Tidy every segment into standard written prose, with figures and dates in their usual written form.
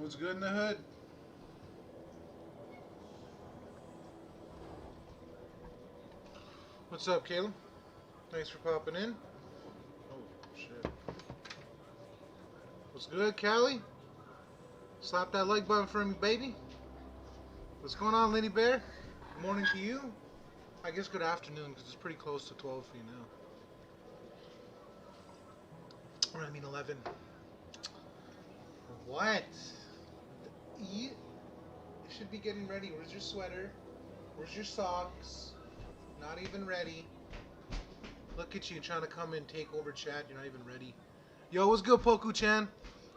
What's good in the hood? What's up, Caleb? Thanks for popping in. Oh, shit. What's good, Callie? Slap that like button for me, baby. What's going on, Lenny Bear? Good morning to you. I guess good afternoon, because it's pretty close to 12 for you now. Or I mean 11. What? You should be getting ready. Where's your sweater? Where's your socks? Not even ready. Look at you trying to come and take over chat. You're not even ready. Yo, what's good, Poku-chan?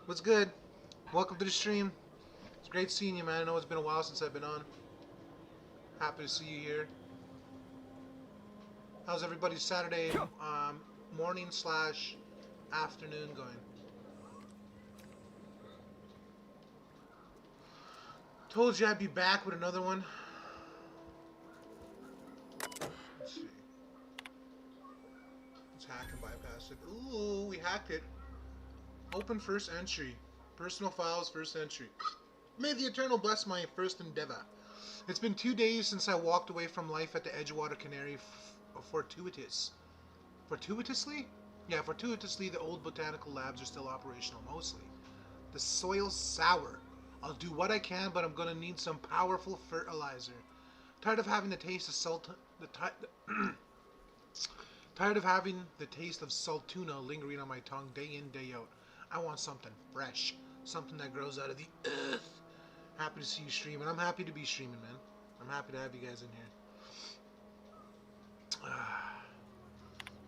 What's good? Welcome to the stream. It's great seeing you, man. I know it's been a while since I've been on. Happy to see you here. How's everybody's Saturday morning slash afternoon going? Told you I'd be back with another one. Let's see. Let's hack and bypass it. Ooh, we hacked it. Open first entry. Personal files, first entry. May the Eternal bless my first endeavor. It's been 2 days since I walked away from life at the Edgewater Cannery fortuitously? Yeah, fortuitously, the old botanical labs are still operational, mostly. The soil's sour. I'll do what I can, but I'm gonna need some powerful fertilizer. Tired of having the taste of tired of having the taste of saltuna lingering on my tongue day in, day out. I want something fresh, something that grows out of the earth. Happy to see you streaming. I'm happy to be streaming, man. I'm happy to have you guys in here.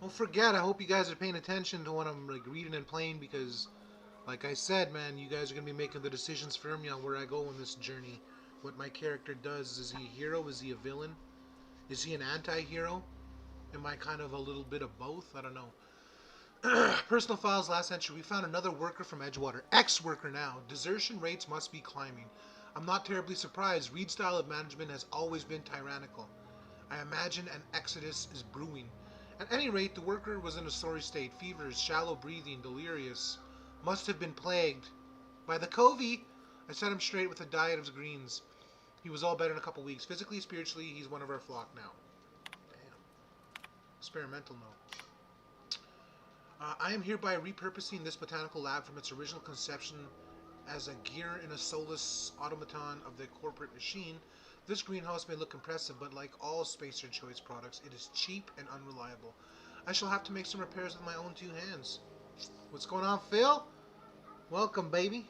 Don't forget, I hope you guys are paying attention to what I'm like reading and playing, because like I said, man, you guys are going to be making the decisions for me on where I go in this journey. What my character does. Is he a hero? Is he a villain? Is he an anti-hero? Am I kind of a little bit of both? I don't know. Personal files, last entry. We found another worker from Edgewater. Ex-worker now. Desertion rates must be climbing. I'm not terribly surprised. Reed's style of management has always been tyrannical. I imagine an exodus is brewing. At any rate, the worker was in a sorry state. Fevers, shallow breathing, delirious. Must have been plagued by the Covey. I set him straight with a diet of greens. He was all better in a couple weeks. Physically, spiritually, he's one of our flock now. Damn. Experimental note. I am hereby repurposing this botanical lab from its original conception as a gear in a soulless automaton of the corporate machine. This greenhouse may look impressive, but like all Spacer Choice products, it is cheap and unreliable. I shall have to make some repairs with my own two hands. What's going on, Phil? Welcome, baby.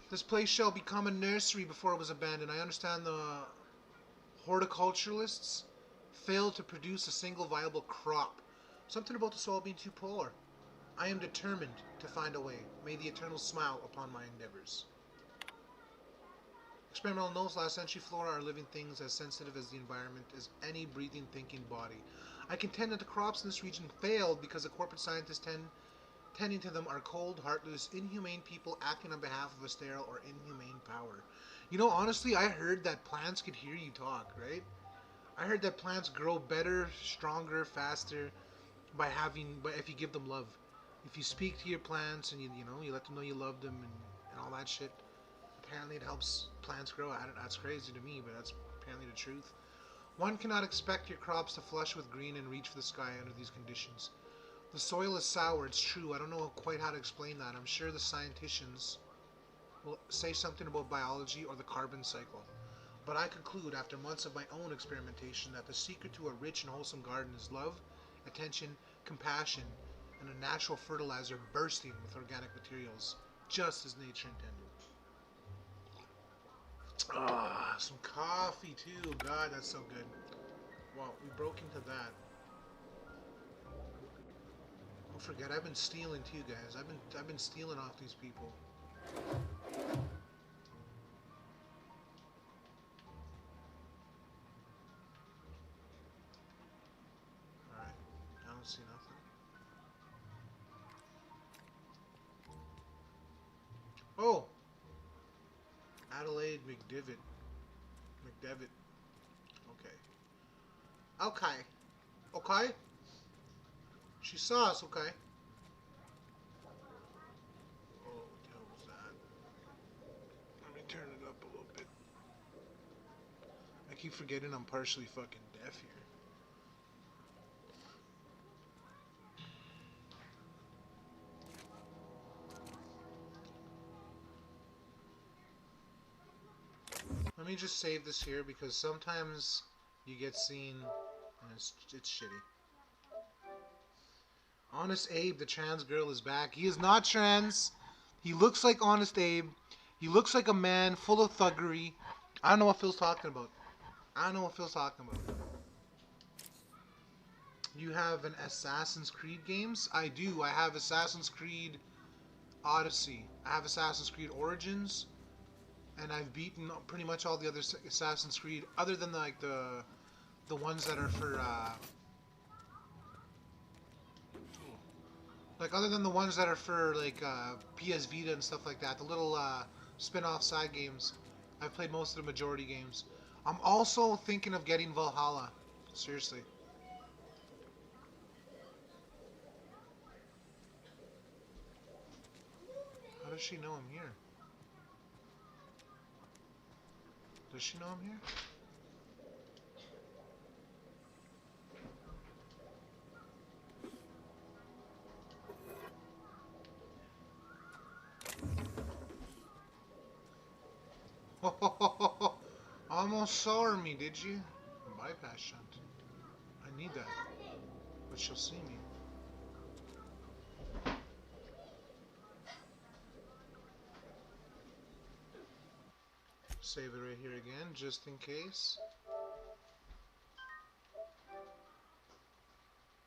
This place shall become a nursery before it was abandoned. I understand the horticulturalists failed to produce a single viable crop. Something about the soil being too poor. I am determined to find a way. May the Eternal smile upon my endeavors. Experimental notes, last century flora are living things as sensitive as the environment as any breathing, thinking body. I contend that the crops in this region failed because the corporate scientists tending to them are cold, heartless, inhumane people acting on behalf of a sterile or inhumane power. You know, honestly, I heard that plants could hear you talk, right? I heard that plants grow better, stronger, faster by if you give them love. If you speak to your plants and you let them know you love them and all that shit. Apparently, it helps plants grow. That's crazy to me, but that's apparently the truth. One cannot expect your crops to flush with green and reach for the sky under these conditions. The soil is sour, it's true. I don't know quite how to explain that. I'm sure the scientists will say something about biology or the carbon cycle. But I conclude, after months of my own experimentation, that the secret to a rich and wholesome garden is love, attention, compassion, and a natural fertilizer bursting with organic materials, just as nature intended. Ah, some coffee too. God, that's so good. Well, we broke into that. Don't forget, I've been stealing too, guys. I've been stealing off these people. All right, I don't see nothing. Oh, Adelaide McDevitt. Okay. Okay. Okay. She saw us. Okay. Oh, what the hell was that? turn it up a little bit. I keep forgetting I'm partially fucking deaf here. Let me just save this here because sometimes you get seen and it's shitty. Honest Abe, the trans girl, is back. He is not trans. He looks like Honest Abe. He looks like a man full of thuggery. I don't know what Phil's talking about. You have an Assassin's Creed games? I do. I have Assassin's Creed Odyssey. I have Assassin's Creed Origins. And I've beaten pretty much all the other Assassin's Creed, other than like the ones that are for other than the ones that are for like PS Vita and stuff like that, the little spin-off side games. I've played most of the majority games. I'm also thinking of getting Valhalla. Seriously. How does she know I'm here? Does she know I'm here? Almost saw me, did you? Bypass shunt. I need that. But she'll see me. Save it right here again, just in case.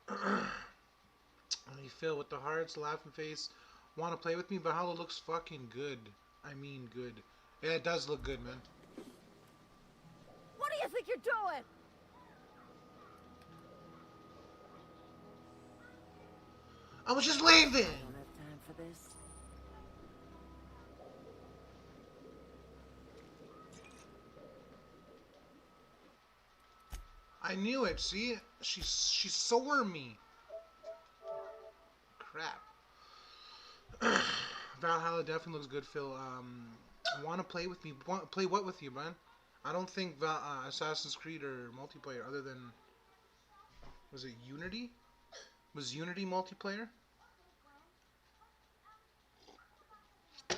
Hey Phil with the hearts, laughing face. Want to play with me? Valhalla looks fucking good. I mean good. Yeah, it does look good, man. What do you think you're doing? I was just leaving! I don't have time for this. I knew it, see? She saw me. Crap. Valhalla definitely looks good, Phil. Want to play with me? Play what with you, man? I don't think Assassin's Creed or multiplayer other than... Was it Unity? Was Unity multiplayer?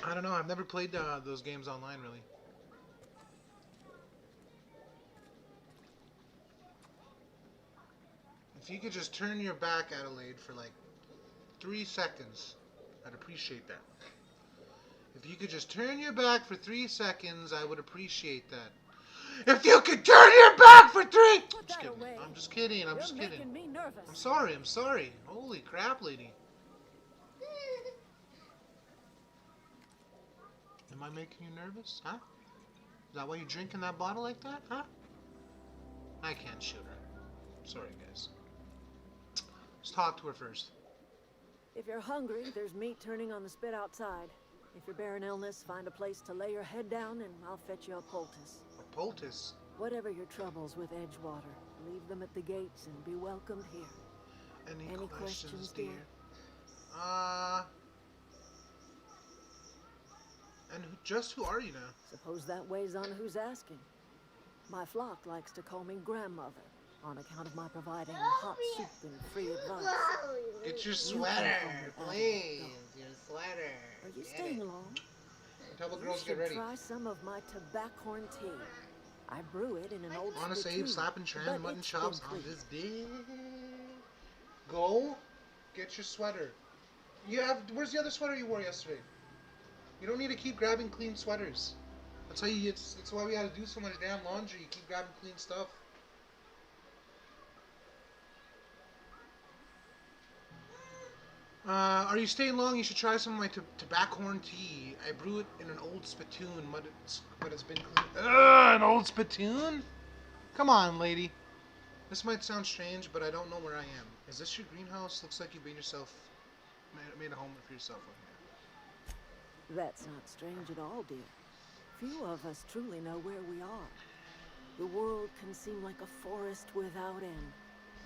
I don't know. I've never played those games online, really. If you could just turn your back, Adelaide, for like 3 seconds, I'd appreciate that. If you could just turn your back for 3 seconds, I would appreciate that. If you could turn your back for 3... I'm just kidding. I'm just kidding. You're making me nervous. I'm sorry. Holy crap, lady. Am I making you nervous? Huh? Is that why you're drinking that bottle like that? Huh? I can't shoot her. Sorry, guys. Let's talk to her first. If you're hungry, there's meat turning on the spit outside. If you're bearing illness, find a place to lay your head down and I'll fetch you a poultice. A poultice? Whatever your troubles with Edgewater, leave them at the gates and be welcomed here. Any questions, dear? And just who are you now? Suppose that weighs on who's asking. My flock likes to call me grandmother, on account of my providing hot soup and free advice. Get your sweater, please. Your sweater. Are you staying long? Tell the You girls get should ready. try some of my tobaccorn tea. I brew it in an old Honest Abe spittoon, slapping trans but mutton it's chops been on cleaned. this dick. Go. Get your sweater. You have. Where's the other sweater you wore yesterday? You don't need to keep grabbing clean sweaters. That's how you. It's why we had to do so much damn laundry. You keep grabbing clean stuff. Are you staying long? You should try some of my tobaccorn tea. I brew it in an old spittoon, but it's been cleaned. Ugh, an old spittoon? Come on, lady. This might sound strange, but I don't know where I am. Is this your greenhouse? Looks like you made a home for yourself on here. That's not strange at all, dear. Few of us truly know where we are. The world can seem like a forest without end,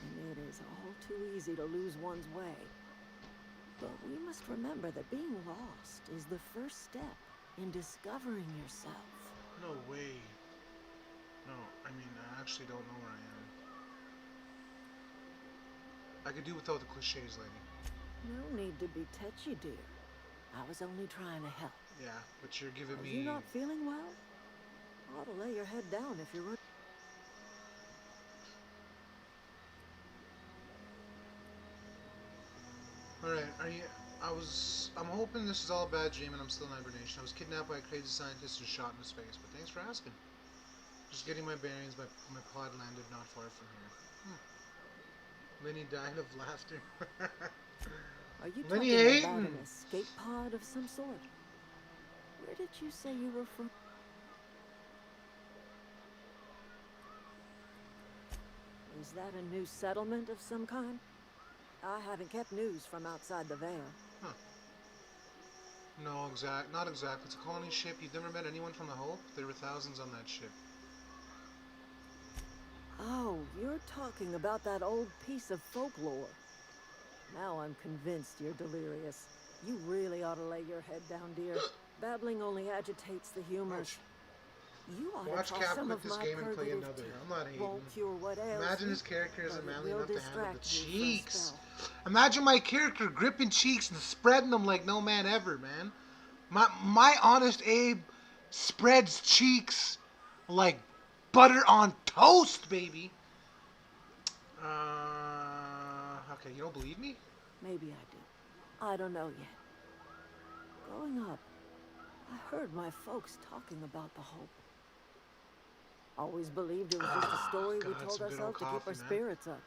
and it is all too easy to lose one's way. But we must remember that being lost is the first step, in discovering yourself. No way. No, I mean, I actually don't know where I am. I could do without the cliches, lady. No need to be touchy, dear. I was only trying to help. Yeah, but you're giving Are me... you not feeling well? Ought to lay your head down if you're... Alright, I'm hoping this is all a bad dream and I'm still in hibernation. I was kidnapped by a crazy scientist and shot in his face, but thanks for asking. Just getting my bearings, my pod landed not far from here. Lenny died of laughter. Are you Lenny talking hating. about an escape pod of some sort? Where did you say you were from? Is that a new settlement of some kind? I haven't kept news from outside the Veil. Huh. No, not exactly. It's a colony ship. You've never met anyone from the Hope? There were thousands on that ship. Oh, you're talking about that old piece of folklore. Now I'm convinced you're delirious. You really ought to lay your head down, dear. Babbling only agitates the humors. You ought Watch to try Cap some quit of this my game and play purgative another. tea. I'm not hating. Won't cure what ails Imagine you, his character isn't but it manly will enough to handle the distract you for a cheeks. spell. Imagine my character gripping cheeks and spreading them like no man ever, man. My honest Abe spreads cheeks like butter on toast, baby. Okay, you don't believe me? Maybe I do. I don't know yet. Growing up, I heard my folks talking about the Hope. Always believed it was just a story God, we told some good old ourselves to keep coffee, our man. spirits up.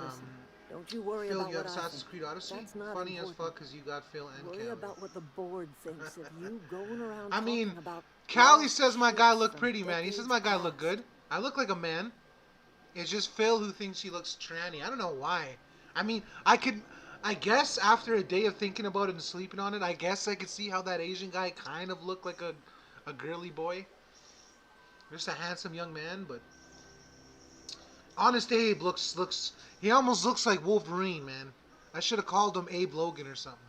Listen, don't you worry Phil, about you have what I Assassin's think. Creed Odyssey? That's not Funny as important. fuck because you got Phil and Worry Callie. about what the board thinks of you going around I mean, talking about Callie lost says my guy ships look from pretty, man. He says decades my guy look past. good. I look like a man. It's just Phil who thinks he looks tranny. I don't know why. I mean, I guess after a day of thinking about it and sleeping on it, I guess I could see how that Asian guy kind of looked like a girly boy. Just a handsome young man, but Honest Abe he almost looks like Wolverine, man. I should have called him Abe Logan or something.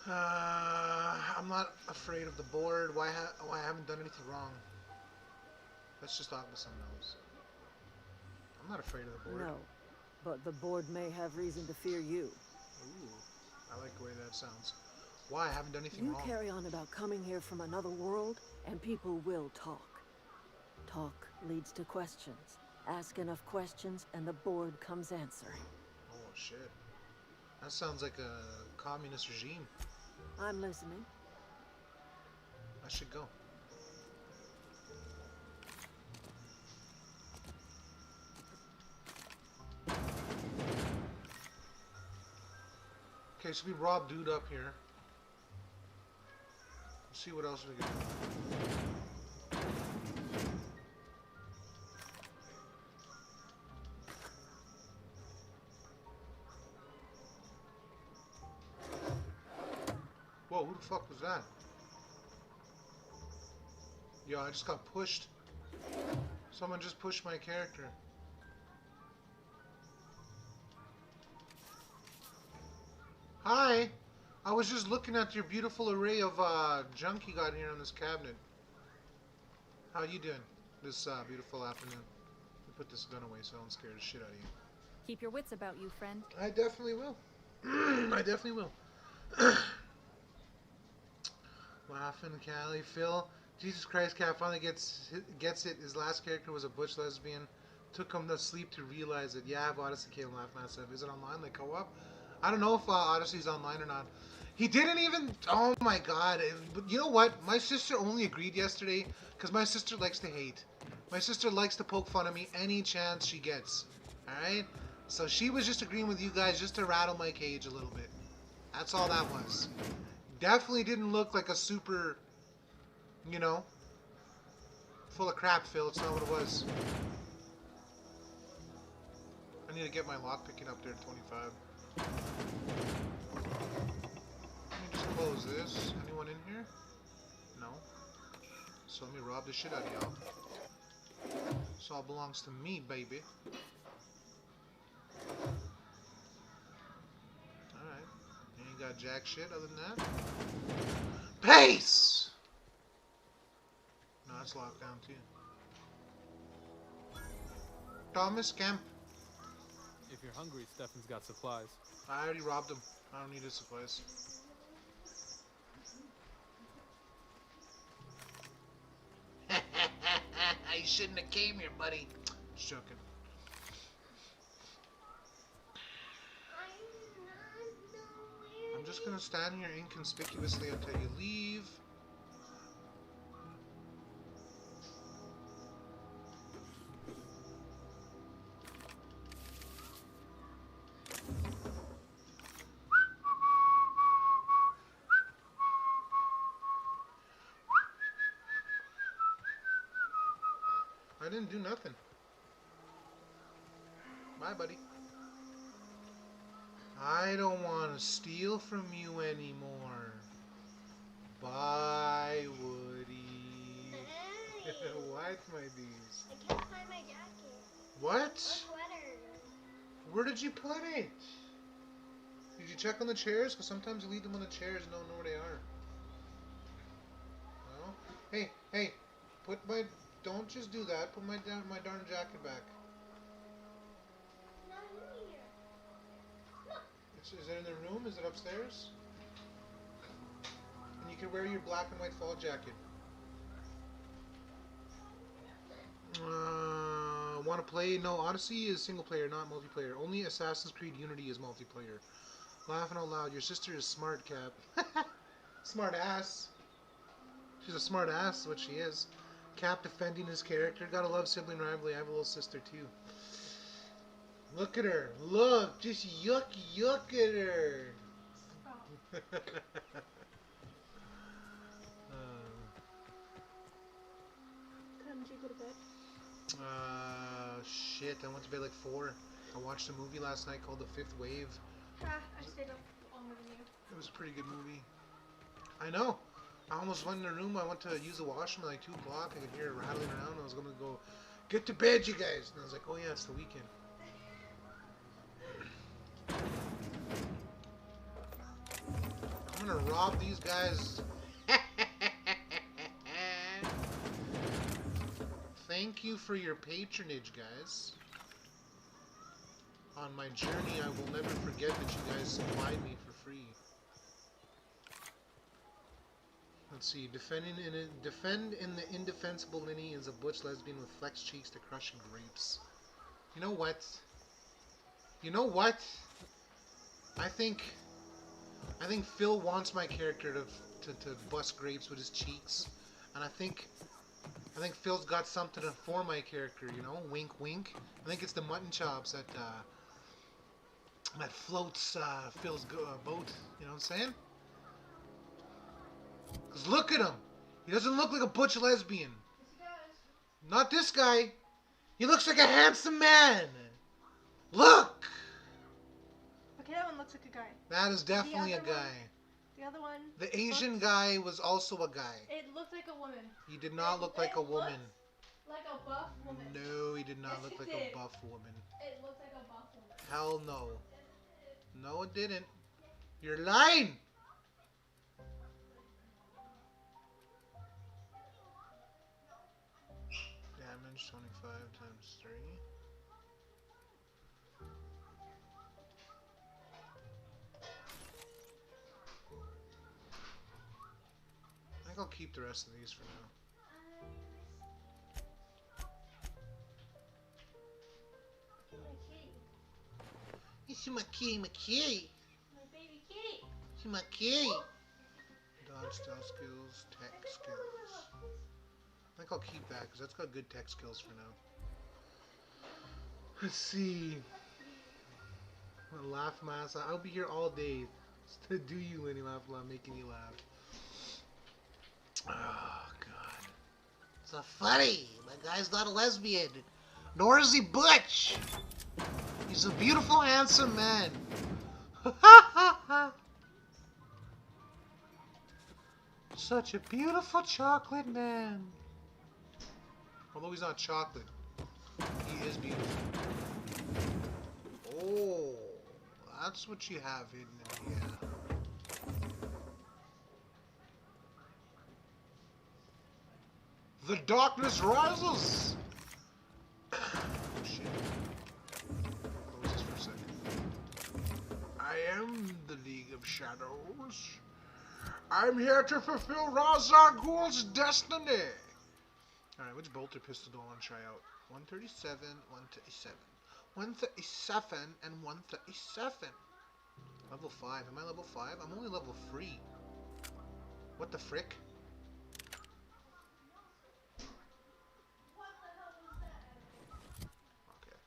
I'm not afraid of the board. Why I haven't done anything wrong? That's just Ogbason knows. I'm not afraid of the board. No, but the board may have reason to fear you. Ooh, I like the way that sounds. Why? I haven't done anything You wrong. carry on about coming here from another world, and people will talk. Talk leads to questions. Ask enough questions, and the board comes answering. Oh, shit. That sounds like a communist regime. I'm listening. I should go. Okay, so we robbed dude up here. Let's see what else we can do. Whoa, who the fuck was that? Yo, I just got pushed. Someone just pushed my character. Hi! I was just looking at your beautiful array of junk you got here on this cabinet. How you doing this beautiful afternoon? Let me put this gun away so I don't scare the shit out of you. Keep your wits about you, friend. I definitely will. I definitely will. Laughing, Callie, Phil. Jesus Christ, Cat finally gets it. His last character was a butch lesbian. Took him to sleep to realize it. Yeah, I have Odyssey, Caleb Laugh myself. Is it online, like co-op? I don't know if Odyssey's online or not. He didn't even... Oh my god. But you know what? My sister only agreed yesterday because my sister likes to hate. My sister likes to poke fun of me any chance she gets. Alright? So she was just agreeing with you guys just to rattle my cage a little bit. That's all that was. Definitely didn't look like a super, you know, full of crap, Phil. It's not what it was. I need to get my lockpicking up there to 25. Let me just close this. Anyone in here? No. So let me rob the shit out of y'all. This all belongs to me, baby. Alright. You ain't got jack shit other than that. Pace! No, that's locked down too. Thomas Kemp. If you're hungry, Stefan's got supplies. I already robbed him. I don't need his supplies. You shouldn't have came here, buddy. Just joking. I'm just gonna stand here inconspicuously until you leave. I didn't do nothing. Bye, buddy. I don't want to steal from you anymore. Bye, Woody. What, my dudes? I can't find my jacket. What? Or sweater. Where did you put it? Did you check on the chairs? Because sometimes you leave them on the chairs and don't know where they are. No? Hey, hey, put my... Don't just do that. Put my darn jacket back. Not in here. Is it in the room? Is it upstairs? And you can wear your black and white fall jacket. Want to play? No, Odyssey is single player, not multiplayer. Only Assassin's Creed Unity is multiplayer. Laughing out loud. Your sister is smart, Cap. Smart ass. She's a smart ass, is what she is. Cap defending his character. Gotta love sibling rivalry. I have a little sister too. Look at her. Look. Just yuck at her. Time did you go to bed? Shit. I went to bed like 4. I watched a movie last night called The Fifth Wave. I stayed up longer than you. It was a pretty good movie. I know. I almost went in the room. I went to use the washroom at like 2 o'clock. I could hear it rattling around. I was going to go, get to bed, you guys. And I was like, oh yeah, it's the weekend. I'm going to rob these guys. Thank you for your patronage, guys. On my journey, I will never forget that you guys supplied me for free. Let's see. Defend in the indefensible Linny is a butch lesbian with flex cheeks to crushing grapes. You know what? You know what? I think Phil wants my character to bust grapes with his cheeks, and I think Phil's got something for my character. You know, wink, wink. I think it's the mutton chops that floats Phil's boat. You know what I'm saying? Because look at him. He doesn't look like a butch lesbian. Yes, he does. Not this guy. He looks like a handsome man. Look. Okay, that one looks like a guy. That is definitely a other one- guy. The other one. The Asian guy was also a guy. It looked like a woman. He did not look like a woman. Like a buff woman. No, he did not Yes, look it like did. a buff woman. It looked like a buff woman. Hell no. No, it didn't. You're lying. Damage 25 times 3. I think I'll keep the rest of these for now. This is my kitty, my kitty. My baby kitty. This is my kitty. Dodge style skills, tech skills. I think I'll keep that because that's got good tech skills for now. Let's see. Laugh mask. I'll be here all day to do you, Lenny. Laugh a lot, making you laugh. Oh God. So funny. My guy's not a lesbian, nor is he butch. He's a beautiful, handsome man. Such a beautiful chocolate man. Although he's not chocolate, he is beautiful. Oh, that's what you have hidden in here. The darkness rises! Oh shit. Close this for a second. I am the League of Shadows. I'm here to fulfill Ra's al Ghul's destiny! Alright, which bolter pistol do I want to try out? 137, 137. 137 and 137. Level 5. Am I level 5? I'm only level 3. What the frick? Okay.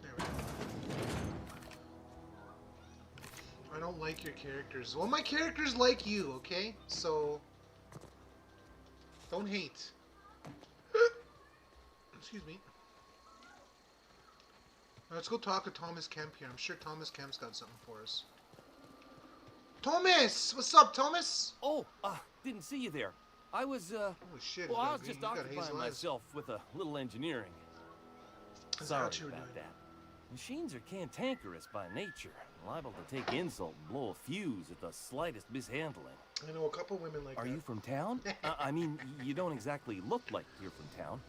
There we go. I don't like your characters. Well, my characters like you, okay? So, don't hate. Excuse me. Let's go talk to Thomas Kemp here. I'm sure Thomas Kemp's got something for us. Thomas! What's up, Thomas? Oh, didn't see you there. I was, Holy shit. well, you I got- was just you got occupying hazel eyes. myself with a little engineering. Is that Sorry what you were about doing? that. Machines are cantankerous by nature, liable to take insult and blow a fuse at the slightest mishandling. I know a couple women like Are that. you from town? I mean, you don't exactly look like you're from town.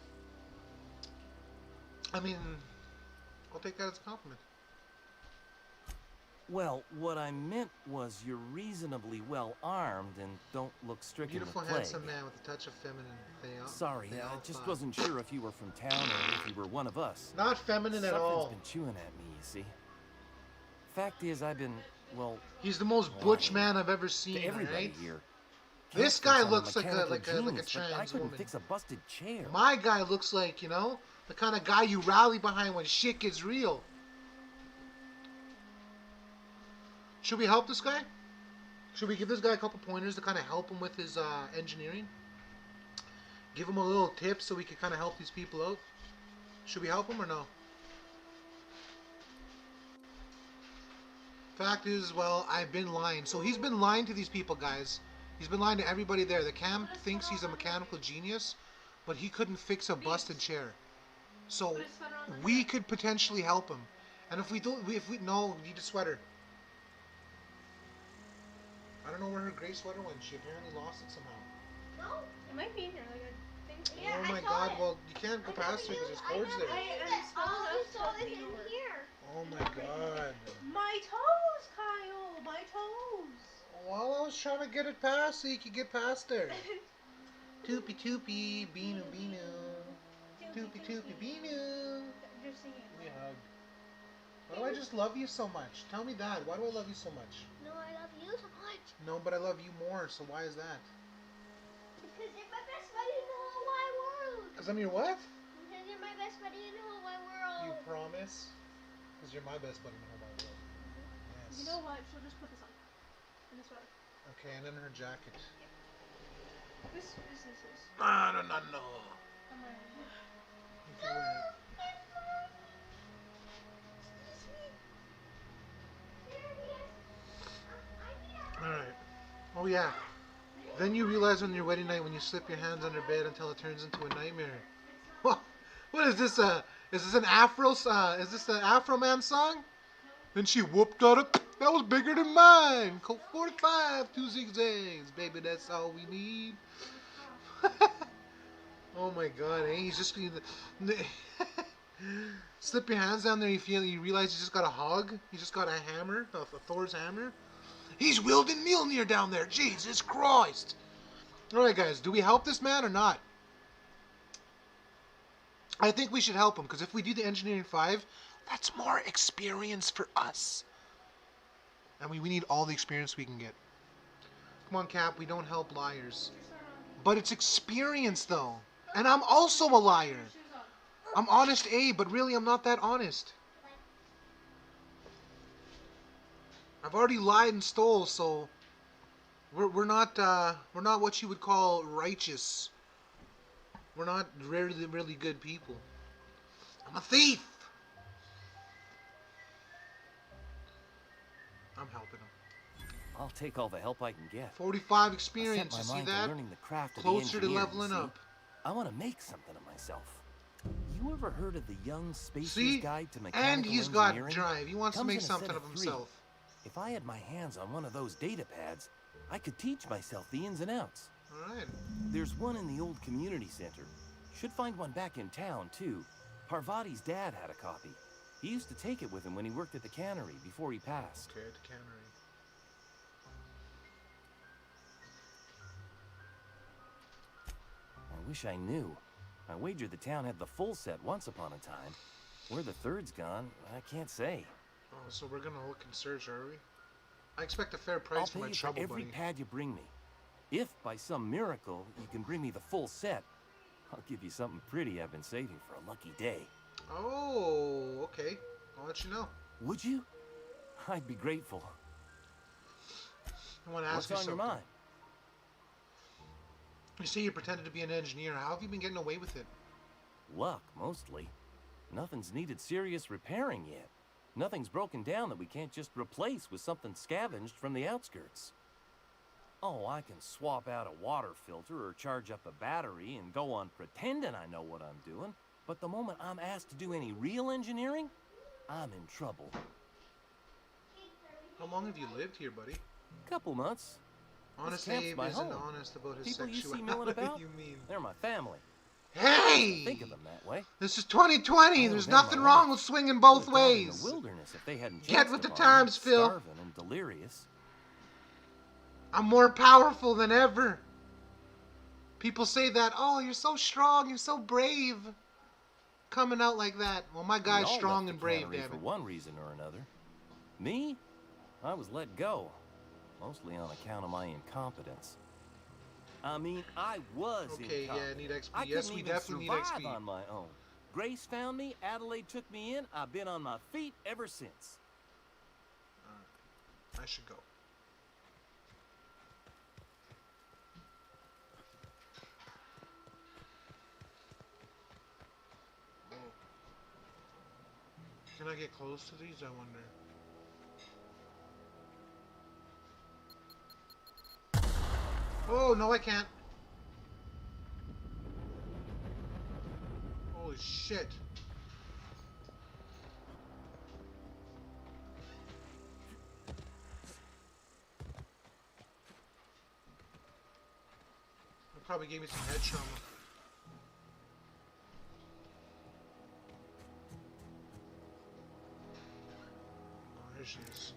I mean, I'll take that as a compliment. Well, what I meant was you're reasonably well armed and don't look stricken Beautiful, with plague. handsome man with a touch of feminine. Sorry, they I all just thought. wasn't sure if you were from town or if you were one of us. Not feminine at Something's all. been chewing at me, you see. Fact is, I've been, well, He's the most butch lying man I've ever seen, to everybody right? here. This Camp guy thinks I'm looks like a mechanical like a genius, but I trans couldn't woman. fix a busted chair. My guy looks like, you know, the kind of guy you rally behind when shit gets real. Should we help this guy? Should we give this guy a couple pointers to kind of help him with his engineering? Give him a little tip so we can kind of help these people out? Should we help him or no? Fact is, well, I've been lying. So he's been lying to these people, guys. He's been lying to everybody there. The camp thinks he's a mechanical genius, but he couldn't fix a busted chair. So Put a sweater on the we head. could potentially help him. And if we don't, if we no, we need a sweater. I don't know where her gray sweater went. She apparently lost it somehow. No, it might be in here. Like I think. Oh my god, well, you can't go past her because there's cords there. I'm small enough to lean over. Oh my god. My toes, Kyle. My toes. Well, I was trying to get it past so you could get past there. Toopy toopy, beanu beanu. Toopy toopy, beanu. They're singing. We hug. Why do I just love you so much? Tell me that. Why do I love you so much? No, I love you so much. No, but I love you more, so why is that? Because you're my best buddy in the whole wide world. Because I'm your what? Because you're my best buddy in the whole wide You world. promise? Because you're my best buddy in the whole wide world. Yes. You know what? She'll just put this on. And this sweater. Okay, and then her jacket. This is. No, no, no, no. I'm wearing it. You can wear it. Alright. Oh yeah. Then you realize on your wedding night when you slip your hands under bed until it turns into a nightmare. What is this? Is this an Afro? Is this an Afro Man song? Then she whooped on it. That was bigger than mine. Colt 45, 2 zigzags, baby. That's all we need. Oh my God! Eh? He's just slip your hands down there. You realize you just got a hog. You just got a hammer, a Thor's hammer. He's wielding Mjolnir down there. Jesus Christ! All right, guys. Do we help this man or not? I think we should help him because if we do the engineering 5, that's more experience for us. And we need all the experience we can get. Come on, Cap. We don't help liars. But it's experience, though. And I'm also a liar. Shoes on. I'm honest A, but really I'm not that honest. I've already lied and stole, so we're not what you would call righteous. We're not really good people. I'm a thief. I'm helping him. I'll take all the help I can get. 45 I experience. set You my see mind to that? learning the craft of Closer the to engineer, leveling you see. up. I want to make something of myself. You ever heard of the Young Spacer's See? Guide to Mechanical And he's got Engineering? drive. He wants to Comes make in a set something of of 3. himself. If I had my hands on one of those data pads, I could teach myself the ins and outs. Alright. There's one in the old community center. Should find one back in town, too. Parvati's dad had a copy. He used to take it with him when he worked at the cannery before he passed. Okay, the cannery. I wish I knew. I wagered the town had the full set once upon a time. Where the third's gone, I can't say. Oh, so we're gonna look and search, are we? I expect a fair price I'll for pay my you for trouble, every buddy. pad you bring me. If, by some miracle, you can bring me the full set, I'll give you something pretty I've been saving for a lucky day. Oh, okay. I'll let you know. Would you? I'd be grateful. I want to ask What's you on something. your mind? You say you pretended to be an engineer. How have you been getting away with it? Luck, mostly. Nothing's needed serious repairing yet. Nothing's broken down that we can't just replace with something scavenged from the outskirts. Oh, I can swap out a water filter or charge up a battery and go on pretending I know what I'm doing, but the moment I'm asked to do any real engineering, I'm in trouble. How long have you lived here, buddy? Couple months. Honest camp's Abe my isn't home. honest about his People you see sexuality. milling about? You mean? They're my family. Hey! Think of them that way. This is 2020. I There's owe them nothing my wrong life. with swinging both Would've died in ways. the wilderness if they hadn't Get chanced with the upon me, times, Phil. starving and delirious. I'm more powerful than ever. People say that, oh, you're so strong, you're so brave. Coming out like that. Well, my We guy's all strong left and the brave, cannery damn for it. one reason or another. Me? I was let go, mostly on account of my incompetence. I mean, I was Okay, yeah, incompetent. I need XP. I Yes, couldn't we even definitely need survive XP. on my own. Grace found me, Adelaide took me in, I've been on my feet ever since. I should go. Oh. Can I get close to these? I wonder. Oh, no, I can't. Holy shit. It probably gave me some head trauma. Oh, there she is.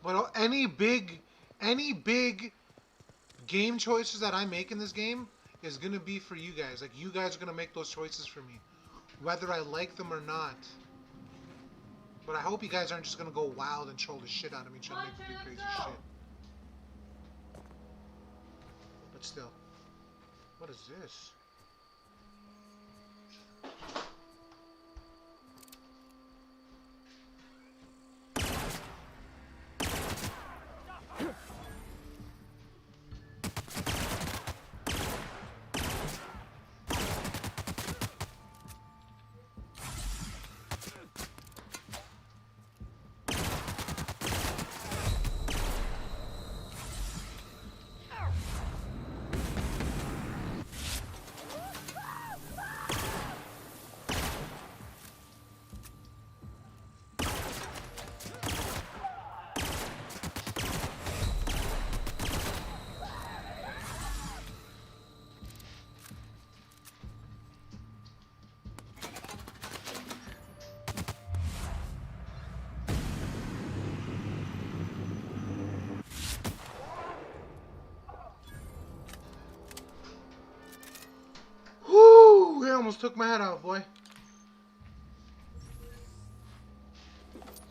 But any big game choices that I make in this game is gonna be for you guys. Like, you guys are gonna make those choices for me, whether I like them or not. But I hope you guys aren't just gonna go wild and troll the shit out of me trying to make me do crazy shit. But still, what is this? Whoo! He almost took my head out, boy.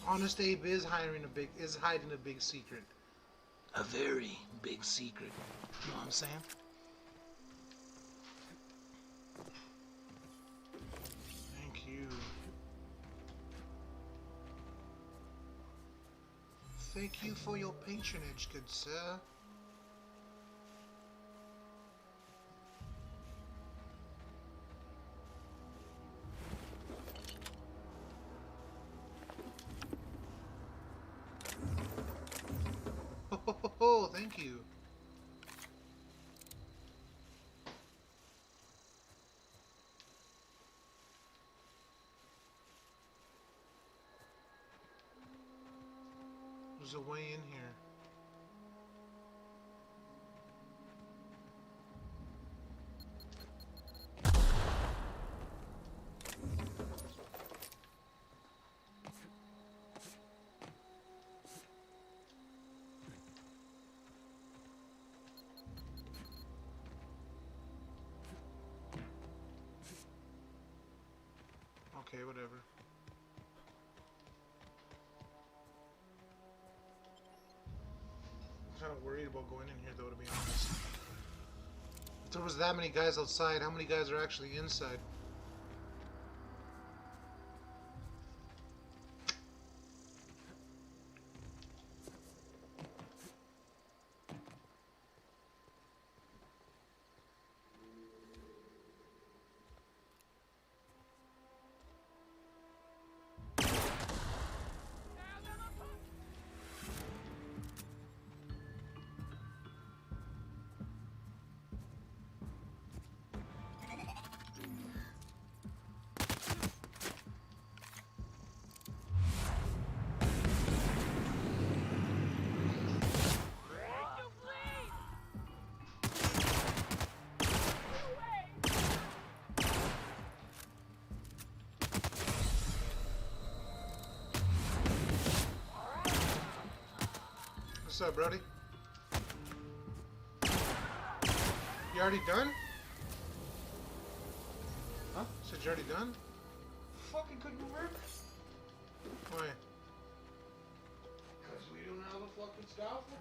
Honest Abe is hiding a big secret. A very big secret. You know what I'm saying? Thank you. Thank you for your patronage, good sir. Oh, thank you. There's a way in here. Okay, whatever. I'm kind of worried about going in here, though, to be honest. If there was that many guys outside, how many guys are actually inside? What's up, Brody? You already done? Huh? Said you already done? Fucking couldn't work. Why? Because we don't have a fucking scalpel.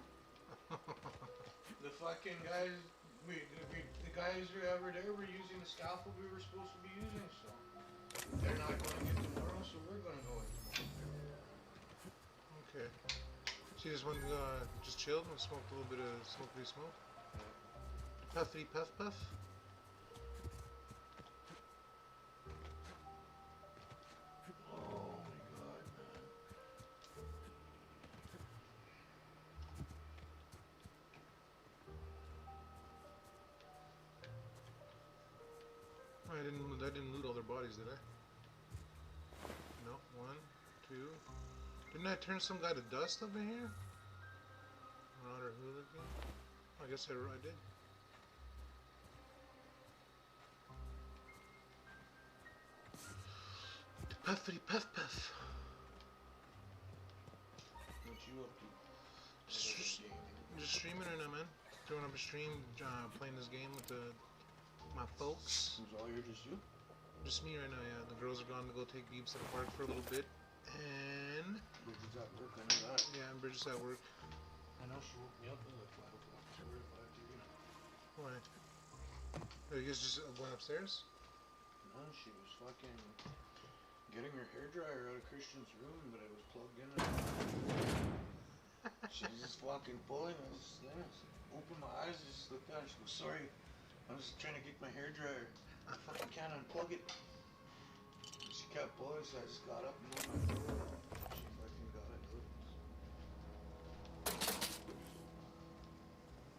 The fucking guys, the guys who ever there were using the scalpel we were supposed to be using, so they're not going in tomorrow, so we're going to go in tomorrow. Okay. So you just went just chilled and smoked a little bit of smoky smoke? Puffy puff puff? Oh my god, man. I didn't loot all their bodies, did I? No. 1, 2. Didn't I turn some guy to dust over here? Marauder hooligan? I guess I did. Puffity puff puff. What you up to? Just streaming right now, man. Throwing up a stream, playing this game with my folks. Who's all here, just you? Just me right now, yeah. The girls are gone to go take Beeps to the park for a little bit. And Bridget's at work, I know that. yeah, and Bridget's at work. I know she woke me up at like 5 o'clock, so we're at 5:30. Why? Are you guys just going upstairs? No, she was fucking getting her hairdryer out of Christian's room, but it was plugged in. She was just fucking pulling. I just opened my eyes, just looked at her. She goes, "Sorry, I was trying to get my hairdryer. I fucking can't unplug it." She kept pulling, so I just got up and moved my door. She fucking got it out.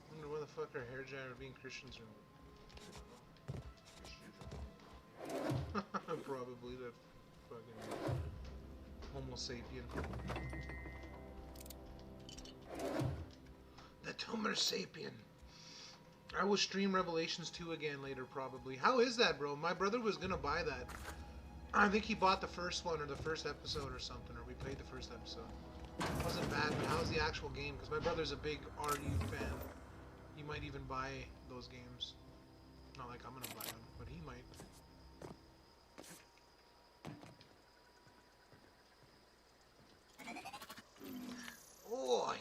I wonder where the fuck our hair dryer would be in Christian's room. Probably that fucking Homo sapien. That Homo sapien. I will stream Revelations 2 again later, probably. How is that, bro? My brother was gonna buy that. I think he bought the first one or the first episode or something, or we played the first episode. It wasn't bad, but how's the actual game? Because my brother's a big RU fan. He might even buy those games. Not like I'm gonna buy them, but he might. Oi!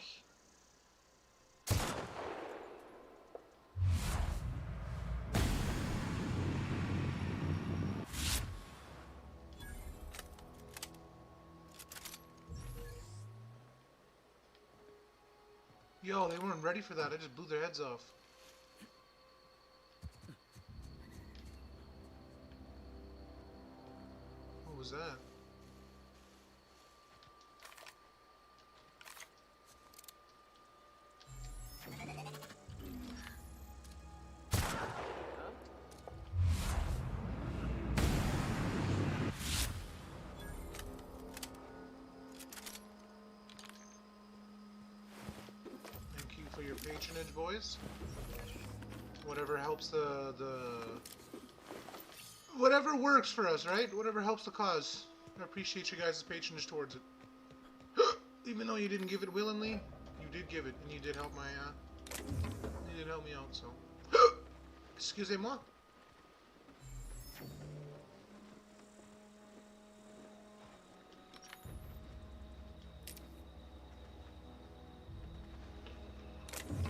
Yo, they weren't ready for that. I just blew their heads off. What was that? patronage, boys. Whatever helps whatever works for us, right? Whatever helps the cause. I appreciate you guys' patronage towards it. Even though you didn't give it willingly, you did give it, and you did help my, you did help me out, so. Excusez-moi.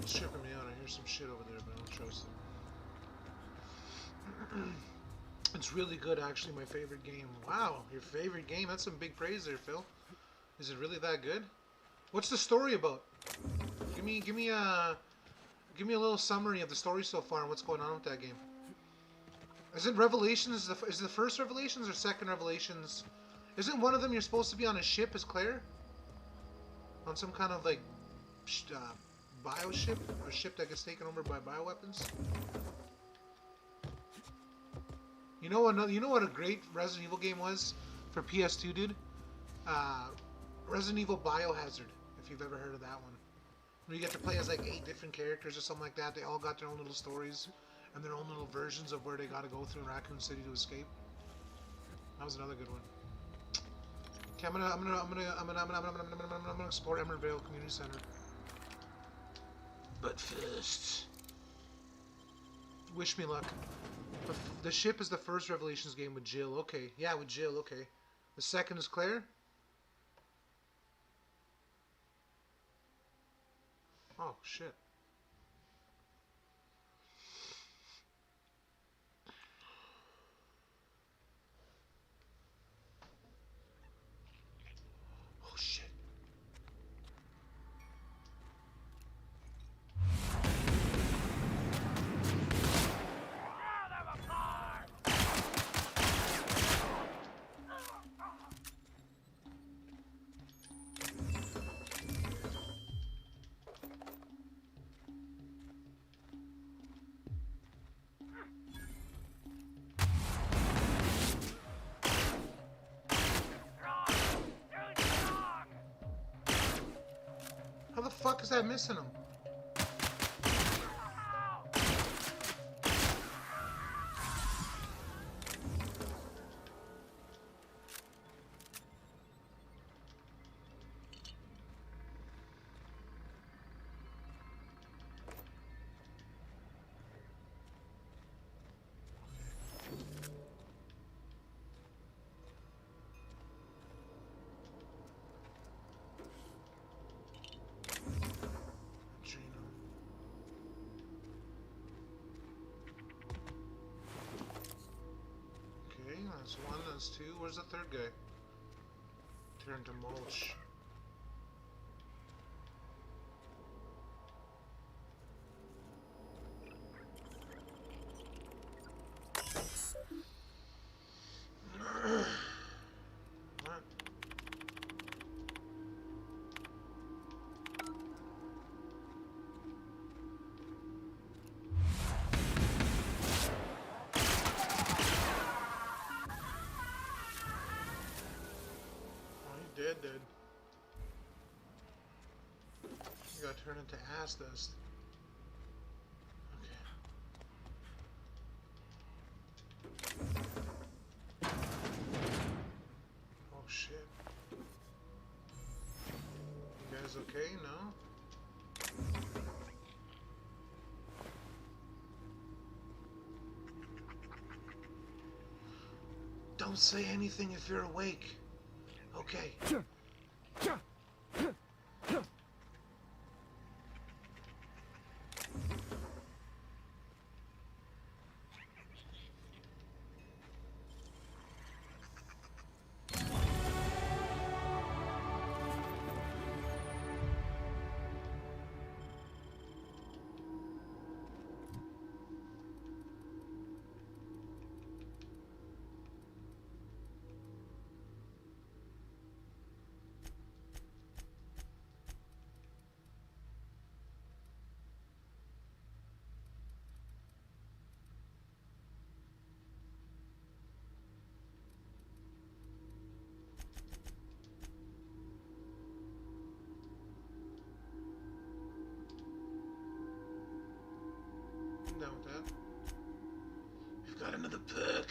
It's tripping me out. I hear some shit over there, but I don't trust it. It's really good, actually. My favorite game. Wow, your favorite game? That's some big praise there, Phil. Is it really that good? What's the story about? Give me a little summary of the story so far and what's going on with that game. Is it Revelations? Is the first Revelations or second Revelations? Isn't one of them you're supposed to be on a ship as Claire? On some kind of like bio ship, or ship that gets taken over by bioweapons? You know what a great Resident Evil game was for PS2, dude? Resident Evil Biohazard, if you've ever heard of that one. Where you get to play as like 8 different characters or something like that. They all got their own little stories and their own little versions of where they got to go through Raccoon City to escape. That was another good one. Okay, I'm gonna explore Emerald Vale Community Center. But first, wish me luck. The ship is the first Revelations game with Jill. Okay, yeah, with Jill. Okay. The second is Claire. Oh shit. Oh shit. How the fuck is that missing him? That's one, that's two. Where's the third guy? Turn to mulch. What? Dead. You got turned into ass dust. Okay. Oh shit. You guys okay? No? Don't say anything if you're awake. Okay. want that. We've got another perk.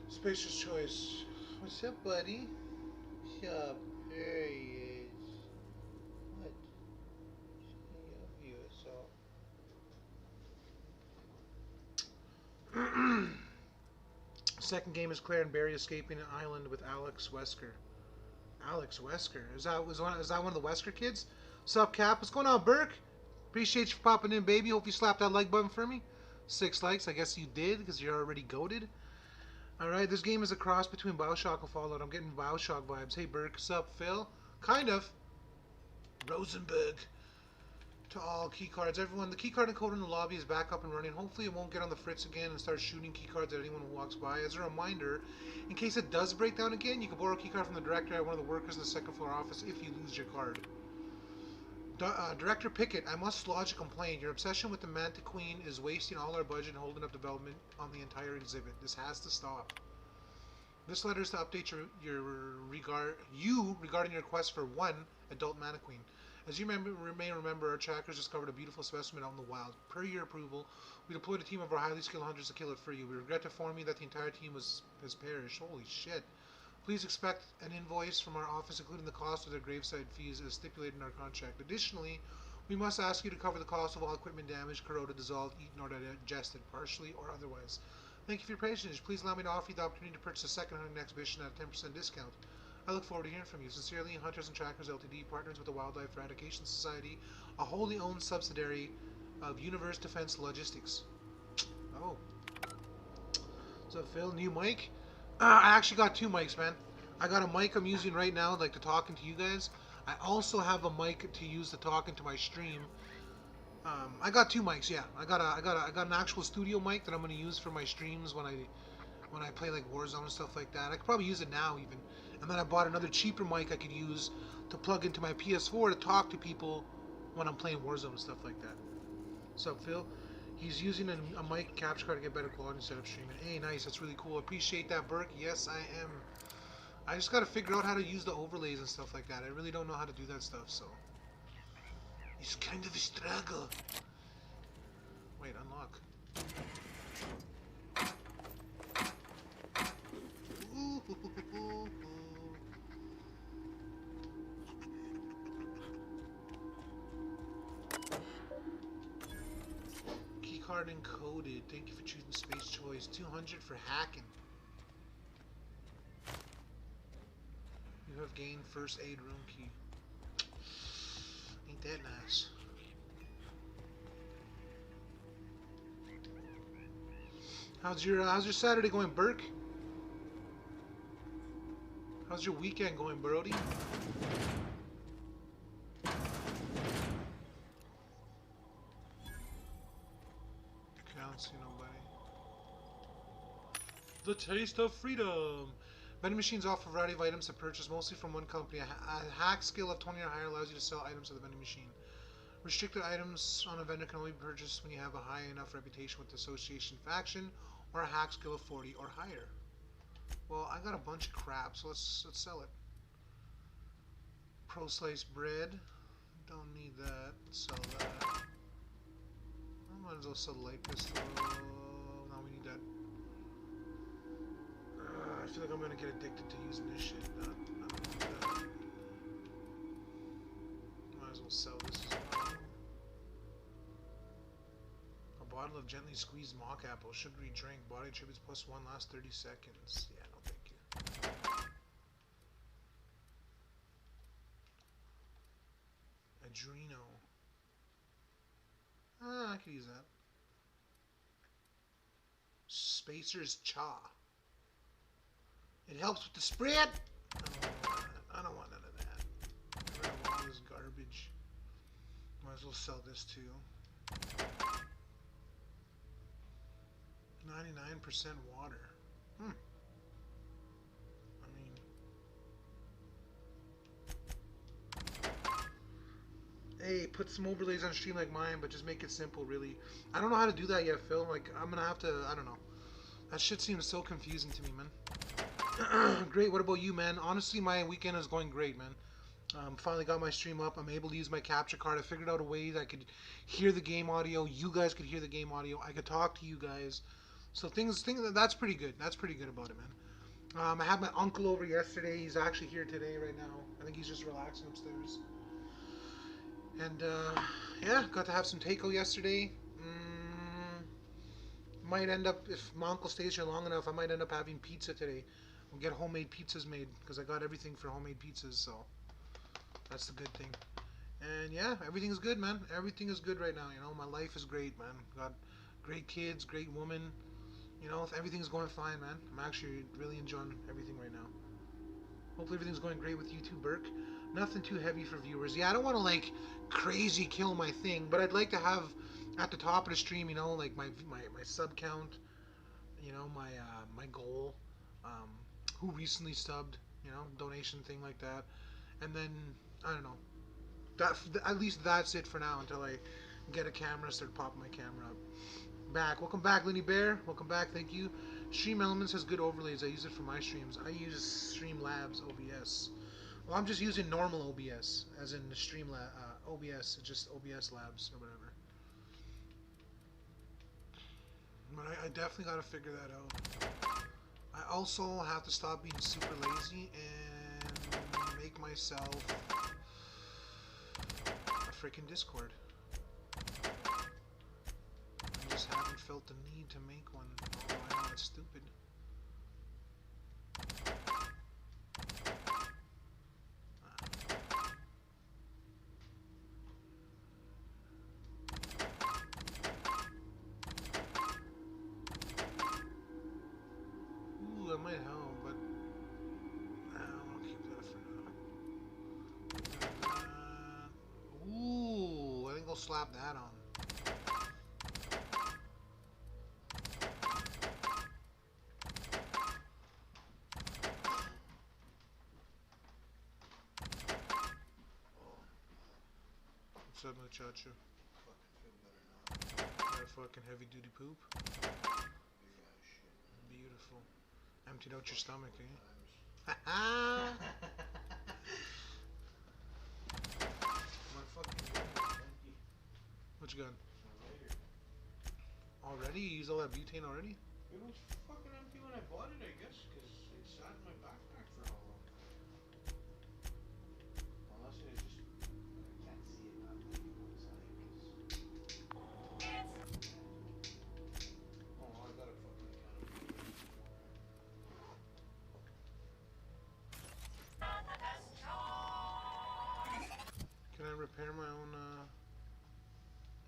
Spacer's Choice. What's up, buddy? What's up? There he is. What? I love you, so. Second game is Claire and Barry escaping an island with Alex Wesker. Alex Wesker? Is that one of the Wesker kids? What's up, Cap? What's going on, Burke? Appreciate you for popping in, baby. Hope you slapped that like button for me. 6 likes. I guess you did, because you're already goated. Alright, this game is a cross between Bioshock and Fallout. I'm getting Bioshock vibes. Hey, Burke. What's up, Phil? Kind of. Rosenberg. To all keycards. Everyone, the keycard encoder in the lobby is back up and running. Hopefully it won't get on the fritz again and start shooting keycards at anyone who walks by. As a reminder, in case it does break down again, you can borrow a keycard from the director at one of the workers in the second floor office if you lose your card. Director Pickett, I must lodge a complaint. Your obsession with the Manta Queen is wasting all our budget and holding up development on the entire exhibit. This has to stop. This letter is to update you regarding your request for one adult Manta Queen. As you may remember, our trackers discovered a beautiful specimen out in the wild. Per your approval, we deployed a team of our highly skilled hunters to kill it for you. We regret to inform you that the entire team has perished. Holy shit. Please expect an invoice from our office, including the cost of their graveside fees as stipulated in our contract. Additionally, we must ask you to cover the cost of all equipment damaged, corroded, dissolved, eaten, or digested, partially or otherwise. Thank you for your patience. Please allow me to offer you the opportunity to purchase a second hunting exhibition at a 10% discount. I look forward to hearing from you. Sincerely, Hunters and Trackers Ltd., partners with the Wildlife Eradication Society, a wholly owned subsidiary of Universe Defense Logistics. Oh. What's up, Phil? New mic? I actually got 2 mics, man. I got a mic I'm using right now, like to talking to you guys. I also have a mic to use to talk into my stream. I got 2 mics, yeah. I got an actual studio mic that I'm gonna use for my streams when I play like Warzone and stuff like that. I could probably use it now even. And then I bought another cheaper mic I could use to plug into my PS4 to talk to people when I'm playing Warzone and stuff like that. What's up, Phil? He's using a mic capture card to get better quality instead of streaming. Hey, nice. That's really cool. Appreciate that, Burke. Yes, I am. I just got to figure out how to use the overlays and stuff like that. I really don't know how to do that stuff, so. It's kind of a struggle. Wait, unlock. Ooh. Keycard encoded. Thank you for choosing Space Choice. 200 for hacking. You have gained first aid room key. Ain't that nice? How's your Saturday going, Burke? How's your weekend going, Brody? Can't see nobody. The taste of freedom. Vending machines offer a variety of items to purchase, mostly from one company. A hack skill of 20 or higher allows you to sell items at the vending machine. Restricted items on a vendor can only be purchased when you have a high enough reputation with the association faction, or a hack skill of 40 or higher. Well, I got a bunch of crap, so let's sell it. Pro sliced bread. Don't need that. Sell that. I might as well sell the light pistol. Now we need that. I feel like I'm gonna get addicted to using this shit. Not that. Might as well sell this as well. A bottle of gently squeezed mock apple. Sugary drink. Body attributes +1 last 30 seconds. Yeah, no thank you. Adreno. I could use that. Spacer's Cha. It helps with the spread. I don't want none of that. All this garbage. Might as well sell this too. 99% water. I mean, hey, put some overlays on stream like mine, but just make it simple, really. I don't know how to do that yet, Phil. Like, I'm gonna have to, I don't know. That shit seems so confusing to me, man. Great, what about you, man? Honestly, my weekend is going great, man. Finally got my stream up. I'm able to use my capture card. I figured out a way that I could hear the game audio. You guys could hear the game audio. I could talk to you guys. So that's pretty good. That's pretty good about it, man. I had my uncle over yesterday. He's actually here today right now. I think he's just relaxing upstairs. And yeah, got to have some takeout yesterday. Might end up, if my uncle stays here long enough, I might end up having pizza today. We'll get homemade pizzas made because I got everything for homemade pizzas, so that's the good thing. And yeah, everything's good, man. Everything is good right now. You know, my life is great, man. Got great kids, great woman. You know, everything's going fine, man. I'm actually really enjoying everything right now. Hopefully everything's going great with you too, Burke. Nothing too heavy for viewers. Yeah, I don't want to like crazy kill my thing, but I'd like to have at the top of the stream, you know, like my sub count, you know, my goal, who recently subbed, you know, donation thing like that, and then I don't know. That at least that's it for now until I get a camera, start popping my camera up. Welcome back, Linny Bear. Welcome back. Thank you. Stream Elements has good overlays. I use it for my streams. I use Streamlabs OBS. Well, I'm just using normal OBS, as in the OBS, just OBS Labs or whatever. But I definitely got to figure that out. I also have to stop being super lazy and make myself a freaking Discord. I just haven't felt the need to make one, although I know it's stupid. Ooh, that might help, but I'll keep that for now. Ooh, I think I'll slap that on. What's up, muchacho? Got a fucking heavy duty poop? Beautiful. Emptied out your stomach, eh? Haha! My fucking gun is empty. What you got? Already? You used all that butane already? It was fucking empty when I bought it, I guess, because it sat in my backpack for how long? Unless it just... I can't see it now. Oh, I got a fucking can. Can I repair my own,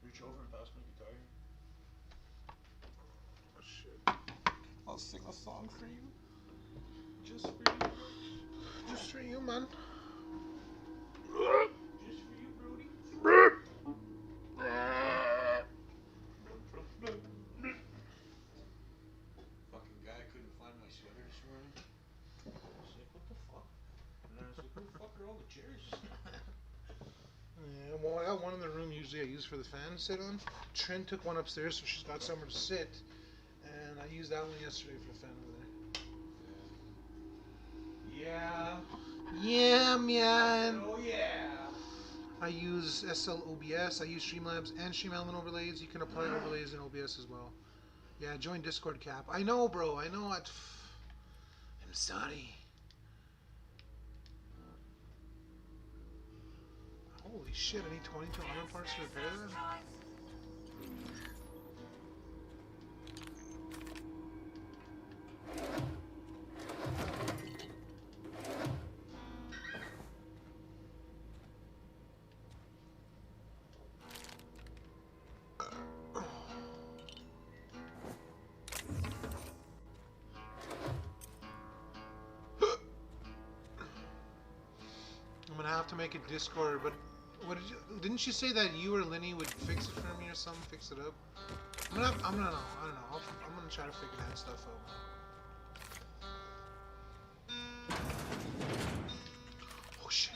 Reach over and pass my guitar. Oh shit. I'll sing a song for you. Just for you. Just for you, man. Just for you, Brody. Fucking guy couldn't find my sweater this morning. I was like, what the fuck? And I was like, where the fuck are all the chairs? Yeah, well, I got one in the room usually I use for the fan to sit on. Trent took one upstairs, so she's got somewhere to sit. And I used that one yesterday for the fan over there. Yeah. Yeah, man. Oh yeah. I use SL OBS, I use Streamlabs and StreamElement overlays. You can apply overlays in OBS as well. Yeah, join Discord, Cap. I know, bro. I know. I'm sorry. Holy shit, I need 2200 parts to repair that? I'm gonna have to make a Discord, but what didn't you say that you or Linny would fix it for me or something? Fix it up? I don't know. I'm gonna try to figure that stuff out. Oh shit.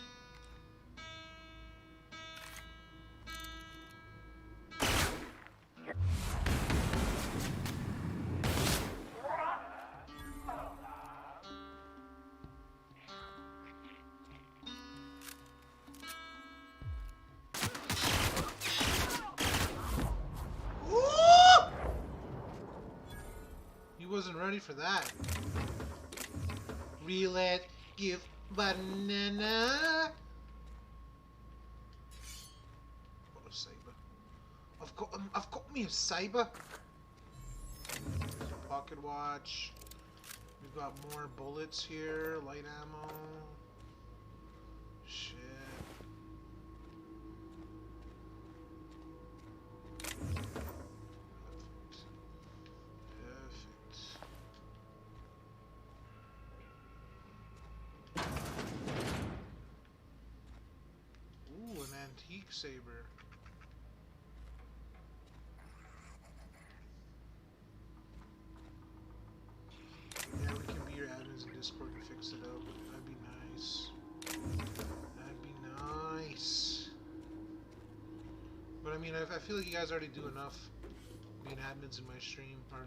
wasn't ready for that. Relet, give banana. What a saber. I've got me a saber. Pocket watch. We've got more bullets here, light ammo. Shit. Ooh, an antique saber. Yeah, we can be your admins in Discord and fix it up. That'd be nice. That'd be nice. But I mean, I feel like you guys already do enough being admins in my stream, or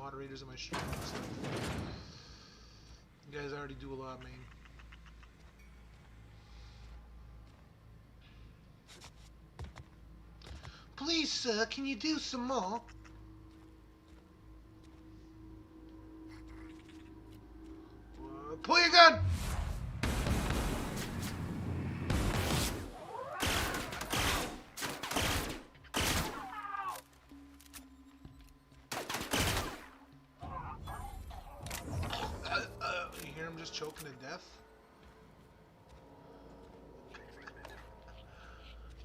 moderators in my stream and stuff. You guys already do a lot, man. Please, sir, can you do some more? Pull your gun! You hear him just choking to death?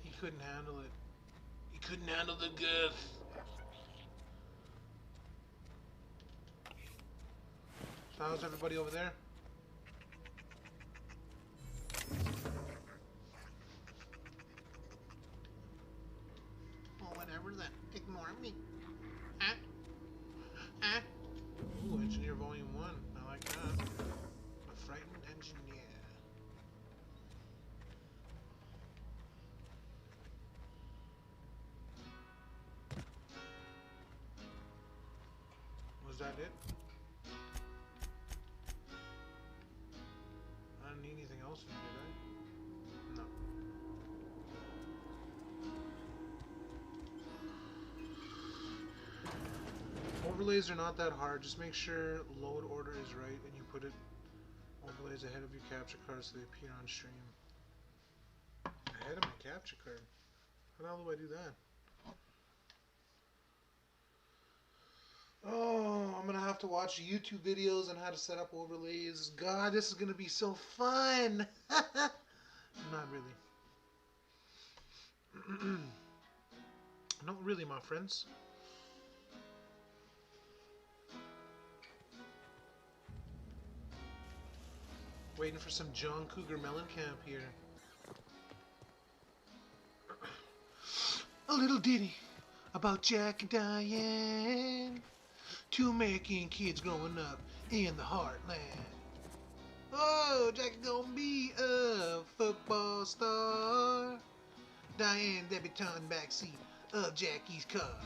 He couldn't handle it. He couldn't handle the girth. So how's everybody over there? Oh, whatever then. Ignore me. Huh? Huh? Ooh, Engineer Volume 1. I like that. A frightened engineer. Was that it? I didn't need anything else from you, did I? No. Overlays are not that hard. Just make sure load order is right and you put it overlays ahead of your capture card so they appear on stream. Ahead of my capture card? How the hell do I do that? Oh, I'm gonna have to watch YouTube videos on how to set up overlays. God, this is gonna be so fun! Not really. Not really, my friends. Waiting for some John Cougar Mellencamp here. A little ditty about Jack and Diane, two American kids growing up in the heartland. Oh, Jack's gonna be a football star. Diane debutante backseat of Jackie's car.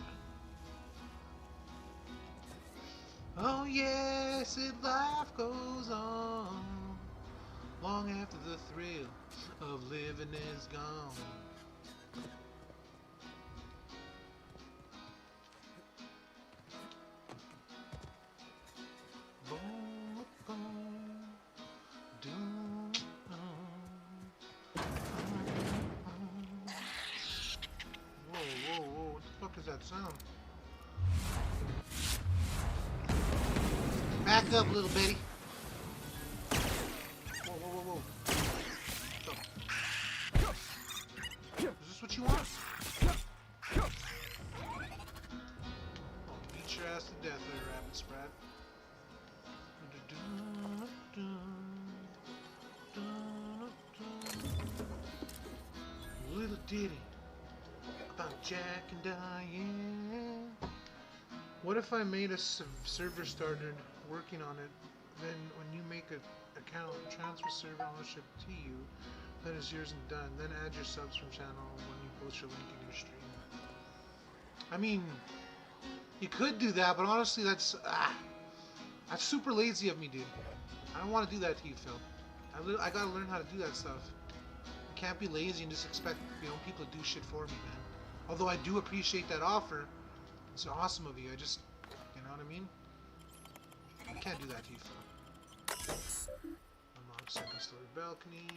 Oh yes, life goes on long after the thrill of living is gone. Whoa, what the fuck is that sound? Back up, little Betty. Whoa. Stop. Is this what you want? Oh, beat your ass to death there, Rabbit Sprat. Little ditty about Jack and Diane. What if I made a server started working on it, then when you make an account, transfer server ownership to you, that is yours and done, then add your subs from channel when you post your link in your stream. I mean, you could do that, but honestly that's super lazy of me, dude. I don't want to do that to you, Phil. I gotta learn how to do that stuff. I can't be lazy and just expect, people to do shit for me, man. Although I do appreciate that offer. It's awesome of you. I just, you know what I mean? Can't do that, Tifa. Unlock second story balcony.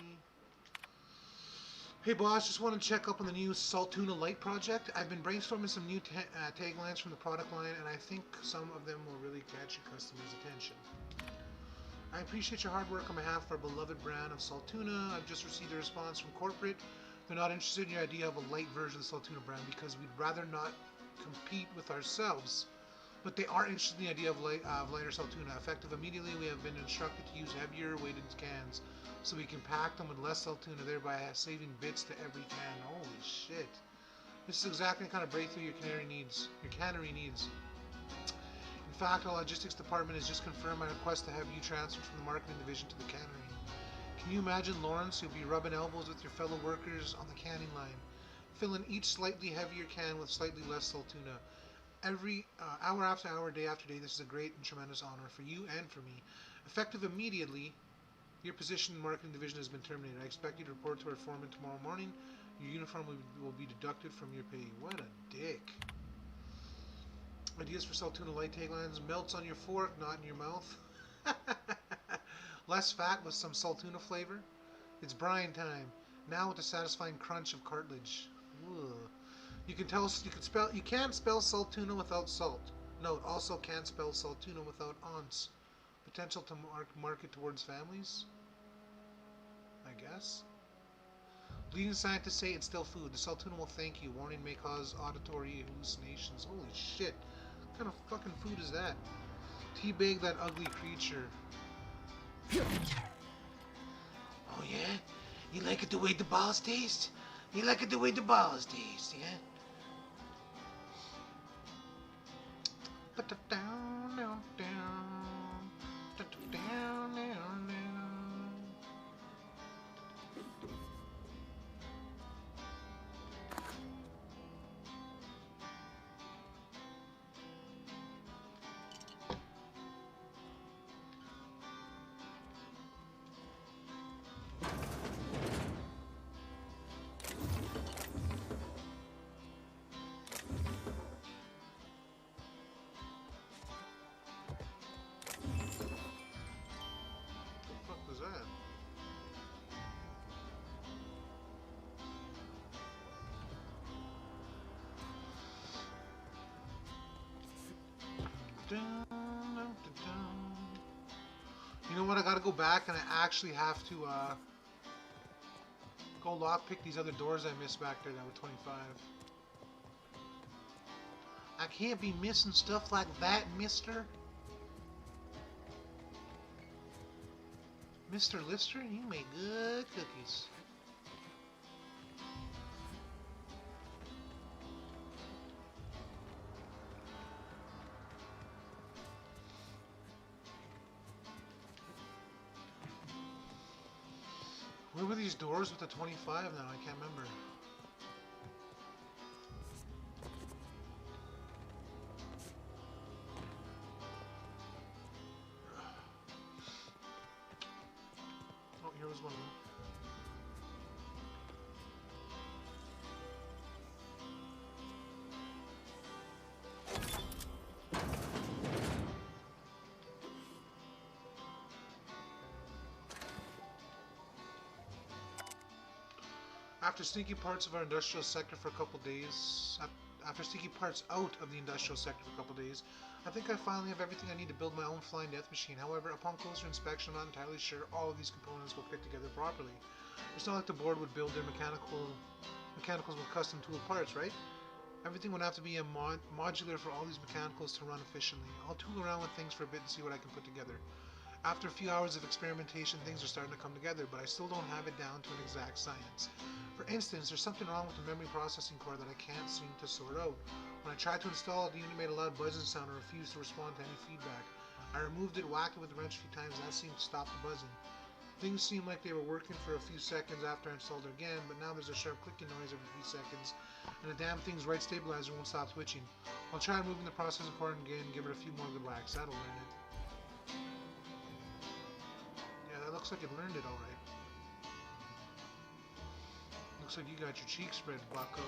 Hey boss, just want to check up on the new Saltuna Light project. I've been brainstorming some new taglines from the product line, and I think some of them will really catch your customers' attention. I appreciate your hard work on behalf of our beloved brand of Saltuna. I've just received a response from corporate. They're not interested in your idea of a light version of the Saltuna brand because we'd rather not compete with ourselves. But they are interested in the idea of lighter Saltuna. Effective immediately, we have been instructed to use heavier weighted cans so we can pack them with less Saltuna, thereby saving bits to every can. Holy shit. This is exactly the kind of breakthrough your cannery needs. In fact, our logistics department has just confirmed my request to have you transferred from the marketing division to the cannery. Can you imagine, Lawrence? You'll be rubbing elbows with your fellow workers on the canning line, filling each slightly heavier can with slightly less Saltuna. Every hour after hour, day after day, this is a great and tremendous honor for you and for me. Effective immediately, your position in the marketing division has been terminated. I expect you to report to our foreman tomorrow morning. Your uniform will be deducted from your pay. What a dick. Ideas for Saltuna Light taglines: melts on your fork, not in your mouth. Less fat with some Saltuna flavor. It's brine time. Now with the satisfying crunch of cartilage. Ugh. You can't spell Saltuna without salt. Note, also can't spell Saltuna without aunts. Potential to market towards families? I guess. Leading scientists say it's still food. The Saltuna will thank you. Warning may cause auditory hallucinations. Holy shit. What kind of fucking food is that? Teabag that ugly creature. Oh yeah? You like it the way the balls taste? You like it the way the balls taste, yeah? You know what? I gotta go back and I actually have to go lockpick these other doors I missed back there that were 25. I can't be missing stuff like that, mister. Mr. Lister, you make good cookies. Where were these doors with the 25 now? I can't remember. Oh, here was one of them. After sneaking parts of our industrial sector for a couple days, after sneaking parts out of the industrial sector for a couple days, I think I finally have everything I need to build my own flying death machine. However, upon closer inspection, I'm not entirely sure all of these components will fit together properly. It's not like the board would build their mechanicals with custom tool parts, right? Everything would have to be a modular for all these mechanicals to run efficiently. I'll tool around with things for a bit and see what I can put together. After a few hours of experimentation, things are starting to come together, but I still don't have it down to an exact science. For instance, there's something wrong with the memory processing core that I can't seem to sort out. When I tried to install it, the unit made a loud buzzing sound and refused to respond to any feedback. I removed it, whacked it with the wrench a few times, and that seemed to stop the buzzing. Things seemed like they were working for a few seconds after I installed it again, but now there's a sharp clicking noise every few seconds, and the damn thing's right stabilizer won't stop twitching. I'll try removing the processing core again and give it a few more good whacks. That'll learn it. Yeah, that looks like it learned it alright. Looks like you got your cheeks spread, bucko.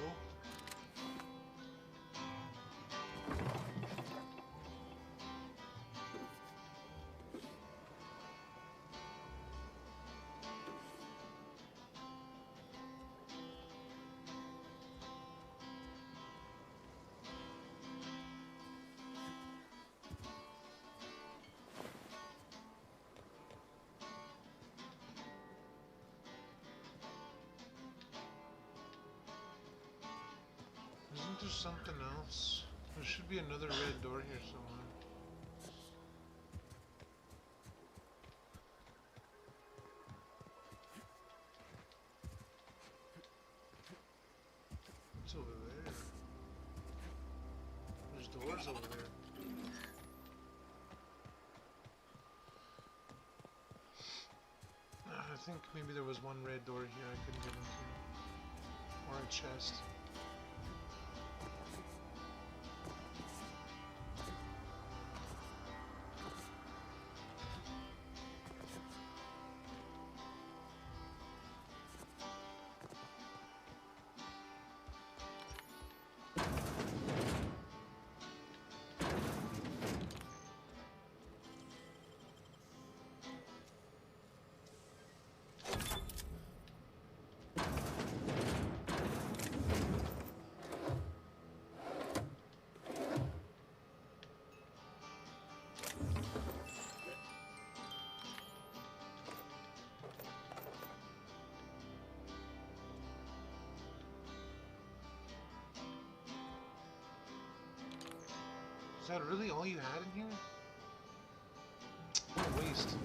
think there's something else. There should be another red door here somewhere. What's over there? There's doors over there. I think maybe there was one red door here I couldn't get into. Or a chest. Is that really all you had in here? What a waste.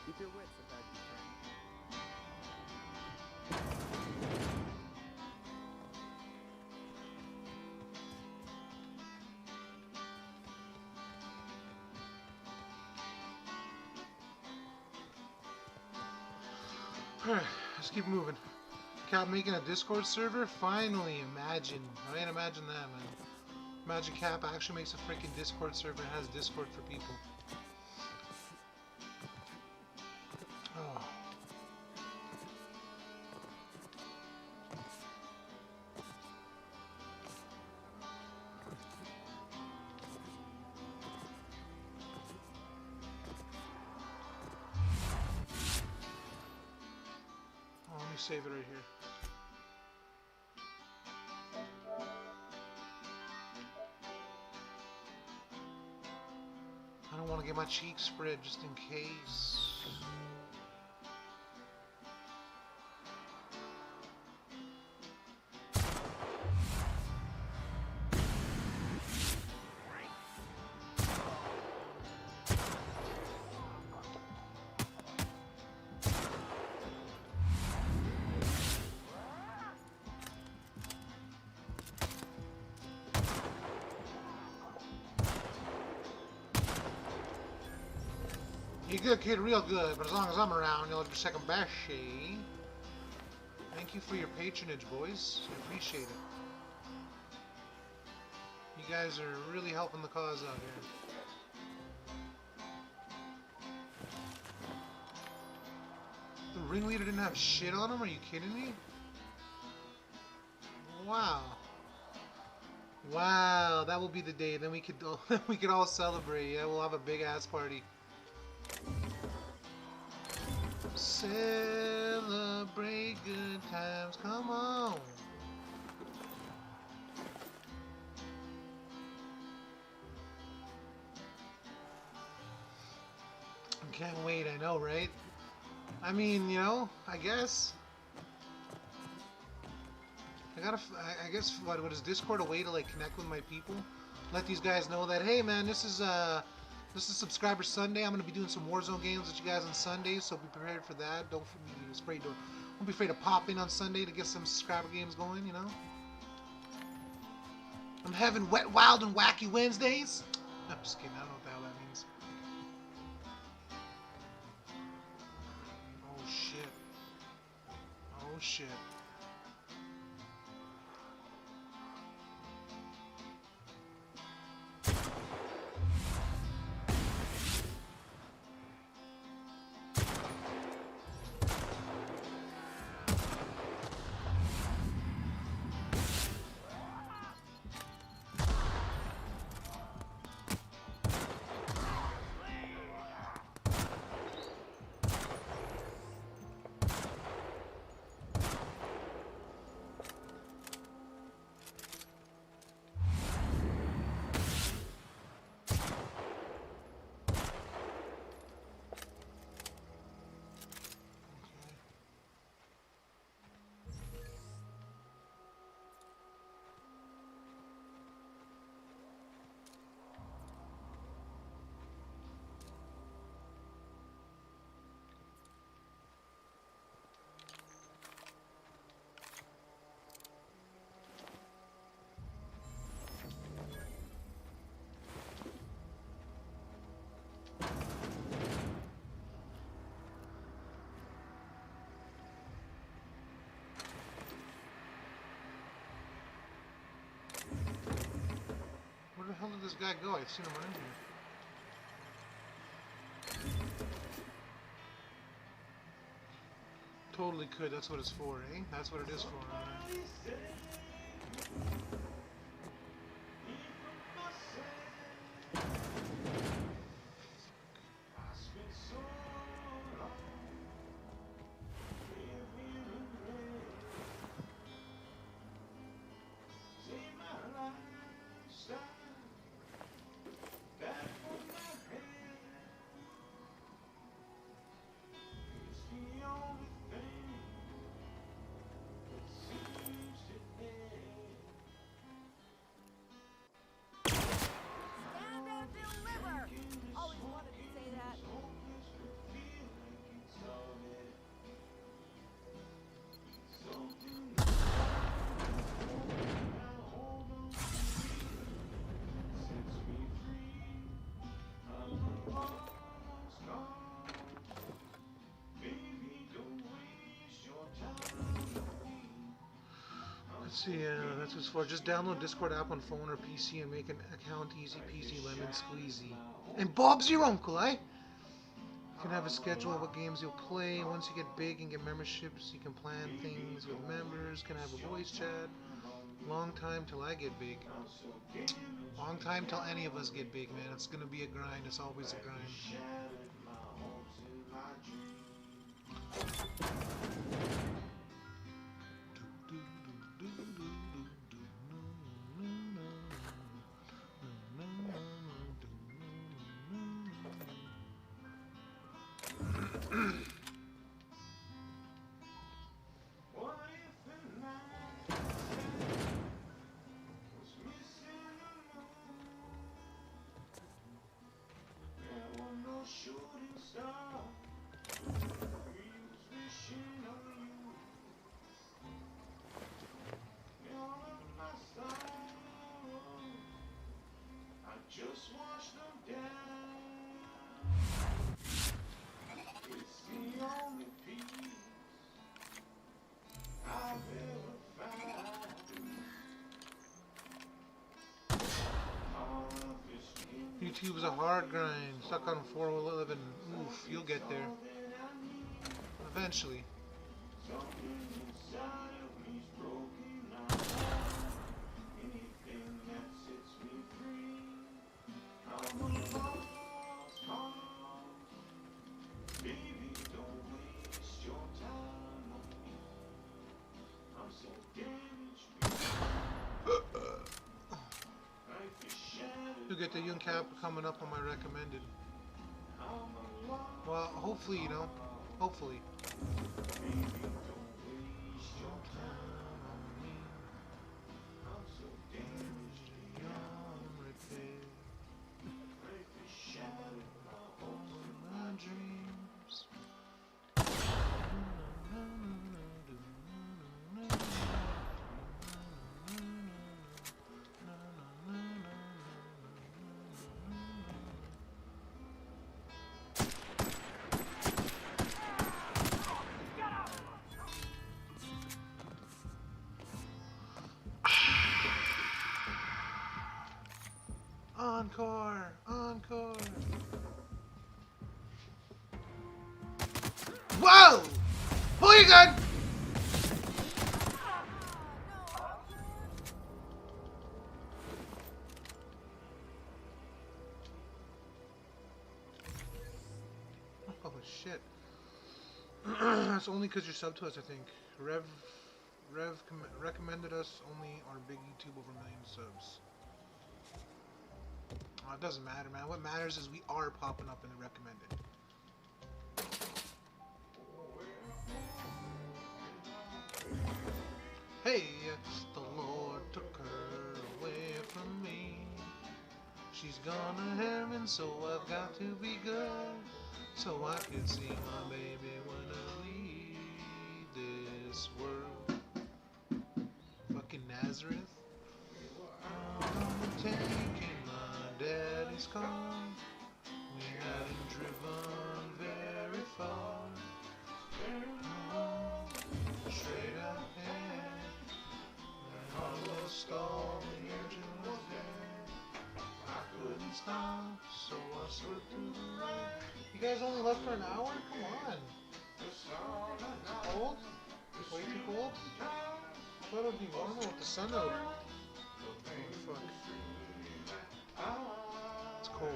Keep your wits about you, friend. Alright, let's keep moving. Cap making a Discord server? Finally, imagine. I ain't imagine that, man. Imagine Cap actually makes a freaking Discord server and has Discord for people. Oh. Oh, let me save it right here. I don't want to get my cheeks spread just in case. You good, kid, real good, but as long as I'm around, you'll have your second best, eh? Thank you for your patronage, boys. I appreciate it. You guys are really helping the cause out here. The ringleader didn't have shit on him? Are you kidding me? Wow. Wow, that will be the day. Then we could all celebrate. Yeah, we'll have a big ass party. Celebrate good times, come on. Can't wait, I know, right? I mean, you know, I guess. I guess, what is Discord a way to, like, connect with my people? Let these guys know that, hey, man, this is Subscriber Sunday. I'm going to be doing some Warzone games with you guys on Sundays, so be prepared for that. Don't be afraid to pop in on Sunday to get some subscriber games going, you know? I'm having Wet, Wild, and Wacky Wednesdays. I'm just kidding. I don't know what the hell that means. Oh, shit. Oh, shit. hell did this guy go? I've seen him run in here. Totally could. That's what it's for, eh? That's what it is for. Alright. Stand and deliver! Always wanted to say that. Let's see, that's what's for. Just download Discord app on phone or PC and make an account easy peasy lemon squeezy. And Bob's your uncle, eh? You can have a schedule of what games you'll play. Once you get big and get memberships, you can plan things with members, can have a voice chat. Long time till I get big. Long time till any of us get big, man. It's gonna be a grind. It's always a grind. Just watch them down. It's the only peace I've ever found. YouTube's a hard grind. Stuck on 411. Oof, you'll get there. Eventually. Something inside of me's broken now. Anything that sets me free. I'm a lost cause. Baby, don't waste your time on me. I'm so damaged. Life is shattered. You'll get the Young Cap coming up on my recommended. Well, hopefully, you know. Hopefully. Baby, don't waste your time on me. I'm so damaged beyond repair. Life is shattered, my hopes and my dreams. Encore! Encore! Whoa! Pull your gun! Oh shit. That's only because you're sub to us, I think. Rev recommended us only on big YouTube over 1 million subs. Oh, it doesn't matter, man. What matters is we are popping up in the recommended. Hey, the Lord took her away from me. She's gone to heaven, so I've got to be good, so I can see my baby when I leave this world. Fucking Nazareth. I'm taking my daddy's car. We hadn't driven very far. Straight ahead. Almost all the engine was dead. guys only left for an hour? Come on. Cold? Way too cold? I thought it would be warmer with the sun out. Oh, fuck. It's cold.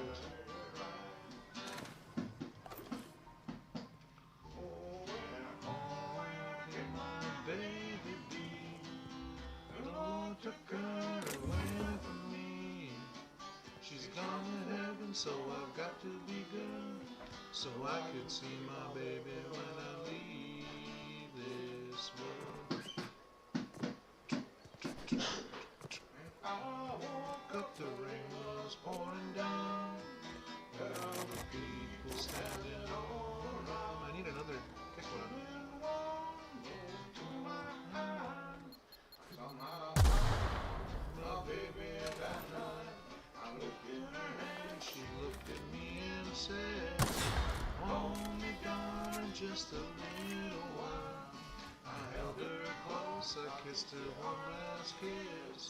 She's gone to heaven, so I've got to be good, so I could see my baby when I leave this world. I woke up, the rain was pouring down, but all the people standing all around. I need another kick one. My baby that night, I looked in her hand, she looked at me and said, only darling, just a little while. I held her close, I kissed her one last kiss.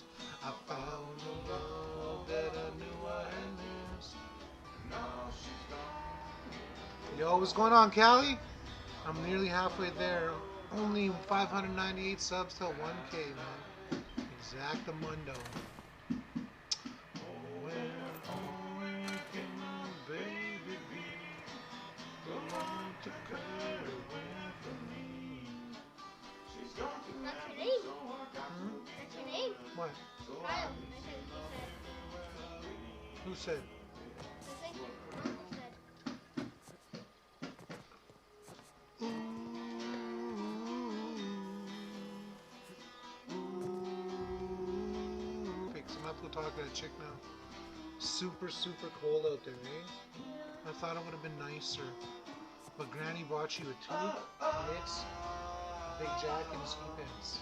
I found the love that I knew I had missed. Now she's gone. Yo, what's going on, Callie? I'm nearly halfway there. Only 598 subs till 1K, man. Exactamundo. That's your name. That's your name. What? Kyle. Who said? I think Uncle said. Fix him up, we'll talk to that chick now. Super, super cold out there, eh? I thought it would have been nicer. But Granny bought you a tube, mitts, big jacket, and ski pants.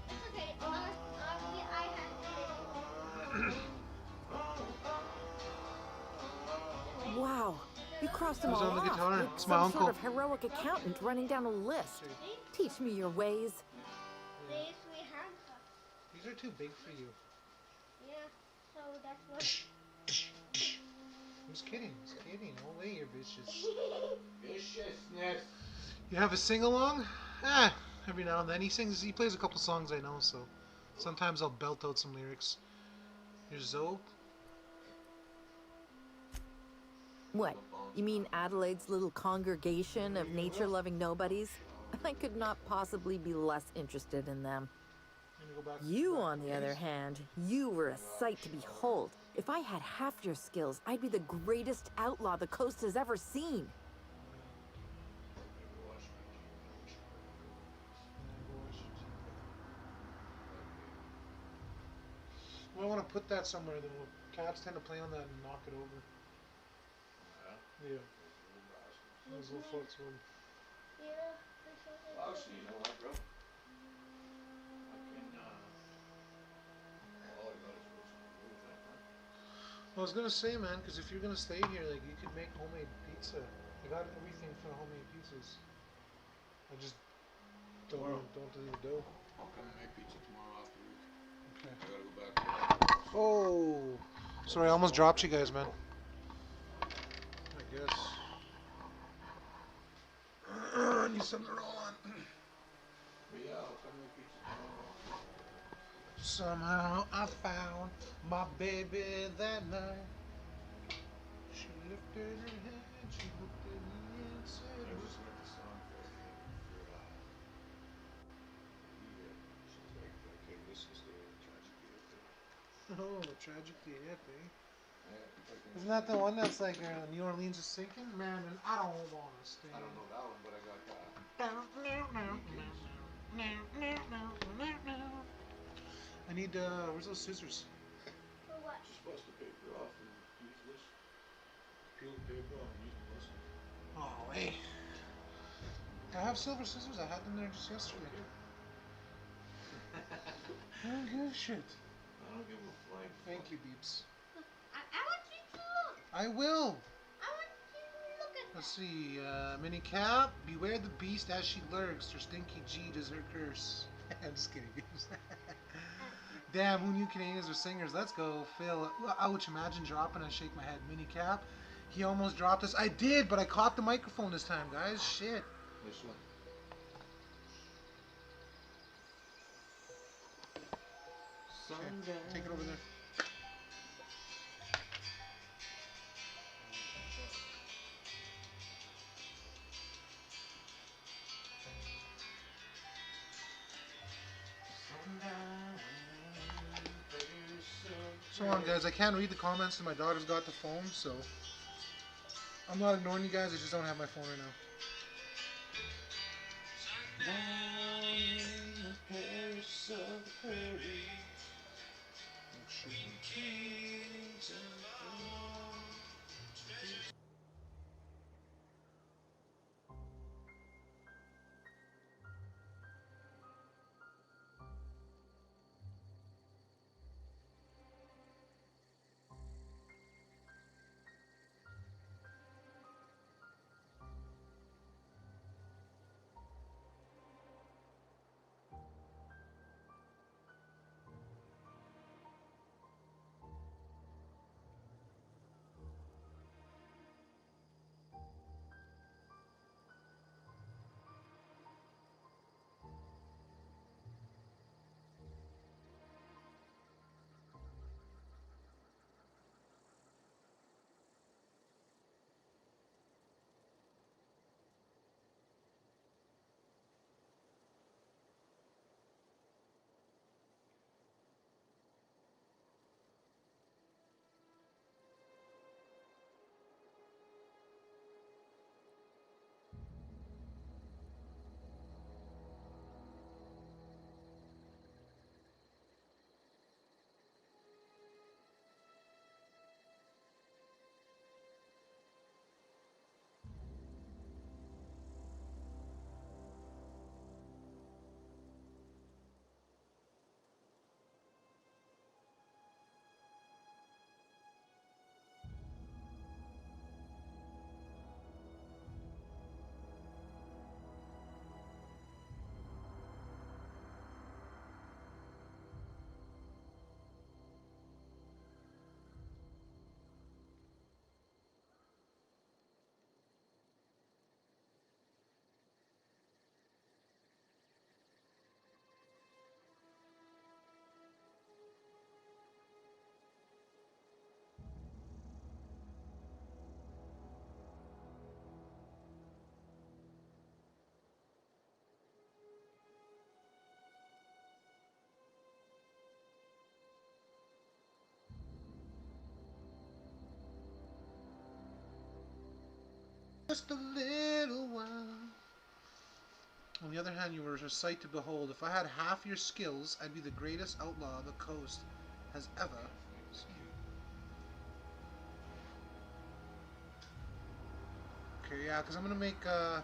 It's okay. Honestly, I had to. Wow, you crossed them Who's all on the off. guitar? Like It's my some uncle. sort of heroic accountant running down a list. Teach me your ways. They used to be handcuffs. These are too big for you. Yeah. So that's what. Who's kidding? Who's kidding? No way, you're vicious. Viciousness. You have a sing-along? Every now and then. He plays a couple songs I know, so sometimes I'll belt out some lyrics. Here's Zoe. What? You mean Adelaide's little congregation of nature-loving nobodies? I could not possibly be less interested in them. You, on the other hand, you were a sight to behold. If I had half your skills, I'd be the greatest outlaw the coast has ever seen. I want to put that somewhere, though. Cats tend to play on that and knock it over. Yeah. Those little fucks would. Yeah. Actually, you know what, bro? I can, all I got is roast that, I was gonna say, man, because if you're gonna stay here, like, you could make homemade pizza. I got everything for homemade pizzas. I just don't do the dough. I'll come and make pizza tomorrow after work. Okay. I gotta go back. Oh, sorry, I almost dropped you guys, man. I guess. I need something to roll on. But yeah, I'll come make pizza tomorrow. Somehow I found my baby that night. She lifted her head, she looked at me and said, I just wrote the song for she's like, okay, this is the tragedy of it. "Oh, tragically hip, eh? Isn't that the one that's like New Orleans is sinking? Man, and I don't want to stay. I don't know that one, but I got that. I need, where's those scissors? For what? Just bust the paper off and use this. Peel the paper off and use this. Oh, hey. I have silver scissors. I had them there just yesterday. I don't give a shit. I don't give a flying Thank you, Beeps. I want you to look. I will. I want you to look at Let's see. Mini Cap. Beware the beast as she lurks. Her stinky G does her curse. I'm just kidding, Beeps. Damn, who knew Canadians are singers? Let's go, Phil. Ouch, imagine dropping. I shake my head. Mini Cap. He almost dropped us. I did, but I caught the microphone this time, guys. Shit. This one. Okay, take it over there. So on, guys. I can't read the comments, and my daughter's got the phone, so I'm not ignoring you guys. I just don't have my phone right now. Just a little while. On the other hand, you were a sight to behold. If I had half your skills, I'd be the greatest outlaw the coast has ever seen. Okay, yeah, because I'm gonna make, I'll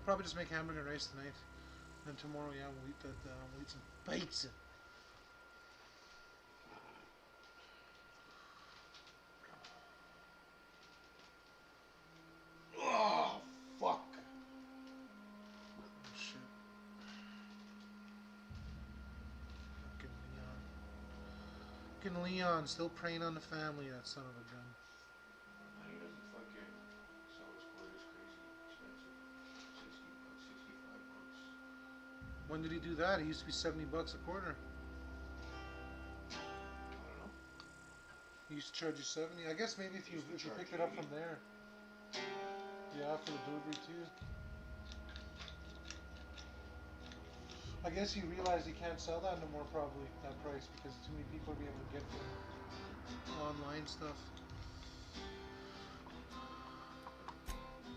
probably just make hamburger and rice tonight. And tomorrow, yeah, we'll eat that, we'll eat some pizza. Oh, fuck. Oh, shit. Fucking Leon, still preying on the family, that son of a gun. He doesn't fucking sell his quarters crazy expensive. $60, $65. When did he do that? It used to be $70 a quarter. I don't know. He used to charge you 70. I guess maybe if you picked it up from there. Yeah, for the delivery too. I guess he realized he can't sell that no more, probably, that price, because too many people are being able to get from online stuff.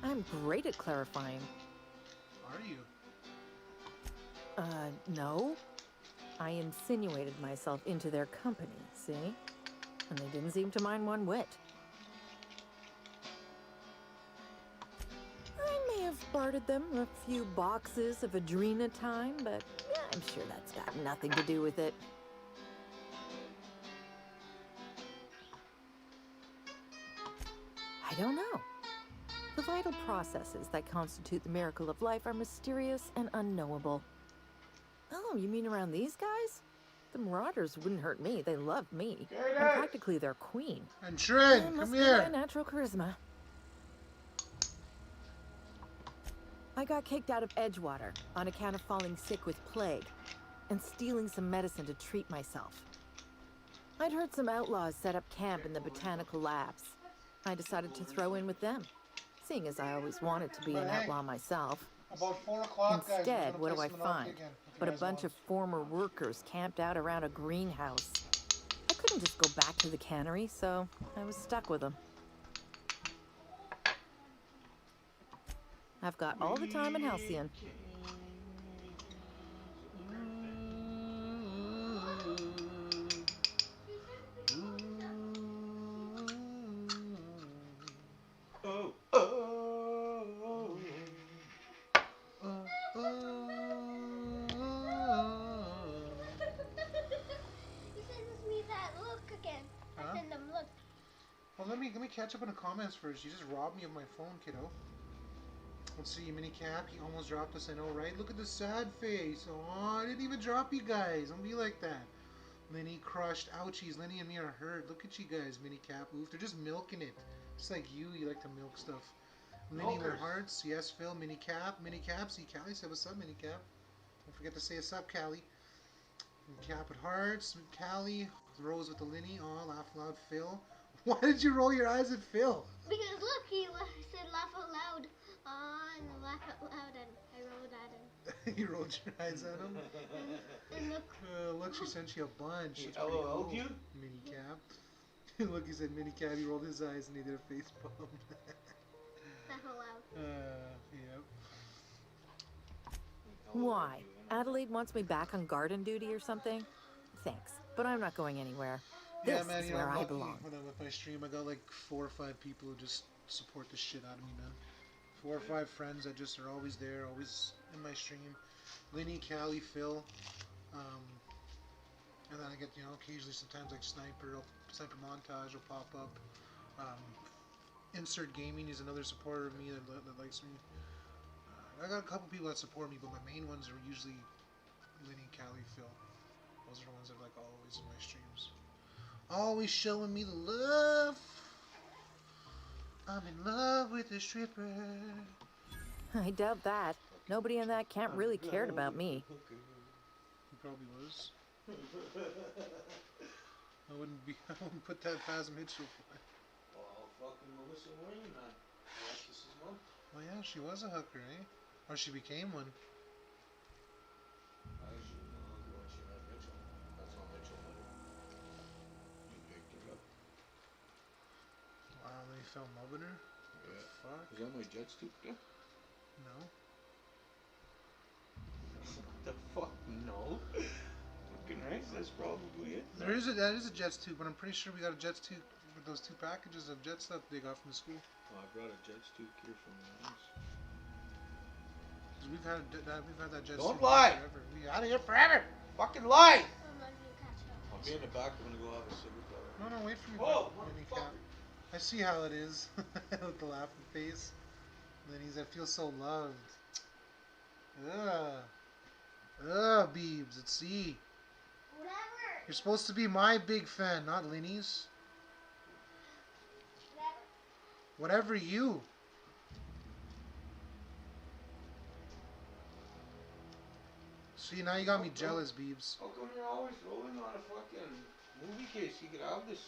I'm great at clarifying. Are you? No. I insinuated myself into their company, see? And they didn't seem to mind one whit. I may have bartered them a few boxes of Adrena time, but yeah, I'm sure that's got nothing to do with it. I don't know. The vital processes that constitute the miracle of life are mysterious and unknowable. Oh, you mean around these guys? The Marauders wouldn't hurt me. They love me. Get I'm it! practically their queen. And It Trin, must come be my here. natural charisma. I got kicked out of Edgewater on account of falling sick with plague and stealing some medicine to treat myself. I'd heard some outlaws set up camp in the botanical labs. I decided to throw in with them, seeing as I always wanted to be an outlaw myself. About 4 o'clock, guys. Instead, what do I find? But a bunch of former workers camped out around a greenhouse. I couldn't just go back to the cannery, so I was stuck with them. I've got all the time in Halcyon. Oh, oh, He sends me that look again. Huh? I send him look. Well, let me catch up on the comments first. You just robbed me of my phone, kiddo. Let's see, Minicap, he almost dropped us, I know, right? Look at the sad face. Oh, I didn't even drop you guys. Don't be like that. Lenny crushed. Ouchies, Lenny and me are hurt. Look at you guys, Minicap. Oof, they're just milking it. Just like you like to milk stuff. Lenny with hearts. Yes, Phil. Minicap. See, Callie said, what's up, Minicap? Don't forget to say what's up, Callie. Minicap with hearts. Callie. Rose with the Lenny. Oh, laugh loud, Phil. Why did you roll your eyes at Phil? Because look, he said laugh out loud. And laugh out loud, and I rolled at him. You rolled your eyes at him? And look, Look, she sent you a bunch. He That's pretty LOL'd cool. you? Minicap. Look, he said Minicap. He rolled his eyes and he did a face palm. laugh out loud. Yep. Why? Adelaide wants me back on garden duty or something? Thanks, but I'm not going anywhere. Yeah, This man, is you know, where I'm I lucky belong. when I'm with my stream. I got like 4 or 5 people who just support the shit out of me, man. 4 or 5 friends that just are always there, always in my stream. Lenny, Callie, Phil. And then I get, you know, occasionally sometimes like Sniper Montage will pop up. Insert Gaming is another supporter of me that likes me. I got a couple people that support me, but my main ones are usually Lenny, Callie, Phil. Those are the ones that are like always in my streams. Always showing me the love. I'm in love with a stripper. I doubt that. Nobody in that camp really cared about me. He probably was. I wouldn't put that past Mitchell. Oh, fucking Melissa Williams, man. Alexis' mom. Oh yeah, she was a hooker, eh? Or she became one. I actually know when she met Mitchell. That's how Mitchell met her. He picked her up. Wow, they fell in love with her? Yeah. The fuck? Is that my jet scoop there? No. The fuck? No. Fucking right, that's probably it. That is a Jets tube, but I'm pretty sure we got a Jets tube with those 2 packages of Jet stuff they got from the school. Oh, I brought a jet scoop here from the house. 'Cause we've had that Jets Don't tube lie! forever. We out of here forever. Fucking lie! I'm not gonna catch up. I'll be in the back. I'm gonna go have a cigarette. No, wait for me. Oh, Minicap. motherfucker! I see how it is. With the laughing face. And then he's, I feel so loved. Ugh, Beebs, let's see. Whatever. You're supposed to be my big fan, not Linny's. Whatever. Whatever you. See, now you got me jealous, Beebs. How come you're always rolling on a fucking movie case? You could have this.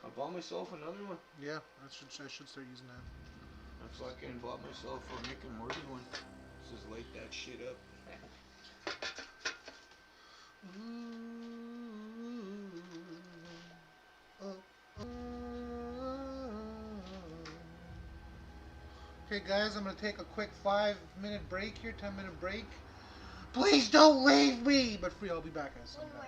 I bought myself another one. Yeah, I should start using that. I fucking bought myself a Rick and Morty one. Just light that shit up. Okay, guys, I'm gonna take a quick 5-minute break here, 10-minute break. Please don't leave me! But free, I'll be back, guys. One more.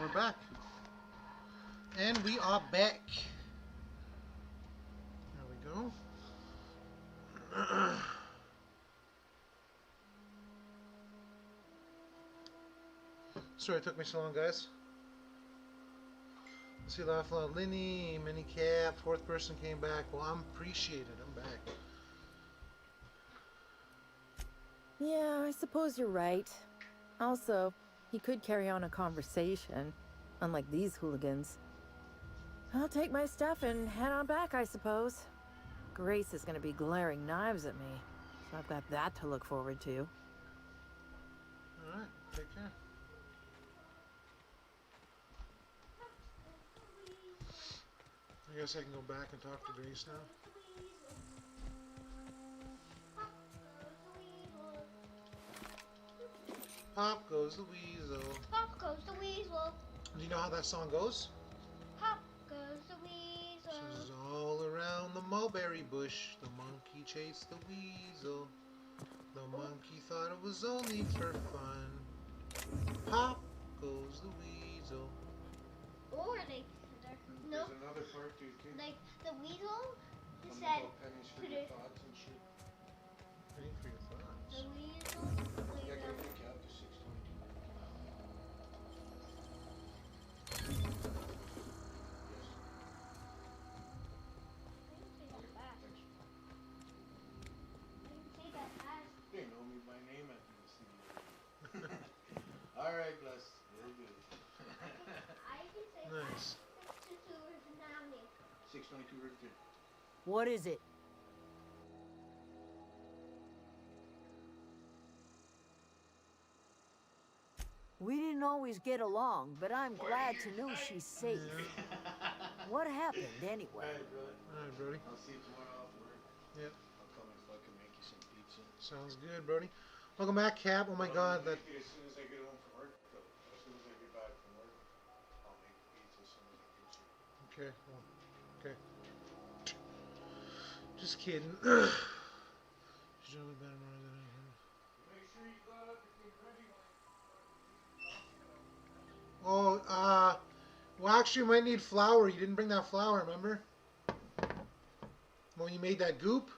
we're back. And we are back. There we go. Sorry it took me so long, guys. Let's see, Laugh Loud Linny, Minicap, fourth person came back. Well, I'm appreciated. I'm back. Yeah, I suppose you're right. Also, he could carry on a conversation, unlike these hooligans. I'll take my stuff and head on back, I suppose. Grace is gonna be glaring knives at me, so I've got that to look forward to. Alright, take care. I guess I can go back and talk to Grace now. Pop goes the weasel. Pop goes the weasel. Do you know how that song goes? Pop goes the weasel. Says all around the mulberry bush, the monkey chased the weasel. The monkey thought it was only for fun. Pop goes the weasel. Or like, no, There's another part to it, too. like the weasel Something said, about pennies for put your it- thoughts and shit. Waiting for your thoughts. the weasel, like, Yeah, go pick out the 622. Thanks. I didn't say that fast. They know me by name at the city. Alright, bless. Very good. I can say Nice. 622 right there. What is it? We didn't always get along, but I'm glad to know she's safe. What happened anyway? Alright, brother. Alright, Brody. I'll see you tomorrow off work. Yep. I'll come and fucking make you some pizza. Sounds good, Brody. Welcome back, Cap. Oh my God, that. Make it as soon as I get home from work, though. As soon as I get back from work, I'll make the pizza as soon as I get you. Okay. Well, okay. Just kidding. She's only better than I am. Make sure you got everything ready when Oh, well, actually, you might need flour. You didn't bring that flour, remember? When you made that goop?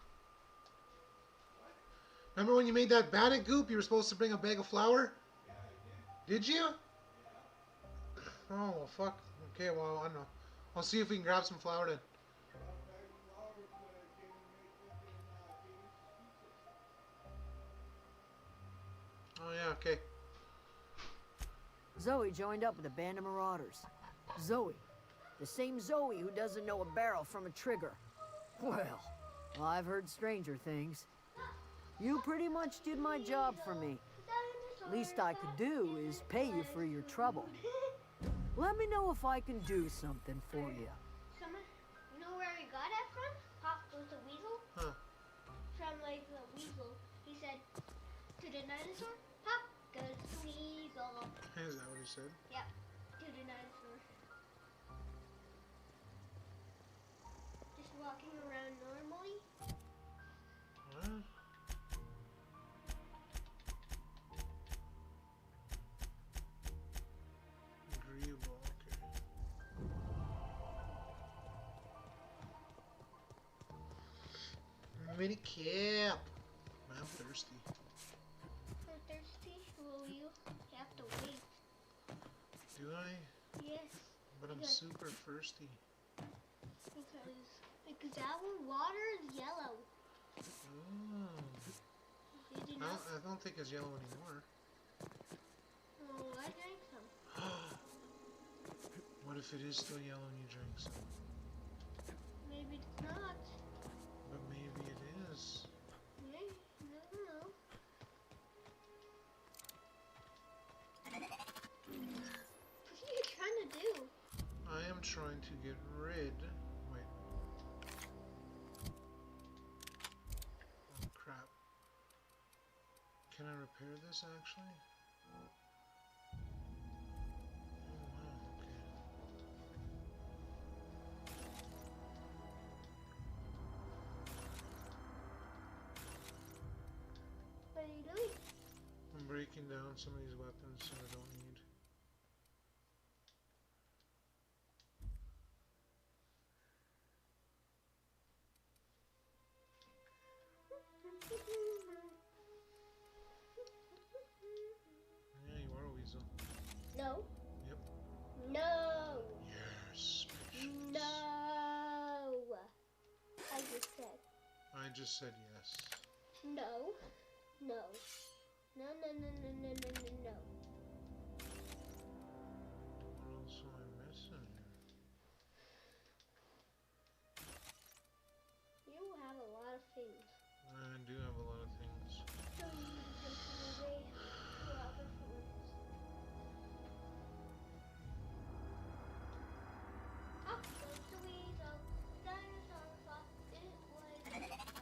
Remember when you made that bannock goop? You were supposed to bring a bag of flour? Yeah, I did. Did you? Oh, well, fuck. Okay, well, I don't know. I'll see if we can grab some flour then. Oh, yeah, okay. Zoe joined up with a band of marauders. Zoe. The same Zoe who doesn't know a barrel from a trigger. Well, I've heard stranger things. You pretty much did my job for me. Least I could do is pay you for your trouble. Let me know if I can do something for you. Someone, you know where we got that from? Pop goes the weasel. Huh. From like the weasel. He said to the dinosaur, Pop goes the weasel. Is that what he said? Yep, to the dinosaur. Just walking around normally. Alright. Agreeable, okay. Mini cap. I'm thirsty. You're thirsty? Well, you have to wait. Do I? Yes, But I'm Okay. super thirsty. because that one water is yellow. Oh. Did you I know? don't think it's yellow anymore. Oh, I drank some. What if it is still yellow and you drink some? Maybe it's not. But maybe it is. Maybe, no, no. What are you trying to do? I am trying to get rid. Wait. Oh crap. Can I repair this actually? Oh wow, okay. What are you doing? I'm breaking down some of these weapons that I don't need. No. Yep. No. Yes. Patience. No. I just said. I just said yes. No. No. No, no, no, no, no, no, no, no. What else am I missing here? You have a lot of things. I do have a lot of things. So you need to take them away to other forms. Up goes the weasel. The dinosaur thought it was Up goes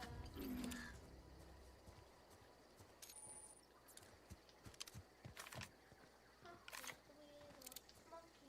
the weasel. Monkey. Up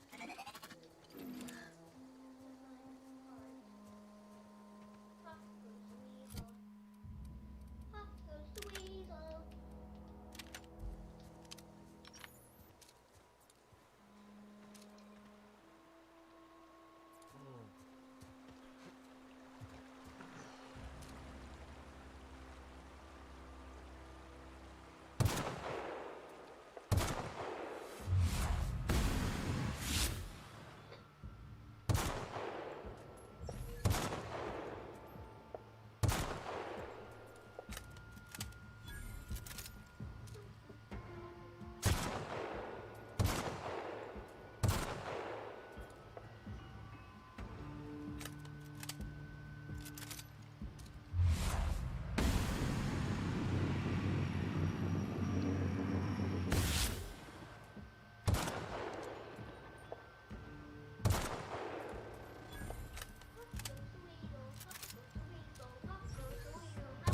goes the weasel. Up goes the weasel. Oh.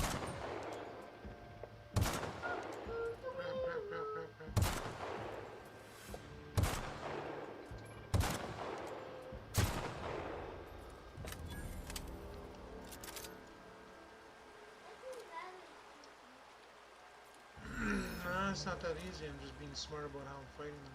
Crap, crap, crap, crap, crap. Nah, it's not that easy. I'm just being smart about how I'm fighting them.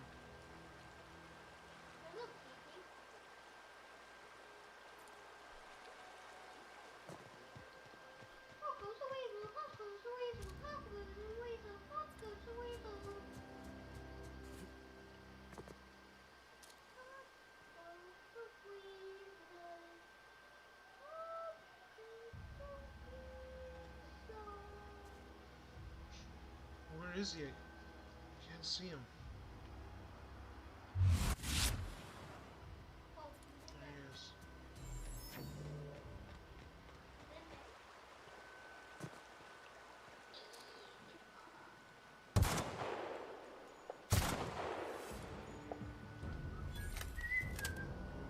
Where is he? I can't see him. There he is.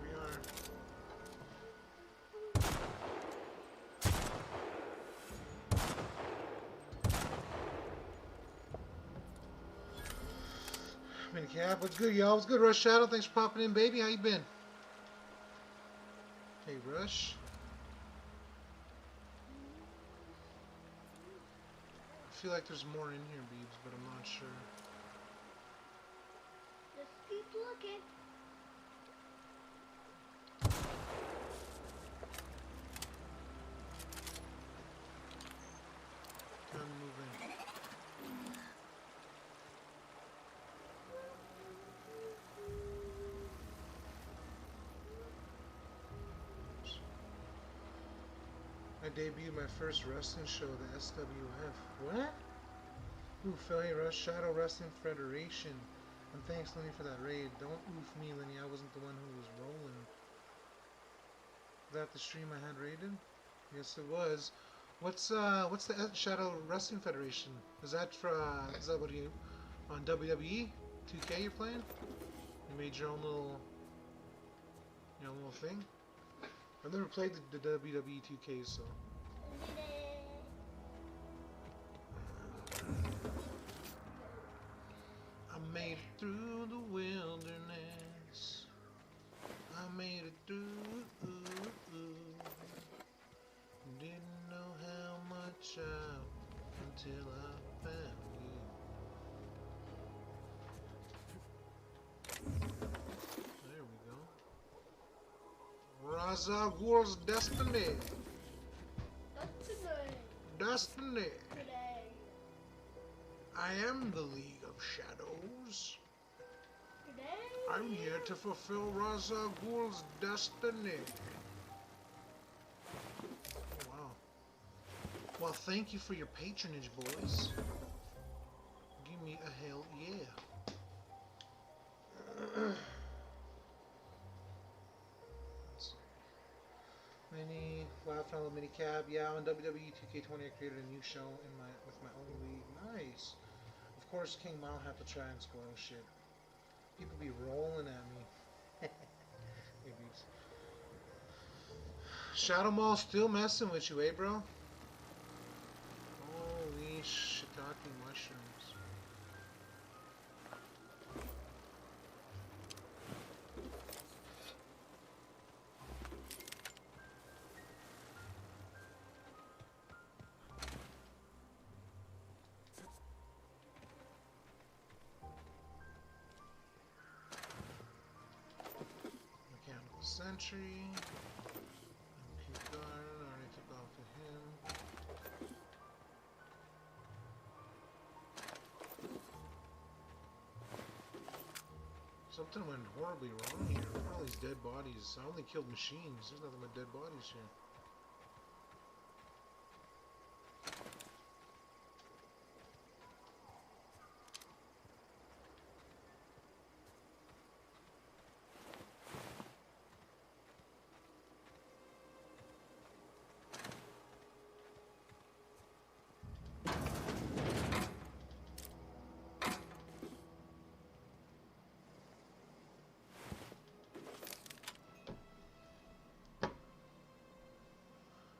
Here we are. Minicap, what's good, y'all? What's good, Rush Shadow? Thanks for popping in, baby. How you been? Hey, Rush. I feel like there's more in here, Beebs, but I'm not sure. Just keep looking. Time to move in. I debuted my first wrestling show, the SWF. What? Ooh, Philly Rush Shadow Wrestling Federation. And thanks, Lenny, for that raid. Don't oof me, Lenny. I wasn't the one who was rolling. Was that the stream I had raided? Yes, it was. What's the Shadow Wrestling Federation? Is that for is that what you on WWE 2K you're playing? You made your own little thing. I've never played the WWE 2K, so. I made it through the wilderness. I made it through. Didn't know how much out until I found you. There we go. Raza Ghul's Destiny. Destiny. I am the League of Shadows. Today. I'm here to fulfill Ra's al Ghul's destiny. Oh, wow. Well, thank you for your patronage, boys. Give me a hell yeah. Let's see. Mini, Wild Fellow Mini Cab. Yeah, on WWE 2K20 I created a new show with my own league. Nice. Of course, King Mao have to try and spoil shit. People be rolling at me. Shadow Mall still messing with you, eh, bro? Holy shiitake mushrooms. Mechanical Sentry. MQ Guard, already took off with him. Something went horribly wrong here. Look at all these dead bodies. I only killed machines. There's nothing but dead bodies here.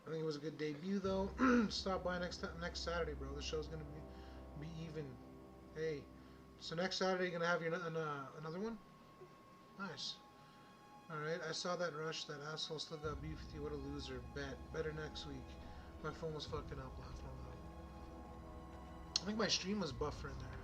I think it was a good debut though. Stop by next Saturday, bro. The show's gonna be even. Hey, so next Saturday you're gonna have your another one? Nice. All right, I saw that rush. That asshole still got beef with you. What a loser. Bet better next week. My phone was fucking up. Laughing out loud. I think my stream was buffering there.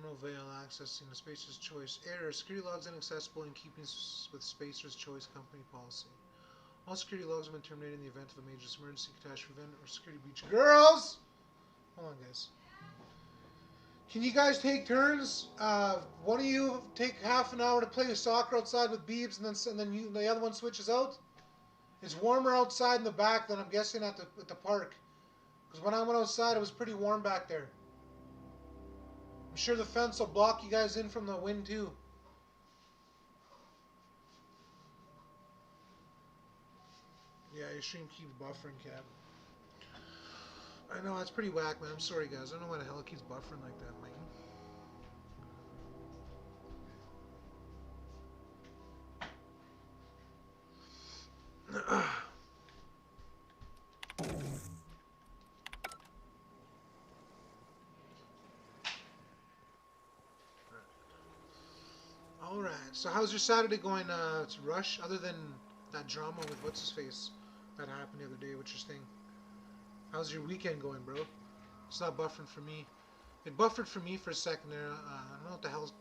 No veil accessing the Spacer's Choice. Error. Security logs inaccessible in keeping with Spacer's Choice company policy. All security logs have been terminated in the event of a major emergency, catastrophe event, or security breach. Girls! Hold on, guys. Can you guys take turns? One of you take half an hour to play soccer outside with Beebs, and then the other one switches out? It's warmer outside in the back than I'm guessing at the park. Because when I went outside, it was pretty warm back there. I'm sure the fence will block you guys in from the wind too. Yeah, your stream keeps buffering, Cap. I know, that's pretty whack, man. I'm sorry, guys. I don't know why the hell it keeps buffering like that, man. Alright, so how's your Saturday going to Rush, other than that drama with what's-his-face that happened the other day, which is thing? How's your weekend going, bro? It's not buffering for me. It buffered for me for a second there. I don't know what the hell's...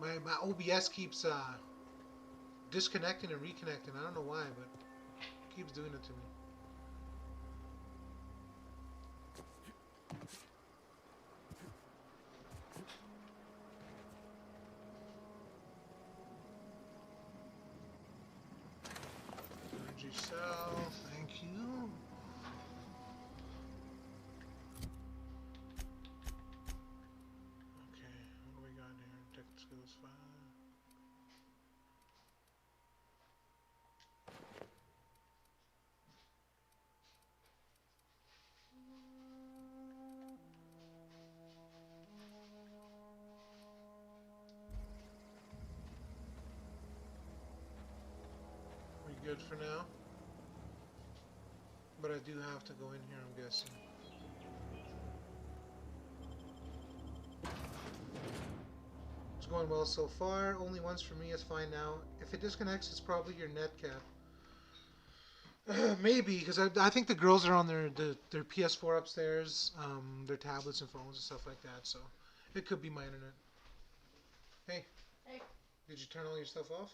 My OBS keeps disconnecting and reconnecting. I don't know why, but it keeps doing it to me. Energy cell, thank you. Okay, what do we got here? Tech skills 5. We good for now? But I do have to go in here, I'm guessing. It's going well so far. Only once for me, it's fine now. If it disconnects, it's probably your net cap. Maybe, because I think the girls are on their PS4 upstairs, their tablets and phones and stuff like that, so it could be my internet. Hey. Hey. Did you turn all your stuff off?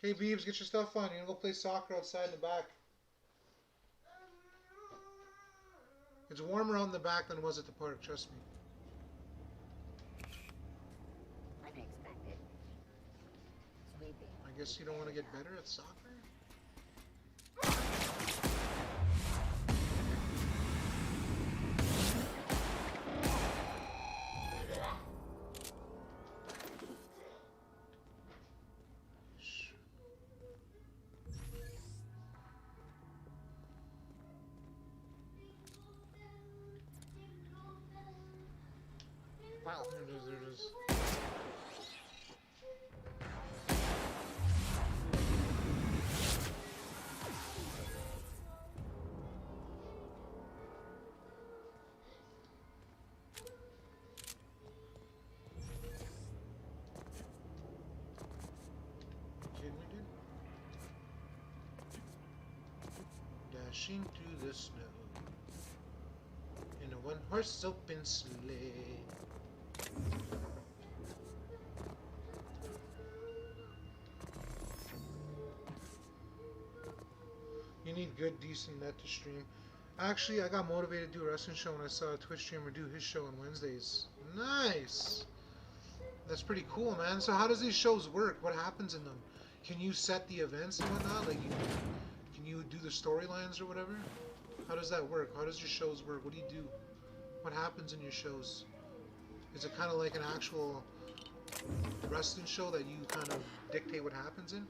Okay, Beebs, get your stuff on. You're gonna go play soccer outside in the back. It's warmer out in the back than it was at the park, trust me. Unexpected. Sweeping. I guess you don't want to get better at soccer? Well, There it is, there it is. Kidding me, dude? Dashing through the snow in a one-horse open sleigh. You need good, decent net to stream. Actually, I got motivated to do a wrestling show when I saw a Twitch streamer do his show on Wednesdays. Nice! That's pretty cool, man. So how does these shows work? What happens in them? Can you set the events and whatnot? Like, can you do the storylines or whatever? How does that work? How does your shows work? What do you do? What happens in your shows? Is it kind of like an actual wrestling show that you kind of dictate what happens in?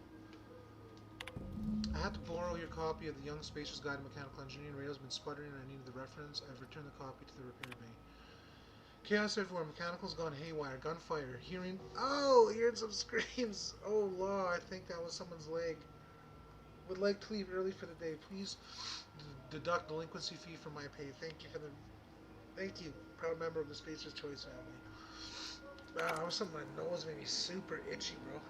I had to borrow your copy of the Young Spacer's Guide to Mechanical Engineering. Radio's been sputtering and I needed the reference. I've returned the copy to the repair bay. Chaos everywhere. Mechanical's gone haywire. Gunfire. Hearing... Oh! Hearing some screams. Oh, law. I think that was someone's leg. Would like to leave early for the day. Please deduct delinquency fee from my pay. Thank you for the... Thank you. Proud member of the Spacer's Choice family. Wow, something my nose made me super itchy, bro.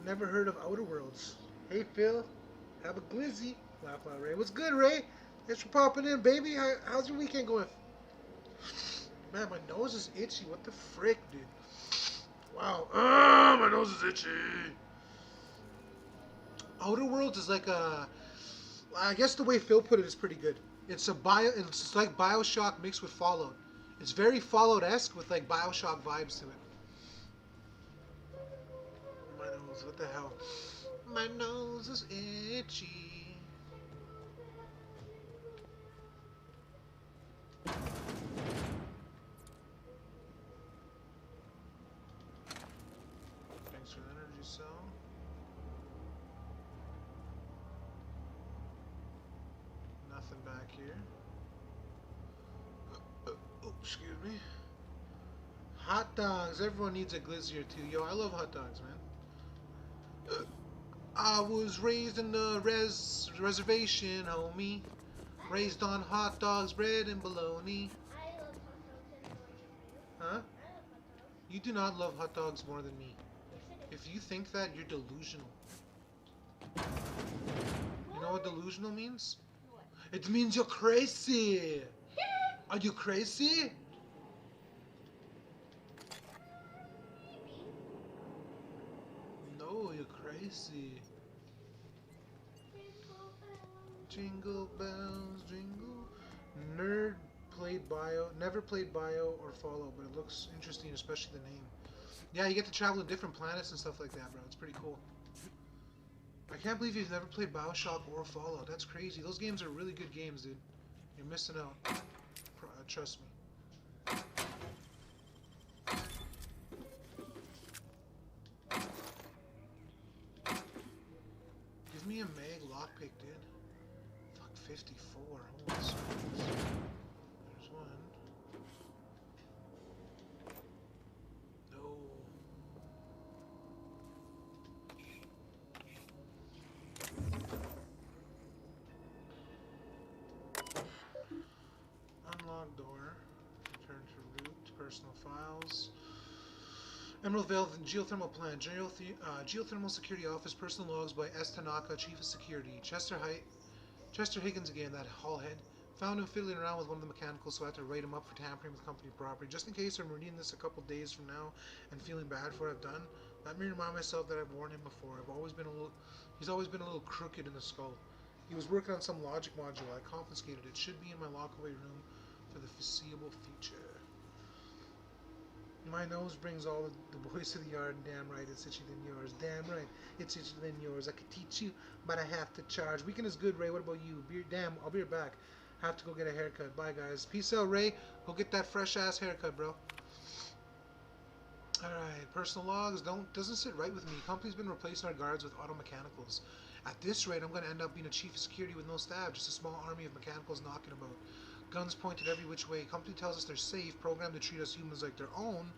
Never heard of Outer Worlds. Hey, Phil. Have a glizzy. Laugh out, Ray. What's good, Ray? Thanks for popping in, baby. How's your weekend going? Man, my nose is itchy. What the frick, dude? Wow. My nose is itchy. Outer Worlds is like a... I guess the way Phil put it is pretty good. It's it's like BioShock mixed with Fallout. It's very Fallout-esque with like BioShock vibes to it. My nose, what the hell? My nose is itchy. Thanks for the energy cell. Nothing back here. Oh, excuse me. Hot dogs. Everyone needs a glizzy or two. Yo, I love hot dogs, man. I was raised in the reservation, homie. Raised on hot dogs, bread, and bologna. I love hot dogs and Huh? I love hot dogs. You do not love hot dogs more than me. Yes, I do. If you think that, you're delusional. You know what delusional means? What? It means you're crazy. Are you crazy? No, you're crazy. Jingle bells, jingle. Nerd played Bio, never played Bio or Fallout, but it looks interesting, especially the name. Yeah, you get to travel to different planets and stuff like that, bro. It's pretty cool. I can't believe you've never played BioShock or Fallout. That's crazy. Those games are really good games, dude. You're missing out. Trust me. Give me a Mag lockpick, dude. Fuck, 54. Holy smokes. There's one. No. Unlock door. Return to root. Personal files. Emerald Vale Geothermal Plant. Geothermal Security Office. Personal logs by S. Tanaka, Chief of Security. Chester Higgins again, that hallhead. Found him fiddling around with one of the mechanicals, so I had to write him up for tampering with company property. Just in case I'm reading this a couple days from now and feeling bad for what I've done, Let me remind myself that I've warned him before. He's always been a little crooked in the skull. He was working on some logic module. I confiscated it. Should be in my lockaway room for the foreseeable future. My nose brings all the boys to the yard, and damn right, it's itchier than yours. Damn right, it's itchier than yours. I could teach you, but I have to charge. Weekend is good, Ray. What about you? Damn, I'll be right back. Have to go get a haircut. Bye, guys. Peace out, Ray. Go get that fresh-ass haircut, bro. Alright, personal logs doesn't sit right with me. Company's been replacing our guards with auto mechanicals. At this rate, I'm going to end up being a chief of security with no staff, just a small army of mechanicals knocking about. Guns pointed every which way. Company tells us they're safe, programmed to treat us humans like their own.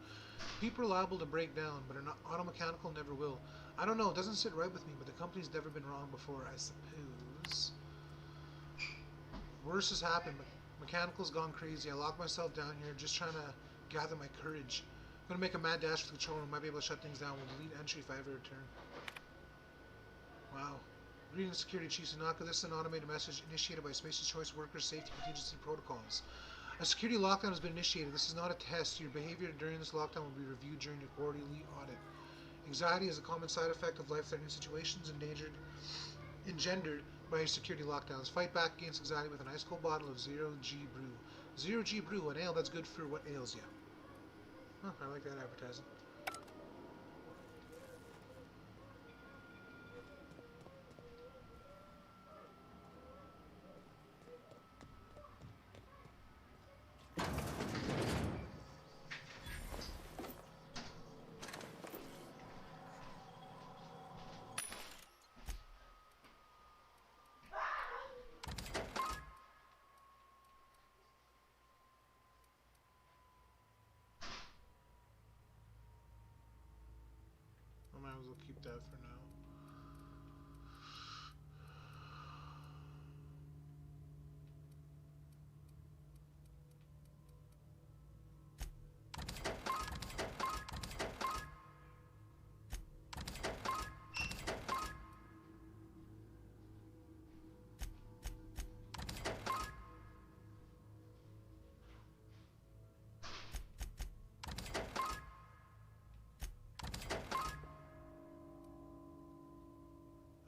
People are liable to break down, but an auto mechanical never will. I don't know, it doesn't sit right with me, but the company's never been wrong before, I suppose. Worse has happened. Mechanical's gone crazy. I locked myself down here just trying to gather my courage. I'm going to make a mad dash for the control room. Might be able to shut things down. We'll delete entry if I ever return. Wow. Greetings, Security Chief Sunaka. This is an automated message initiated by Space's Choice Workers Safety Contingency Protocols. A security lockdown has been initiated. This is not a test. Your behavior during this lockdown will be reviewed during your quarterly audit. Anxiety is a common side effect of life-threatening situations engendered by security lockdowns. Fight back against anxiety with an ice-cold bottle of Zero G Brew. Zero G Brew, an ale that's good for what ails you. Huh, I like that advertising. I might as well keep that for now.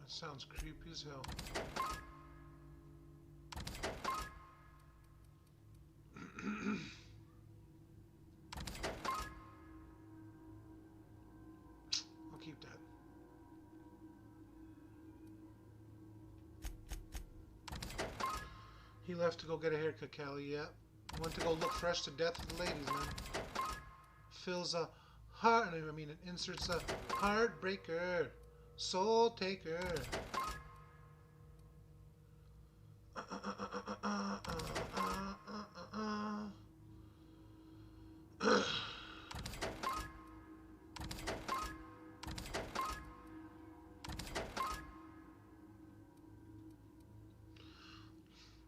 Sounds creepy as hell. I'll keep that. He left to go get a haircut, Callie, yeah. Went to go look fresh to death with the ladies, man. Fills a heart, I mean, it inserts a heartbreaker. Soul taker.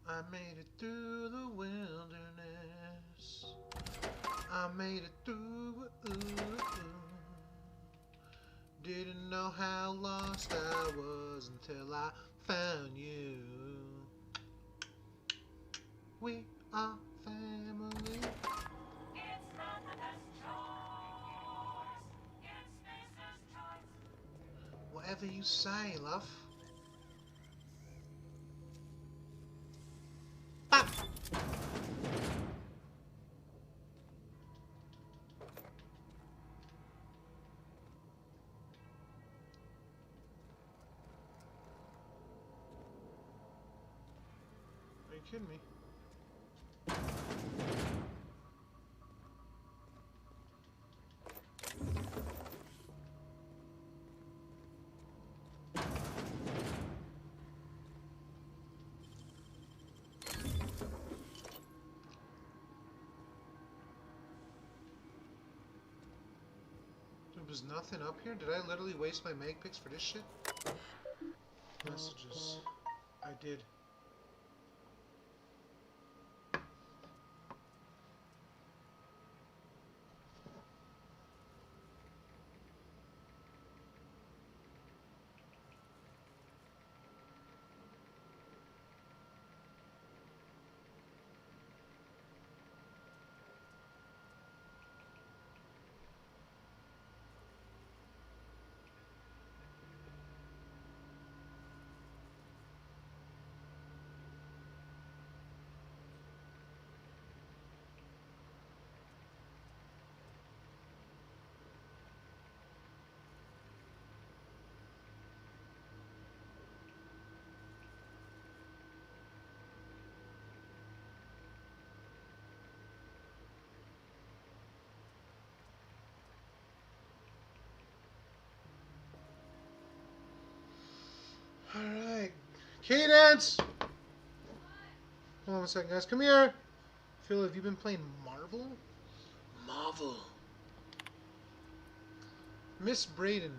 I made it through the wilderness. I made it through. Didn't know how lost I was until I found you. We are family. It's not the best choice. It's Spacer's choice. Whatever you say, love. Bam! Are you kidding me? There was nothing up here? Did I literally waste my mag picks for this shit? Messages. I did. Cadence! Hold on a second, guys. Come here. Phil, have you been playing Marvel? Marvel. Miss Braden,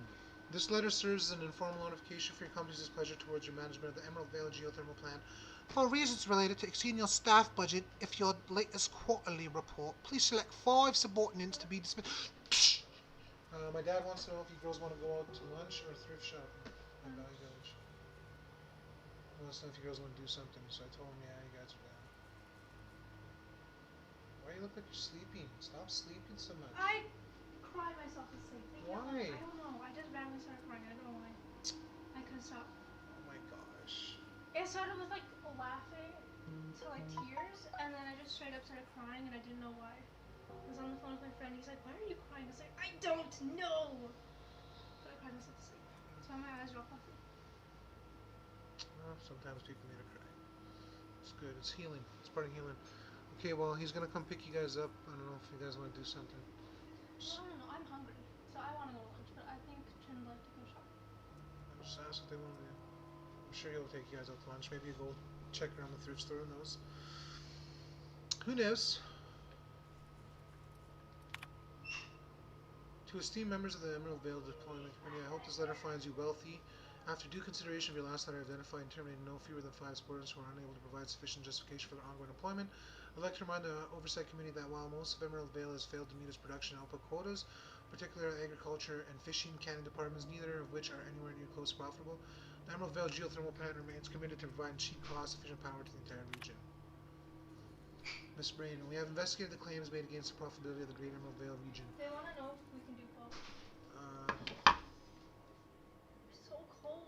this letter serves as an informal notification for your company's displeasure towards your management of the Emerald Vale geothermal plant. For reasons related to exceeding your staff budget, if your latest quarterly report, please select 5 subordinates to be dismissed. My dad wants to know if you girls want to go out to lunch or thrift shopping at Valley Village. He wants to know if you girls want to do something, so I told him, yeah, you guys are down. Why you look like you're sleeping? Stop sleeping so much. I cried myself to sleep. Why? I don't know. I just randomly started crying. I don't know why. I couldn't stop. Oh my gosh. It started with like laughing to like tears, and then I just straight up started crying, and I didn't know why. I was on the phone with my friend. He's like, "Why are you crying?" I was like, "I don't know." But I cried myself to sleep. That's why my eyes are all puffy. Well, sometimes people need to cry. It's good. It's healing. It's part of healing. Okay, well, he's gonna come pick you guys up. I don't know if you guys want to do something. Well, I don't know. I'm hungry, so I want to go to lunch, but I think Chin would like to go shopping. Just ask what they want to do. I'm sure he'll take you guys out to lunch. Maybe go check around the thrift store. Who knows? Who knows? To esteemed members of the Emerald Vale Deployment Committee, I hope this letter finds you wealthy. After due consideration of your last letter, identifying and terminating no fewer than 5 supporters who are unable to provide sufficient justification for their ongoing employment. I'd like to remind the Oversight Committee that while most of Emerald Vale has failed to meet its production output quotas, particularly agriculture and fishing canning departments, neither of which are anywhere near close to profitable, the Emerald Vale geothermal plant remains committed to providing cheap, cost-efficient power to the entire region. Ms. Brain, we have investigated the claims made against the profitability of the Great Emerald Vale region. They want to know if we can do both. It's so cold.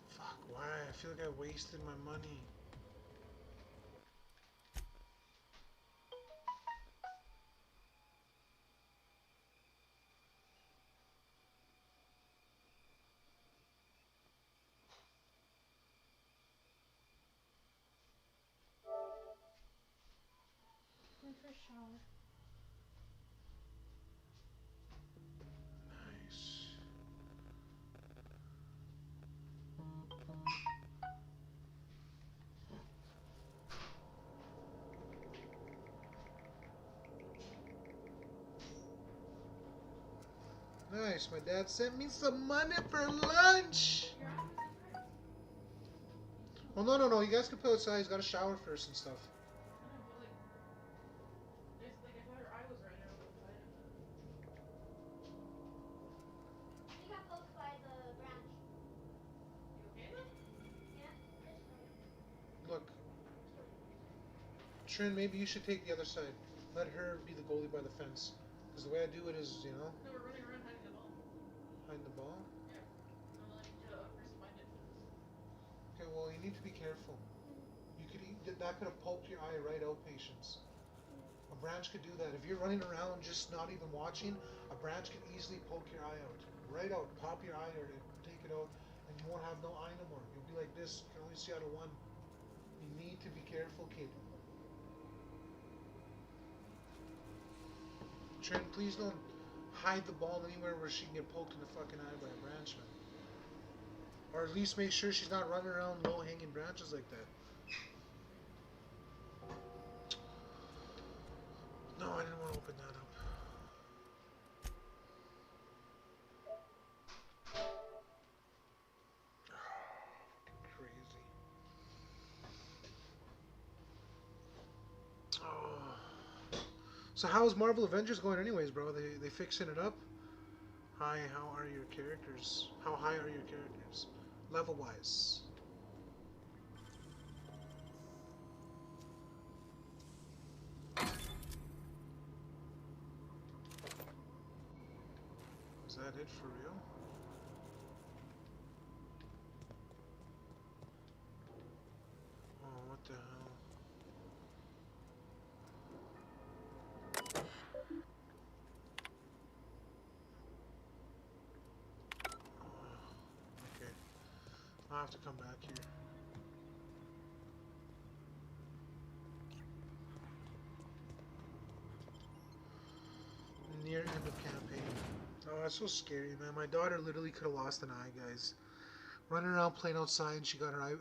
Fuck, why? I feel like I wasted my money. Going for a shower. Nice. Nice, my dad sent me some money for lunch. Well, no, you guys can put outside. He's got to shower first and stuff. He got poked by the branch. Yeah. Look, Trin, maybe you should take the other side. Let her be the goalie by the fence. Because the way I do it is, you know, No, we're running around hiding the ball. hide the ball. Yeah. I'm letting you first find it. Okay, well, you need to be careful. You could that could have poked your eye right out, Patience. A branch could do that. If you're running around just not even watching, a branch could easily poke your eye out. Right out, pop your eye or take it out, and you won't have no eye no more. You'll be like this. You can only see out of one. You need to be careful, kid. Trent, please don't hide the ball anywhere where she can get poked in the fucking eye by a branch, man. Or at least make sure she's not running around low-hanging branches like that. No, I didn't want to open that up. Crazy. Oh. So how's Marvel Avengers going anyways, bro? They fixing it up? Hi, how are your characters? How high are your characters? Level-wise. Is that it for real? Oh, what the hell? I'll have to come back here. Near end of campaign. Oh, that's so scary, man. My daughter literally could have lost an eye, guys. Running around playing outside, and she got her eye.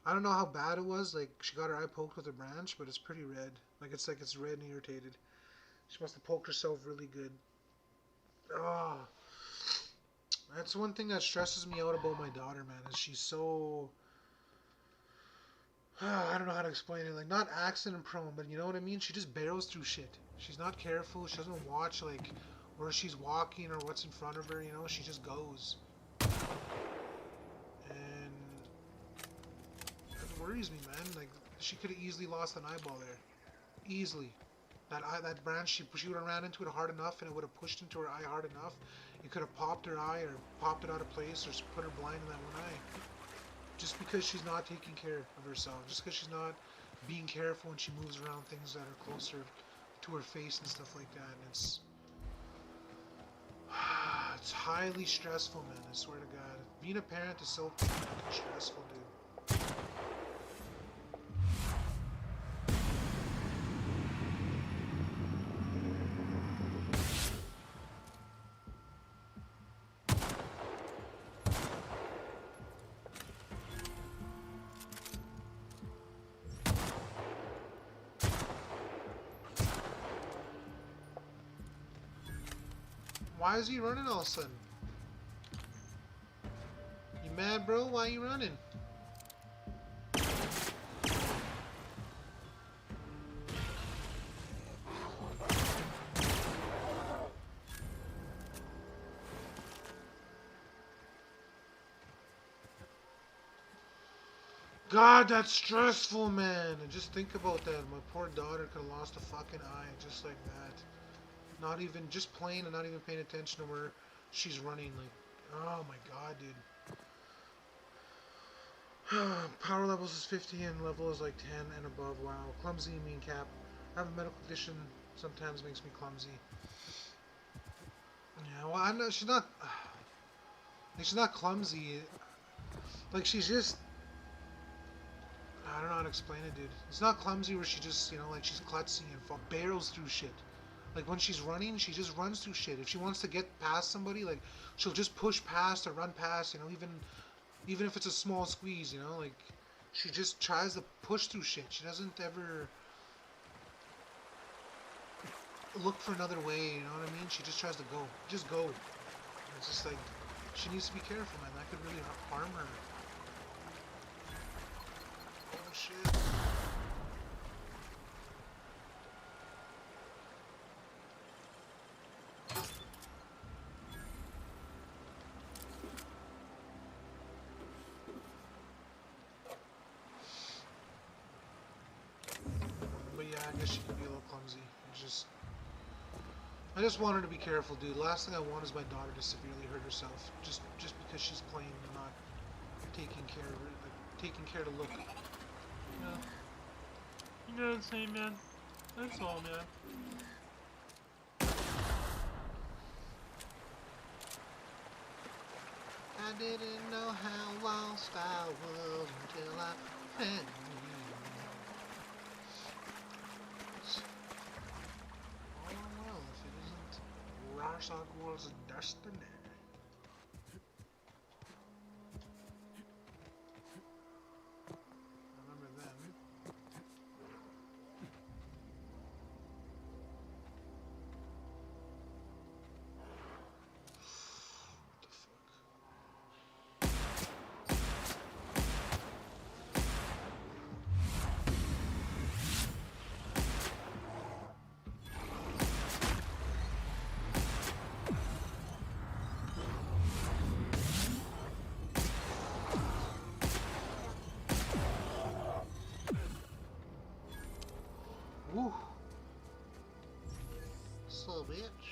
I don't know how bad it was. Like, she got her eye poked with a branch, but it's pretty red. Like it's red and irritated. She must have poked herself really good. Oh, that's one thing that stresses me out about my daughter, man. Is she's so. I don't know how to explain it. Like, not accident prone, but you know what I mean? She just barrels through shit. She's not careful. She doesn't watch, like, where she's walking or what's in front of her, you know? She just goes. And it worries me, man. Like, she could have easily lost an eyeball there. Easily. That branch, she would have ran into it hard enough, and it would have pushed into her eye hard enough. It could have popped her eye or popped it out of place or put her blind in that one eye. Just because she's not taking care of herself, just because she's not being careful when she moves around things that are closer to her face and stuff like that. And it's highly stressful, man. I swear to God, being a parent is so fucking stressful, dude. Why is he running all of a sudden? You mad, bro? Why are you running? God, that's stressful, man. And just think about that. My poor daughter could have lost a fucking eye just like that. Not even, just playing and not even paying attention to where she's running. Like, oh my God, dude. Power levels is 50 and level is like 10 and above. Wow. Clumsy, mean cap. I have a medical condition. Sometimes makes me clumsy. Yeah, well, I know she's not. Like, she's not clumsy. Like, she's just. I don't know how to explain it, dude. It's not clumsy where she just, you know, like she's klutzy and barrels through shit. Like, when she's running, she just runs through shit. If she wants to get past somebody, like, she'll just push past or run past, you know, even if it's a small squeeze, you know, like, she just tries to push through shit. She doesn't ever look for another way, you know what I mean? She just tries to go. Just go. It's just like, she needs to be careful, man. That could really harm her. Oh, shit. I guess she could be a little clumsy. I just want her to be careful, dude. Last thing I want is my daughter to severely hurt herself, just because she's playing and not taking care of her, like taking care to look. Yeah. You know what I'm saying, man? That's all, man. I didn't know how lost I was until I found you. Rosagor's destiny. Remember them. What the fuck? Woo! So bitch.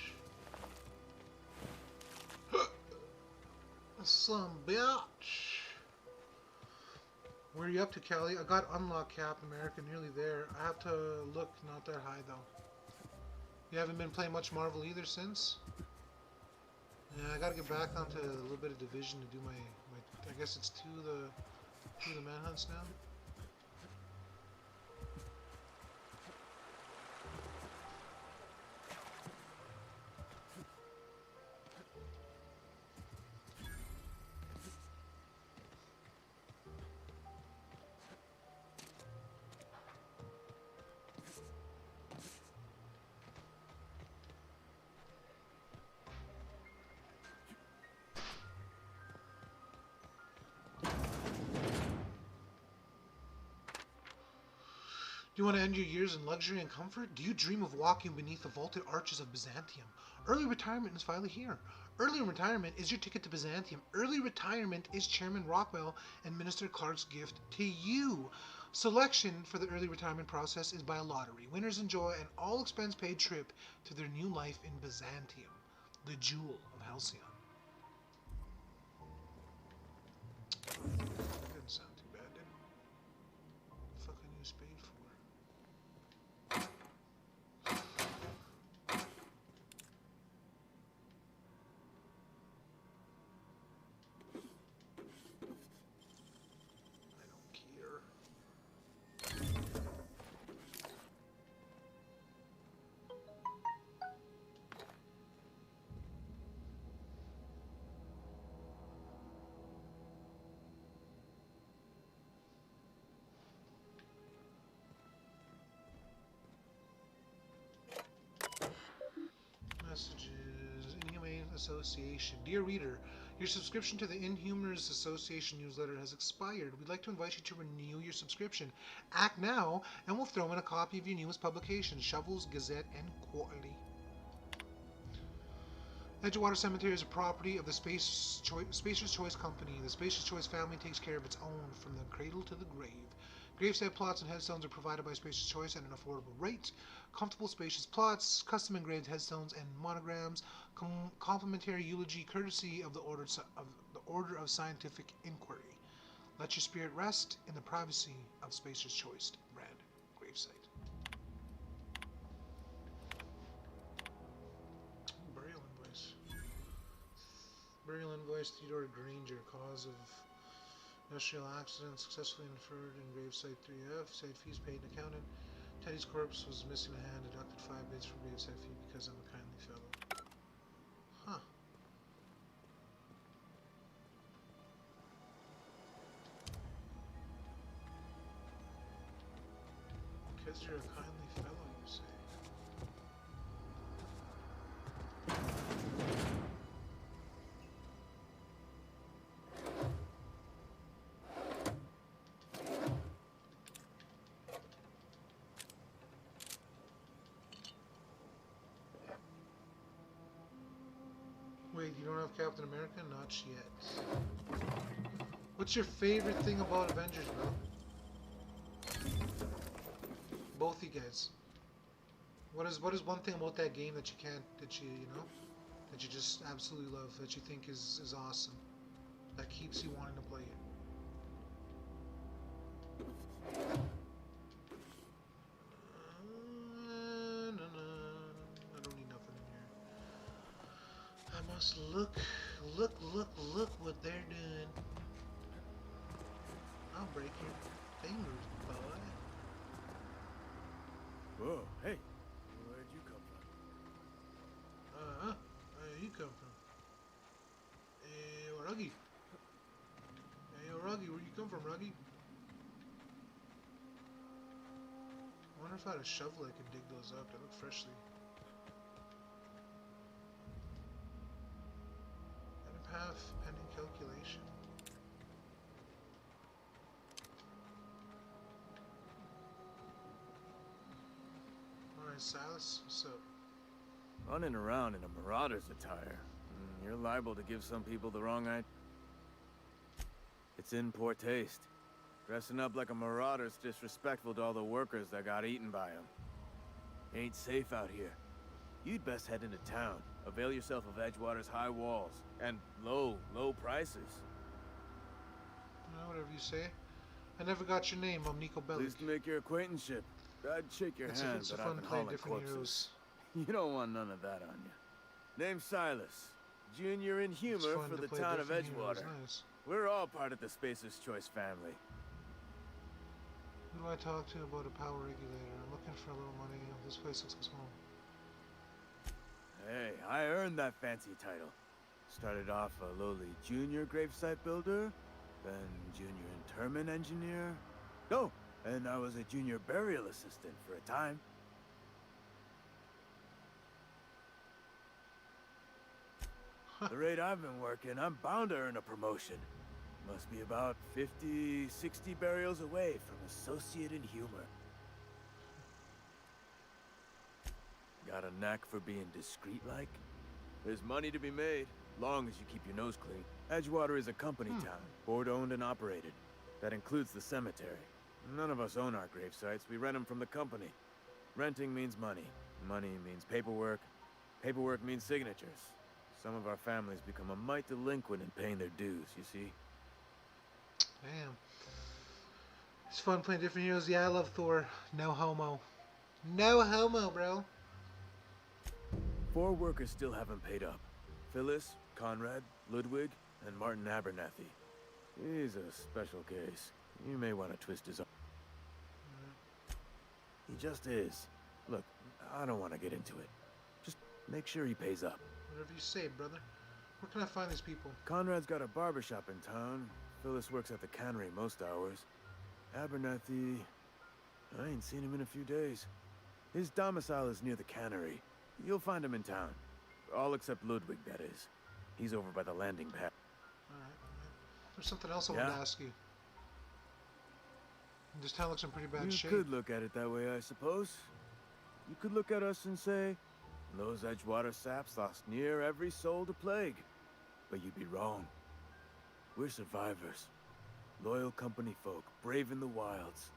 Some bitch. Where are you up to, Callie? I got unlock Cap America, nearly there. I have to look, not that high though. You haven't been playing much Marvel either since? Yeah, I gotta get back onto a little bit of Division to do my I guess it's 2 the Do the manhunts now. Do you want to end your years in luxury and comfort? Do you dream of walking beneath the vaulted arches of Byzantium? Early retirement is finally here. Early retirement is your ticket to Byzantium. Early retirement is Chairman Rockwell and Minister Clark's gift to you. Selection for the early retirement process is by a lottery. Winners enjoy an all-expense-paid trip to their new life in Byzantium, the jewel of Halcyon. That didn't sound too bad, did it? What the fuck I need a spade for? I don't care. Messages. Inhumane Association. Dear reader, your subscription to the Inhumers Association newsletter has expired. We'd like to invite you to renew your subscription. Act now, and we'll throw in a copy of your newest publication, Shovels, Gazette, and Quarterly. Edgewater Cemetery is a property of the Spacer's Choice Company. The Spacer's Choice family takes care of its own from the cradle to the grave. Graveside plots and headstones are provided by Spacer's Choice at an affordable rate. Comfortable, spacious plots, custom engraved headstones and monograms, complimentary eulogy courtesy of the Order of Scientific Inquiry. Let your spirit rest in the privacy of Spacer's Choice brand gravesite. Burial invoice. Burial invoice, Theodore Granger, cause of industrial accident successfully inferred in gravesite 3F. Site fees paid and accounted. Teddy's corpse was missing a hand. Deducted 5 bids from gravesite fee because I'm a kindly fellow. Huh. Because you're a kindly fellow, you say. Wait, you don't have Captain America? Not yet. What's your favorite thing about Avengers, bro? Both you guys. What is one thing about that game that you can't, that you know, that you just absolutely love, that you think is awesome, that keeps you wanting to play it? I don't need nothing in here. I must look what they're doing. I'll break your fingers, boy. Whoa, hey, where'd you come from? Where you come from? Hey, Ruggy. Hey, Ruggy, where you come from, Ruggy? I wonder if I had a shovel I could dig those up. They look freshly. Path pending calculation. Alright, Silas, what's up? Running around in a marauder's attire. You're liable to give some people the wrong idea. It's in poor taste. Dressing up like a marauder's disrespectful to all the workers that got eaten by them. Ain't safe out here. You'd best head into town. Avail yourself of Edgewater's high walls and low prices. Whatever you say. I never got your name. I'm Nico Bellic. Pleased to make your acquaintanceship. I'd shake your hand, It's a but fun I've been playing hauling different corpses. heroes. You don't want none of that on you. Name's Silas. Junior in It's humor fun for to the play town of different heroes, Edgewater. nice. We're all part of the Spacer's Choice family. Who do I talk to about a power regulator? I'm looking for a little money. This place looks small. Hey, I earned that fancy title. Started off a lowly junior gravesite builder, then junior interment engineer. Oh, and I was a junior burial assistant for a time. The rate I've been working, I'm bound to earn a promotion. Must be about 50, 60 burials away from associate in humor. Got a knack for being discreet-like? There's money to be made, long as you keep your nose clean. Edgewater is a company town, board-owned and operated. That includes the cemetery. None of us own our grave sites, we rent them from the company. Renting means money. Money means paperwork. Paperwork means signatures. Some of our families become a mite delinquent in paying their dues, you see? Damn. It's fun playing different heroes. Yeah, I love Thor. No homo. No homo, bro. 4 workers still haven't paid up. Phyllis, Conrad, Ludwig, and Martin Abernathy. He's a special case. You may want to twist his arm. He just is. Look, I don't want to get into it. Just make sure he pays up. Whatever you say, brother. Where can I find these people? Conrad's got a barbershop in town. Phyllis works at the cannery most hours. Abernathy... I ain't seen him in a few days. His domicile is near the cannery. You'll find him in town. All except Ludwig, that is. He's over by the landing pad. Alright. There's something else I wanted to ask you. This town looks in pretty bad shape. You could look at it that way, I suppose. You could look at us and say, those Edgewater saps lost near every soul to plague. But you'd be wrong. We're survivors. Loyal company folk, brave in the wilds.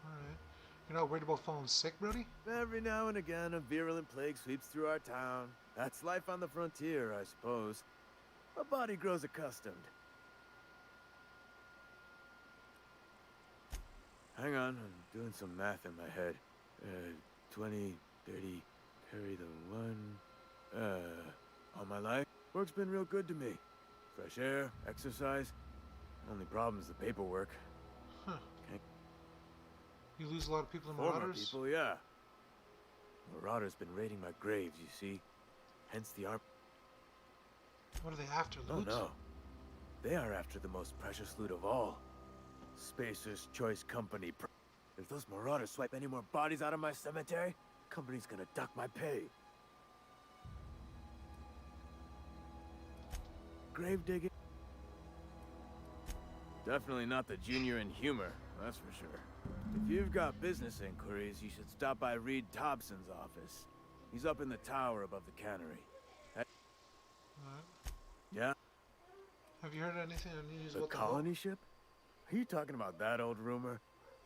Alright. You're not worried about falling sick, Brody? Every now and again, a virulent plague sweeps through our town. That's life on the frontier, I suppose. A body grows accustomed. Hang on, I'm doing some math in my head. 20, 30, carry the 1. All my life, work's been real good to me. Fresh air, exercise. Only problem's the paperwork. Huh. You lose a lot of people in Former Marauders? people, yeah. Marauders been raiding my graves, you see. Hence the arm. What are they after, loot? Oh no. They are after the most precious loot of all. Spacer's Choice Company. If those Marauders swipe any more bodies out of my cemetery, company's gonna duck my pay. Grave digging? Definitely not the junior in humor, that's for sure. If you've got business inquiries, you should stop by Reed Thompson's office. He's up in the tower above the cannery. Yeah? Have you heard anything on the news The about colony ship? Are you talking about that old rumor?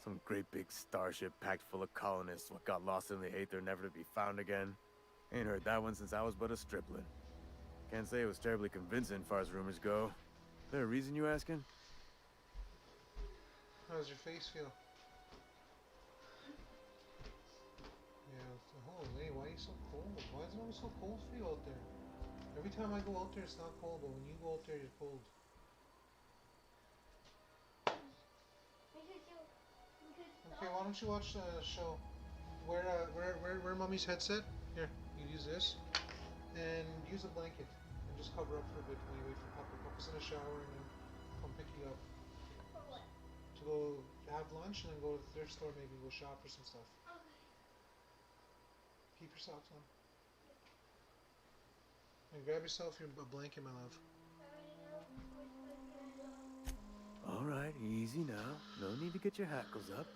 Some great big starship packed full of colonists what got lost in the aether never to be found again? Ain't heard that one since I was but a stripling. Can't say it was terribly convincing far as rumors go. There a reason you asking? How does your face feel? Yeah, holy, why are you so cold? Why is it always so cold for you out there? Every time I go out there, it's not cold, but when you go out there, you're cold. Okay, why don't you watch the show? Wear Mummy's headset. Here, you use this, and use a blanket, and just cover up for a bit when you wait for Papa. Papa's in the shower, and then come pick you up. For what? To go have lunch, and then go to the thrift store, maybe go shop for some stuff. Okay. Keep your socks on. And grab yourself your blanket, my love. Alright, easy now. No need to get your hackles up.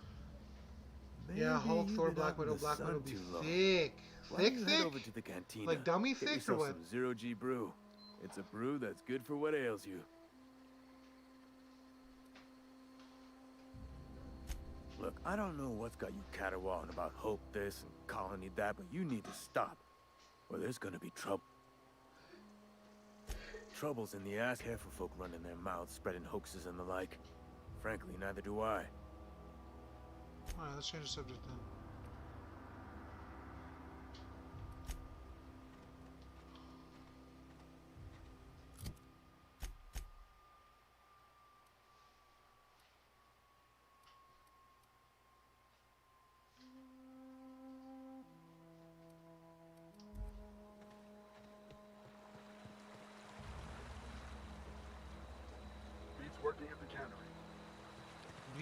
Yeah, Hulk, Maybe Thor, you've been Black out in Widow, the Black sun Widow be too long. thick. Why Thick, don't you thick? head over to the cantina? Like dummy Get thick or yourself what? some zero-G brew. It's a brew that's good for what ails you. Look, I don't know what's got you caterwauling about hope this and colony that, but you need to stop, or there's gonna be trouble. Trouble's in the ass. Careful folk running their mouths, spreading hoaxes and the like. Frankly, neither do I. Alright, let's change the subject then.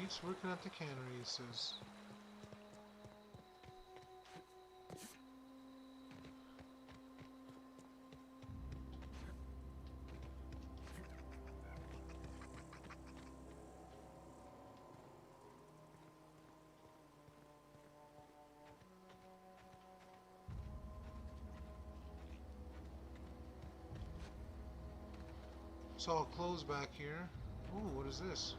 Pete's working at the cannery, he says. It's all closed back here. Ooh, what is this?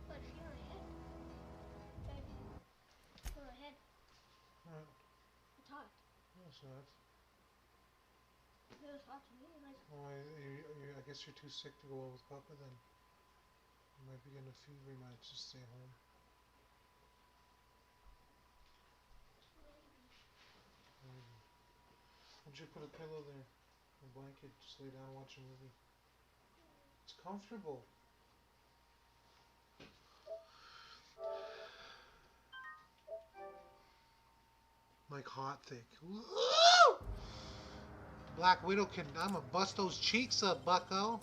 But feel ahead. Baby, feel ahead. Alright, It's hot. no, it's not. It was hot to me. Like, Oh, I guess you're too sick to go out with Papa then. You might be getting a fever, you might just stay home. Maybe. Why don't you put a pillow there? A blanket, just lay down and watch a movie. It's comfortable. Like hot thick. Woo! Black Widow can, I'ma bust those cheeks up, bucko.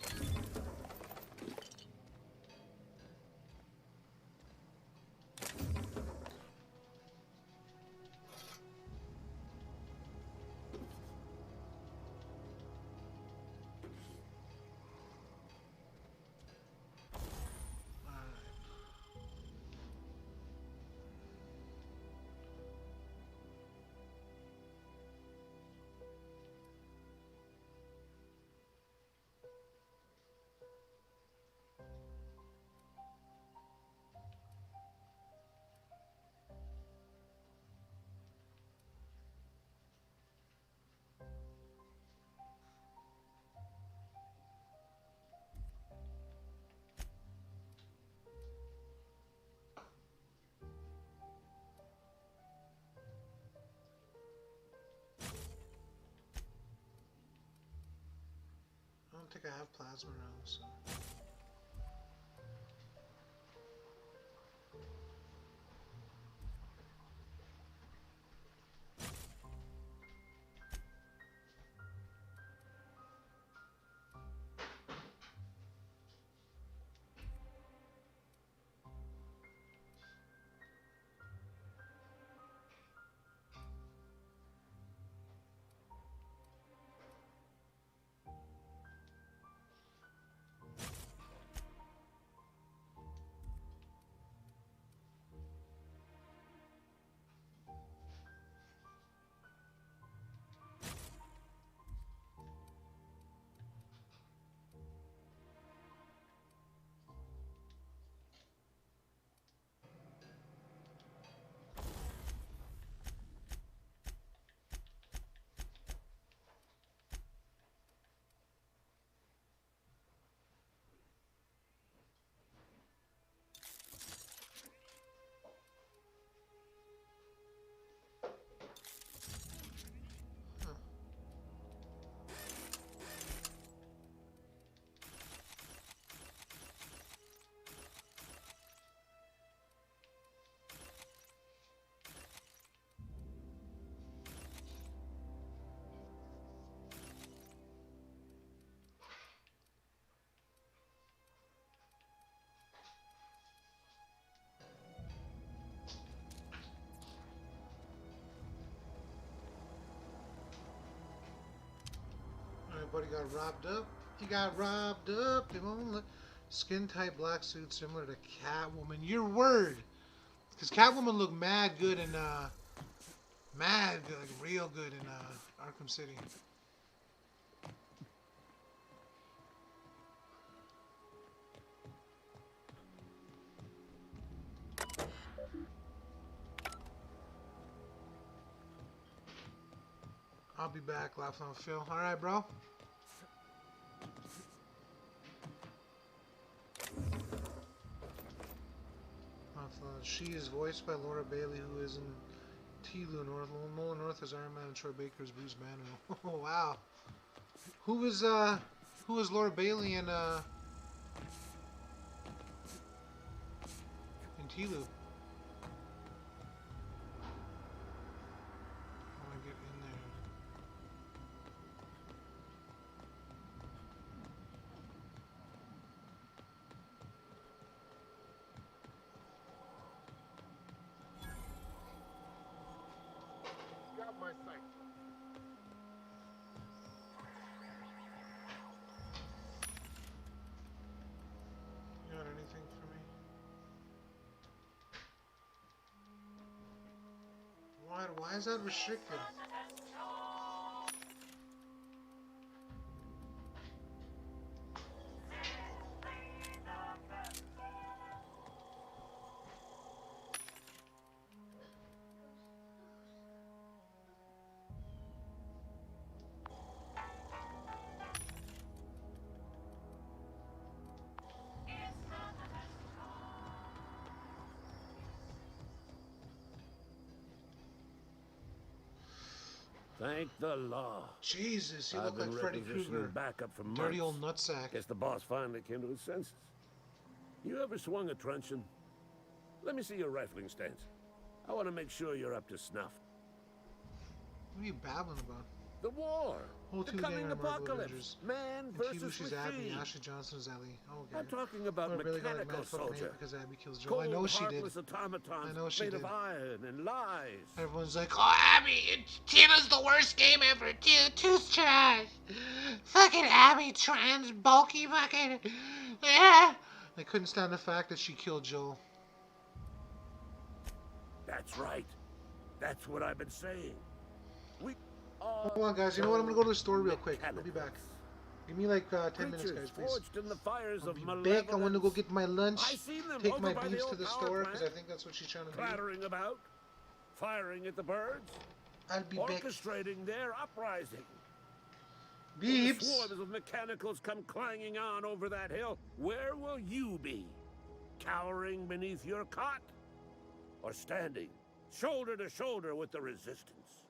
I don't think I have plasma around, so. Buddy got robbed up. He got robbed up. They won't let... Skin tight black suit similar to Catwoman. Your word. Because Catwoman looked mad good in mad good, like real good in Arkham City. I'll be back, laughing on Phil. Alright, bro. She is voiced by Laura Bailey, who is in T-Lu North. Nolan North is Iron Man, and Troy Baker is Bruce Banner. Oh wow. Who is Laura Bailey in T-Lu? How do I get in there? Got my sight. You got anything for me? Why is that restricted? Thank the law. Jesus, you I've look been like Freddy requisitioning Krueger. backup for months. Dirty old nutsack. Guess the boss finally came to his senses. You ever swung a truncheon? Let me see your rifling stance. I want to make sure you're up to snuff. What are you babbling about? The war. Whole The two coming Marvel apocalypse. Avengers. Man And versus T-Lucy's Abby, machine. Ashley Johnson's Ellie. Oh, okay. I'm talking about I really got like mechanical mad fucking hate soldier. because Abby kills Joel. I know she did. Heartless automatons I know she made did. of iron and lies. Everyone's like, oh, Abby, Tima's the worst game ever. Two's trash. Fucking Abby, trans, bulky, fucking. Yeah. I couldn't stand the fact that she killed Joel. That's right. That's what I've been saying. We Hold on, guys. You know what? I'm gonna go to the store real quick. I'll be back. Give me like 10 minutes, guys, please. Forged in the fires I'll of be back. I want to go get my lunch. I seen them Take over my by the beefs to old the power store because I plant, think that's what she's trying to do. clattering about, firing at the birds, I'll be back. orchestrating their uprising. Beeps. When the swarms of mechanicals come clanging on over that hill, where will you be? Cowering beneath your cot? Or standing, shoulder to shoulder with the resistance?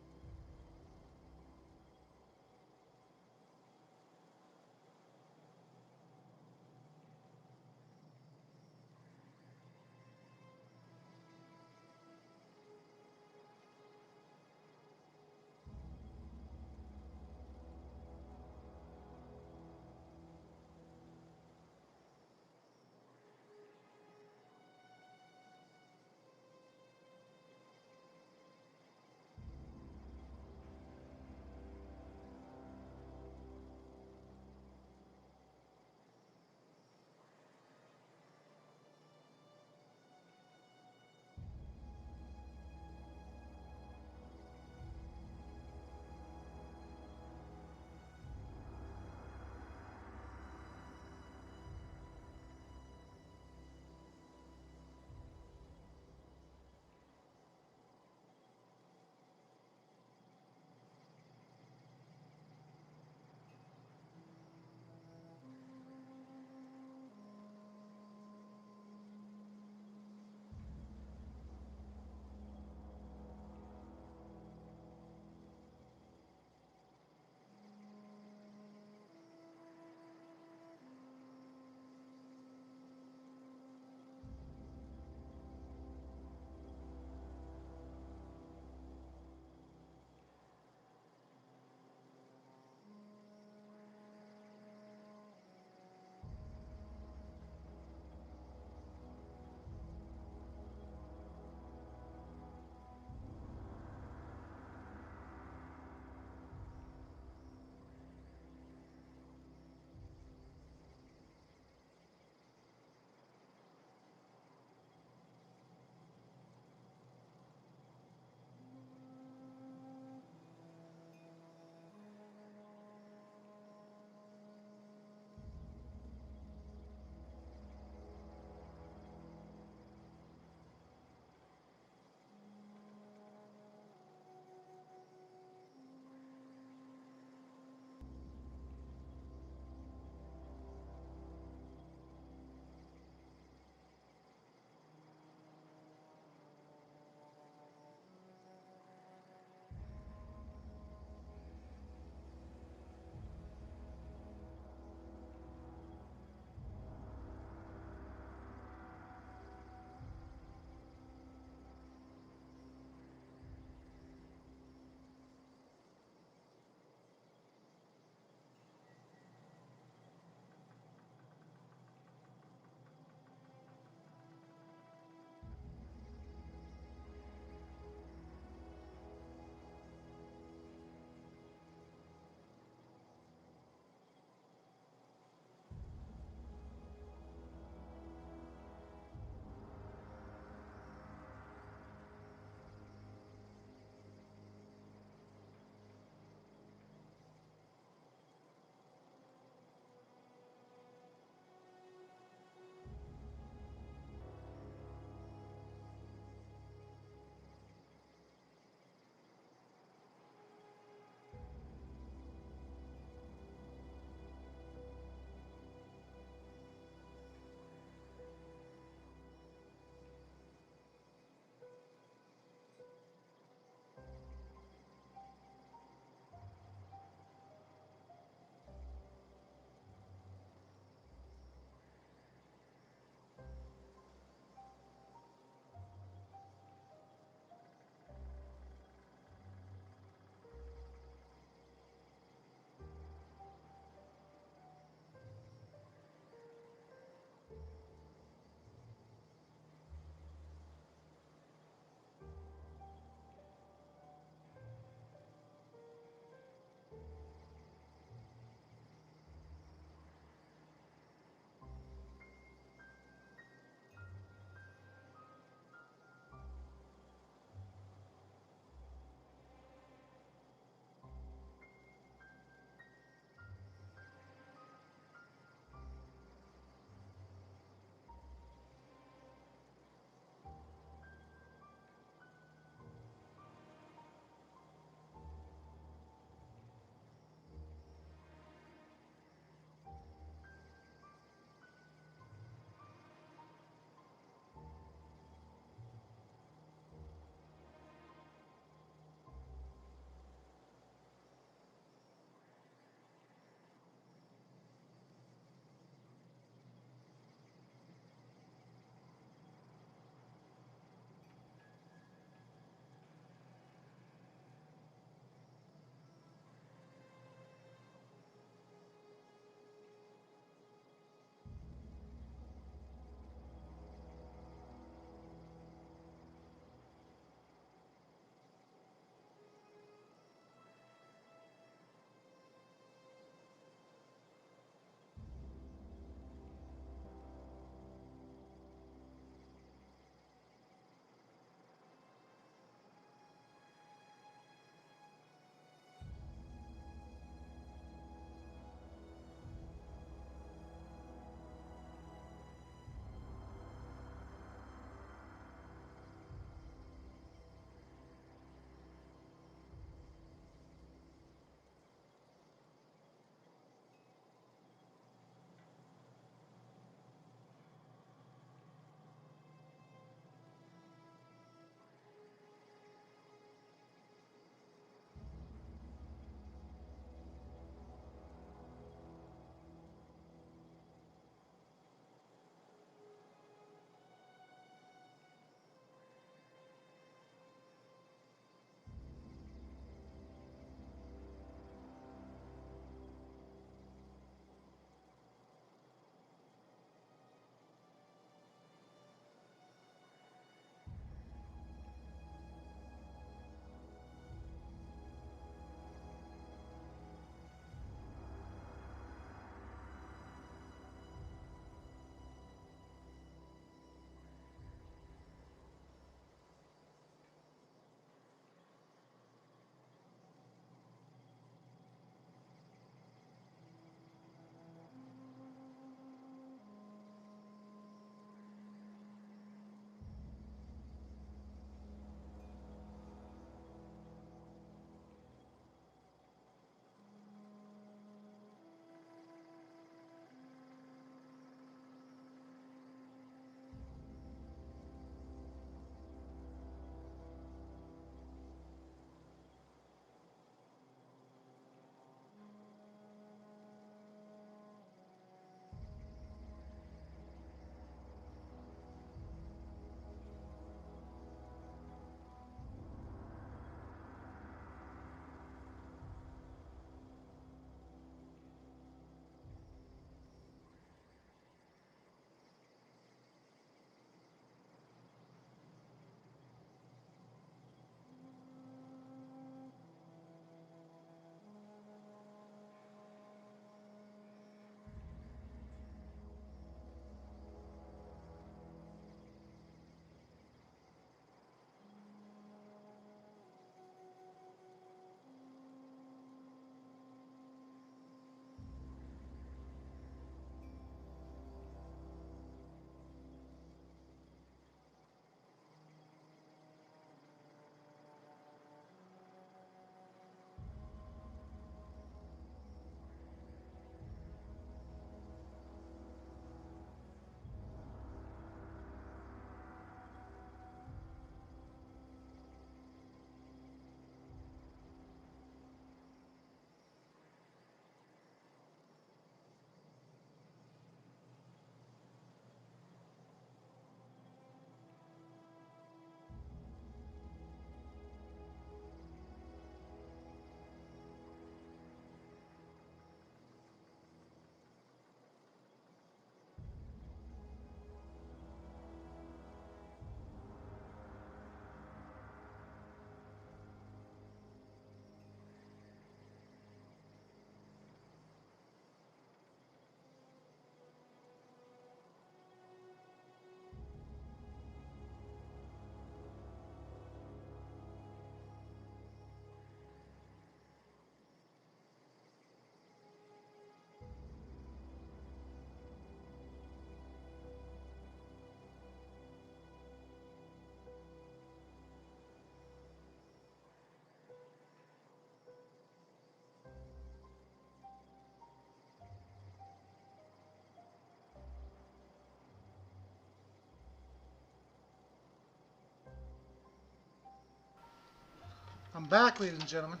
I'm back, ladies and gentlemen.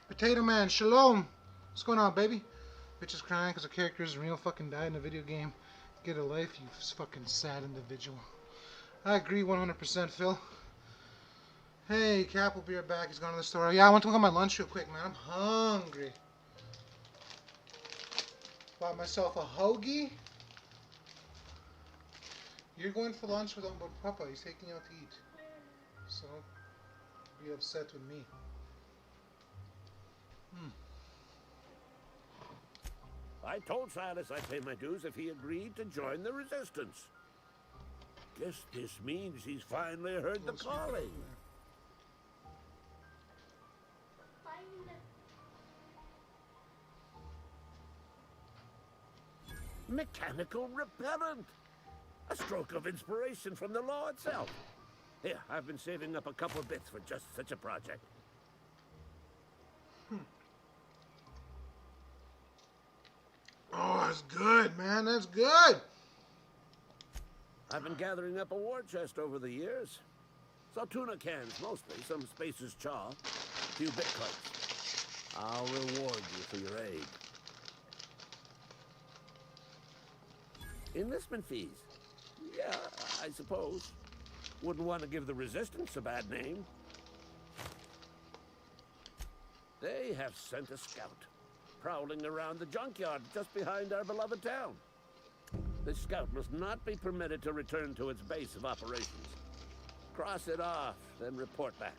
Potato Man, shalom. What's going on, baby? Bitch is crying because her character is real fucking died in a video game. Get a life, you fucking sad individual. I agree 100%, Phil. Hey, Cap will be right back. He's gone to the store. Yeah, I want to look at my lunch real quick, man. I'm hungry. Bought myself a hoagie. You're going for lunch with Papa. He's taking you out to eat. So don't be upset with me. I told Silas I'd pay my dues if he agreed to join the resistance. Guess this means he's finally heard the calling. Mechanical repellent! A stroke of inspiration from the law itself. Here, I've been saving up a couple bits for just such a project. Oh, that's good, man. That's good. I've been gathering up a war chest over the years. Saltuna cans, mostly. Some Spacer's chaw. A few bitcoins. I'll reward you for your aid. Enlistment fees. Yeah, I suppose. Wouldn't want to give the Resistance a bad name. They have sent a scout, prowling around the junkyard just behind our beloved town. This scout must not be permitted to return to its base of operations. Cross it off, then report back.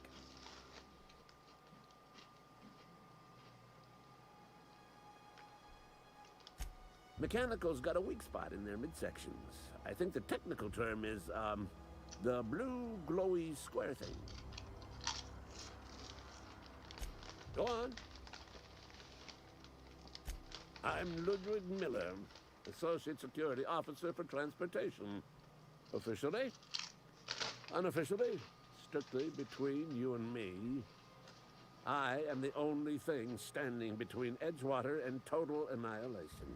Mechanical's got a weak spot in their midsections. I think the technical term is, the blue glowy square thing. Go on. I'm Ludwig Miller, Associate Security Officer for Transportation. Officially, unofficially, strictly between you and me, I am the only thing standing between Edgewater and total annihilation.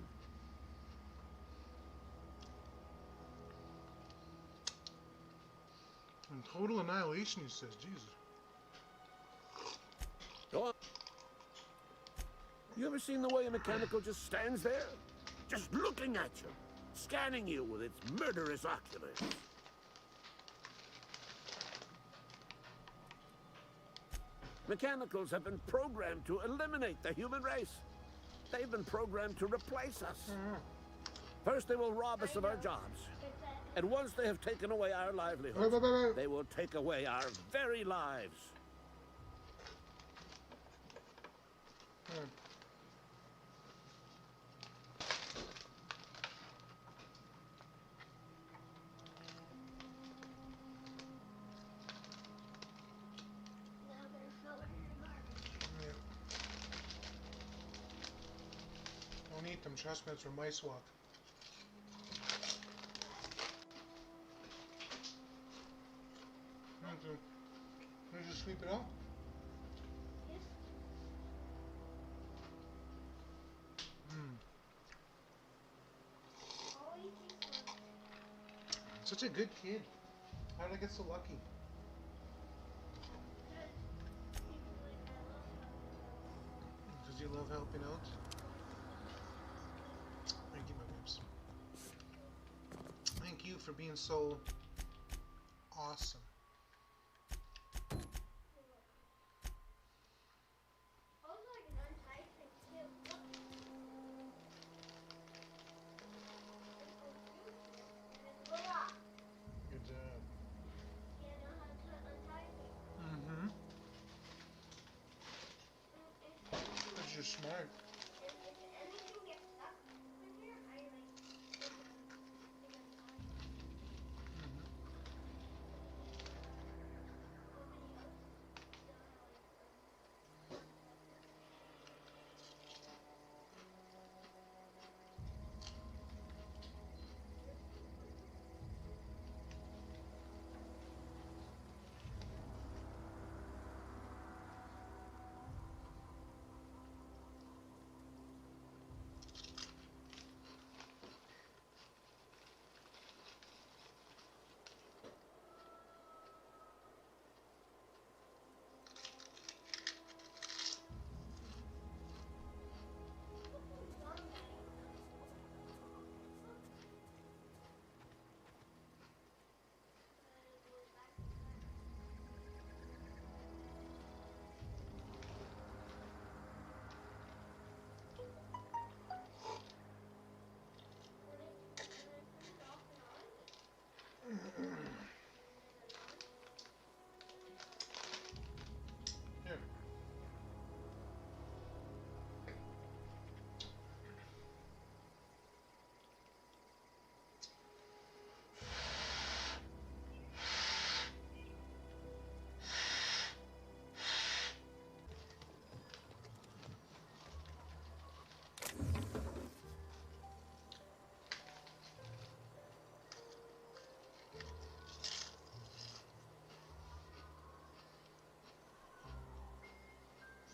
And total annihilation, he says. Jesus. Go on. You ever seen the way a mechanical just stands there? Just looking at you, scanning you with its murderous oculars. Mechanicals have been programmed to eliminate the human race. They've been programmed to replace us. First, they will rob us of our jobs. And once they have taken away our livelihoods, they will take away our very lives. Don't eat them, trust me, it's from mice walk. Can you just sweep it out? Such a good kid. How did I get so lucky? Because you love helping out? Thank you, my babes. Thank you for being so awesome. Good job. Because you're smart.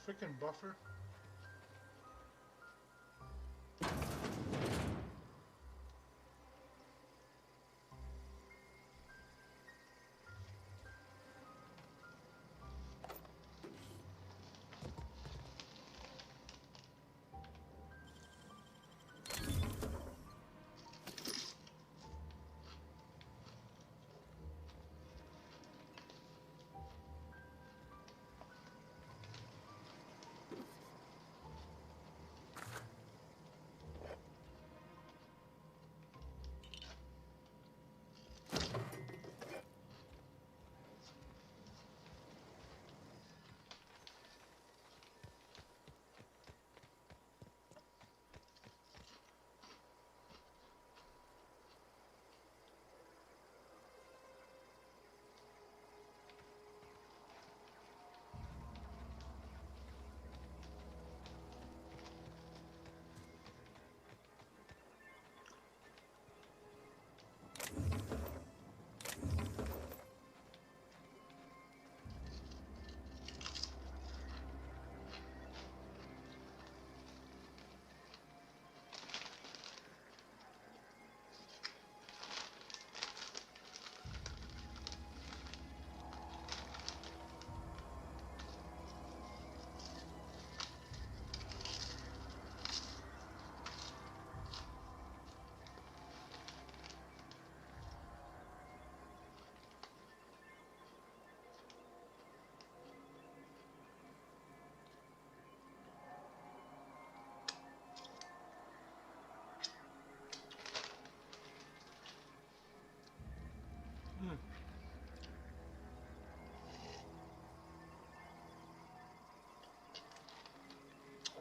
Freaking buffer.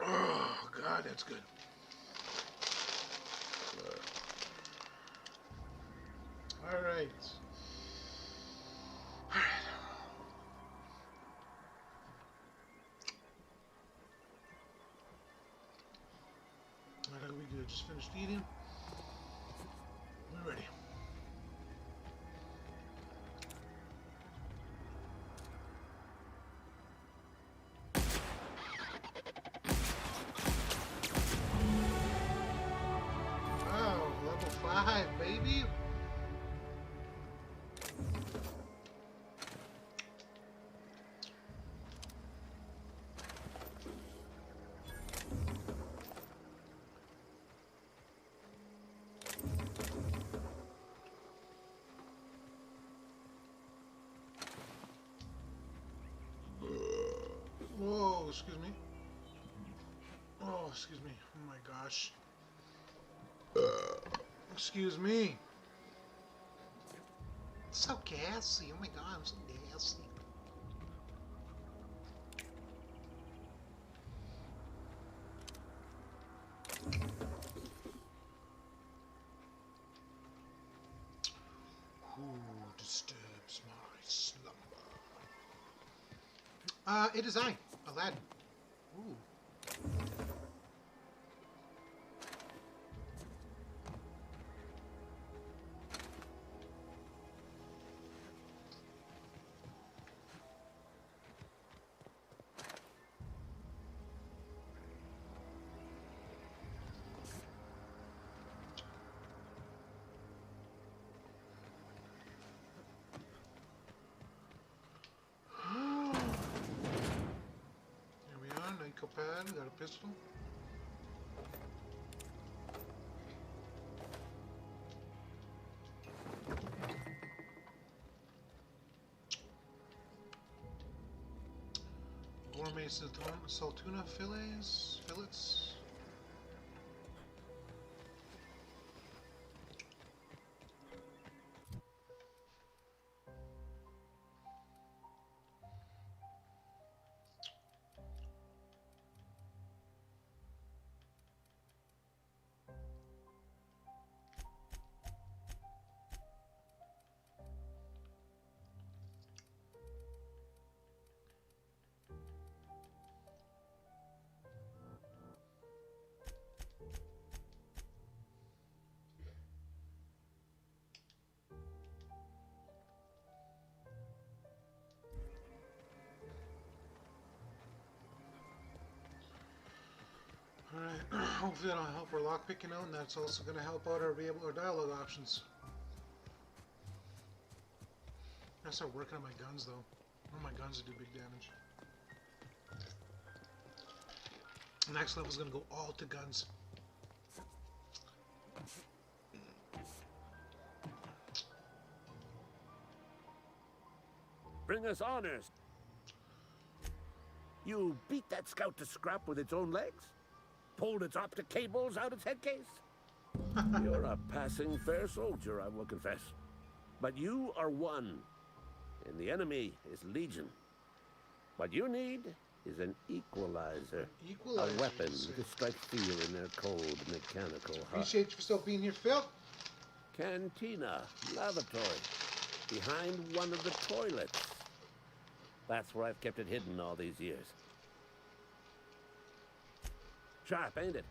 Oh, God, that's good. All right. What are we good? Just finished eating. We're ready. Wow, level 5, baby. Whoa, excuse me. Oh, excuse me. Oh my gosh. Excuse me. It's so gassy. Oh my god, I'm so gassy. Who disturbs my slumber? It is I, Aladdin. Ooh. Pad, got a pistol. Gourmet saltuna fillets. Hopefully that'll help our lockpicking out, and that's also going to help out our dialogue options. I gotta start working on my guns though. I want my guns to do big damage. Next level is going to go all to guns. Bring us honors. You beat that scout to scrap with its own legs? Pulled its optic cables out its head case? You're a passing fair soldier, I will confess. But you are one, and the enemy is legion. What you need is an equalizer. Equalizer, A weapon to strike fear in their cold mechanical heart. Appreciate you for still being here, Phil. Cantina, lavatory, behind one of the toilets. That's where I've kept it hidden all these years. Sharp, ain't it?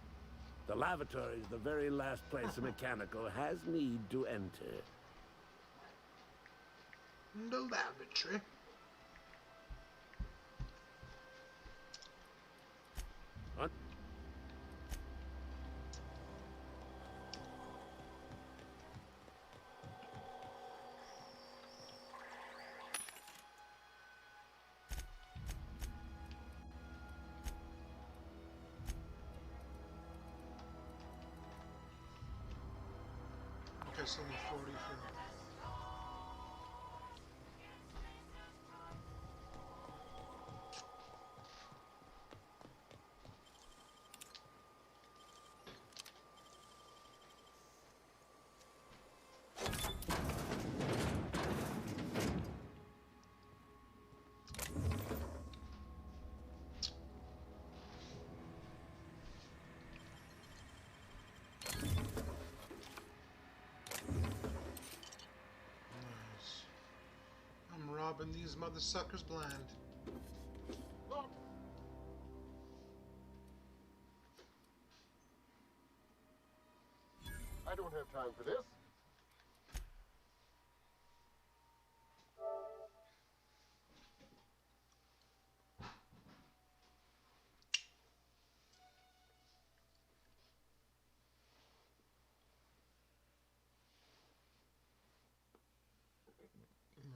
The lavatory is the very last place a mechanical has need to enter. The lavatory. What? Okay, so only 40 for... robbing these mother suckers blind. I don't have time for this.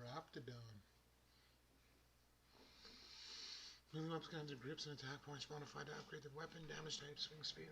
Raptidon. Moving up kinds of grips and attack points modified to upgrade the weapon, damage type, swing speed.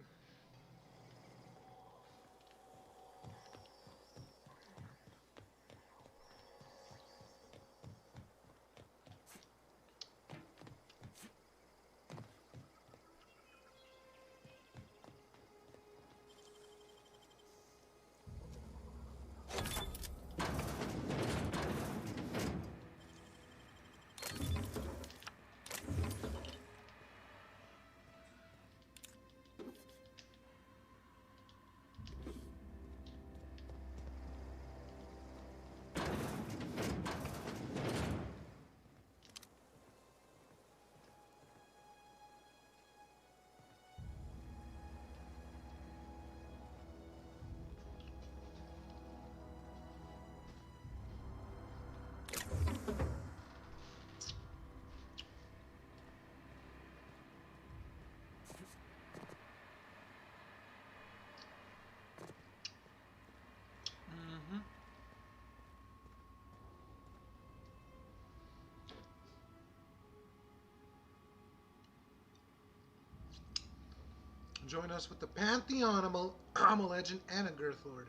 Join us with the Pantheon. I'm a legend and a Girth Lord.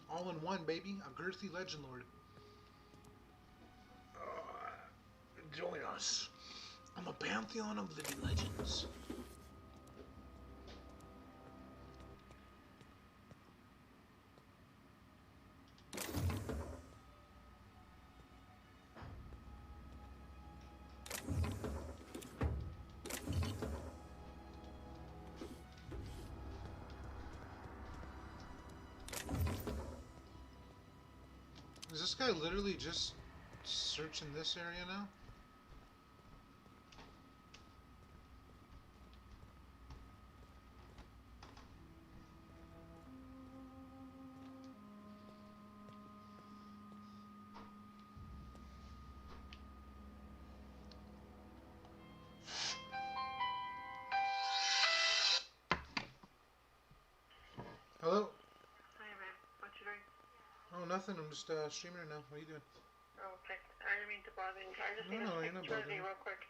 All in one, baby. A girthy legend lord. Join us. I'm a Pantheon of living legends. Is this guy literally just searching this area now? nothing. I'm just streaming it now. What are you doing? Oh, okay. I didn't mean to bother you. I just need No, to you're not speak to bothering me. real quick.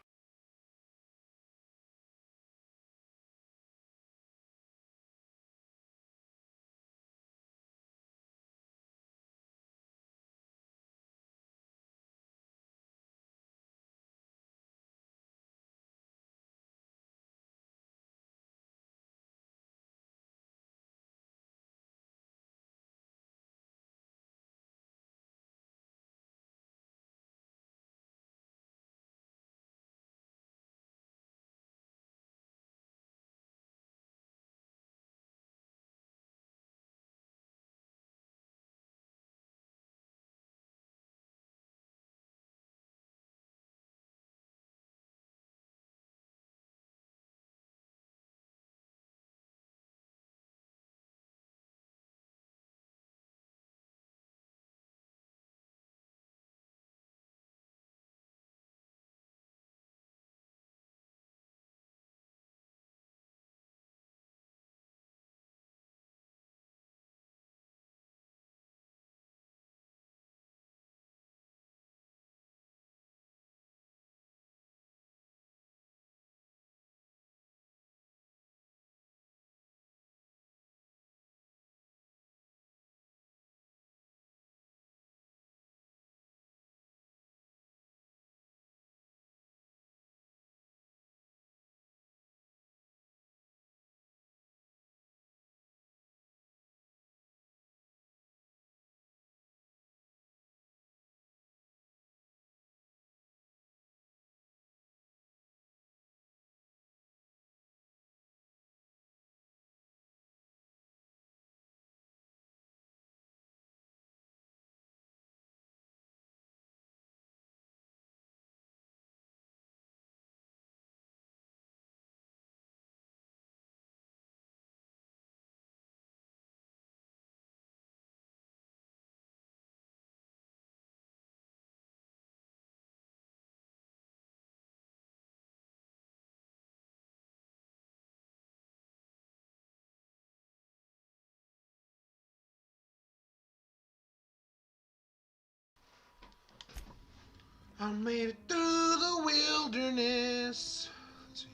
I made it through the wilderness. Let's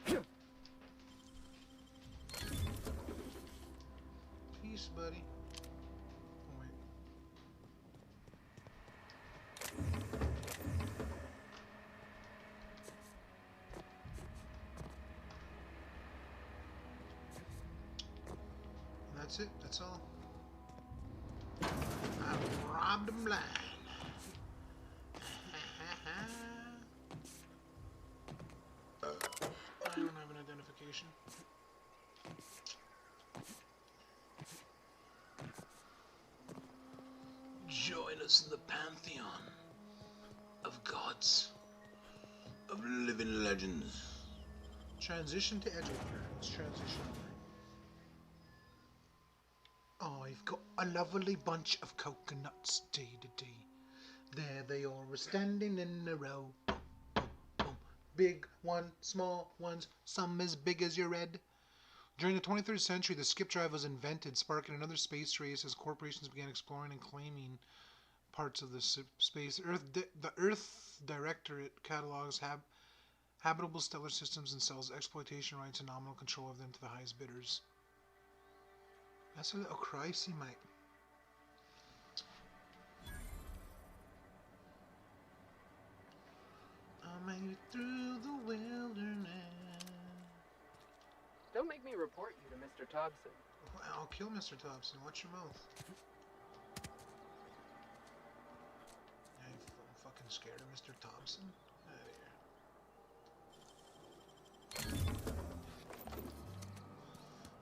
see. Peace, buddy. Oh, wait. That's it. That's all. I robbed him blind. I don't have an identification. Join us in the pantheon of gods, of living legends. Transition to Edgewater. Let's transition over. Oh, I've got a lovely bunch of coconuts day to day. There they all were standing in a row. Big one, small ones, some as big as your head. During the 23rd century, the skip drive was invented, sparking another space race as corporations began exploring and claiming parts of the space. The Earth Directorate catalogs habitable stellar systems and sells exploitation rights and nominal control of them to the highest bidders. That's a little crazy, mate. I made it through the wilderness. Don't make me report you to Mr. Thompson. Well, I'll kill Mr. Thompson. Watch your mouth. I'm fucking scared of Mr. Thompson. Out of here.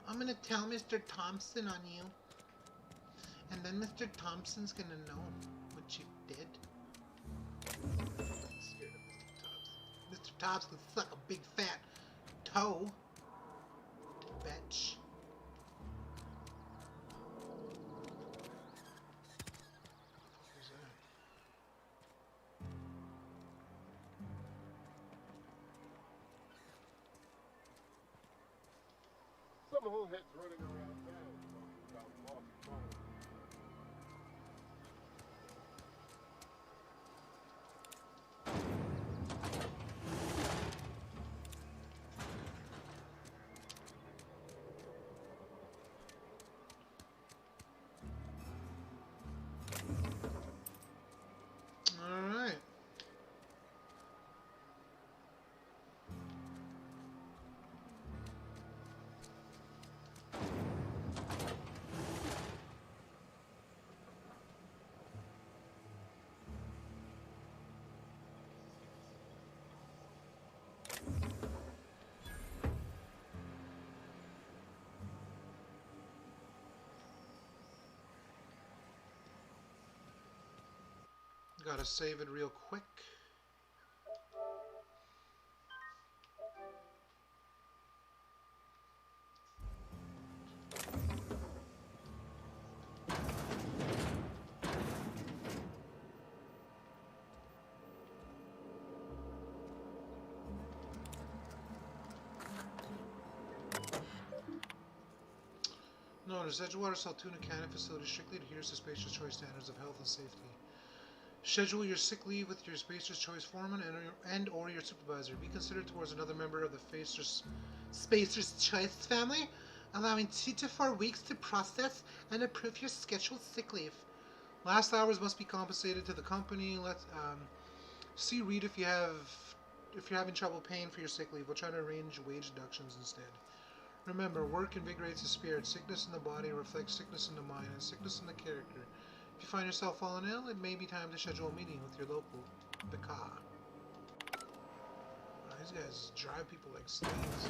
I'm gonna tell Mr. Thompson on you. And then Mr. Thompson's gonna know what you did. Mr. Thompson suck a big fat toe. Bitch. Who's that? Some whole heads running around town talking about lost mine. Gotta save it real quick. Notice, Edgewater Saltuna Canning Facility strictly adheres to Spacer's Choice standards of health and safety. Schedule your sick leave with your Spacer's Choice foreman and or your supervisor. Be considered towards another member of the Spacer's Choice family, allowing 2 to 4 weeks to process and approve your scheduled sick leave. Last hours must be compensated to the company. See Reed if you're having trouble paying for your sick leave. We'll try to arrange wage deductions instead. Remember, work invigorates the spirit. Sickness in the body reflects sickness in the mind and sickness in the character. If you find yourself falling ill, it may be time to schedule a meeting with your local Baka. These guys drive people like slaves.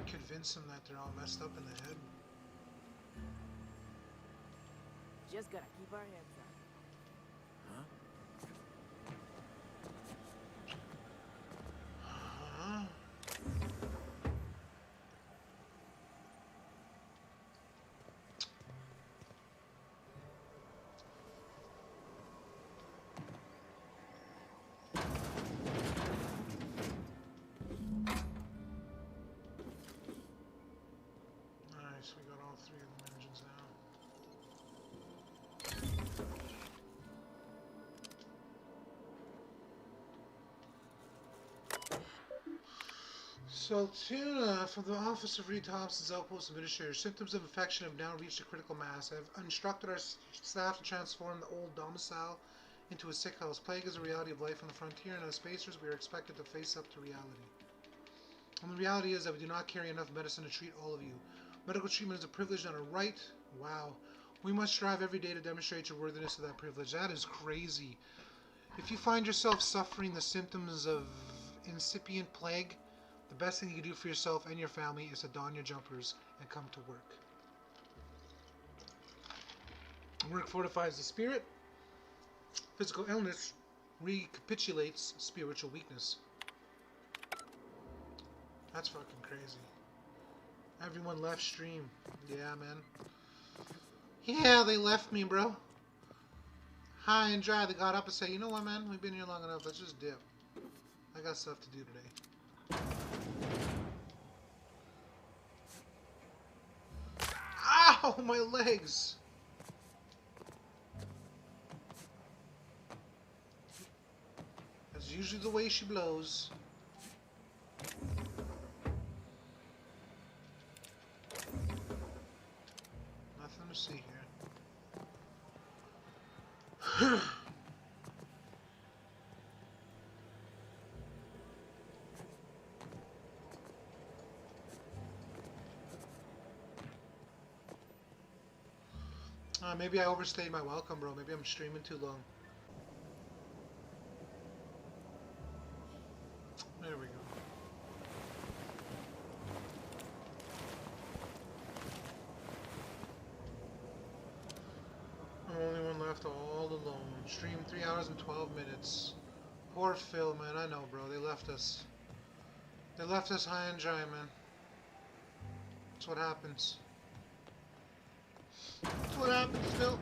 Convince them that they're all messed up in the head. Just gotta keep our heads up. Nice, we got all 3 of the engines now. Saltuna, from the Office of Reed Thompson's Outpost Administrator. Symptoms of infection have now reached a critical mass. I have instructed our staff to transform the old domicile into a sick house. Plague is a reality of life on the frontier, and as spacers, we are expected to face up to reality. And the reality is that we do not carry enough medicine to treat all of you. Medical treatment is a privilege, not a right. Wow. We must strive every day to demonstrate your worthiness of that privilege. That is crazy. If you find yourself suffering the symptoms of incipient plague, the best thing you can do for yourself and your family is to don your jumpers and come to work. Work fortifies the spirit. Physical illness recapitulates spiritual weakness. That's fucking crazy. Everyone left stream. Yeah, man. Yeah, they left me, bro. High and dry, they got up and said, you know what, man? We've been here long enough. Let's just dip. I got stuff to do today. Ow, my legs! That's usually the way she blows. Nothing to see here. Maybe I overstayed my welcome, bro. Maybe I'm streaming too long. There we go. Only one left all alone. Stream 3 hours and 12 minutes. Poor Phil, man. I know, bro. They left us. They left us high and dry, man. That's what happens. That's what happens, Phil.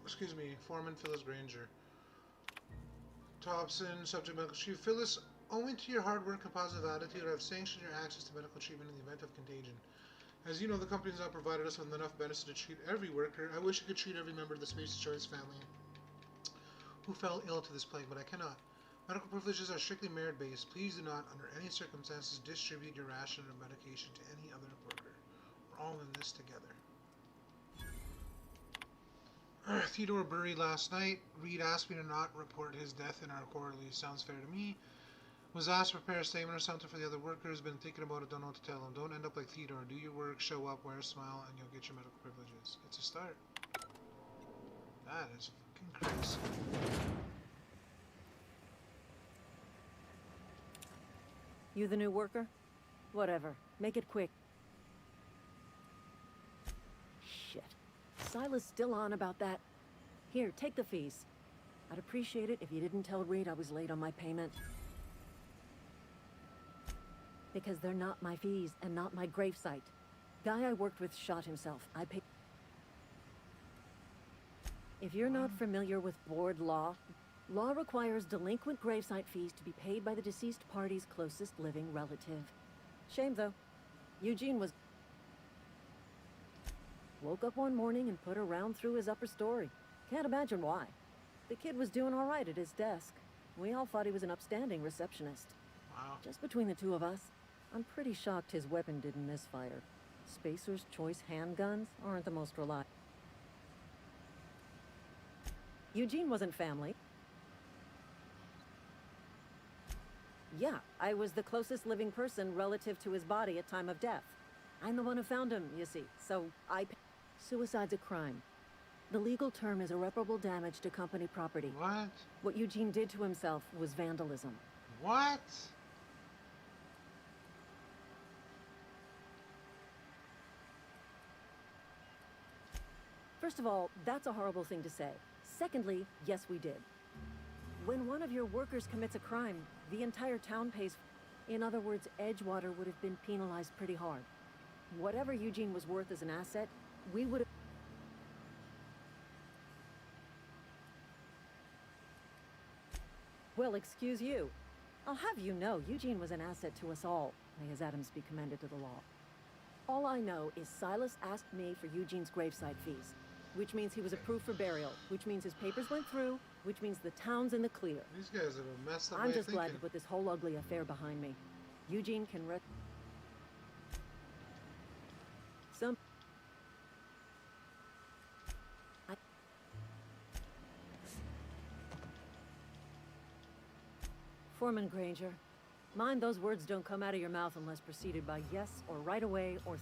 Excuse me, Foreman Phyllis Granger. Thompson, subject medical chief. Phyllis, owing to your hard work and positive attitude, I have sanctioned your access to medical treatment in the event of contagion. As you know, the company has not provided us with enough medicine to treat every worker. I wish I could treat every member of the Spacer's Choice family who fell ill to this plague, but I cannot. Medical privileges are strictly merit-based. Please do not, under any circumstances, distribute your ration of medication to any other worker. We're all in this together. Theodore buried last night. Reed asked me to not report his death in our quarterly. Sounds fair to me. Was asked to prepare a statement or something for the other workers. Been thinking about it, don't know what to tell him. Don't end up like Theodore. Do your work, show up, wear a smile, and you'll get your medical privileges. It's a start. That is fucking crazy. You the new worker? Whatever. Make it quick. Shit. Silas still on about that. Here, take the fees. I'd appreciate it if you didn't tell Reed I was late on my payment. Because they're not my fees and not my gravesite. Guy I worked with shot himself. I paid. If you're not familiar with board law, law requires delinquent gravesite fees to be paid by the deceased party's closest living relative. Shame though. Eugene was... Woke up one morning and put a round through his upper story. Can't imagine why. The kid was doing all right at his desk. We all thought he was an upstanding receptionist. Wow. Just between the two of us, I'm pretty shocked his weapon didn't misfire. Spacer's Choice handguns aren't the most reliable. Eugene wasn't family. Yeah, I was the closest living person relative to his body at time of death. I'm the one who found him, you see, so Suicide's a crime. The legal term is irreparable damage to company property. What? What Eugene did to himself was vandalism. What? First of all, that's a horrible thing to say. Secondly, yes, we did. When one of your workers commits a crime, the entire town pays. In other words, Edgewater would have been penalized pretty hard. Whatever Eugene was worth as an asset, we would have... Well, excuse you. I'll have you know, Eugene was an asset to us all. May his Adams be commended to the law. All I know is Silas asked me for Eugene's gravesite fees, which means he was approved for burial, which means his papers went through, which means the town's in the clear. These guys have a messed up way I'm of just glad thinking. to put this whole ugly affair behind me. Eugene can Some... Foreman Granger, mind those words don't come out of your mouth unless preceded by yes or right away or...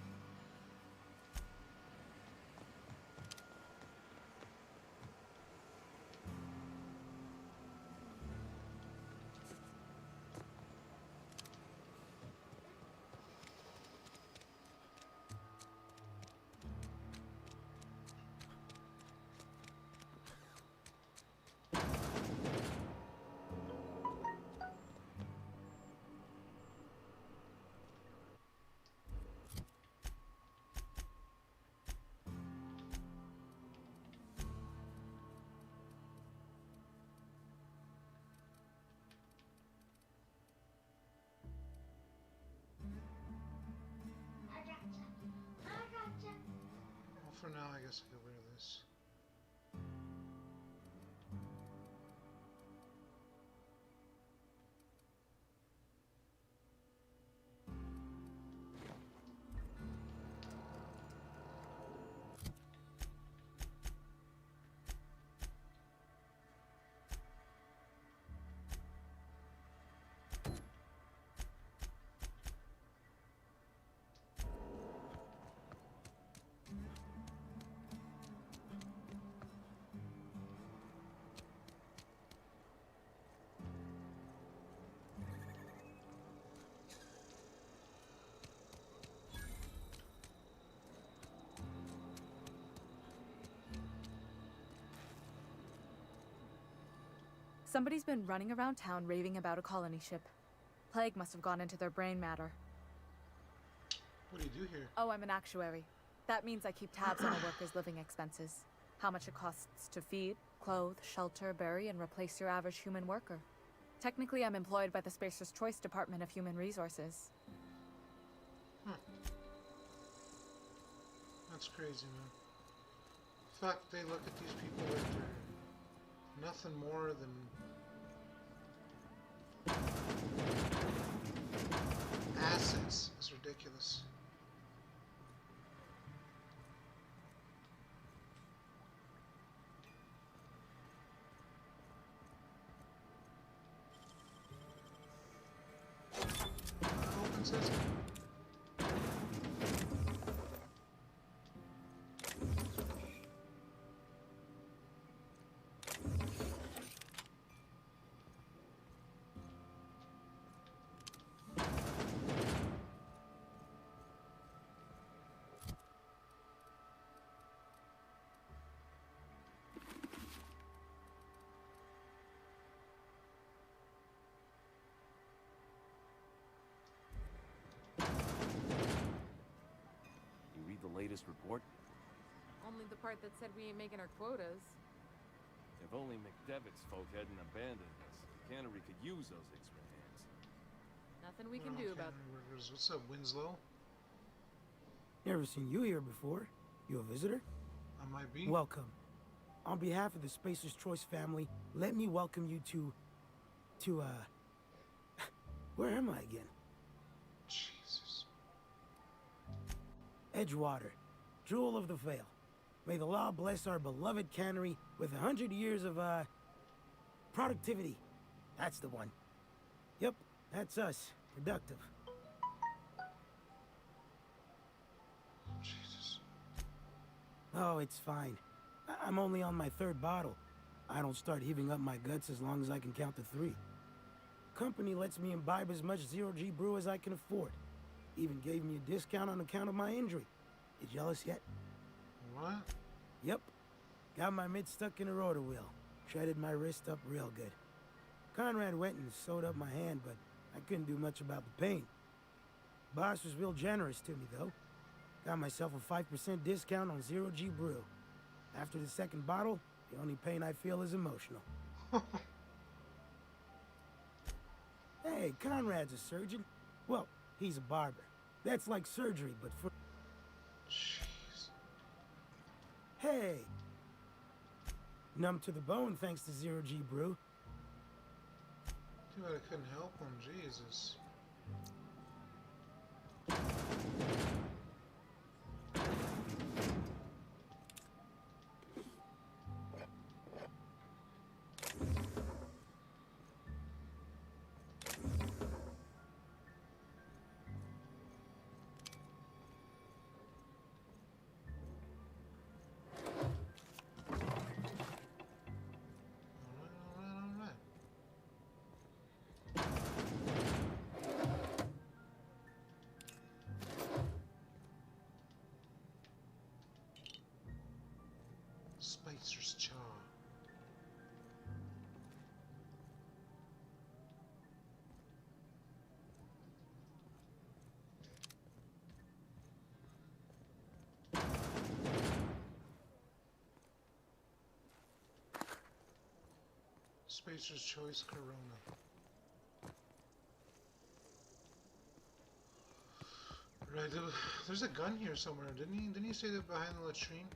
Well, for now, I guess I can wear this. Somebody's been running around town raving about a colony ship. Plague must have gone into their brain matter. What do you do here? Oh, I'm an actuary. That means I keep tabs on a worker's living expenses. How much it costs to feed, clothe, shelter, bury, and replace your average human worker. Technically, I'm employed by the Spacer's Choice Department of Human Resources. That's crazy, man. Fuck, they look at these people like they're nothing more than... assets. It's ridiculous. Open sesame. latest report? Only the part that said we ain't making our quotas. If only McDevitt's folk hadn't abandoned us, Cannery could use those extra hands. Nothing we can do about Workers. What's up, Winslow? Never seen you here before. You a visitor? I might be. Welcome. On behalf of the Spacer's Choice family, let me welcome you to, where am I again? Jesus. Edgewater, Jewel of the Vale. May the law bless our beloved cannery with 100 years of, productivity. That's the one. Yep, that's us. Productive. Jesus. Oh, it's fine. I'm only on my 3rd bottle. I don't start heaving up my guts as long as I can count to 3. Company lets me imbibe as much zero-G brew as I can afford. Even gave me a discount on account of my injury. You jealous yet? What? Yep. Got my mitt stuck in a rotor wheel. Shredded my wrist up real good. Conrad went and sewed up my hand, but I couldn't do much about the pain. Boss was real generous to me, though. Got myself a 5% discount on zero-G brew. After the 2nd bottle, the only pain I feel is emotional. Hey, Conrad's a surgeon. Well, he's a barber. That's like surgery, but for... Jeez. Hey! Numb to the bone thanks to zero-G brew. Too bad I couldn't help him. Jesus. Alright. Spicer's Chaw. Spacer's Choice Corona. Right, there's a gun here somewhere. Didn't he say that behind the latrine?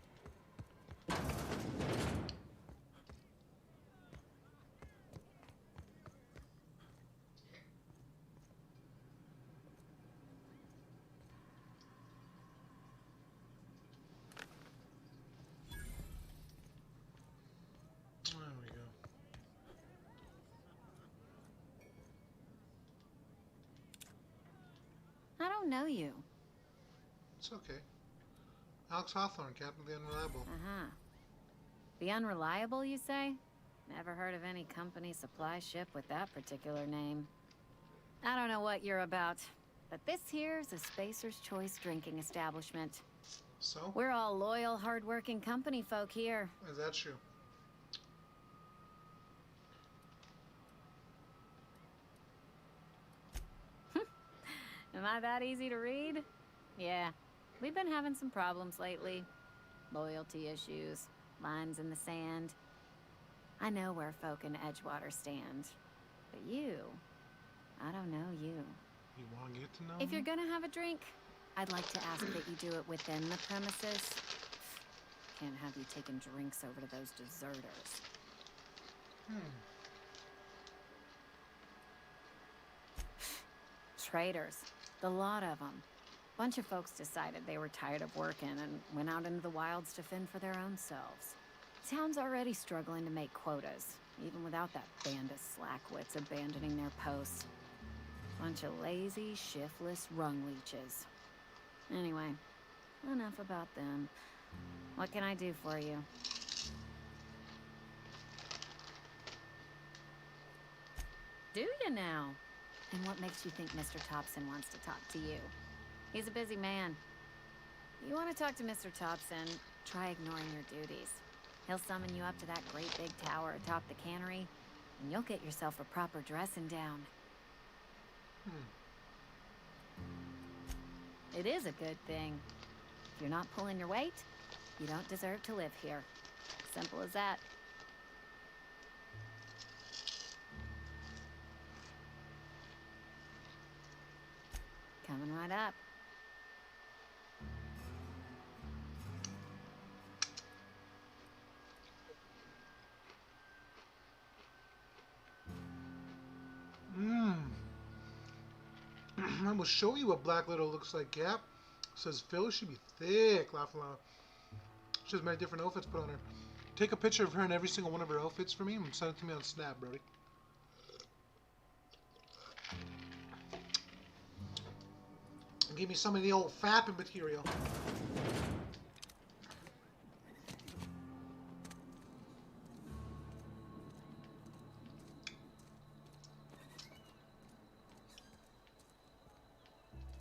There we go. I don't know you. It's okay. Alex Hawthorne, Captain of the Unreliable. Uh-huh. The Unreliable, you say? Never heard of any company supply ship with that particular name. I don't know what you're about, but this here's a Spacer's Choice drinking establishment. So? We're all loyal, hard-working company folk here. Is that true? Am I that easy to read? Yeah. We've been having some problems lately. Loyalty issues, lines in the sand. I know where folk in Edgewater stand. But you, I don't know you. You want to get to know If me? you're gonna have a drink, I'd like to ask that you do it within the premises. Can't have you taking drinks over to those deserters. Traitors. The lot of them. Bunch of folks decided they were tired of working and went out into the wilds to fend for their own selves. Town's already struggling to make quotas, even without that band of slackwits abandoning their posts. Bunch of lazy, shiftless rung leeches. Anyway, enough about them. What can I do for you? Do you now? And what makes you think Mr. Thompson wants to talk to you? He's a busy man. You want to talk to Mr. Thompson, try ignoring your duties. He'll summon you up to that great big tower atop the cannery, and you'll get yourself a proper dressing down. It is a good thing. you're not pulling your weight, you don't deserve to live here. Simple as that. Coming right up. I will show you what Black Widow looks like, Cap. Says Phil, she be thick, laughing loud. She has many different outfits put on her. Take a picture of her in every single one of her outfits for me and send it to me on Snap, brody. And give me some of the old fapping material.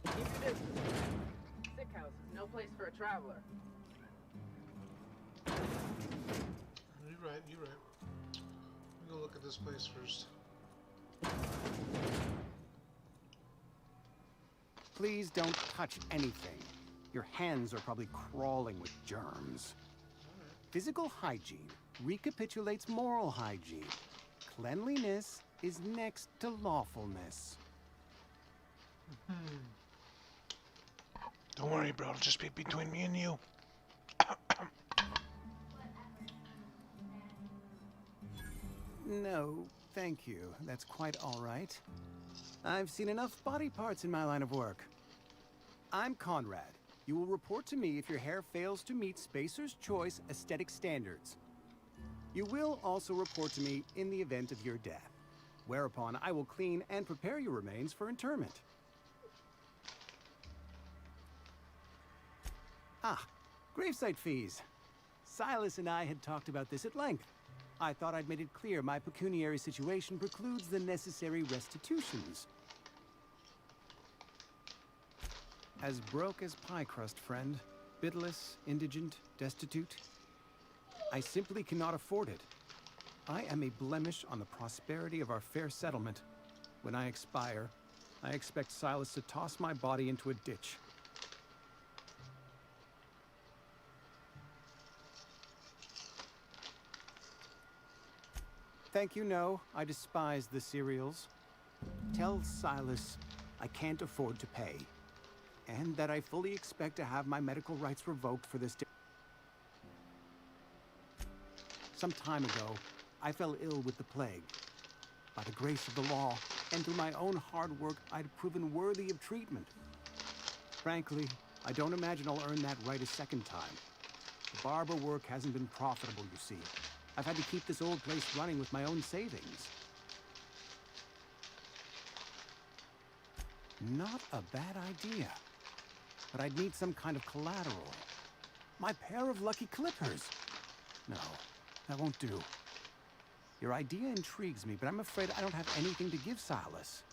Keep your distance. Sick house is no place for a traveler. You're right, you're right. Let me go look at this place first. Please don't touch anything. Your hands are probably crawling with germs. Physical hygiene recapitulates moral hygiene. Cleanliness is next to lawfulness. Don't worry, bro. It'll just be between me and you. No, thank you. That's quite all right. I've seen enough body parts in my line of work. I'm Conrad. You will report to me if your hair fails to meet Spacer's Choice aesthetic standards. You will also report to me in the event of your death, whereupon I will clean and prepare your remains for interment. Ah, gravesite fees. Silas and I had talked about this at length. I thought I'd made it clear my pecuniary situation precludes the necessary restitutions. As broke as pie crust, friend. Bitless, indigent, destitute. I simply cannot afford it. I am a blemish on the prosperity of our fair settlement. When I expire, I expect Silas to toss my body into a ditch. Thank you, no. I despise the cereals. Tell Silas I can't afford to pay. And that I fully expect to have my medical rights revoked for this. Some time ago, I fell ill with the plague. By the grace of the law, and through my own hard work, I'd proven worthy of treatment. Frankly, I don't imagine I'll earn that right a second time. The barber work hasn't been profitable, you see. I've had to keep this old place running with my own savings. Not a bad idea. But I'd need some kind of collateral. My pair of lucky clippers. No, that won't do. Your idea intrigues me, but I'm afraid I don't have anything to give Silas.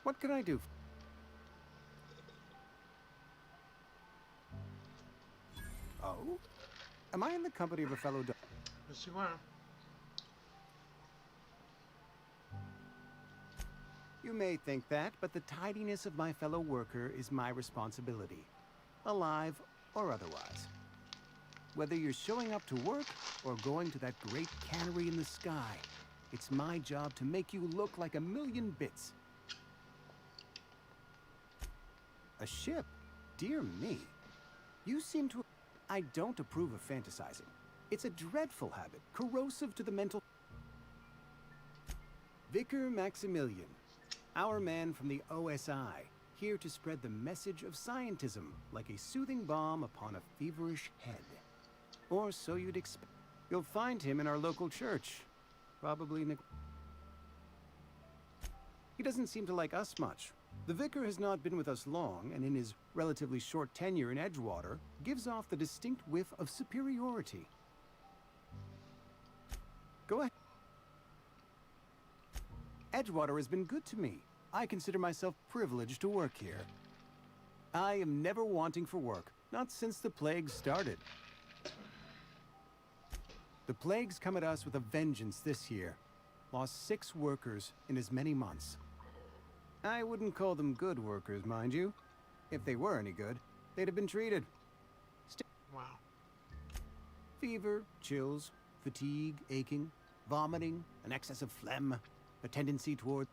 What can I do? Oh? Am I in the company of a fellow dog? Yes, you are. You may think that, but the tidiness of my fellow worker is my responsibility. Alive or otherwise. Whether you're showing up to work or going to that great cannery in the sky, it's my job to make you look like a million bits. A ship? Dear me. You seem to... I don't approve of fantasizing. It's a dreadful habit, corrosive to the mental... Vicar Maximilian, our man from the OSI, here to spread the message of scientism like a soothing balm upon a feverish head. Or so you'd expect. You'll find him in our local church. Probably He doesn't seem to like us much. The vicar has not been with us long, and in his relatively short tenure in Edgewater, gives off the distinct whiff of superiority. Go ahead. Edgewater has been good to me. I consider myself privileged to work here. I am never wanting for work, not since the plague started. The plague's come at us with a vengeance this year. Lost 6 workers in as many months. I wouldn't call them good workers, mind you. If they were any good, they'd have been treated. Wow. Fever, chills, fatigue, aching, vomiting, an excess of phlegm, a tendency toward...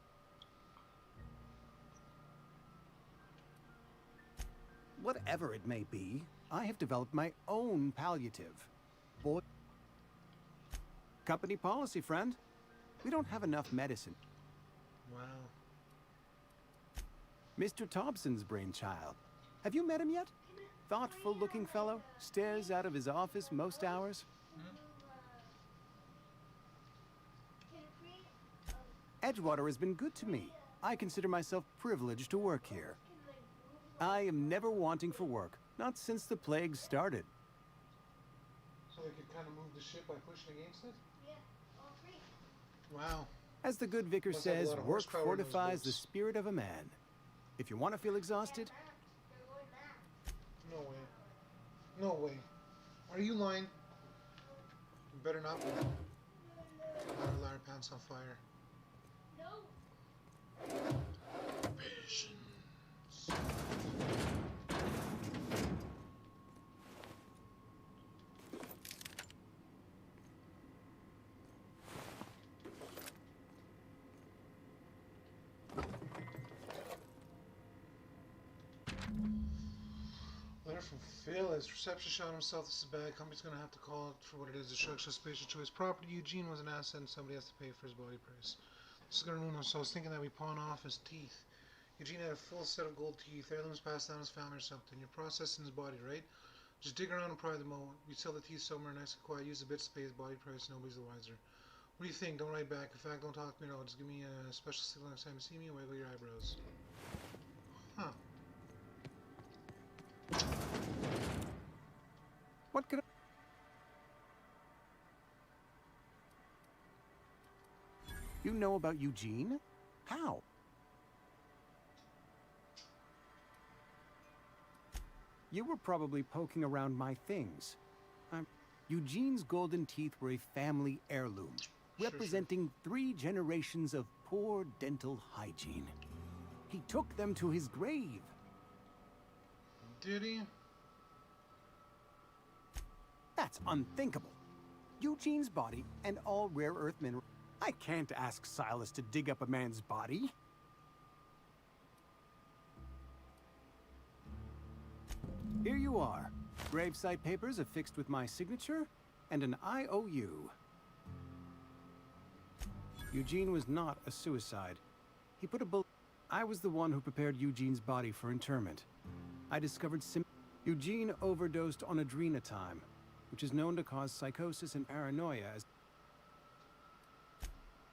Whatever it may be, I have developed my own palliative. Boy... Company policy, friend. We don't have enough medicine. Wow. Mr. Thompson's brainchild. Have you met him yet? Thoughtful-looking fellow, stares out of his office most hours. Edgewater has been good to me. I consider myself privileged to work here. I am never wanting for work, not since the plague started. So they could kind of move the ship by pushing against it? Wow. As the good vicar Must have a says, lot of work horsepower in those fortifies the boats. spirit of a man. If you want to feel exhausted, No way. No way. Are you lying? You better not be. Liar, liar, pants on fire. Patience. Letter from Phil. His reception shot himself. This is bad. Company's gonna have to call it for what it is. Destruction of spatial choice property. Eugene was an asset and somebody has to pay for his body price. This is gonna ruin us. So I was thinking that we pawn off his teeth. Eugene had a full set of gold teeth. Heirlooms passed down his family or something. You're processing his body, right? Just dig around and pry them out. We sell the teeth somewhere nice and quiet. Use a bit of space. Body price. Nobody's the wiser. What do you think? Don't write back. In fact, don't talk to me at all. Just give me a special signal next time you see me and wiggle your eyebrows. Huh. what could I... You know about Eugene? How? You were probably poking around my things. Eugene's golden teeth were a family heirloom, representing 3 generations of poor dental hygiene. He took them to his grave. Did he? That's unthinkable. Eugene's body and all rare earth minerals. I can't ask Silas to dig up a man's body. Here you are. Gravesite papers affixed with my signature and an IOU. Eugene was not a suicide. He put a bullet. I was the one who prepared Eugene's body for interment. I discovered Eugene overdosed on adrenatime, which is known to cause psychosis and paranoia.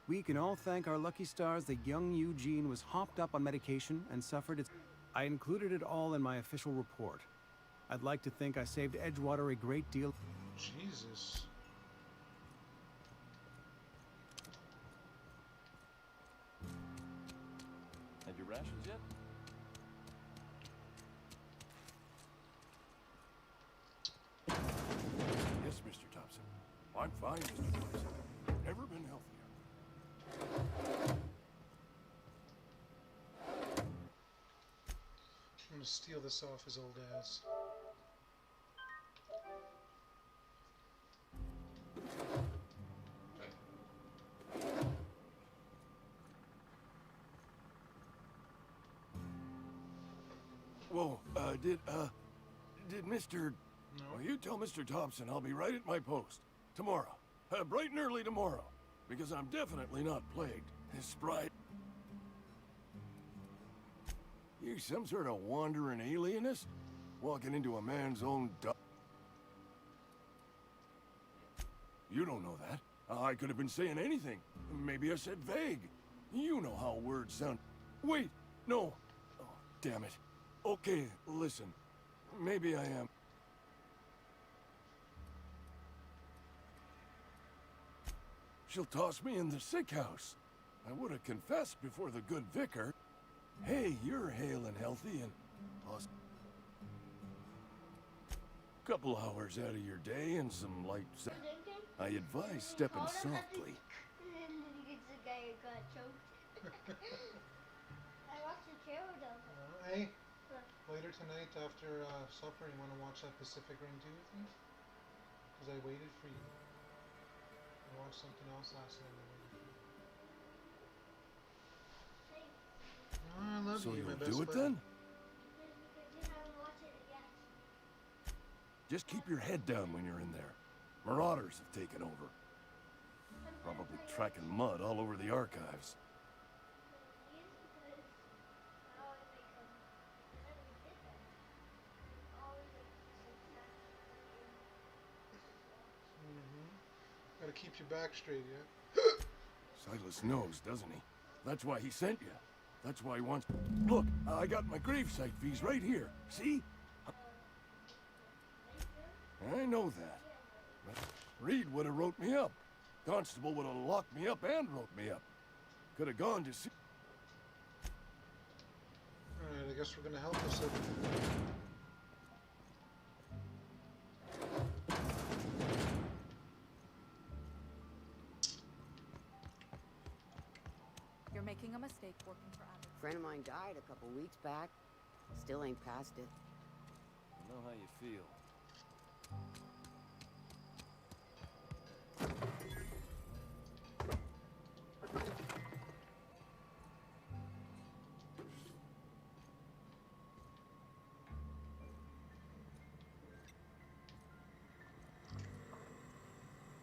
We can all thank our lucky stars that young Eugene was hopped up on medication and suffered its... I included it all in my official report. I'd like to think I saved Edgewater a great deal. Jesus. Had your rations yet? Yes, Mr. Thompson. I'm fine, Mr. Thompson. Never been healthier. I'm gonna steal this off his old ass. Whoa, did Mr... No. Well, you tell Mr. Thompson I'll be right at my post. Tomorrow. Bright and early tomorrow. Because I'm definitely not plagued. His sprite... You some sort of wandering alienist? Walking into a man's own You don't know that. I could have been saying anything. Maybe I said vague. You know how words sound. Wait, no. Oh, damn it. Okay, listen. Maybe I am. She'll toss me in the sick house. I would have confessed before the good vicar. Hey, you're hale and healthy and... Couple hours out of your day and some light. I advise stepping softly. It's the guy who got choked. I watched the trailer though. Hey, later tonight after supper, you want to watch that Pacific Rim 2 with me? Because I waited for you. I watched something else last night. Oh, I love So you, my you'll best do it buddy. then? Because you haven't watched it yet. Just keep your head down when you're in there. Marauders have taken over. Probably tracking mud all over the archives. Gotta keep your back straight, yeah? Silas knows, doesn't he? That's why he sent you. That's why he wants... Look, I got my gravesite fees right here. See? I know that. But Reed would have wrote me up. Constable would have locked me up and wrote me up. Could have gone to see... Alright, I guess we're gonna help us. You're making a mistake working for Abbott. Friend of mine died a couple weeks back. Still ain't past it. I know how you feel.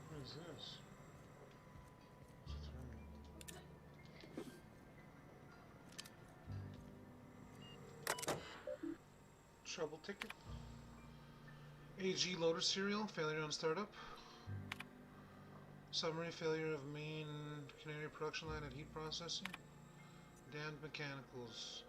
What is this? Trouble ticket. AG loader serial, failure on startup. Summary, failure of main canary production line at heat processing. Damned mechanicals.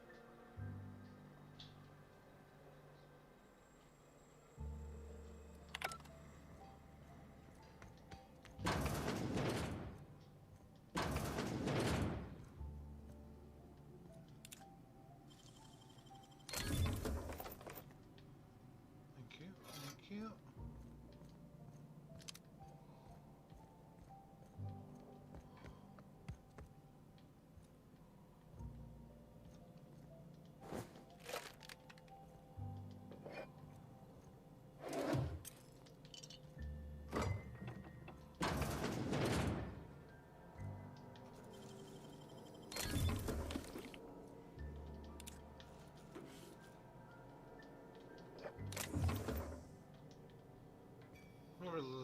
Thank you.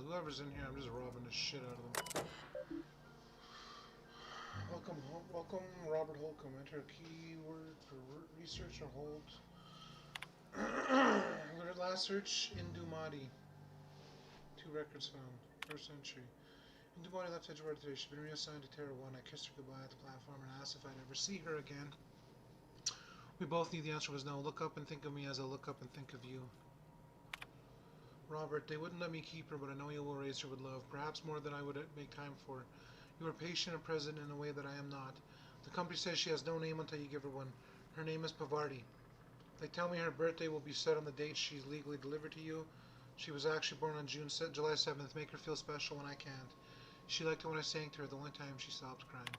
Whoever's in here, I'm just robbing the shit out of them. Welcome, Robert Holcomb. Enter a keyword for research or hold. Last search, Indumati. 2 records found. First entry. Indumati left Edgewater today. She's been reassigned to Terra 1. I kissed her goodbye at the platform and asked if I'd ever see her again. We both knew the answer was no. Look up and think of me as I look up and think of you. Robert, they wouldn't let me keep her, but I know you will raise her with love, perhaps more than I would make time for. You are patient and present in a way that I am not. The company says she has no name until you give her one. Her name is Pavarti. They tell me her birthday will be set on the date she's legally delivered to you. She was actually born on July 7th. Make her feel special when I can't. She liked it when I sang to her, the only time she stopped crying.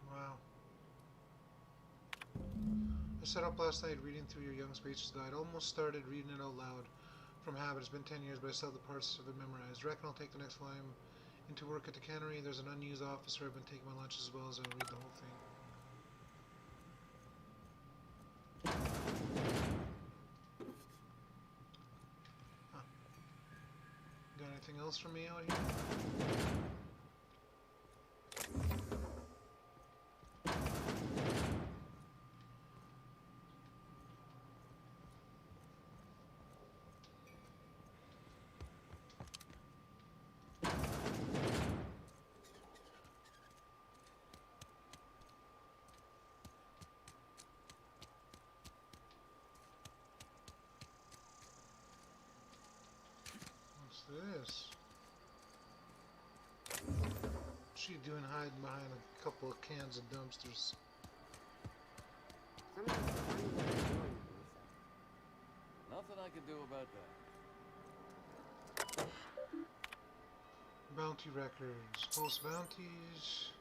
Wow. I sat up last night reading through your Young Spaces Guide. Almost started reading it out loud. From habit, it's been 10 years, but I still have the parts of it memorized. Reckon I'll take the next volume into work at the cannery. There's an unused office where I've been taking my lunch as well as I'll read the whole thing. Huh. Got anything else for me out here? This? What's she doing hiding behind a couple of cans of dumpsters? Nothing Nothing I can do about that. Bounty records. Post bounties.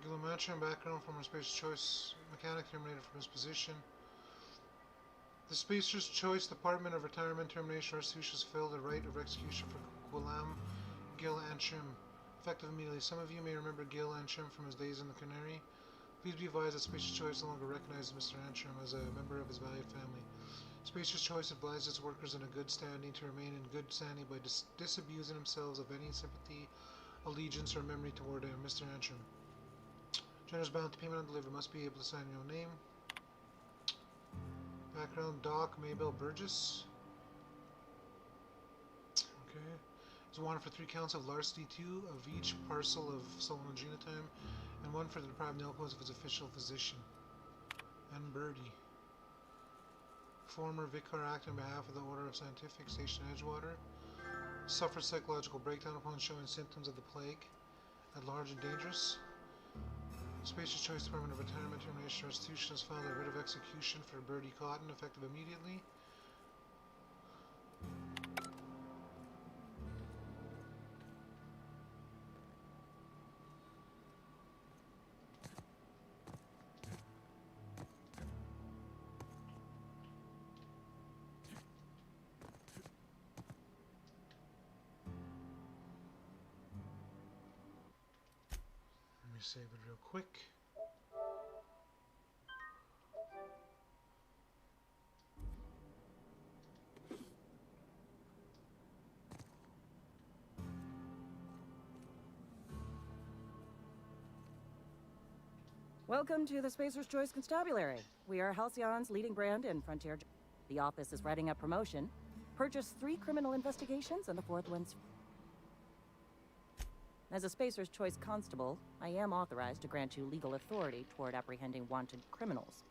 Gillimatron background from a Spacer's Choice mechanic terminated from his position. The Spacer's Choice Department of Retirement Termination Restitutions filled the right of execution for Gulam Gil Antrim, effective immediately. Some of you may remember Gil Antrim from his days in the Canary. Please be advised that Spacer's Choice no longer recognizes Mr. Antrim as a member of his valued family. Spacer's Choice advises its workers in a good standing to remain in good standing by disabusing themselves of any sympathy, allegiance, or memory toward Mr. Antrim. Generous bounty payment on delivery must be able to sign your own name. Background Doc Maybell Burgess. Okay. Is wanted for 3 counts of larceny, 2 of each parcel of stolen genotype, and 1 for the deprived nilcodes of his official physician. And Birdie. Former Vicar acting on behalf of the Order of Scientific, Station Edgewater. Suffered psychological breakdown upon showing symptoms of the plague. At large and dangerous. Spacer's Choice Department of Retirement Termination Restitution has filed a writ of execution for Birdie Cotton, effective immediately. Let me save it real quick. Welcome to the Spacer's Choice Constabulary. We are Halcyon's leading brand in Frontier. The office is writing up promotion. Purchased 3 criminal investigations and the 4th one's... As a Spacer's Choice constable, I am authorized to grant you legal authority toward apprehending wanted criminals.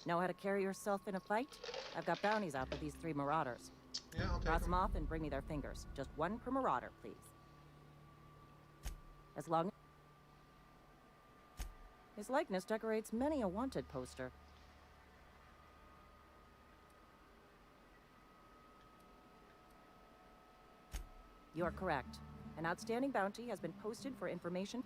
Know how to carry yourself in a fight? I've got bounties out for these 3 marauders. Yeah, I'll take Cross them them. off and bring me their fingers. Just 1 per marauder, please. As long... His likeness decorates many a wanted poster. You are correct. An outstanding bounty has been posted for information.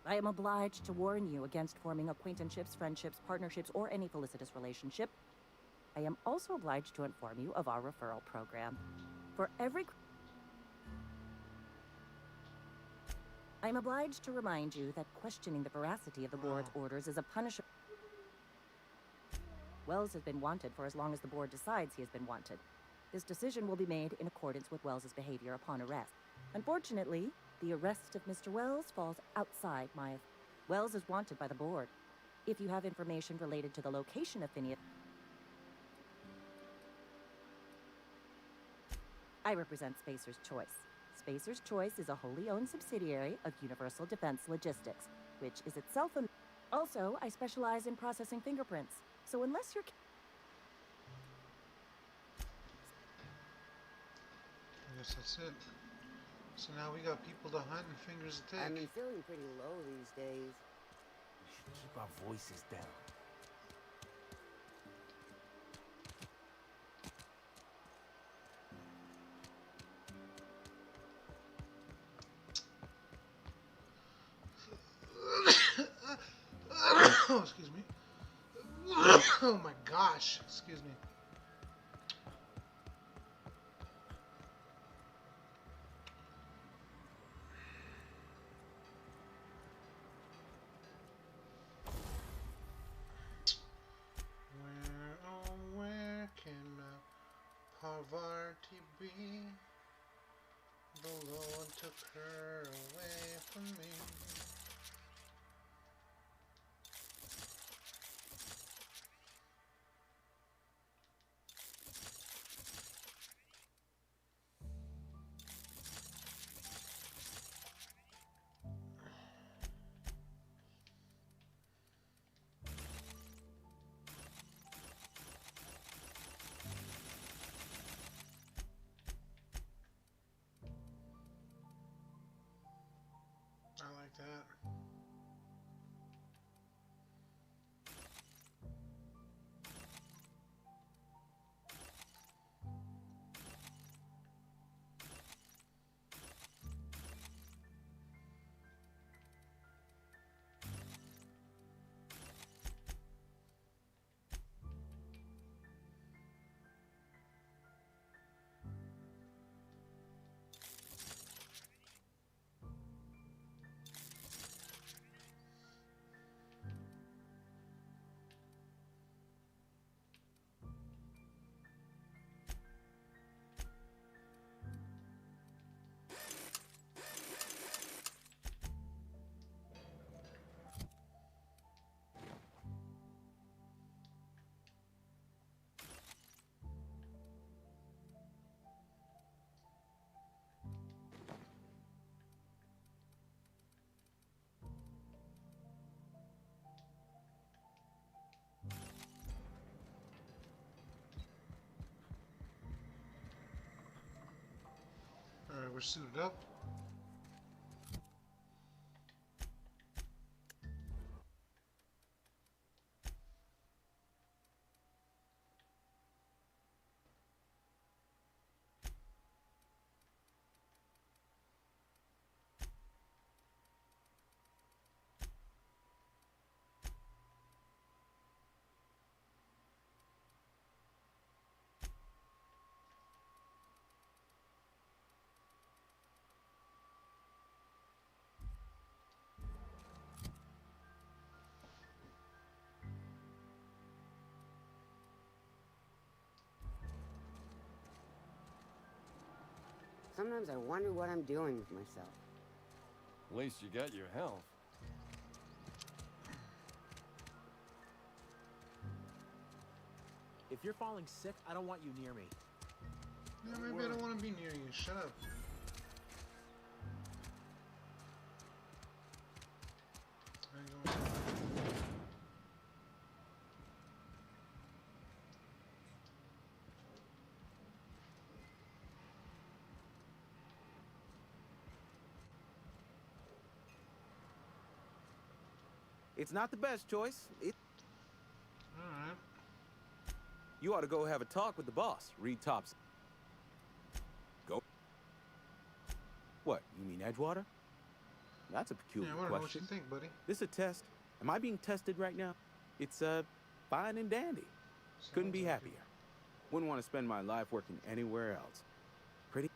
I am obliged to warn you against forming acquaintanceships, friendships, partnerships, or any felicitous relationship. I am also obliged to inform you of our referral program. For every... I am obliged to remind you that questioning the veracity of the board's orders is a punishment. Wells has been wanted for as long as the board decides he has been wanted. This decision will be made in accordance with Wells's behavior upon arrest. Unfortunately, the arrest of Mr. Wells falls outside my... Wells is wanted by the board. If you have information related to the location of Phineas... I represent Spacer's Choice. Spacer's Choice is a wholly owned subsidiary of Universal Defense Logistics, which is itself a... Also, I specialize in processing fingerprints. So unless you're... I guess that's it. So now we got people to hunt and fingers to take. I've been feeling pretty low these days. We should keep our voices down. Oh, excuse me. Oh my gosh, excuse me. Where, oh, where can Parvati be? The Lord took her away from me. I like that. we're suited up. Sometimes I wonder what I'm doing with myself. At least you got your health. If you're falling sick, I don't want you near me. Yeah, maybe I don't want to be near you. Shut up. It's not the best choice. Alright. You ought to go have a talk with the boss, Reed Thompson. Go. What, you mean Edgewater? That's a peculiar Yeah, I want to know what you question. think, buddy. This is a test. Am I being tested right now? It's, fine and dandy. Couldn't be happier. Wouldn't want to spend my life working anywhere else. Pretty.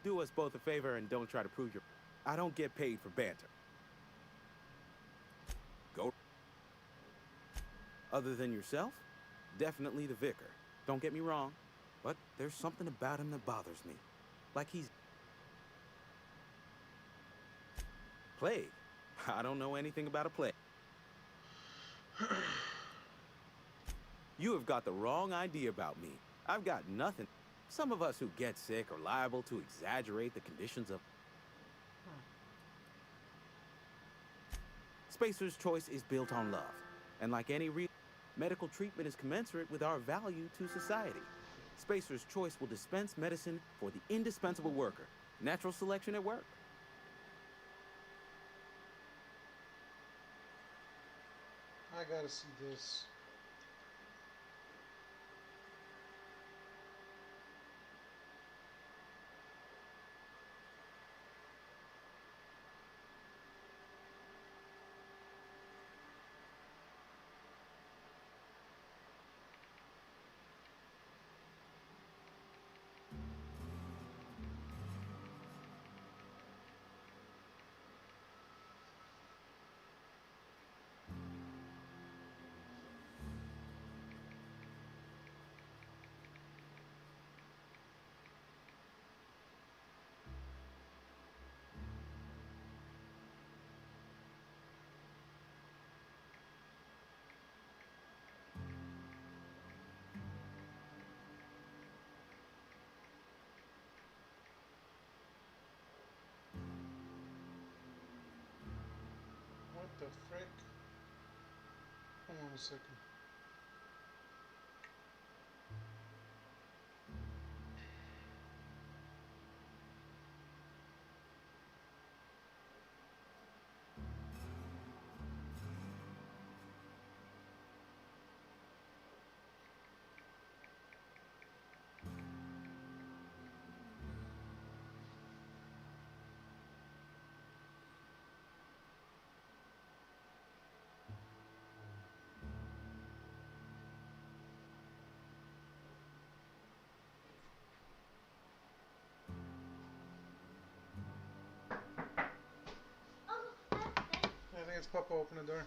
Do us both a favor and don't try to prove your... I don't get paid for banter. Go. Other than yourself? Definitely the vicar. Don't get me wrong, but there's something about him that bothers me. Like he's... Plague? I don't know anything about a plague. You have got the wrong idea about me. I've got nothing. Some of us who get sick are liable to exaggerate the conditions of... Spacer's Choice is built on love. And like any real... medical treatment is commensurate with our value to society. Spacer's Choice will dispense medicine for the indispensable worker. Natural selection at work. I gotta see this. What the frick? Hold on a second. I think it's Papa. Open the door.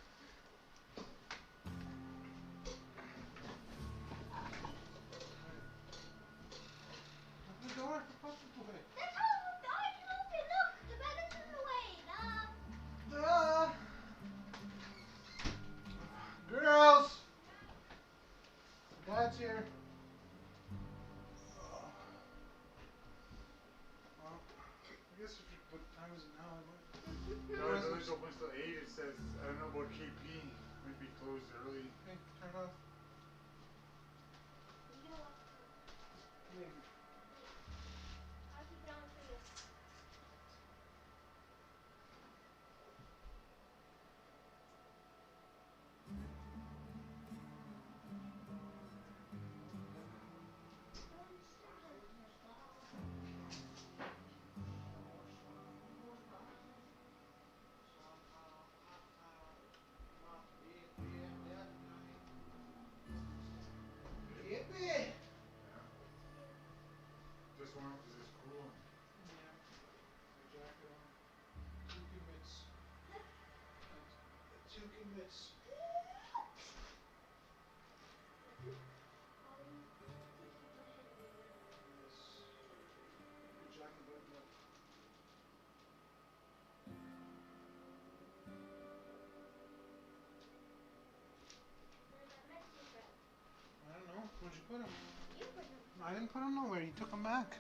Open the door for Papa boy. That's how I can open. Look, the bed is in the way. Girls! Dad's here. Well, I guess if you, what time is it now? No, it always opens till 8. It says, I don't know about KP. Might be closed early. Okay, turn it off. uniform because it's cool. Yeah. Jacket on. Tuki mitts. Tuki mitts. Yes. Your jacket buttoned up. I don't know. Where'd you put him? You put him. I didn't put him nowhere. You took him back.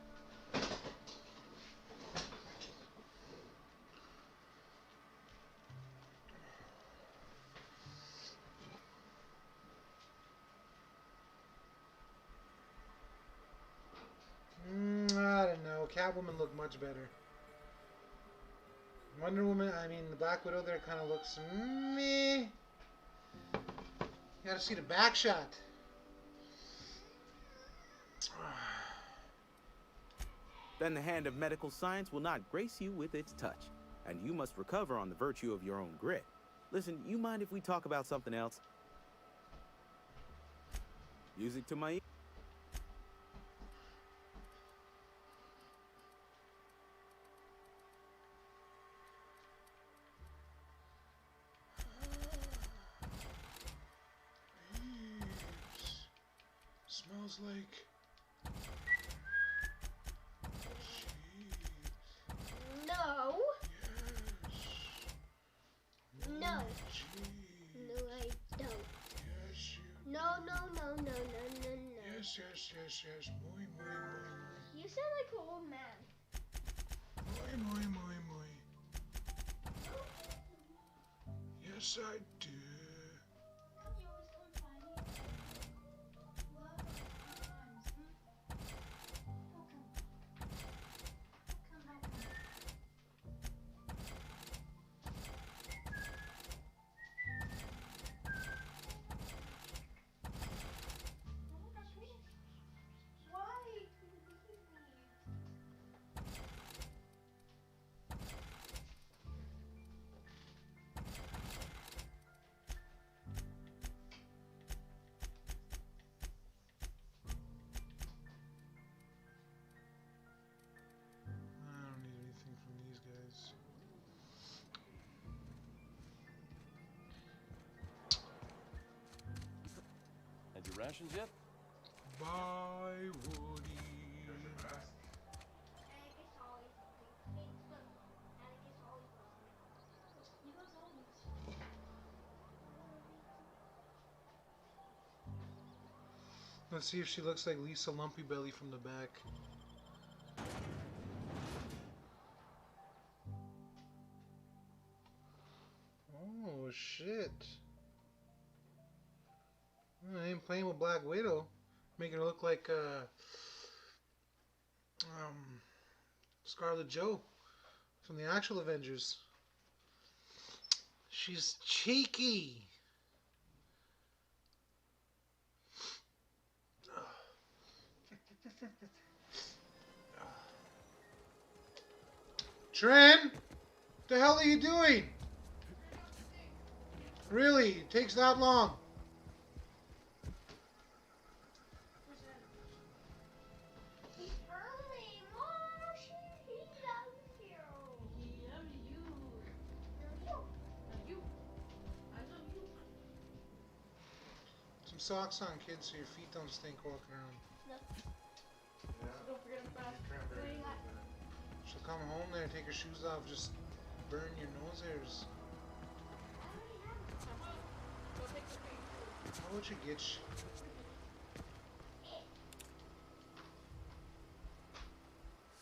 I don't know. Catwoman looked much better. Wonder Woman, I mean, the Black Widow there kind of looks meh. You gotta see the back shot. Then the hand of medical science will not grace you with its touch, and you must recover on the virtue of your own grit. Listen, you mind if we talk about something else? Music to my ears. Smells like. No. Yes. No. Jeez. No, I don't. Yes, you. No, no, no, no, no, no, no. Yes, yes, yes, yes. Muy, muy, muy, muy. You sound like an old man. Muy, muy, muy, muy. Yes, I do. I don't need anything from these guys. Had your rations yet? Bye, Woody. Let's see if she looks like Lisa Lumpy Belly from the back. Oh shit. I ain't playing with Black Widow. Making her look like Scarlet Joe from the actual Avengers. She's cheeky. Tren, what the hell are you doing? Really, it takes that long. He's early, Mom. He loves you. He loves you. No, you. I love you. Some socks on, kids, so your feet don't stink walking around. No. Yeah. Don't forget the bath. Cranberry. What do you got? She'll come home there, take her shoes off, just burn your nose hairs. How would you get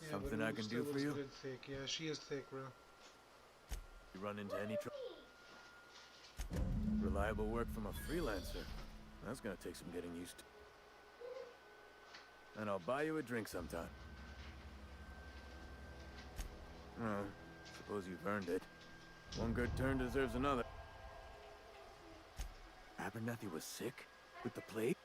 Yeah, Something but I Rue can still do for looks you? Good thick. Yeah, she is thick, bro. You run into any trouble? Reliable work from a freelancer. That's gonna take some getting used to. And I'll buy you a drink sometime. Well, suppose you've earned it. One good turn deserves another. Abernathy was sick? With the plague?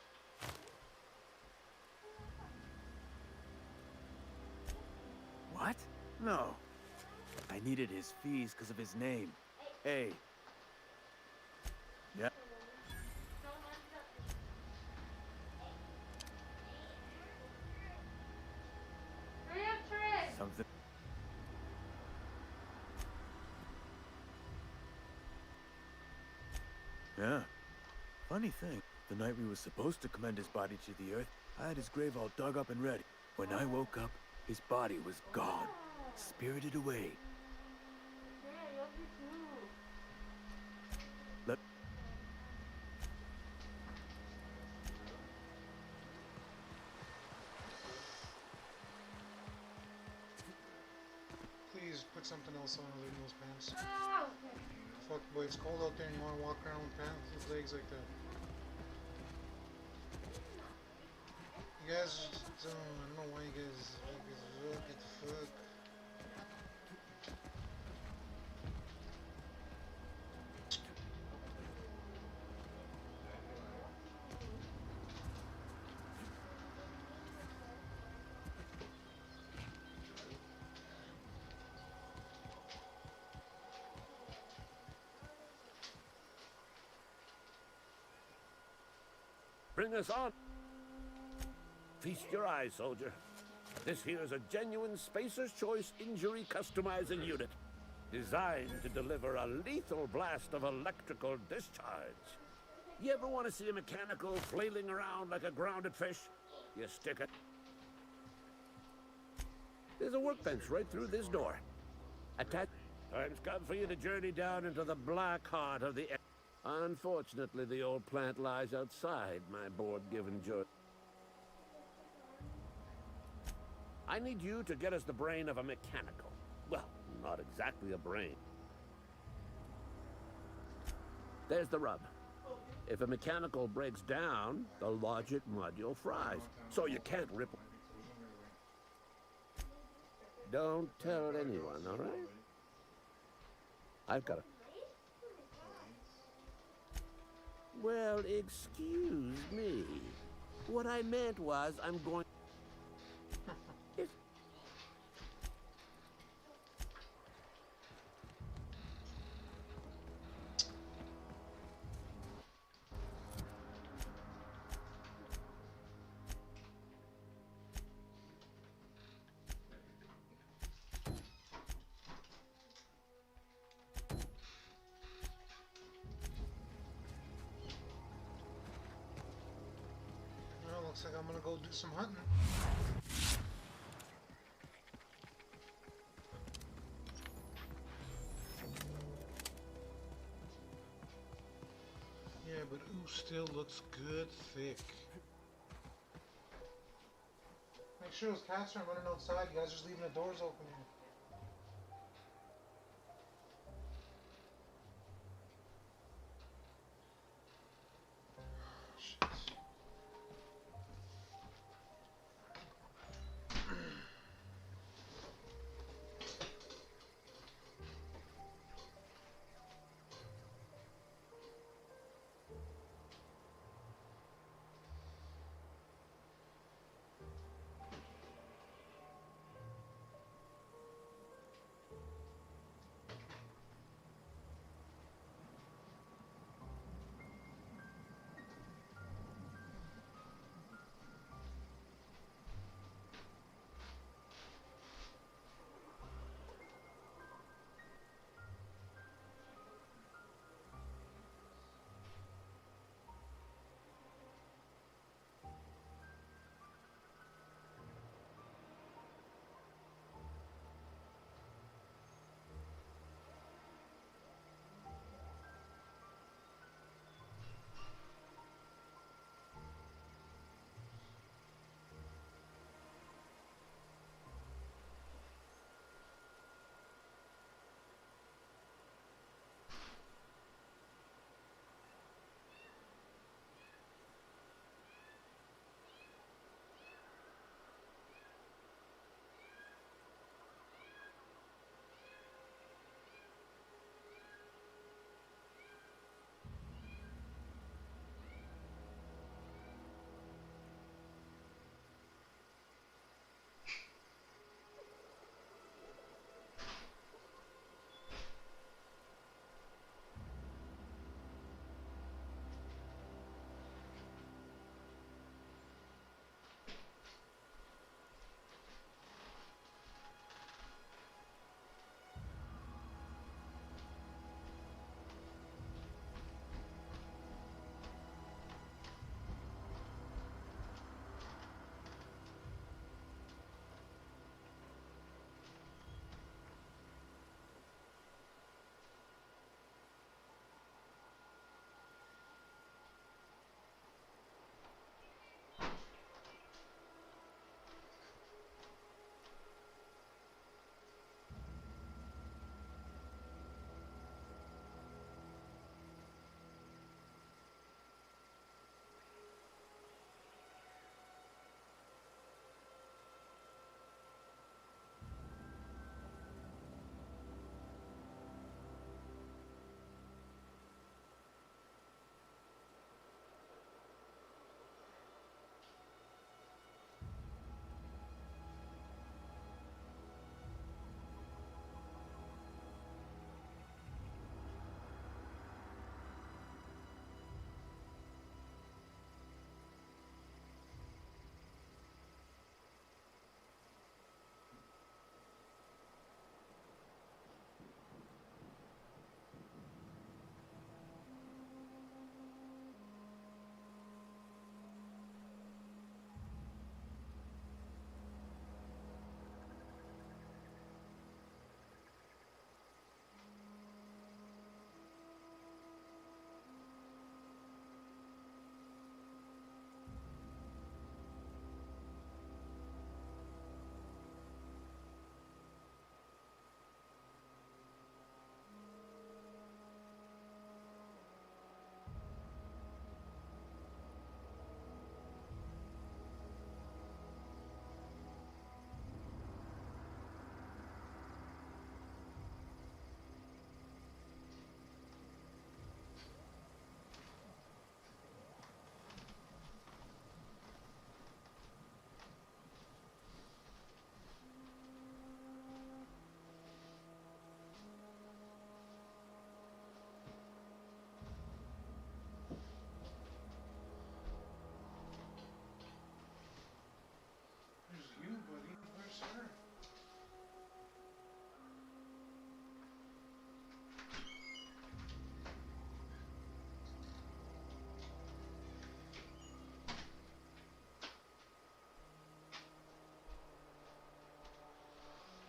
What? No. I needed his fees because of his name. Hey. Yeah. Something. Yeah. Funny thing, the night we were supposed to commend his body to the earth, I had his grave all dug up and ready. When I woke up, his body was gone, spirited away. Let Please put something else on other than those pants. Oh! Fuck, boy, it's cold out there and you want to walk around with pants with legs like that. You guys just don't, I don't know why you guys get the fuck. Bring us on. Feast your eyes, soldier. This here's a genuine Spacer's Choice injury customizing unit, designed to deliver a lethal blast of electrical discharge. You ever want to see a mechanical flailing around like a grounded fish? You stick it. There's a workbench right through this door. Attach. Time's come for you to journey down into the black heart of the... Unfortunately, the old plant lies outside my board-given joy. I need you to get us the brain of a mechanical. Well, not exactly a brain. There's the rub. If a mechanical breaks down, the logic module fries. So you can't rip... Don't tell anyone, all right? I've got a... Well, excuse me. What I meant was I'm going... If... Well, looks like I'm gonna go do some hunting. Yeah, but ooh, still looks good thick. Make sure those cats aren't running outside. You guys are just leaving the doors open here. Shit.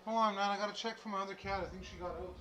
Hold on, man. I gotta check for my other cat. I think she got out.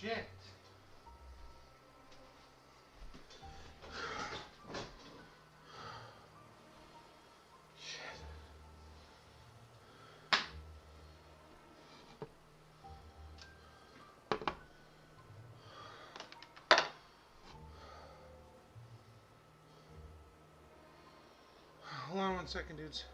Shit. Hold on 1 second, dudes.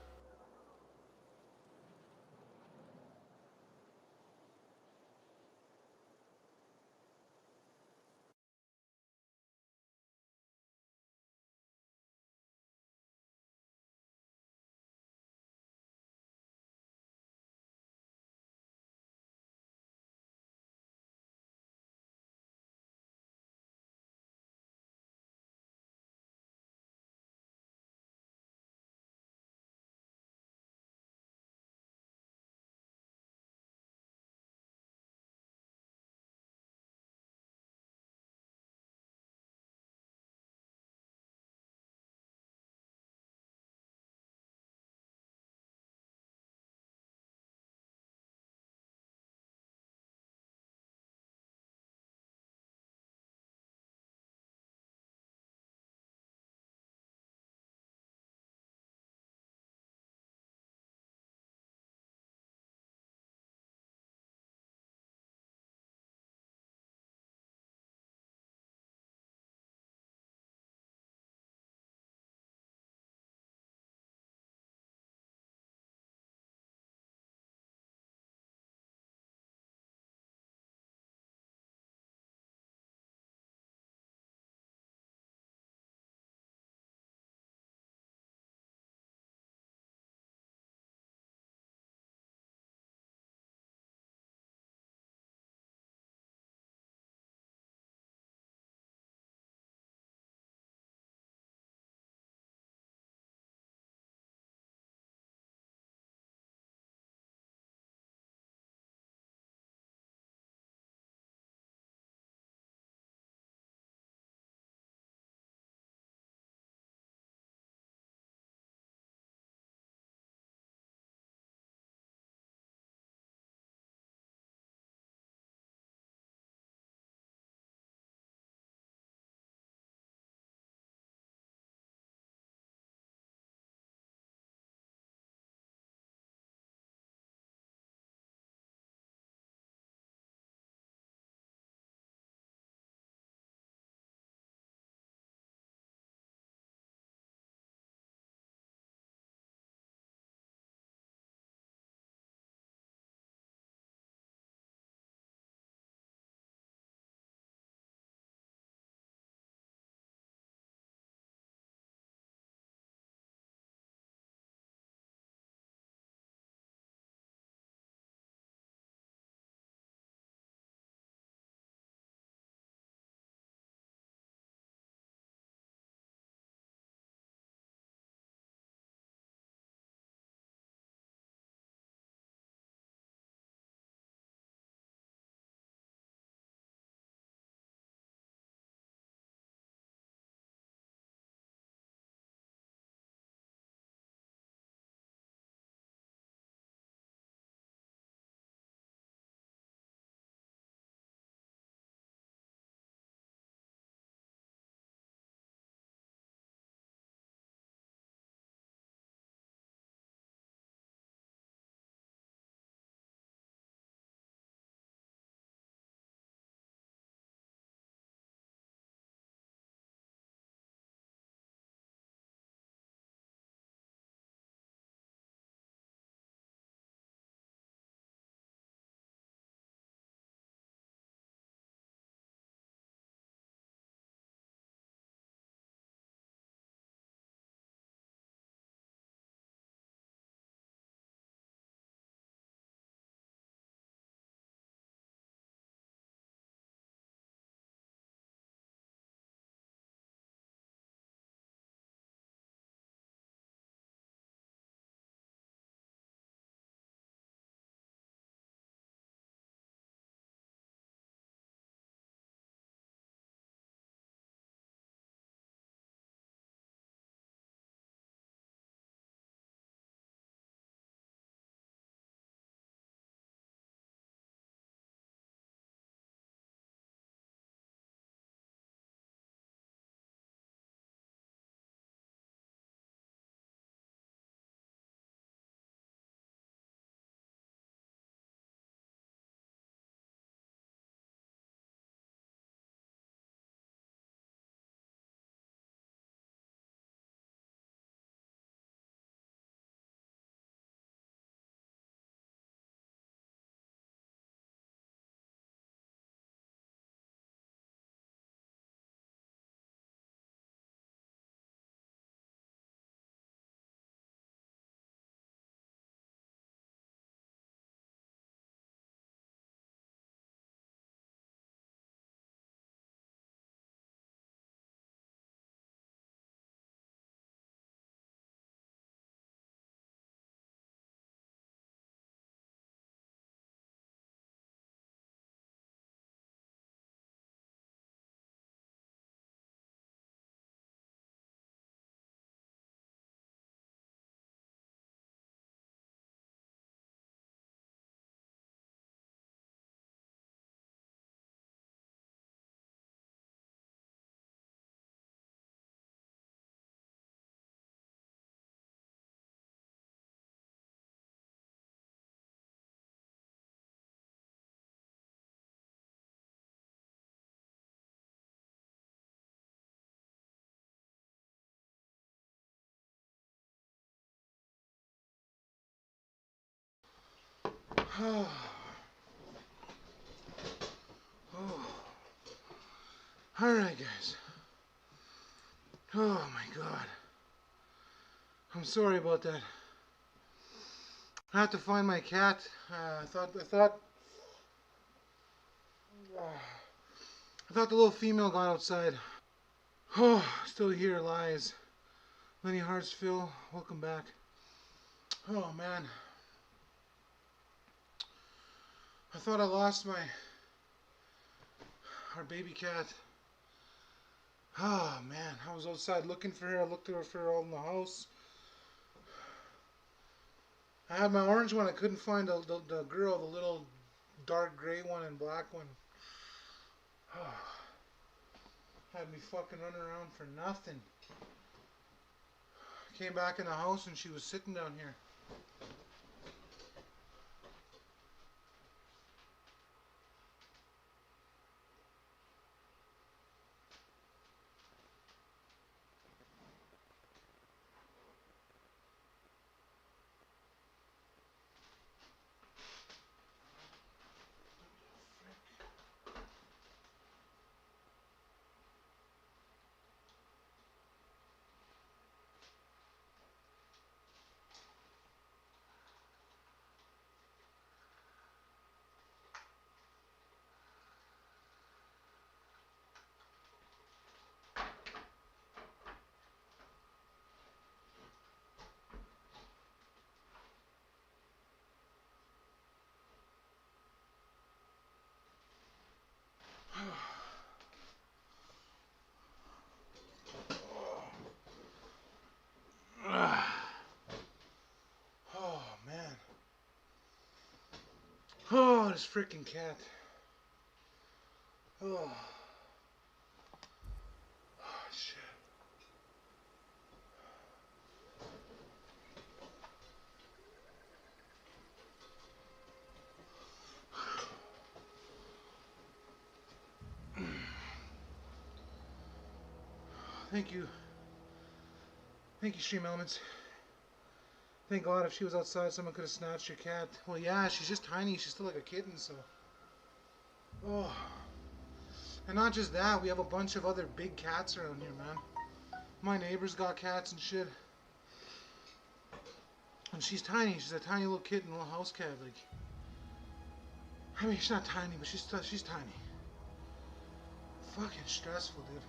Oh. Alright, guys. Oh my god. I'm sorry about that. I have to find my cat. I thought the little female got outside. Oh, still here, lies. Lenny Hartsfield, welcome back. Oh man. I thought I lost our baby cat. Oh man, I was outside looking for her. I looked for her all in the house. I had my orange one. I couldn't find the girl, the little dark gray one and black one. Oh, had me fucking running around for nothing. Came back in the house and she was sitting down here. Oh man. Oh, this freaking cat. Oh. Oh shit. Thank you. Thank you, Stream Elements. Thank God if she was outside, someone could have snatched your cat. Well, yeah, she's just tiny. She's still like a kitten, so. Oh. And not just that, we have a bunch of other big cats around here, man. My neighbor's got cats and shit. And she's tiny. She's a tiny little kitten, little house cat. Like, I mean, she's not tiny, but she's tiny. Fucking stressful, dude.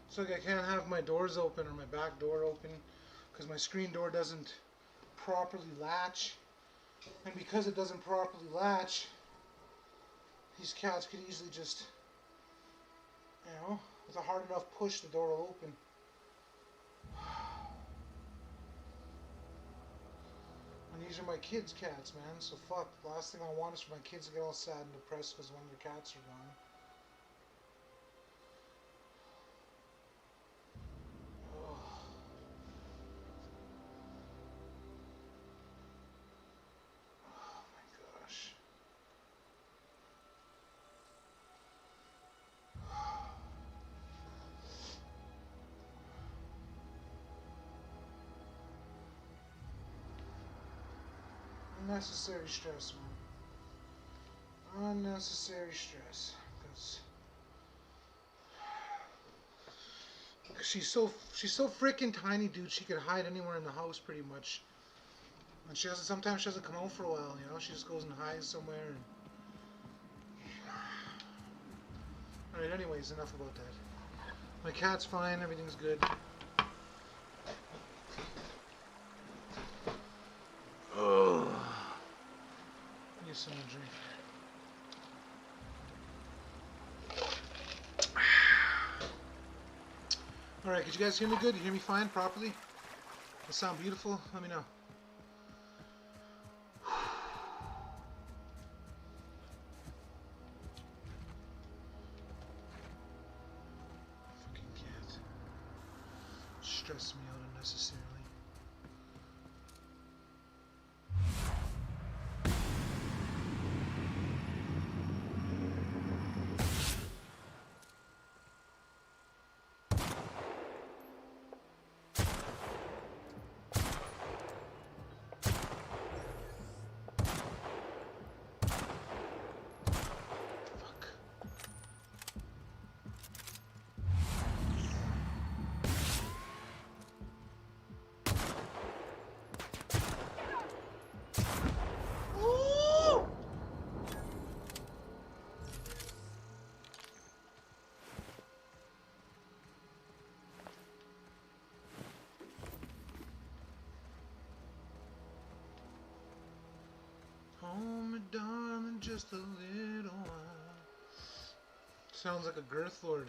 It's like I can't have my doors open or my back door open because my screen door doesn't properly latch. And because it doesn't properly latch, these cats could easily just, you know, with a hard enough push, the door will open. And these are my kids' cats, man, so fuck. The last thing I want is for my kids to get all sad and depressed because one of their cats are gone. Unnecessary stress, man. Unnecessary stress. Because she's so freaking tiny, dude. She could hide anywhere in the house, pretty much. And she doesn't. Sometimes she doesn't come out for a while. You know, she just goes and hides somewhere. And... All right. Anyways, enough about that. My cat's fine. Everything's good. Oh. Need some to drink. Alright, could you guys hear me good? You hear me fine, properly? Does it sound beautiful? Let me know. Fucking cat. Stress me out unnecessarily. Oh, my darling, just a little while. Sounds like a girth lord.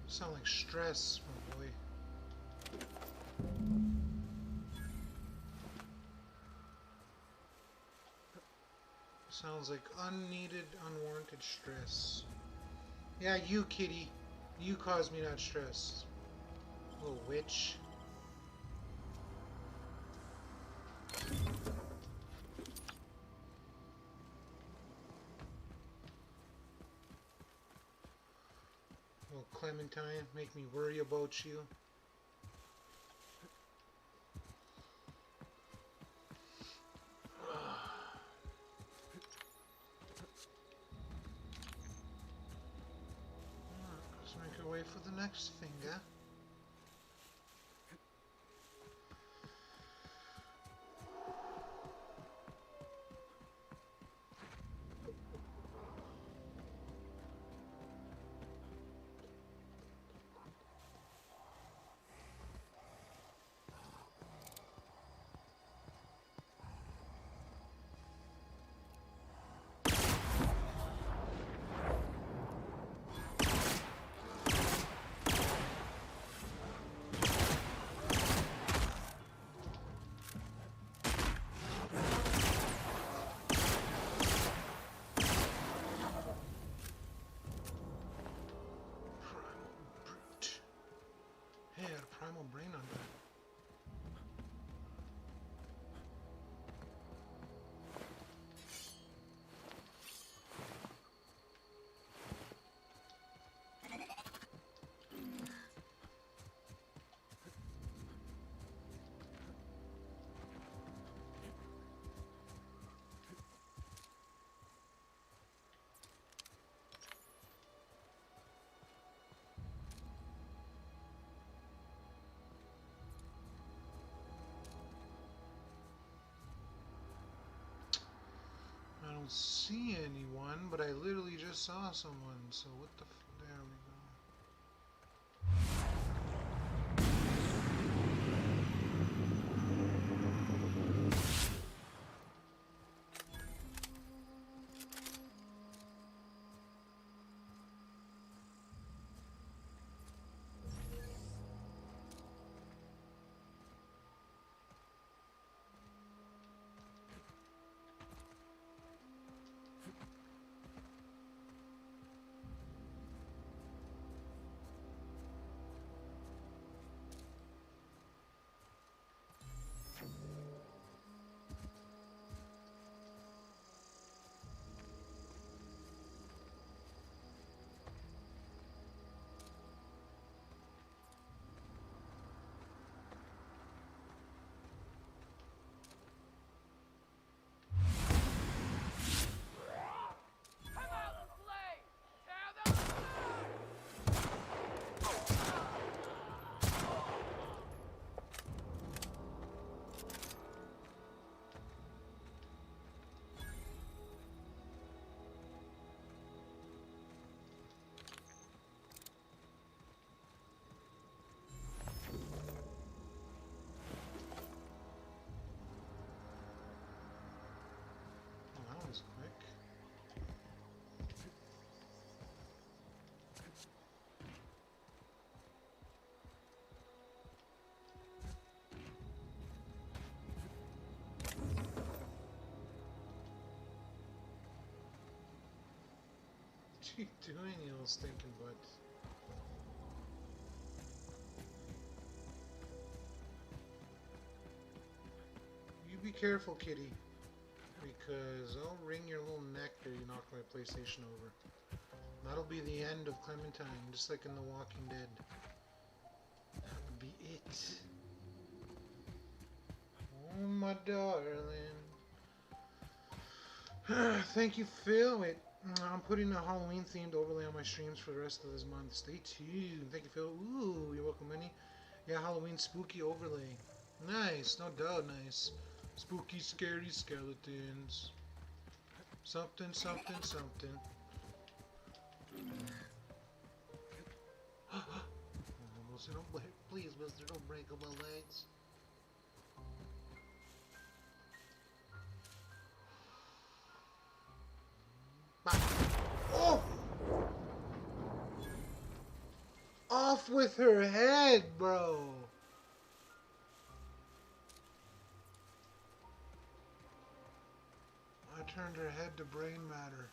Sound like stress, my boy. Sounds like unneeded, unwarranted stress. Yeah, you, kitty. You caused me that stress. Little witch. Little Clementine, make me worry about you. Let's make our way for the next finger. Primal brain on that. I don't see anyone, but I literally just saw someone, so what the there we go. That was quick. What are you doing, you little stinking butt? You be careful, kitty. Because I'll wring your little neck there you knock my PlayStation over. That'll be the end of Clementine, just like in The Walking Dead. That would be it. Oh, my darling. Thank you, Phil. Wait, I'm putting a Halloween-themed overlay on my streams for the rest of this month. Stay tuned. Thank you, Phil. Ooh, you're welcome, Minnie. Yeah, Halloween spooky overlay. Nice, no doubt, nice. Spooky, scary skeletons. Something, something, something. Buster, don't please, Buster, don't break all my legs. F with her head, bro. I turned her head to brain matter.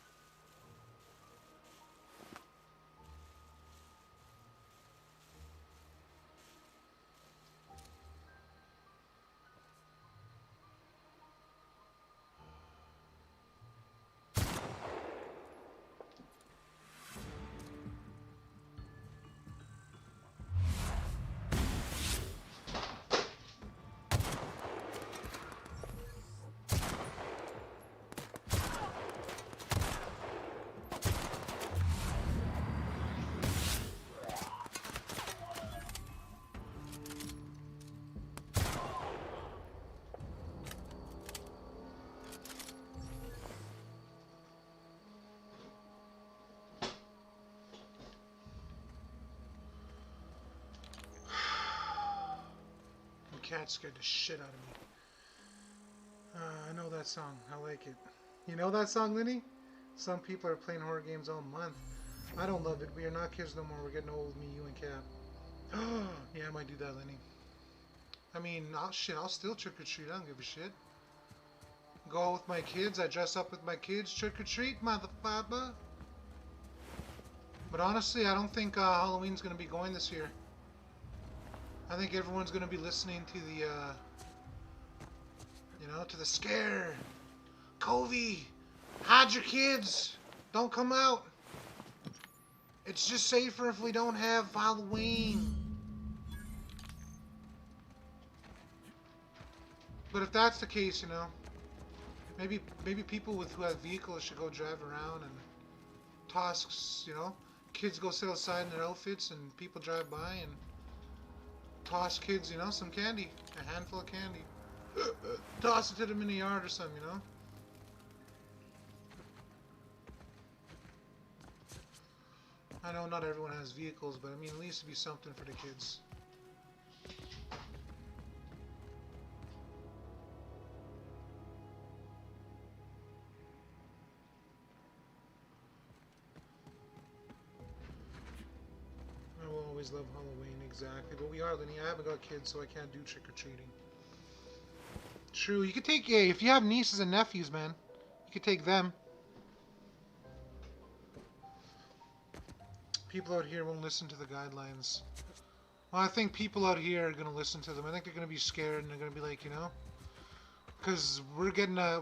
Cat scared the shit out of me. I know that song. I like it. You know that song, Lenny? Some people are playing horror games all month. I don't love it. We are not kids no more. We're getting old, me, you, and Cap. Yeah, I might do that, Lenny. I mean, I'll still trick-or-treat. I don't give a shit. Go out with my kids. I dress up with my kids. Trick-or-treat, motherfucker. But honestly, I don't think Halloween's going to be going this year. I think everyone's going to be listening to the, to the scare. Covey, hide your kids. Don't come out. It's just safer if we don't have Halloween. But if that's the case, maybe people who have vehicles should go drive around and toss, kids go sit outside in their outfits and people drive by and toss kids, some candy, a handful of candy. Toss it to them in the yard or something, I know not everyone has vehicles, but I mean, at least it'd be something for the kids. I will always love Halloween, exactly. But we are, Lenny. I haven't got kids, so I can't do trick-or-treating. True. You could take, if you have nieces and nephews, man, you could take them. People out here won't listen to the guidelines. Well, I think people out here are going to listen to them. I think they're going to be scared, and they're going to be like, because we're getting a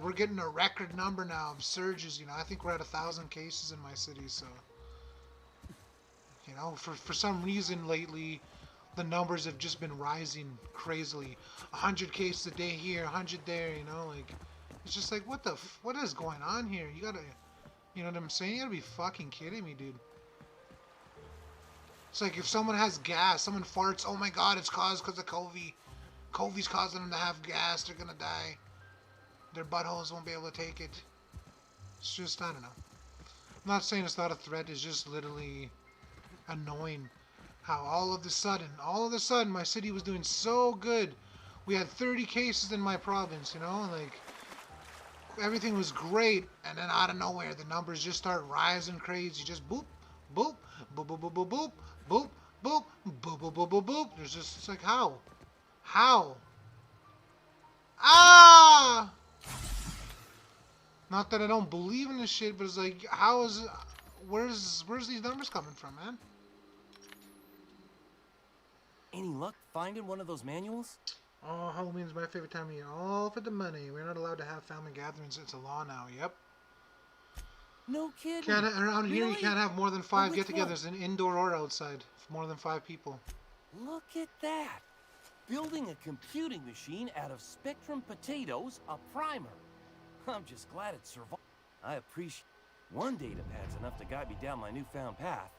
record number now of surges, I think we're at 1,000 cases in my city, so... For some reason lately, the numbers have just been rising crazily. 100 cases a day here, 100 there, like, it's just like, what is going on here? You gotta, you know what I'm saying? You gotta be fucking kidding me, dude. It's like if someone has gas, someone farts, oh my god, it's caused because of Covey. Covey's causing them to have gas, they're gonna die. Their buttholes won't be able to take it. It's just, I don't know. I'm not saying it's not a threat, it's just literally annoying how all of a sudden my city was doing so good. We had 30 cases in my province, like everything was great, and then out of nowhere the numbers just start rising crazy. Just boop, boop, boop, boop, boop, boop, boop, boop, boop, boop, boop, boop, boop, boop. There's just, it's like, how? Ah! Not that I don't believe in this shit, but it's like, where's these numbers coming from, man? Any luck finding one of those manuals? Oh, Halloween's my favorite time of year. All for the money. We're not allowed to have family gatherings. It's a law now. Yep. No kidding. Around here, you can't have more than 5 Well, get-togethers, indoor or outside. More than 5 people. Look at that. Building a computing machine out of Spectrum potatoes, a primer. I'm just glad it survived. I appreciate one data pad's enough to guide me down my newfound path.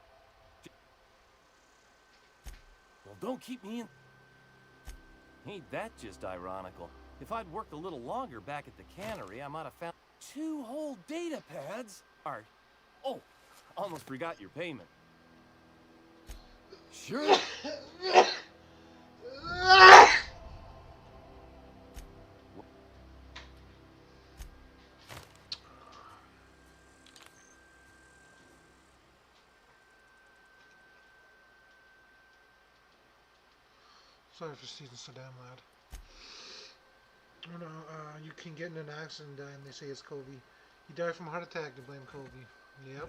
Well, don't keep me in. Ain't that just ironical? If I'd worked a little longer back at the cannery, I might have found 2 whole data pads. Art. Oh, almost forgot your payment. Sure. Sorry for speaking so damn loud. Oh no, you can get in an accident and they say it's Kobe. He died from a heart attack, they blame Kobe. Yep.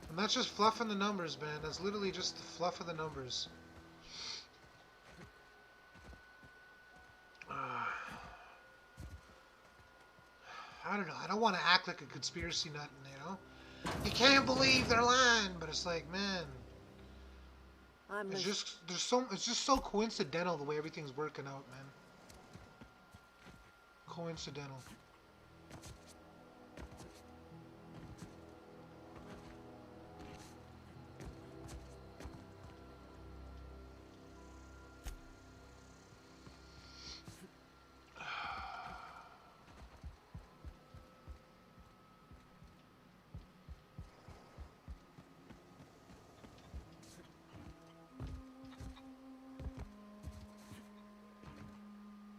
And that's just fluffing the numbers, man. That's literally just the fluff of the numbers. I don't know. I don't want to act like a conspiracy nut, you know? You can't believe they're lying, but it's like, man, it's just so coincidental the way everything's working out, man. Coincidental.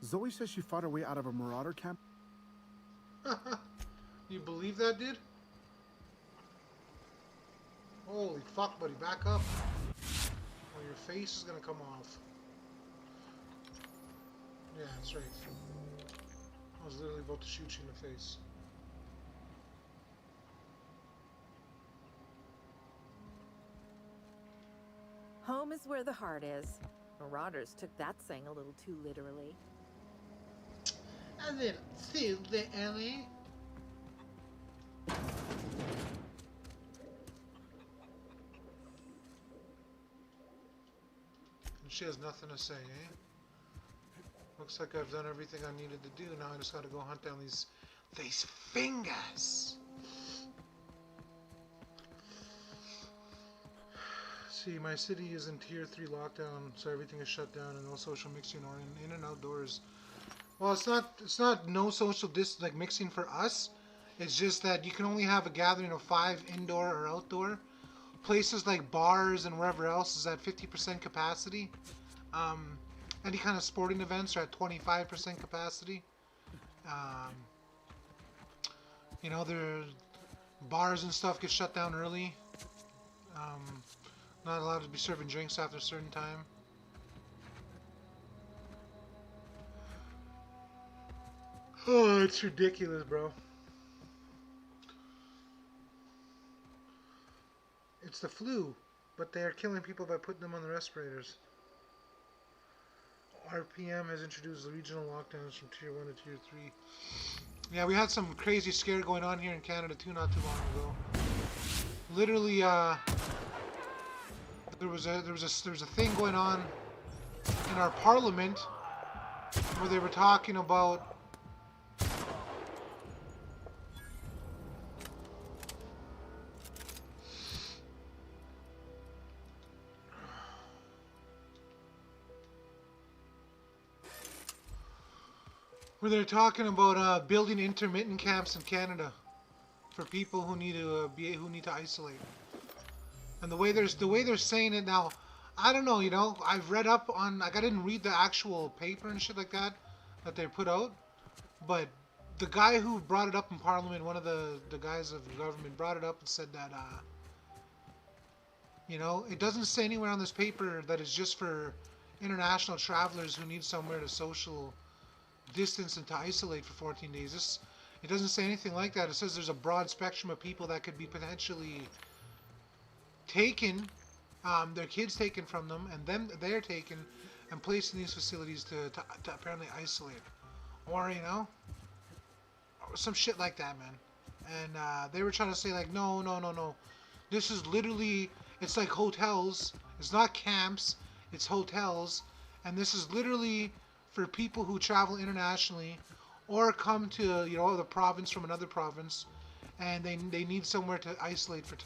Zoe says she fought her way out of a marauder camp. You believe that, dude? Holy fuck, buddy. Back up. Or your face is gonna come off. Yeah, that's right. I was literally about to shoot you in the face. Home is where the heart is. Marauders took that saying a little too literally. A little too literally. And she has nothing to say, eh? Looks like I've done everything I needed to do. Now I just gotta go hunt down these fingers. See, my city is in Tier 3 lockdown, so everything is shut down and no social mixing or in and outdoors. Well, it's not no social like mixing for us. It's just that you can only have a gathering of 5 indoor or outdoor. Places like bars and wherever else is at 50% capacity. Any kind of sporting events are at 25% capacity. You know, their bars and stuff get shut down early. Not allowed to be serving drinks after a certain time. Oh, it's ridiculous, bro. It's the flu, but they are killing people by putting them on the respirators. RPM has introduced the regional lockdowns from Tier 1 to Tier 3. Yeah, we had some crazy scare going on here in Canada too not too long ago. Literally, there was a thing going on in our parliament where they were talking about building intermittent camps in Canada for people who need to isolate. And the way they're saying it now, I don't know, you know, I've read up on, like, I didn't read the actual paper and shit like that they put out, but the guy who brought it up in Parliament, one of the guys of the government brought it up and said that, you know, it doesn't say anywhere on this paper that it's just for international travelers who need somewhere to social distance and to isolate for 14 days. It doesn't say anything like that. It says there's a broad spectrum of people that could be potentially taken, their kids taken from them, and they're taken and placed in these facilities to apparently isolate, or, you know, some shit like that, man. And they were trying to say, like, no, this is literally, it's like hotels. It's not camps, it's hotels, and this is literally for people who travel internationally or come to, you know, the province from another province, and they need somewhere to isolate for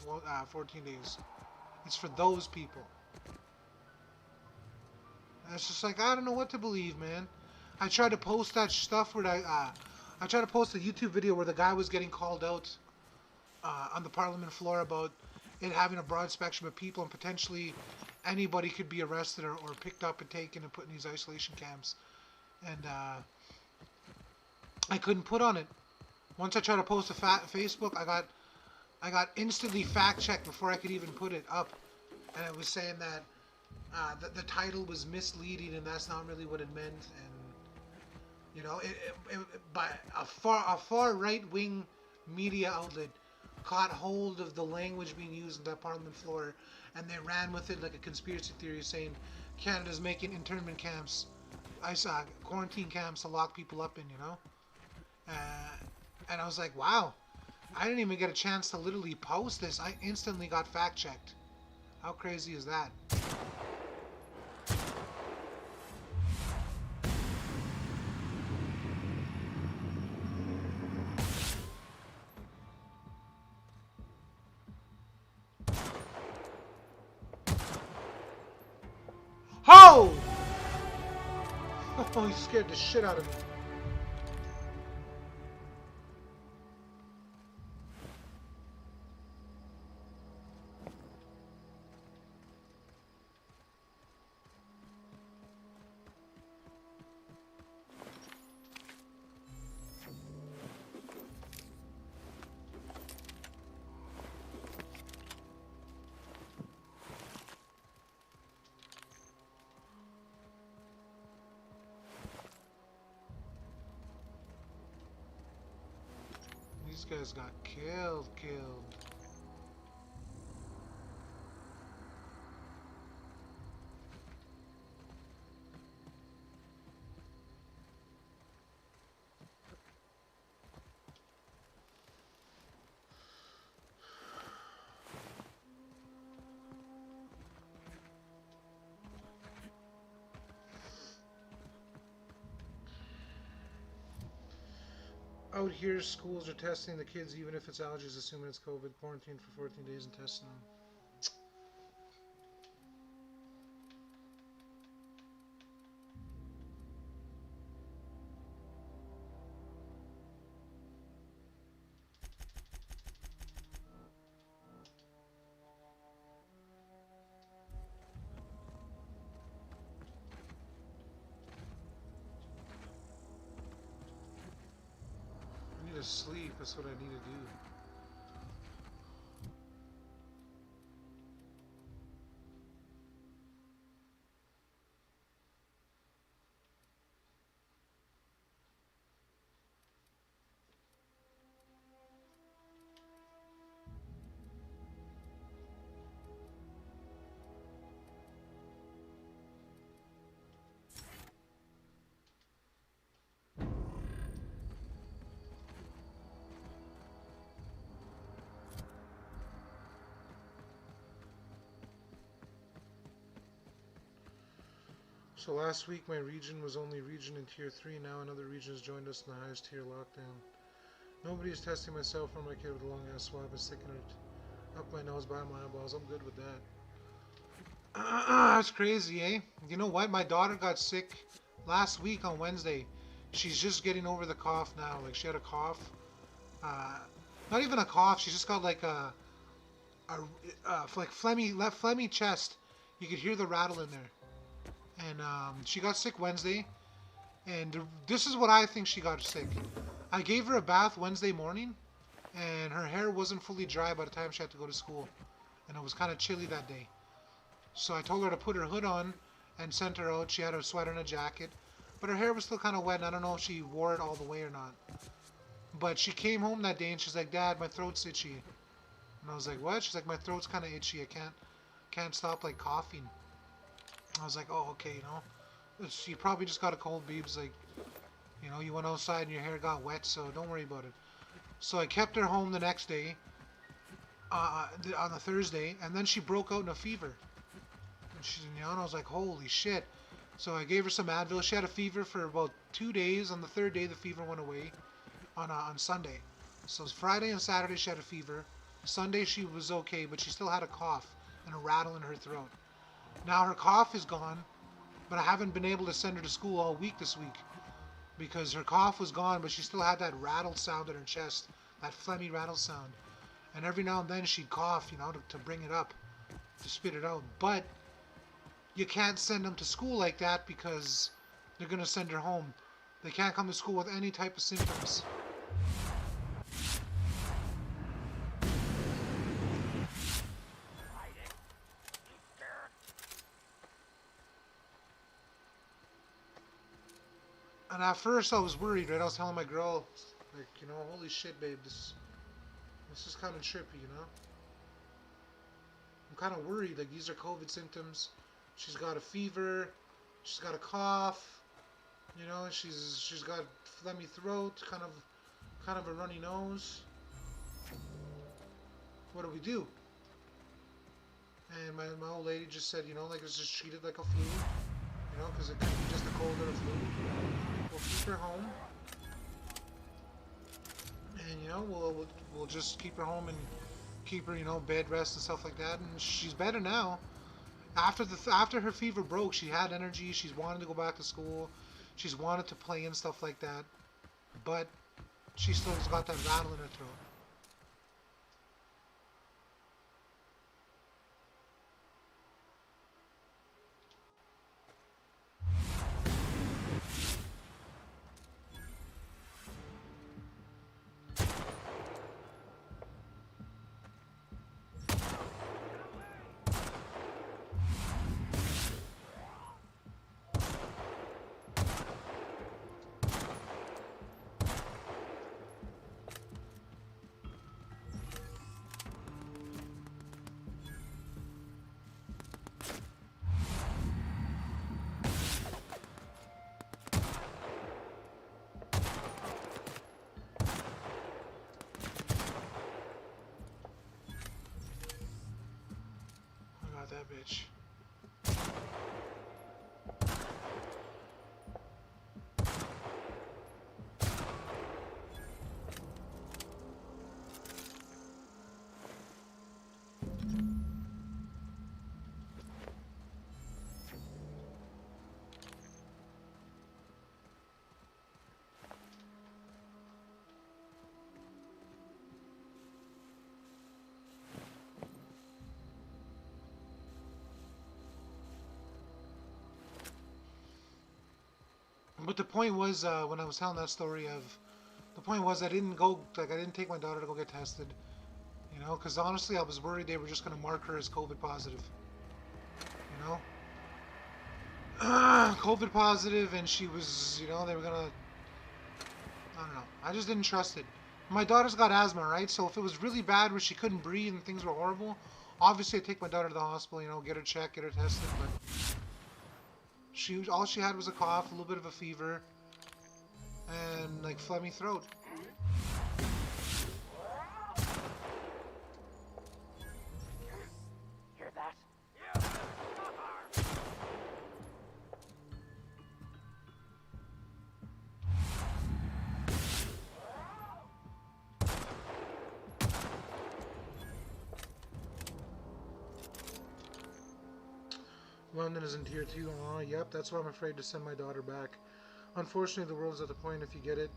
14 days. It's for those people. And it's just like, I don't know what to believe, man. I tried to post that stuff where I tried to post a YouTube video where the guy was getting called out on the Parliament floor about it having a broad spectrum of people and potentially anybody could be arrested or picked up and taken and put in these isolation camps. And I couldn't put on it. Once I tried to post to Facebook, I got instantly fact checked before I could even put it up, and it was saying that the title was misleading, and that's not really what it meant. And you know, by a far right wing media outlet caught hold of the language being used on that Parliament floor, and they ran with it like a conspiracy theory, saying Canada's making internment camps, quarantine camps to lock people up in, you know. And I was like, wow, I didn't even get a chance to literally post this. I instantly got fact checked. How crazy is that? Ho! Oh, he scared the shit out of me. These guys got killed. Out here, schools are testing the kids, even if it's allergies, assuming it's COVID. Quarantine for 14 days and testing them. Sleep, that's what I need to do. So last week my region was only region in tier 3, now another region has joined us in the highest tier lockdown. Nobody is testing myself or my kid with a long ass swab and sticking it up my nose by my eyeballs. I'm good with that. That's crazy, eh? You know what? My daughter got sick last week on Wednesday. She's just getting over the cough now. Like, she had a cough. Not even a cough. She just got like like phlegmy chest. You could hear the rattle in there. And she got sick Wednesday, and this is what I think she got sick. I gave her a bath Wednesday morning, and her hair wasn't fully dry by the time she had to go to school, and it was kind of chilly that day. So I told her to put her hood on and sent her out. She had a sweater and a jacket, but her hair was still kind of wet, and I don't know if she wore it all the way or not. But she came home that day, and she's like, "Dad, my throat's itchy." And I was like, "What?" She's like, "My throat's kind of itchy. I can't stop like coughing." I was like, oh, okay, you know, she probably just got a cold, Beebs, like, you know, you went outside and your hair got wet, so don't worry about it. So I kept her home the next day, on the Thursday, and then she broke out in a fever. And she, you know, and I was like, holy shit. So I gave her some Advil. She had a fever for about 2 days. On the third day, the fever went away on Sunday. So Friday and Saturday, she had a fever. Sunday, she was okay, but she still had a cough and a rattle in her throat. Now her cough is gone, but I haven't been able to send her to school all week this week because her cough was gone, but she still had that rattle sound in her chest, that phlegmy rattle sound. And every now and then she'd cough, you know, to bring it up, to spit it out. But you can't send them to school like that because they're going to send her home. They can't come to school with any type of symptoms. And at first I was worried, right? I was telling my girl, like, you know, holy shit, babe, this is kind of trippy, you know? I'm kind of worried, like, these are COVID symptoms. She's got a fever, she's got a cough, you know, she's got phlegmy throat, kind of a runny nose. What do? And my old lady just said, you know, like, it's just treated like a flu, you know, because it could be just a cold or a flu. We'll keep her home, and you know, we'll just keep her home and keep her, you know, bed rest and stuff like that. And she's better now. After her fever broke, she had energy. She's wanted to go back to school. She's wanted to play and stuff like that, but she still has got that rattle in her throat. That bitch. But the point was, when I was telling that story the point was I didn't take my daughter to go get tested, you know, because honestly I was worried they were just going to mark her as COVID positive, you know, COVID positive, and she was, you know, they were going to, I don't know, I just didn't trust it. My daughter's got asthma, right, so if it was really bad where she couldn't breathe and things were horrible, obviously I'd take my daughter to the hospital, you know, get her checked, get her tested, but all she had was a cough, a little bit of a fever, and like phlegmy throat. Hear that? London is in tier 2. Aw, yep, that's why I'm afraid to send my daughter back. Unfortunately, the world's at the point if you get it,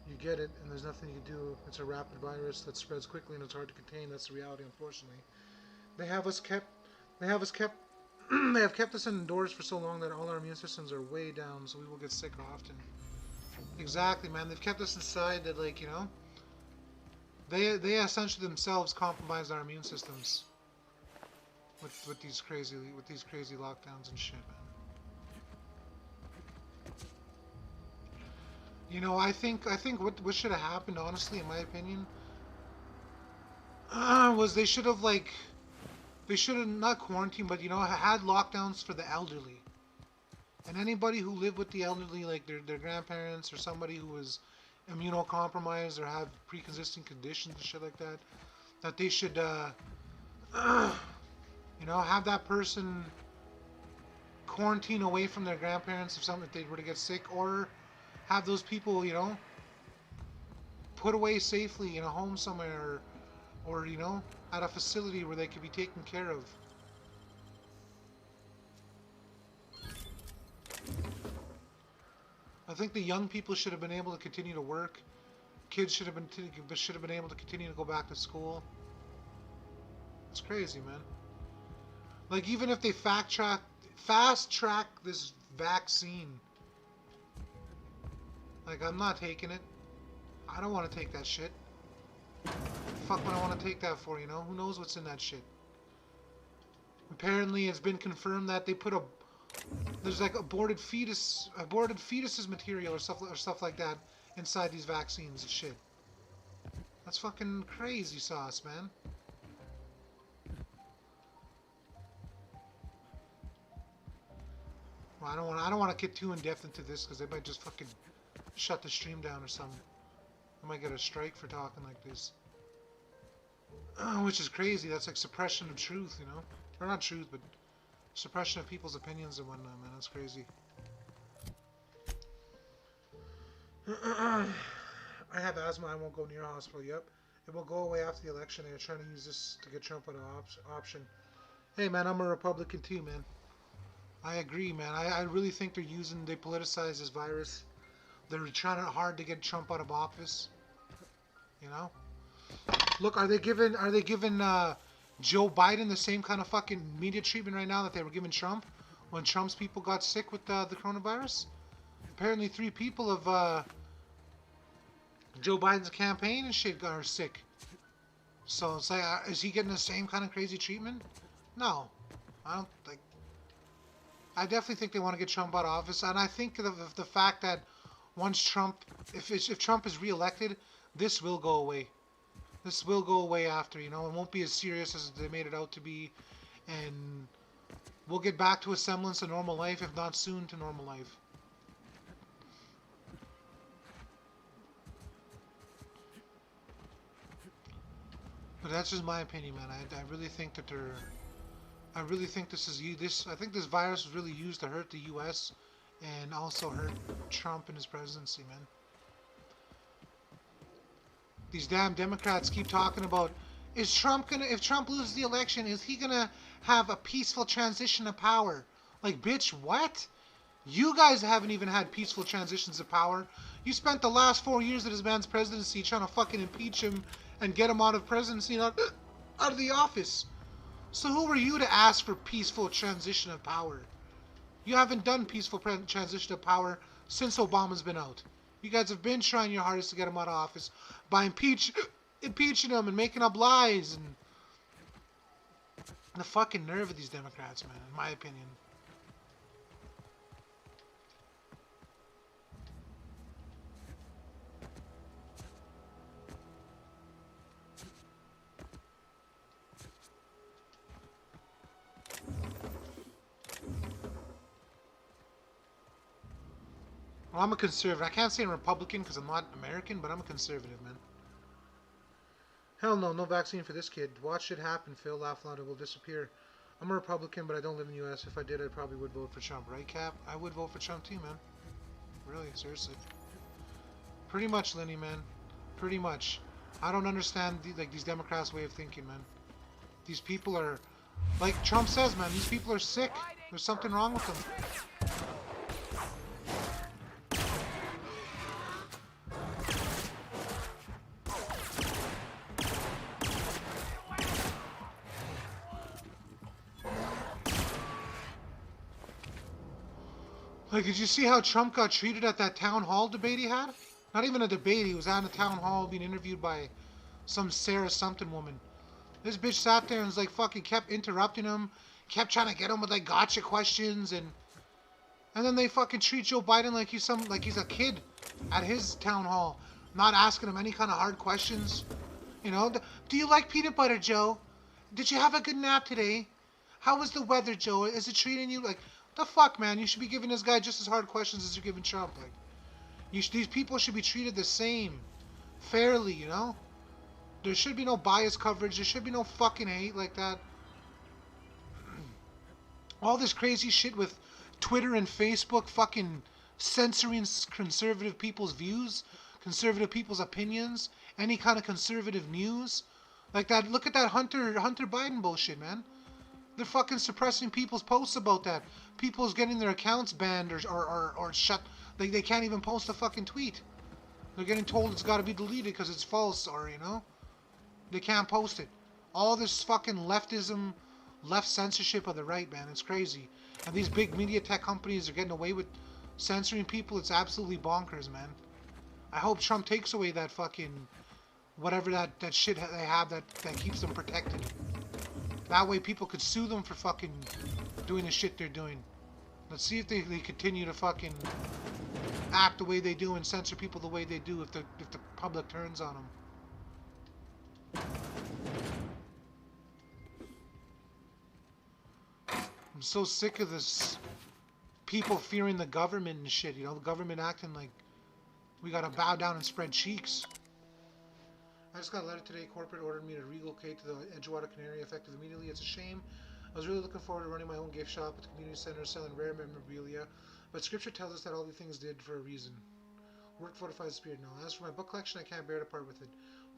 you get it, and there's nothing you can do. It's a rapid virus that spreads quickly and it's hard to contain. That's the reality, unfortunately. They have kept us indoors for so long that all our immune systems are way down, so we will get sick often. Exactly, man. They've kept us inside that, like, you know, they essentially themselves compromise our immune systems. With these crazy lockdowns and shit, man. You know, I think what should have happened, honestly, in my opinion, was they should have not quarantined, but, you know, had lockdowns for the elderly. And anybody who lived with the elderly, like their grandparents or somebody who was immunocompromised or have pre-existing conditions and shit like that, that they should you know, have that person quarantine away from their grandparents if they were to get sick, or have those people, you know, put away safely in a home somewhere, or you know, at a facility where they could be taken care of. I think the young people should have been able to continue to work. Kids should have been able to continue to go back to school. It's crazy, man. Like, even if they fast track this vaccine, like, I'm not taking it. I don't want to take that shit. Fuck would I want to take that for, you know? Who knows what's in that shit? Apparently, it's been confirmed that they put a there's like aborted fetuses material or stuff like that inside these vaccines and shit. That's fucking crazy sauce, man. Well, I don't want to get too in depth into this because they might just fucking shut the stream down or something. I might get a strike for talking like this. Which is crazy. That's like suppression of truth, you know? Or not truth, but suppression of people's opinions and whatnot, man. That's crazy. I have asthma. I won't go near a hospital. Yep. It will go away after the election. They're trying to use this to get Trump out of option. Hey, man, I'm a Republican too, man. I agree, man. I really think they politicize this virus. They're trying hard to get Trump out of office. You know? Look, are they giving Joe Biden the same kind of fucking media treatment right now that they were giving Trump when Trump's people got sick with the coronavirus? Apparently 3 people of Joe Biden's campaign and shit are sick. So it's like, is he getting the same kind of crazy treatment? No. I don't think. I definitely think they want to get Trump out of office, and I think the fact that once Trump, if Trump is reelected, this will go away. This will go away after, you know. It won't be as serious as they made it out to be, and we'll get back to a semblance of normal life, if not soon to normal life. But that's just my opinion, man. I really think that I really think I think this virus was really used to hurt the U.S. and also hurt Trump and his presidency, man. These damn Democrats keep talking about, if Trump loses the election, is he gonna have a peaceful transition of power? Like, bitch, what? You guys haven't even had peaceful transitions of power. You spent the last 4 years of this man's presidency trying to fucking impeach him and get him out of presidency, out of the office. So who are you to ask for peaceful transition of power? You haven't done peaceful transition of power since Obama's been out. You guys have been trying your hardest to get him out of office by impeaching him and making up lies. And the fucking nerve of these Democrats, man, in my opinion. Well, I'm a conservative. I can't say I'm Republican because I'm not American, but I'm a conservative, man. Hell no, no vaccine for this kid. Watch it happen, Phil. Laugh loud, it will disappear. I'm a Republican, but I don't live in the U.S. If I did, I probably would vote for Trump. Right, Cap? I would vote for Trump too, man. Really, seriously. Pretty much, Lenny, man. Pretty much. I don't understand these Democrats' way of thinking, man. These people are, like Trump says, man, these people are sick. There's something wrong with them. Like, did you see how Trump got treated at that town hall debate he had? Not even a debate, he was at a town hall being interviewed by some Sarah something woman. This bitch sat there and was like fucking kept interrupting him, kept trying to get him with like gotcha questions, and then they fucking treat Joe Biden like he's a kid at his town hall, not asking him any kind of hard questions. You know, do you like peanut butter, Joe? Did you have a good nap today? How was the weather, Joe? Is it treating you like... The fuck, man? You should be giving this guy just as hard questions as you're giving Trump. Like, these people should be treated the same, fairly. You know, there should be no bias coverage. There should be no fucking hate like that. All this crazy shit with Twitter and Facebook, fucking censoring conservative people's views, conservative people's opinions, any kind of conservative news, like that. Look at that Hunter Biden bullshit, man. They're fucking suppressing people's posts about that. People's getting their accounts banned or shut. They can't even post a fucking tweet. They're getting told it's got to be deleted because it's false, or, you know, they can't post it. All this fucking leftism, left censorship of the right, man. It's crazy. And these big media tech companies are getting away with censoring people. It's absolutely bonkers, man. I hope Trump takes away that fucking whatever that shit they have that keeps them protected. That way people could sue them for fucking doing the shit they're doing. Let's see if they continue to fucking act the way they do and censor people the way they do if the public turns on them. I'm so sick of this people fearing the government and shit, you know, the government acting like we gotta bow down and spread cheeks. I just got a letter today. Corporate ordered me to relocate to the Edgewater Canary effective immediately. It's a shame. I was really looking forward to running my own gift shop at the community center selling rare memorabilia, but scripture tells us that all the things did for a reason. Work fortifies the spirit now. As for my book collection, I can't bear to part with it.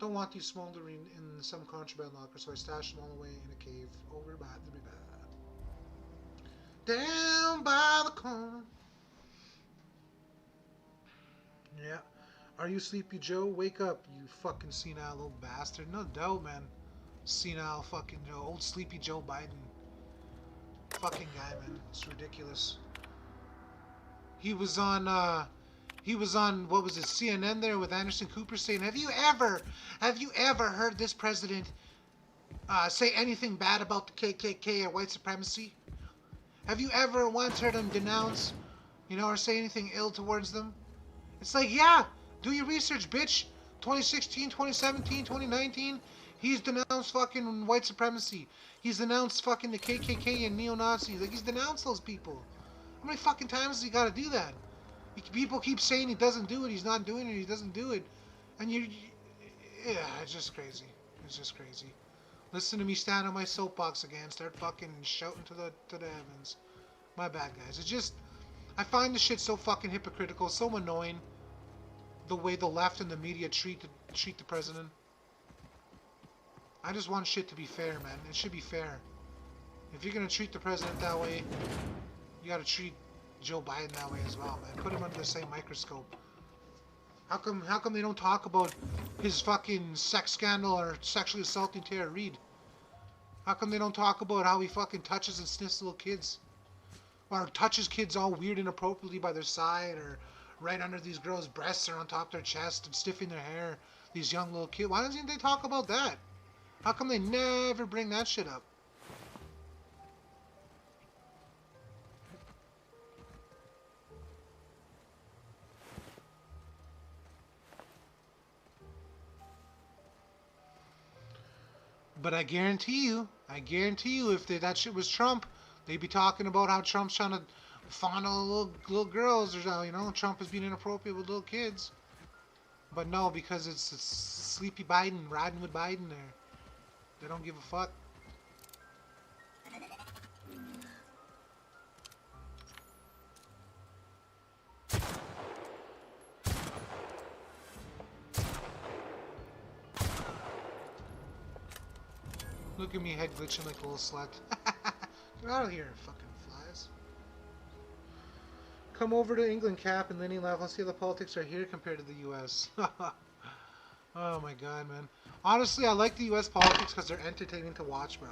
Don't want these smoldering in some contraband locker, so I stashed them all away in a cave over by the river. Down by the corner. Yeah. Are you sleepy, Joe? Wake up, you fucking senile little bastard. No doubt, man. Senile fucking Joe. Old sleepy Joe Biden. Fucking guy, man. It's ridiculous. He was on, what was it, CNN there with Anderson Cooper saying, have you ever heard this president say anything bad about the KKK or white supremacy? Have you ever once heard him denounce, you know, or say anything ill towards them? It's like, yeah, do your research, bitch. 2016, 2017, 2019, he's denounced fucking white supremacy. He's denounced fucking the KKK and neo-Nazis. Like, he's denounced those people. How many fucking times has he got to do that? People keep saying he doesn't do it, he's not doing it, he doesn't do it. And yeah, it's just crazy. It's just crazy. Listen to me stand on my soapbox again, start fucking shouting to the heavens. My bad, guys. It's just, I find this shit so fucking hypocritical, so annoying. The way the left and the media treat the president. I just want shit to be fair, man. It should be fair. If you're gonna treat the president that way, you gotta treat Joe Biden that way as well, man. Put him under the same microscope. How come they don't talk about his fucking sex scandal or sexually assaulting Tara Reid? How come they don't talk about how he fucking touches and sniffs little kids? Or touches kids all weird and inappropriately by their side, or right under these girls' breasts or on top of their chest and stiffing their hair. These young little kids. Why doesn't they talk about that? How come they never bring that shit up? But I guarantee you, if that shit was Trump, they'd be talking about how Trump's trying to fondle little girls, or how, you know, Trump is being inappropriate with little kids. But no, because it's sleepy Biden riding with Biden there. They don't give a fuck. Look at me head glitching like a little slut. Get out of here, fucking flies. Come over to England, Cap, and Lenny laugh. Let's see how the politics are here compared to the U.S. Oh my god, man. Honestly, I like the U.S. politics because they're entertaining to watch, bro.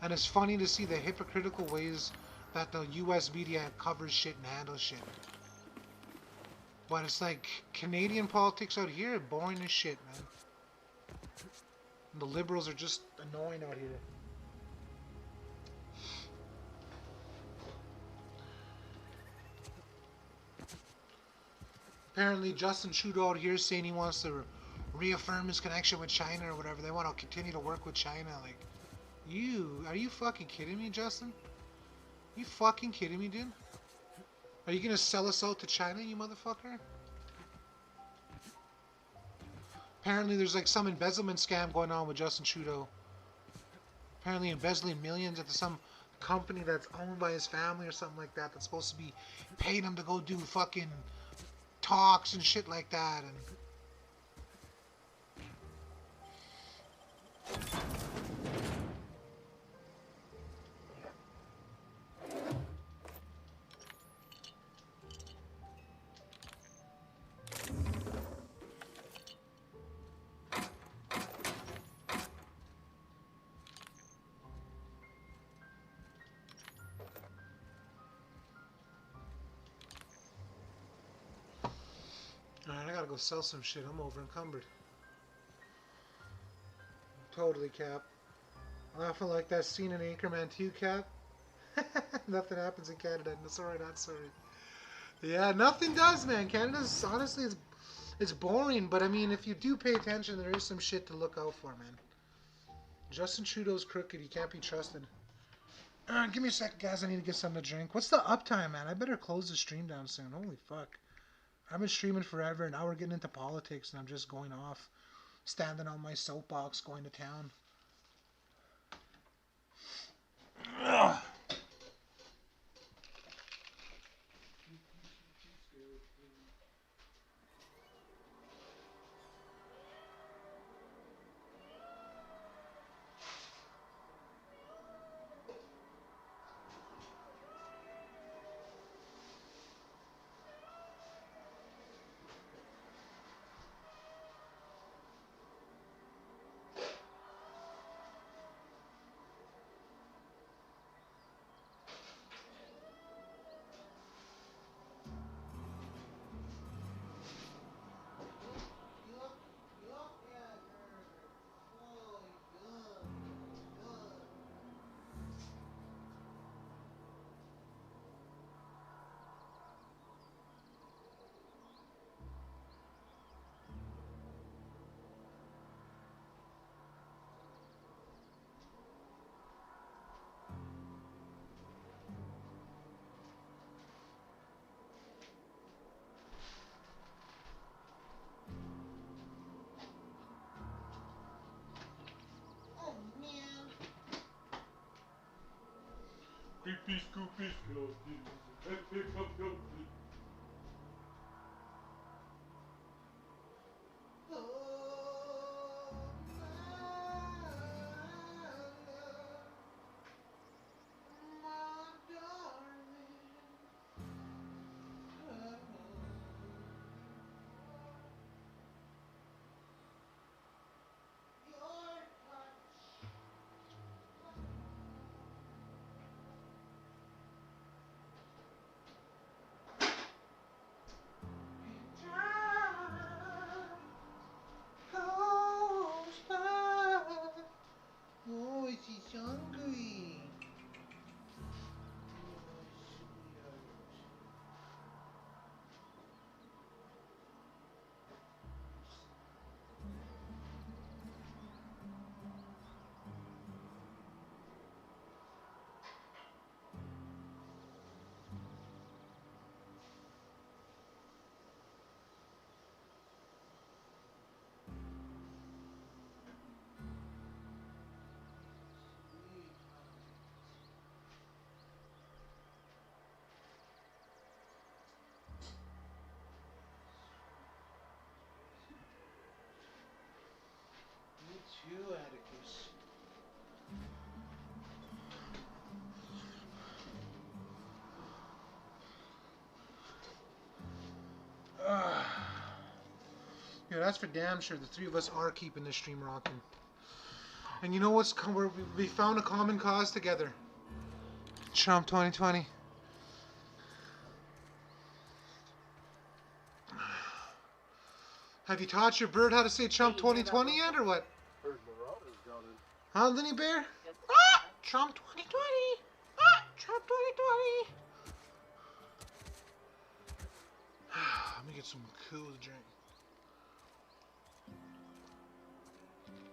And it's funny to see the hypocritical ways that the U.S. media covers shit and handles shit. But it's like, Canadian politics out here are boring as shit, man. And the liberals are just annoying out here. Apparently, Justin Trudeau out here is saying he wants to reaffirm his connection with China or whatever. They want to continue to work with China. Like, are you fucking kidding me, Justin? You fucking kidding me, dude? Are you gonna sell us out to China, you motherfucker? Apparently, there's like some embezzlement scam going on with Justin Trudeau. Apparently, embezzling millions into some company that's owned by his family or something like that. That's supposed to be paying him to go do fucking talks and shit like that. And alright, I gotta go sell some shit. I'm over encumbered. Totally, Cap. Laughing like that scene in Anchorman 2, Cap. Nothing happens in Canada. No, sorry, not sorry. Yeah, nothing does, man. Canada's honestly, it's boring. But I mean, if you do pay attention, there is some shit to look out for, man. Justin Trudeau's crooked. He can't be trusted. Give me a second, guys. I need to get something to drink. What's the uptime, man? I better close the stream down soon. Holy fuck. I've been streaming forever, and now we're getting into politics, and I'm just going off, standing on my soapbox, going to town. Ugh. Creepy, Scoopy, Scoopy. Oh, she's hungry. Me too, Atticus. Yeah, that's for damn sure. The three of us are keeping this stream rocking. And you know what's we found a common cause together. Trump 2020. Have you taught your bird how to say Trump 2020 yet, or what? Huh, Linny Bear? Ah! Trump 2020! Ah! Trump 2020! Let me get some cool drink.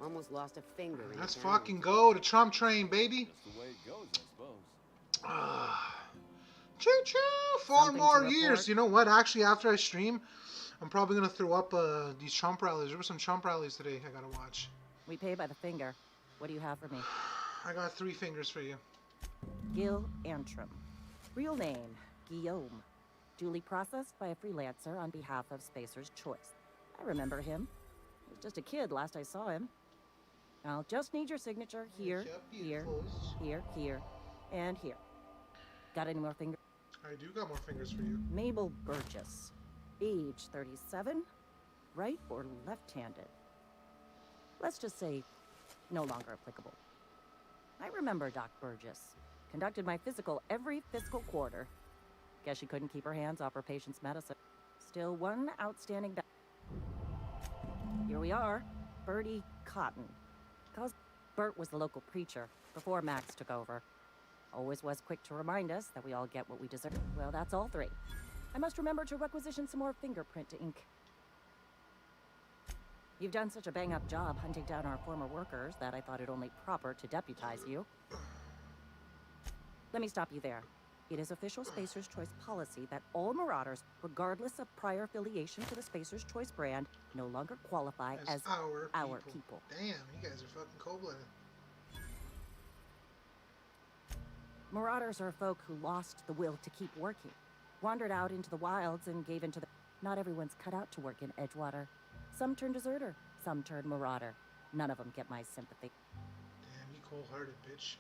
Almost lost a finger in Let's town. fucking go. The Trump train, baby. That's the way it goes, I suppose. Choo-choo! Four Something more to years. report? You know what? Actually, after I stream, I'm probably going to throw up these Trump rallies. There were some Trump rallies today I got to watch. We pay by the finger. What do you have for me? I got 3 fingers for you. Gil Antrim. Real name, Guillaume. Duly processed by a freelancer on behalf of Spacer's Choice. I remember him. He was just a kid last I saw him. I'll just need your signature here, here, here, here, and here. Got any more fingers? I do got more fingers for you. Mabel Burgess. Age 37. Right or left-handed? Let's just say no longer applicable. I remember Doc Burgess. Conducted my physical every fiscal quarter. Guess she couldn't keep her hands off her patient's medicine. Still one outstanding Here we are. Bertie Cotton. Bert was the local preacher before Max took over. Always was quick to remind us that we all get what we deserve. Well, that's all three. I must remember to requisition some more fingerprint ink. You've done such a bang-up job hunting down our former workers that I thought it only proper to deputize you. Let me stop you there. It is official Spacer's Choice policy that all Marauders, regardless of prior affiliation to the Spacer's Choice brand, no longer qualify as our people. Damn, you guys are fucking cold-blooded. Marauders are folk who lost the will to keep working, wandered out into the wilds and gave into the... Not everyone's cut out to work in Edgewater. Some turn deserter, some turn marauder. None of them get my sympathy. Damn, you cold-hearted bitch.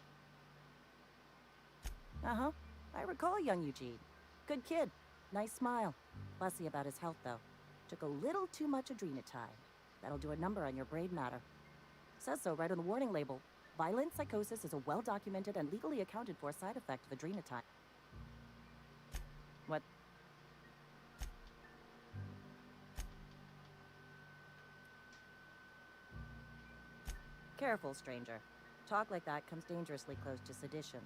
Uh-huh. I recall young Eugene. Good kid. Nice smile. Fussy about his health, though. Took a little too much adrenatide. That'll do a number on your brain matter. Says so right on the warning label. Violent psychosis is a well-documented and legally accounted for side effect of adrenatide. What? Careful, stranger. Talk like that comes dangerously close to sedition.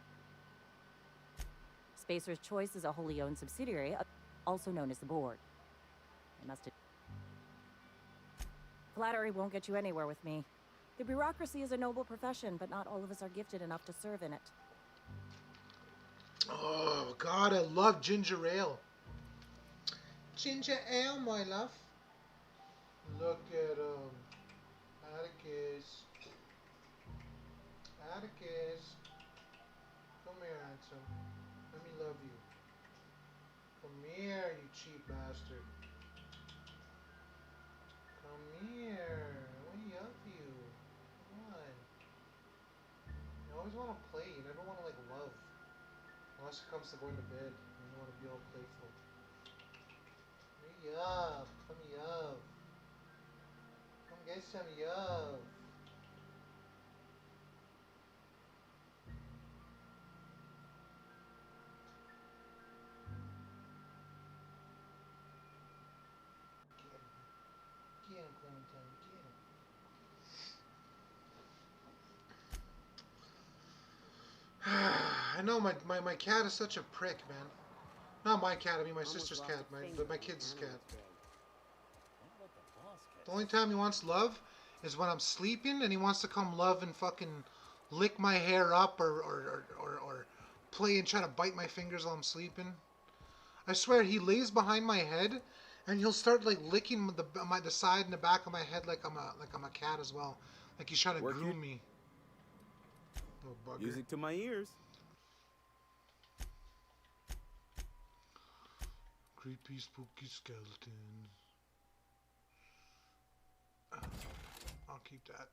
Spacer's Choice is a wholly owned subsidiary, also known as the Board. I must... Flattery won't get you anywhere with me. The bureaucracy is a noble profession, but not all of us are gifted enough to serve in it. Oh, God, I love ginger ale. Ginger ale, my love. Look at Atticus. Atticus. Come here, handsome. Let me love you. Come here, you cheap bastard. Come here. Let me love you. Come on. You always want to play. You never want to, like, love. Unless it comes to going to bed. You don't want to be all playful. Hurry up. Come up. Come get some love. Get him, Clementine. Get him. I know my cat is such a prick, man. Not my cat, I mean my sister's cat, my kid's cat. The only time he wants love is when I'm sleeping and he wants to come love and fucking lick my hair up or play and try to bite my fingers while I'm sleeping. I swear he lays behind my head and he'll start like licking the side and the back of my head like I'm a cat as well. Like he's trying to groom me. Little bugger. Music to my ears. Creepy, spooky skeleton. I'll keep that.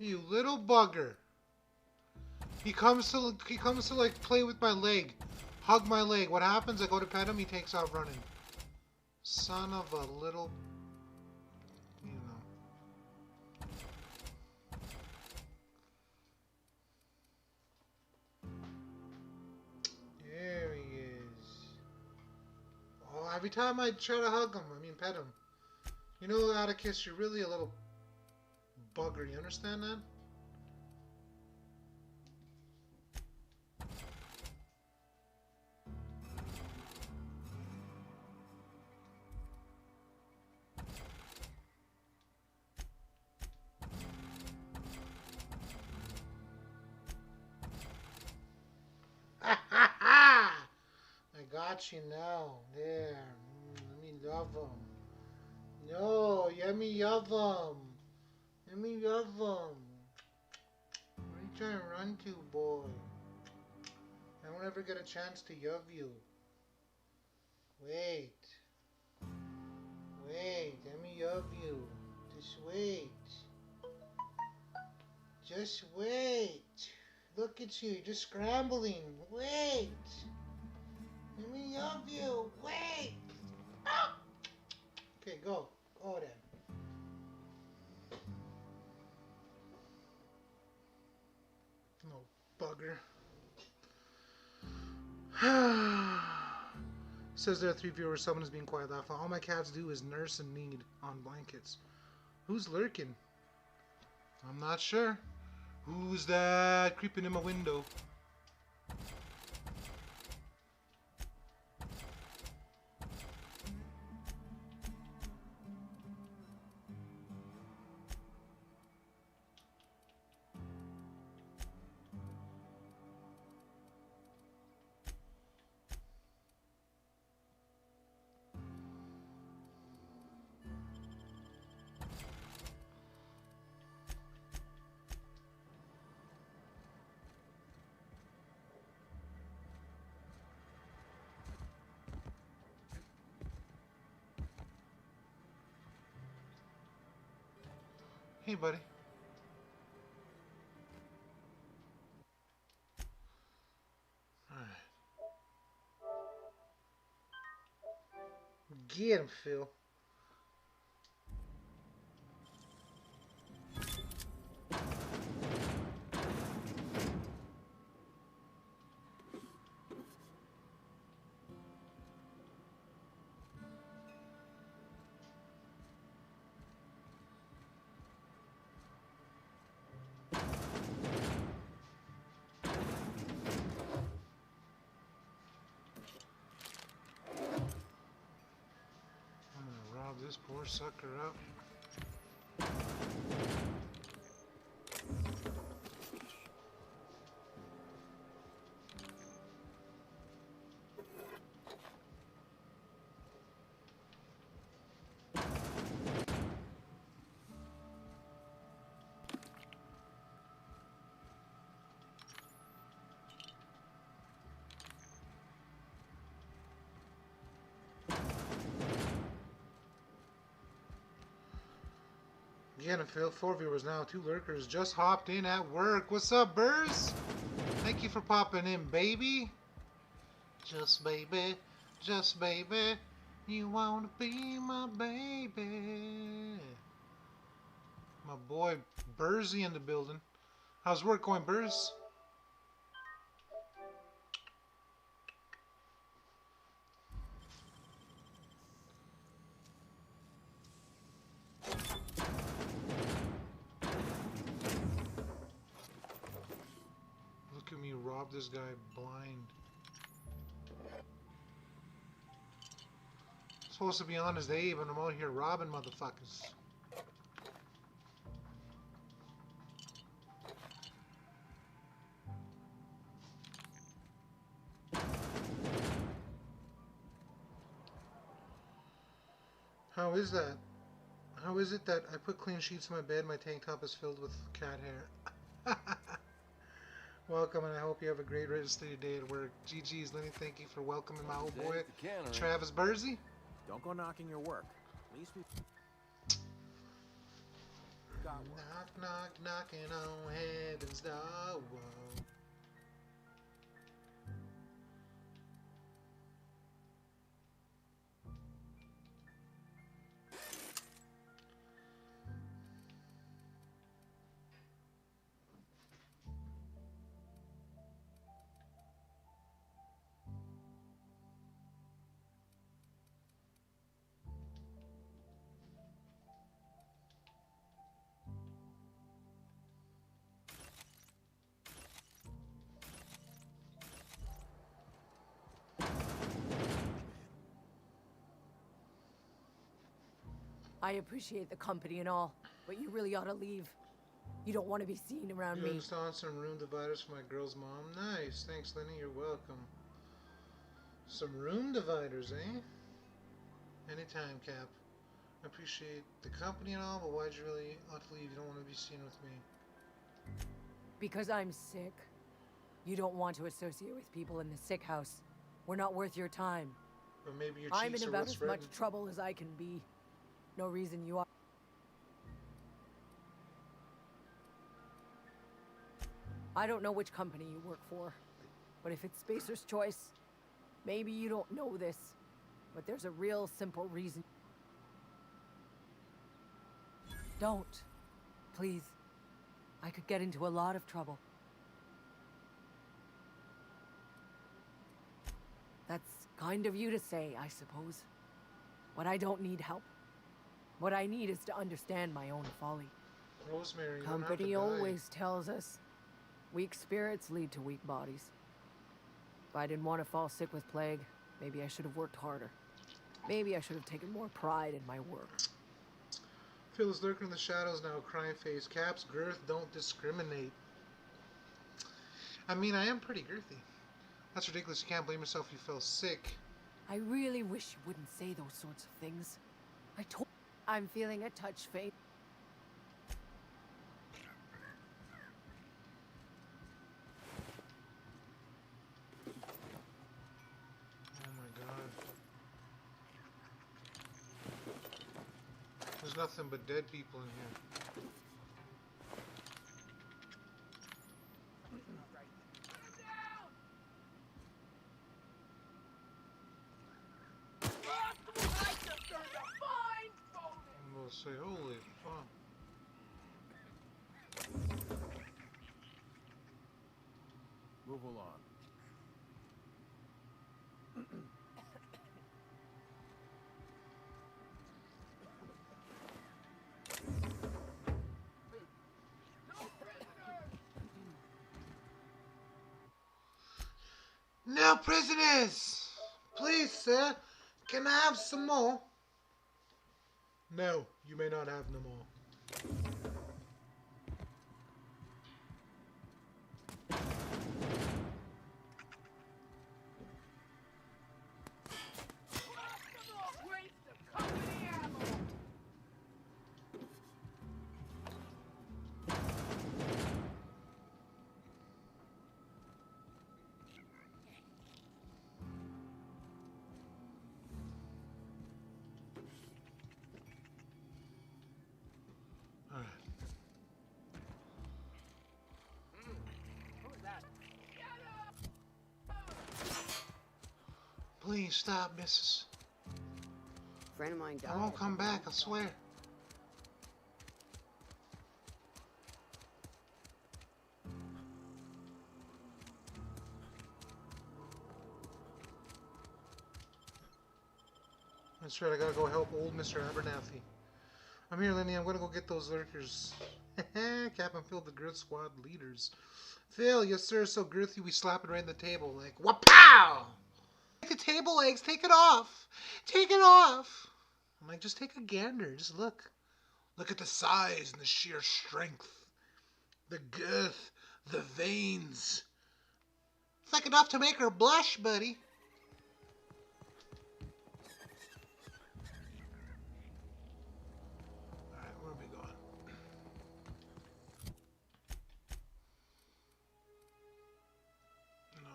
You little bugger. He comes to like play with my leg. Hug my leg. What happens? I go to pet him, he takes off running. Son of a little, you know. There he is. Oh, Every time I try to hug him, pet him. You know, Atticus, you're really a little bugger. You understand that? I got you now. There. Let me love him. No, let me love him. Let me love him. Where are you trying to run to, boy? I won't ever get a chance to love you. Wait. Wait, let me love you. Just wait. Just wait. Look at you, you're just scrambling. Wait. Let me love you. Wait. Ah! Okay, go. Go then. No bugger. Says there are 3 viewers. Someone is being quiet. Laughing. All my cats do is nurse and knead on blankets. Who's lurking? I'm not sure. Who's that creeping in my window? Hey, buddy. Alright. Get him, Phil. This poor sucker up. Get him, Phil. 4 viewers now. 2 lurkers just hopped in at work. What's up, Burrs? Thank you for popping in, baby. Just baby, you wanna be my baby. My boy Bursy in the building. How's work going, Burrs? Look at me rob this guy blind. Supposed to be on his day, but I'm out here robbing motherfuckers. How is that? How is it that I put clean sheets in my bed, my tank top is filled with cat hair? Welcome, and I hope you have a great rest of your day at work. GG's, Lenny, thank you for welcoming my old boy, Travis Bursey. Don't go knocking your work. At least we got one. Knock, knock, knocking on heaven's door. I appreciate the company and all, but you really ought to leave. You don't want to be seen around You me. installed some room dividers for my girl's mom. Nice. Thanks, Lenny. You're welcome. Some room dividers, eh? Anytime, Cap. I appreciate the company and all, but why'd you really ought to leave? You don't want to be seen with me. Because I'm sick. You don't want to associate with people in the sick house. We're not worth your time. But maybe your I'm cheeks in are about what's as much red. trouble as I can be. No reason you are. I don't know which company you work for, but if it's Spacer's Choice, maybe you don't know this, but there's a real simple reason. Don't. Please. I could get into a lot of trouble. That's kind of you to say, I suppose. But I don't need help. What I need is to understand my own folly. Rosemary, you don't have to Company die. always tells us weak spirits lead to weak bodies. If I didn't want to fall sick with plague, maybe I should have worked harder. Maybe I should have taken more pride in my work. Phil is lurking in the shadows now, crying face. Caps, girth, don't discriminate. I mean, I am pretty girthy. That's ridiculous. You can't blame yourself if you fell sick. I really wish you wouldn't say those sorts of things. I'm feeling a touch faint. Oh my god. There's nothing but dead people in here. I'm gonna say, holy fuck. Move along. No prisoners! Please, sir, can I have some more? No, you may not have no more. Alright. Please stop, missus. Friend of mine died. I won't come back, I swear. That's right, I gotta go help old Mr. Abernathy. I'm here, Lenny. I'm gonna go get those lurkers. Cap and Phil, the Girth Squad leaders. Phil, yes sir, so girthy we slap it right in the table like, wapow! Take the table legs, take it off! Take it off! I'm like, just take a gander, just look. Look at the size and the sheer strength. The girth, the veins. It's like enough to make her blush, buddy. Alright, where are we going? No.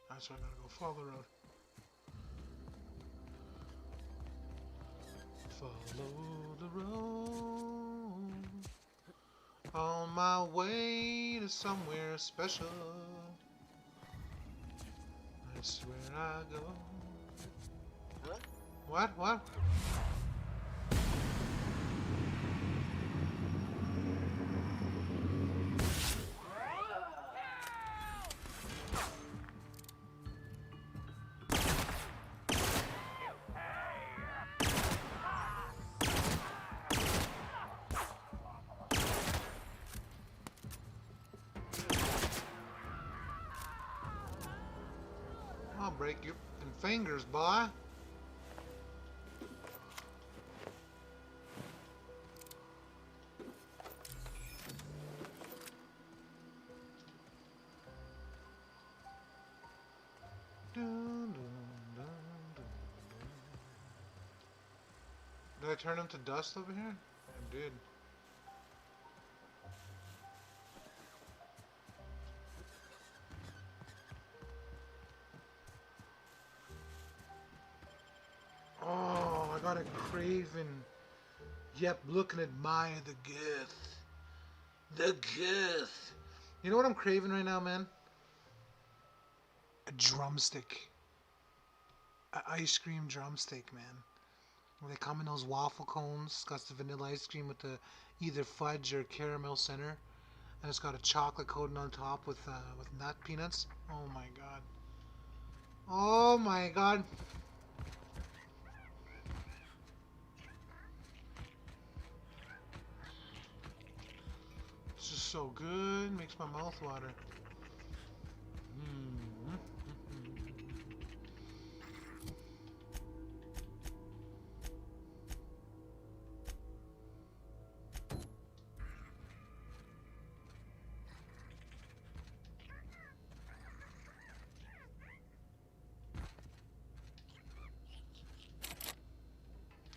That's why I gotta go follow the road. Follow the road on my way to somewhere special. That's where I go. Huh? What? What? I'll break your fingers, boy. Dun, dun, dun, dun, dun. Did I turn him to dust over here? I did. Oh, I got a craven. Yep, look and admire the girth. The girth. You know what I'm craving right now, man? A drumstick. An ice cream drumstick, man. They come in those waffle cones. It's got the vanilla ice cream with the either fudge or caramel center, and it's got a chocolate coating on top with nut peanuts. Oh my god. Oh my god. It's just so good. Makes my mouth water.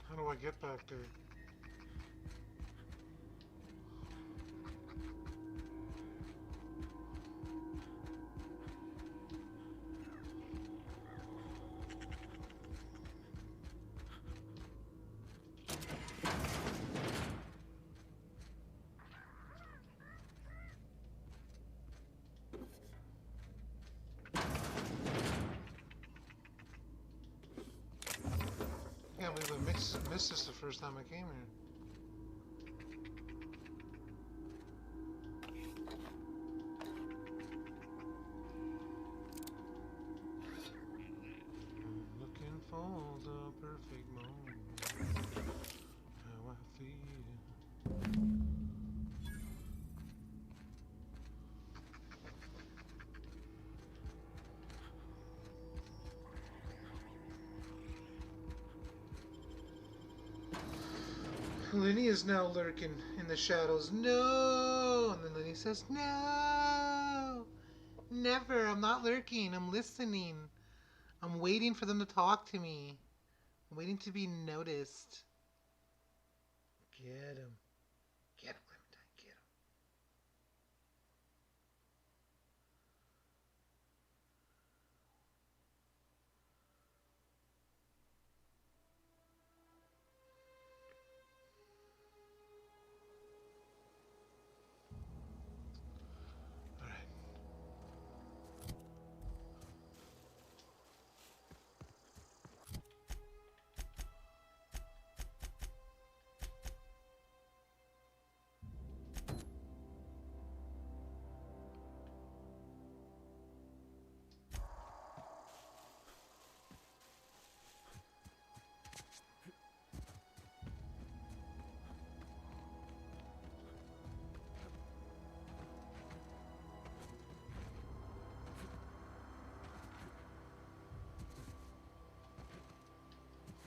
How do I get back there? I can't believe I missed this the first time I came here. I'm looking for the perfect moment. How I feel. Lenny is now lurking in the shadows. No! And then Lenny says, no! Never. I'm not lurking. I'm listening. I'm waiting for them to talk to me. I'm waiting to be noticed. Get him. Get him, Clementine. Get him.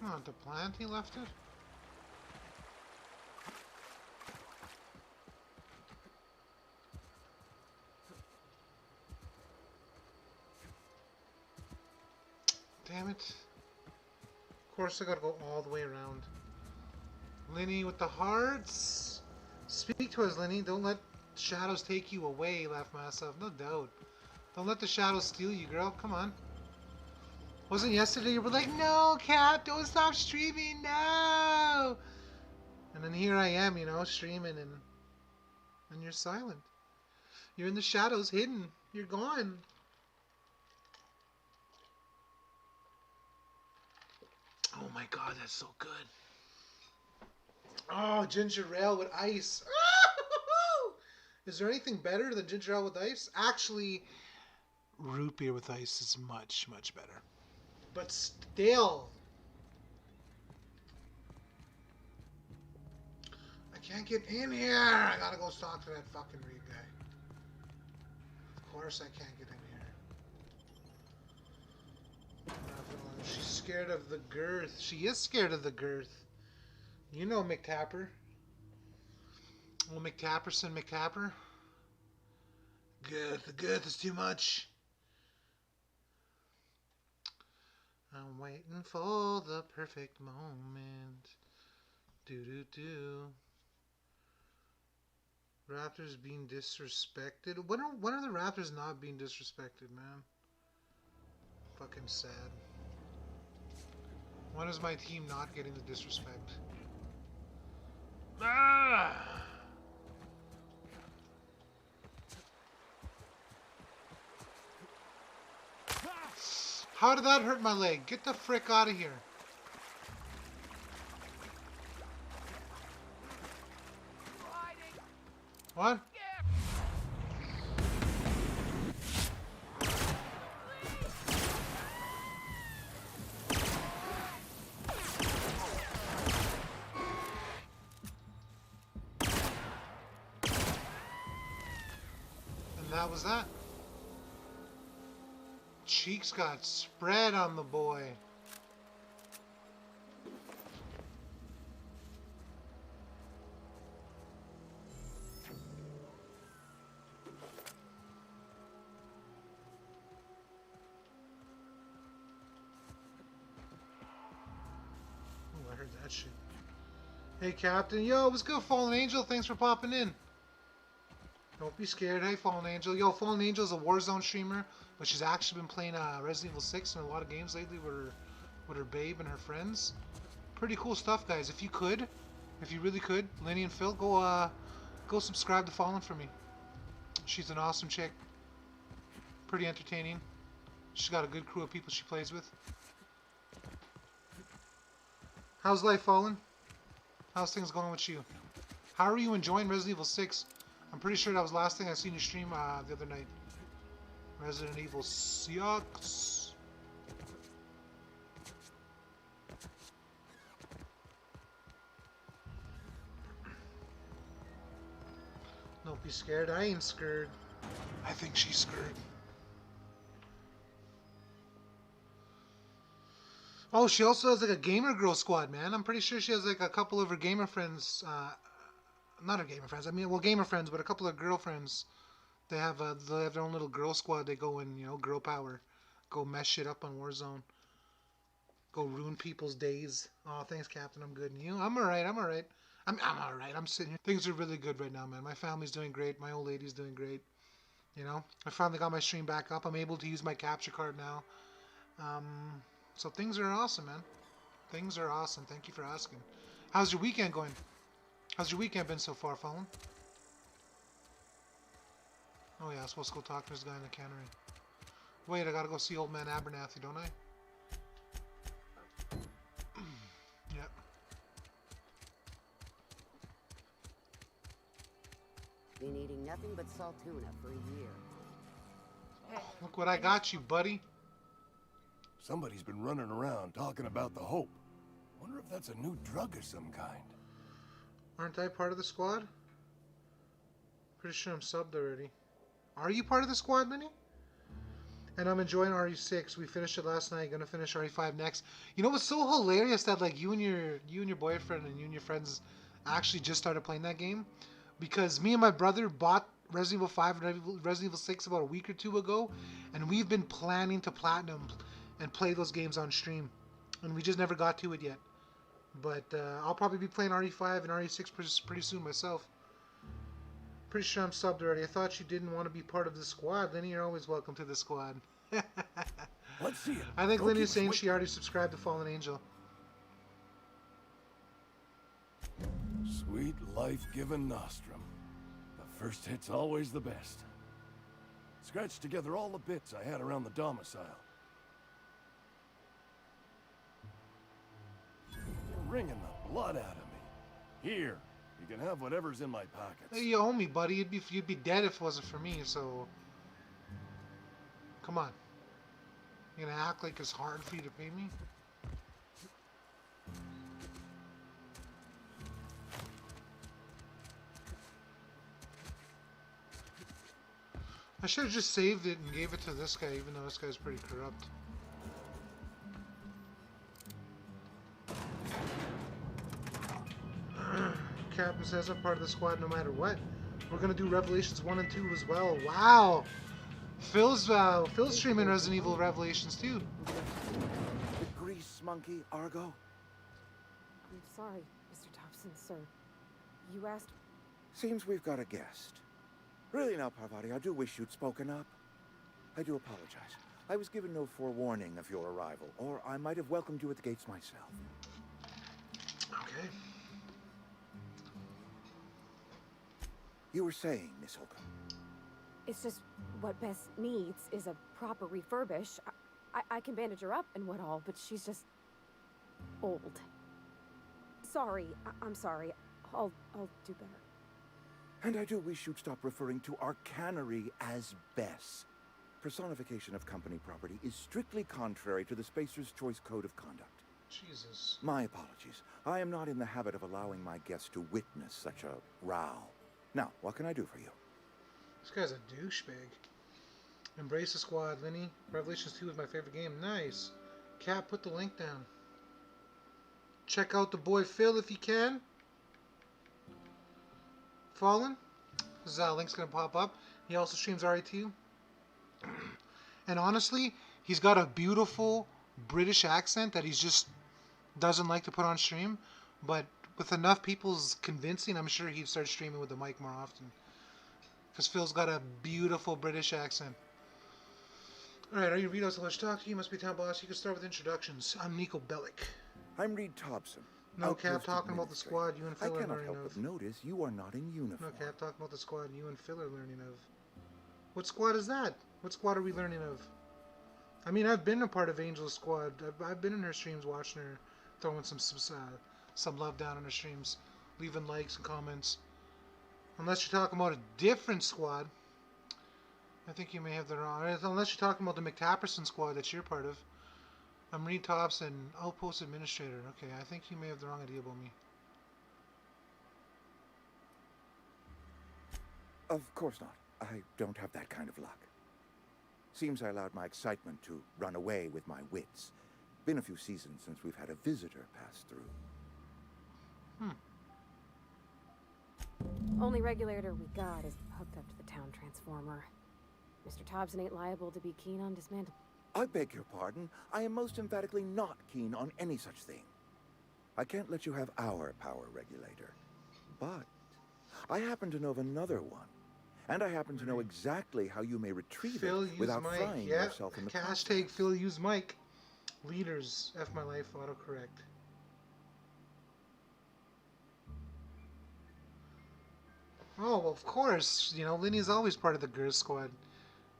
Oh, the plant he left it? Damn it. Of course I gotta go all the way around. Lenny with the hearts. Speak to us, Lenny. Don't let shadows take you away, laughed myself. No doubt. Don't let the shadows steal you, girl. Come on. Wasn't yesterday you were like, no, Cat, don't stop streaming, no! And then here I am, you know, streaming, and you're silent. You're in the shadows, hidden. You're gone. Oh my god, that's so good. Oh, ginger ale with ice. Is there anything better than ginger ale with ice? Actually, root beer with ice is much, much better. But still, I can't get in here. I gotta go talk to that fucking Reed guy. Of course I can't get in here. She's scared of the girth. She is scared of the girth. You know McTapper. Oh, McTapperson, McTapper. Girth, the girth is too much. I'm waiting for the perfect moment. Do do do. Raptors being disrespected. When are the Raptors not being disrespected, man? Fucking sad. When is my team not getting the disrespect? Ah! How did that hurt my leg? Get the frick out of here. What? And that was that. Cheeks got spread on the boy. Oh, I heard that shit. Hey, Captain. Yo, what's good, Fallen Angel? Thanks for popping in. Don't be scared. Hey, Fallen Angel. Yo, Fallen Angel is a Warzone streamer, but she's actually been playing Resident Evil 6 in a lot of games lately with her babe and her friends. Pretty cool stuff, guys. If you really could, Lenny and Phil, go subscribe to Fallen for me. She's an awesome chick. Pretty entertaining. She's got a good crew of people she plays with. How's life, Fallen? How's things going with you? How are you enjoying Resident Evil 6? I'm pretty sure that was the last thing I seen you stream the other night. Resident Evil 6. Don't be scared. I ain't scared. I think she's scared. Oh, she also has like a gamer girl squad, man. I'm pretty sure she has like a couple of her gamer friends. Not her gamer friends. I mean, well, gamer friends, but a couple of girlfriends. They have their own little girl squad. They go in, girl power, go mess shit up on Warzone, go ruin people's days. Oh, thanks, Captain. I'm good. And you? I'm alright. I'm alright. I'm alright. I'm sitting here. Things are really good right now, man. My family's doing great. My old lady's doing great. I finally got my stream back up. I'm able to use my capture card now. So things are awesome, man. Things are awesome. Thank you for asking. How's your weekend going? How's your weekend been so far, Fallen? Oh yeah, I'm supposed to go talk to this guy in the cannery. Wait, I gotta go see old man Abernathy, don't I? Yep. Been eating nothing but salt tuna for a year. Oh, look what I got you, buddy. Somebody's been running around talking about the Hope. Wonder if that's a new drug of some kind. Aren't I part of the squad? Pretty sure I'm subbed already. Are you part of the squad, Lenny? And I'm enjoying RE6. We finished it last night. Gonna finish RE5 next. You know what's so hilarious that like you and your boyfriend and you and your friends actually just started playing that game? Because me and my brother bought Resident Evil 5 and Resident Evil 6 about a week or two ago, and we've been planning to platinum and play those games on stream, and we just never got to it yet. But I'll probably be playing RE5 and RE6 pretty soon myself. Pretty sure I'm subbed already. I thought you didn't want to be part of the squad. Lenny, you're always welcome to the squad. Let's see it. I think Lenny's saying she already subscribed to Fallen Angel. Sweet life-giving Nostrum. The first hit's always the best. Scratched together all the bits I had around the domicile. You're wringing the blood out of me. Here. You can have whatever's in my pockets. Hey, you owe me, buddy. You'd be dead if it wasn't for me, so... Come on. You gonna act like it's hard for you to pay me? I should have just saved it and gave it to this guy, even though this guy's pretty corrupt. Captain says I'm part of the squad no matter what. We're gonna do Revelations 1 and 2 as well. Wow! Phil's streaming Resident Evil Revelations too. this monkey, Argo? I'm sorry, Mr. Thompson, sir. You asked... Seems we've got a guest. Really now, Parvati, I do wish you'd spoken up. I do apologize. I was given no forewarning of your arrival, or I might have welcomed you at the gates myself. Okay. You were saying, Miss Holcomb. It's just what Bess needs is a proper refurbish. I can bandage her up and what all, but she's just... old. Sorry, I'm sorry. I'll do better. And I do wish you'd stop referring to our cannery as Bess. Personification of company property is strictly contrary to the Spacer's Choice Code of Conduct. Jesus. My apologies. I am not in the habit of allowing my guests to witness such a row. Now, what can I do for you? This guy's a douchebag. Embrace the Squad, Lenny. Revelations 2 is my favorite game. Nice. Cap, put the link down. Check out the boy Phil if you can. Fallen. This link's gonna pop up. He also streams RE2. And honestly, he's got a beautiful British accent that he's just doesn't like to put on stream. But with enough people's convincing, I'm sure he'd start streaming with the mic more often. Because Phil's got a beautiful British accent. Alright, are you Rito? So let's talk to you. You must be town boss. You can start with introductions. I'm Nico Bellic. I'm Reed Thompson. No Cap talking about the squad you and Phil are I cannot learning help of. but notice you are not in uniform. No Cap talking about the squad you and Phil are learning of. What squad is that? What squad are we learning of? I mean, I've been a part of Angel's squad. I've been in her streams watching her, throwing some love down on her streams, leaving likes and comments. Unless you're talking about a different squad. I think you may have the wrong... Unless you're talking about the McTapperson squad that you're part of. I'm Reed Thompson, Outpost Administrator. Okay, I think you may have the wrong idea about me. Of course not. I don't have that kind of luck. Seems I allowed my excitement to run away with my wits. Been a few seasons since we've had a visitor pass through. Only regulator we got is hooked up to the town transformer. Mr. Thompson ain't liable to be keen on dismantling. I beg your pardon. I am most emphatically not keen on any such thing. I can't let you have our power regulator. But I happen to know of another one. And I happen to know exactly how you may retrieve it without frying yourself in the process. Hashtag Phil use mic. Leaders, F my life, autocorrect. Oh, well, of course. You know, Linny's always part of the girth squad.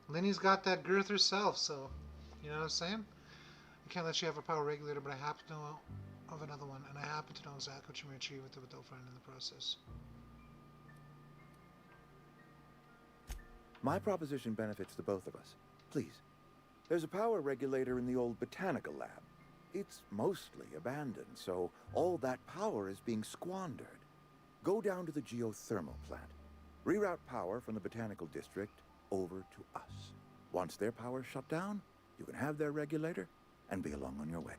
Linny's got that girth herself, so... You know what I'm saying? I can't let you have a power regulator, but I happen to know of another one. And I happen to know exactly what you may retrieve with it without frying in the process. My proposition benefits the both of us. Please. There's a power regulator in the old botanical lab. It's mostly abandoned, so all that power is being squandered. Go down to the geothermal plant. Reroute power from the botanical district over to us. Once their power's shut down, you can have their regulator and be along on your way.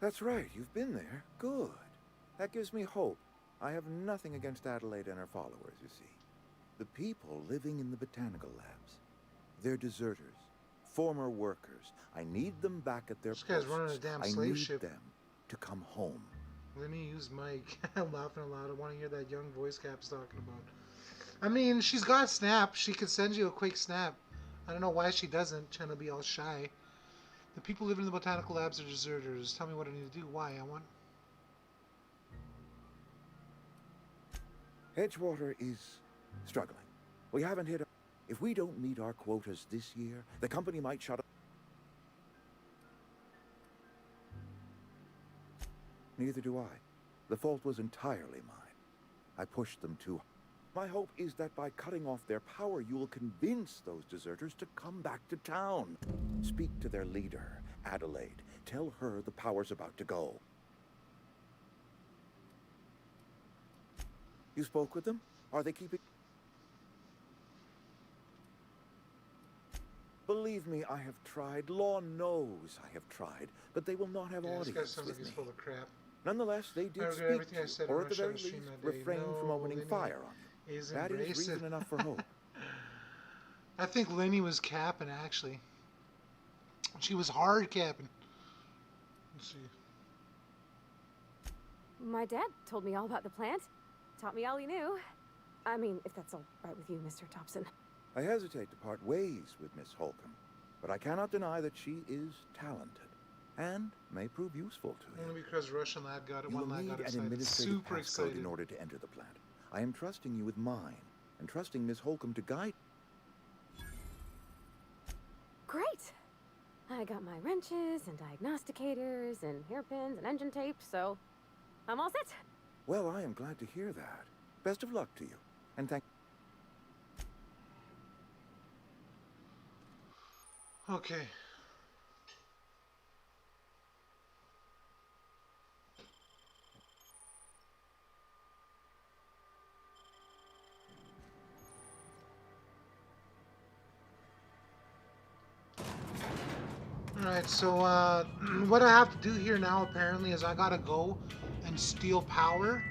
That's right, you've been there. Good. That gives me hope. I have nothing against Adelaide and her followers, you see. The people living in the botanical labs. They're deserters, former workers. I need them back at their posts. This guy's running a damn slave ship. I need them to come home. Let me use mic. I'm laughing aloud. I want to hear that young voice Cap's talking about. I mean, she's got Snap. She could send you a quick snap. I don't know why she doesn't, trying to be all shy. The people living in the botanical labs are deserters. Tell me what I need to do. Why? I want... Edgewater is struggling. We haven't hit... If we don't meet our quotas this year, the company might shut up. Neither do I. The fault was entirely mine. I pushed them too hard. My hope is that by cutting off their power, you will convince those deserters to come back to town. Speak to their leader, Adelaide. Tell her the power's about to go. You spoke with them? Are they keeping... Believe me, I have tried. Law knows I have tried. But they will not have This guy audience sounds like with he's me. full of crap. Nonetheless, they did I regret speak everything I to said. you, or I'm at the gonna very shut the least, stream that day. refrain from No, opening Lenny fire on you. is That is embrace reason it. enough for hope. I think Lenny was capping, actually. She was hard capping. Let's see. My dad told me all about the plant. Taught me all he knew. I mean, if that's all right with you, Mr. Thompson. I hesitate to part ways with Miss Holcomb, but I cannot deny that she is talented and may prove useful to you. Only because Russian lad got it. You One will lad need got an excited. administrative Super passcode excited. in order to enter the plant. I am trusting you with mine, and trusting Miss Holcomb to guide. Great! I got my wrenches and diagnosticators and hairpins and engine tape, so I'm all set. Well, I am glad to hear that. Best of luck to you, and thank. Okay. Alright, so what I have to do here now apparently is I gotta go and steal power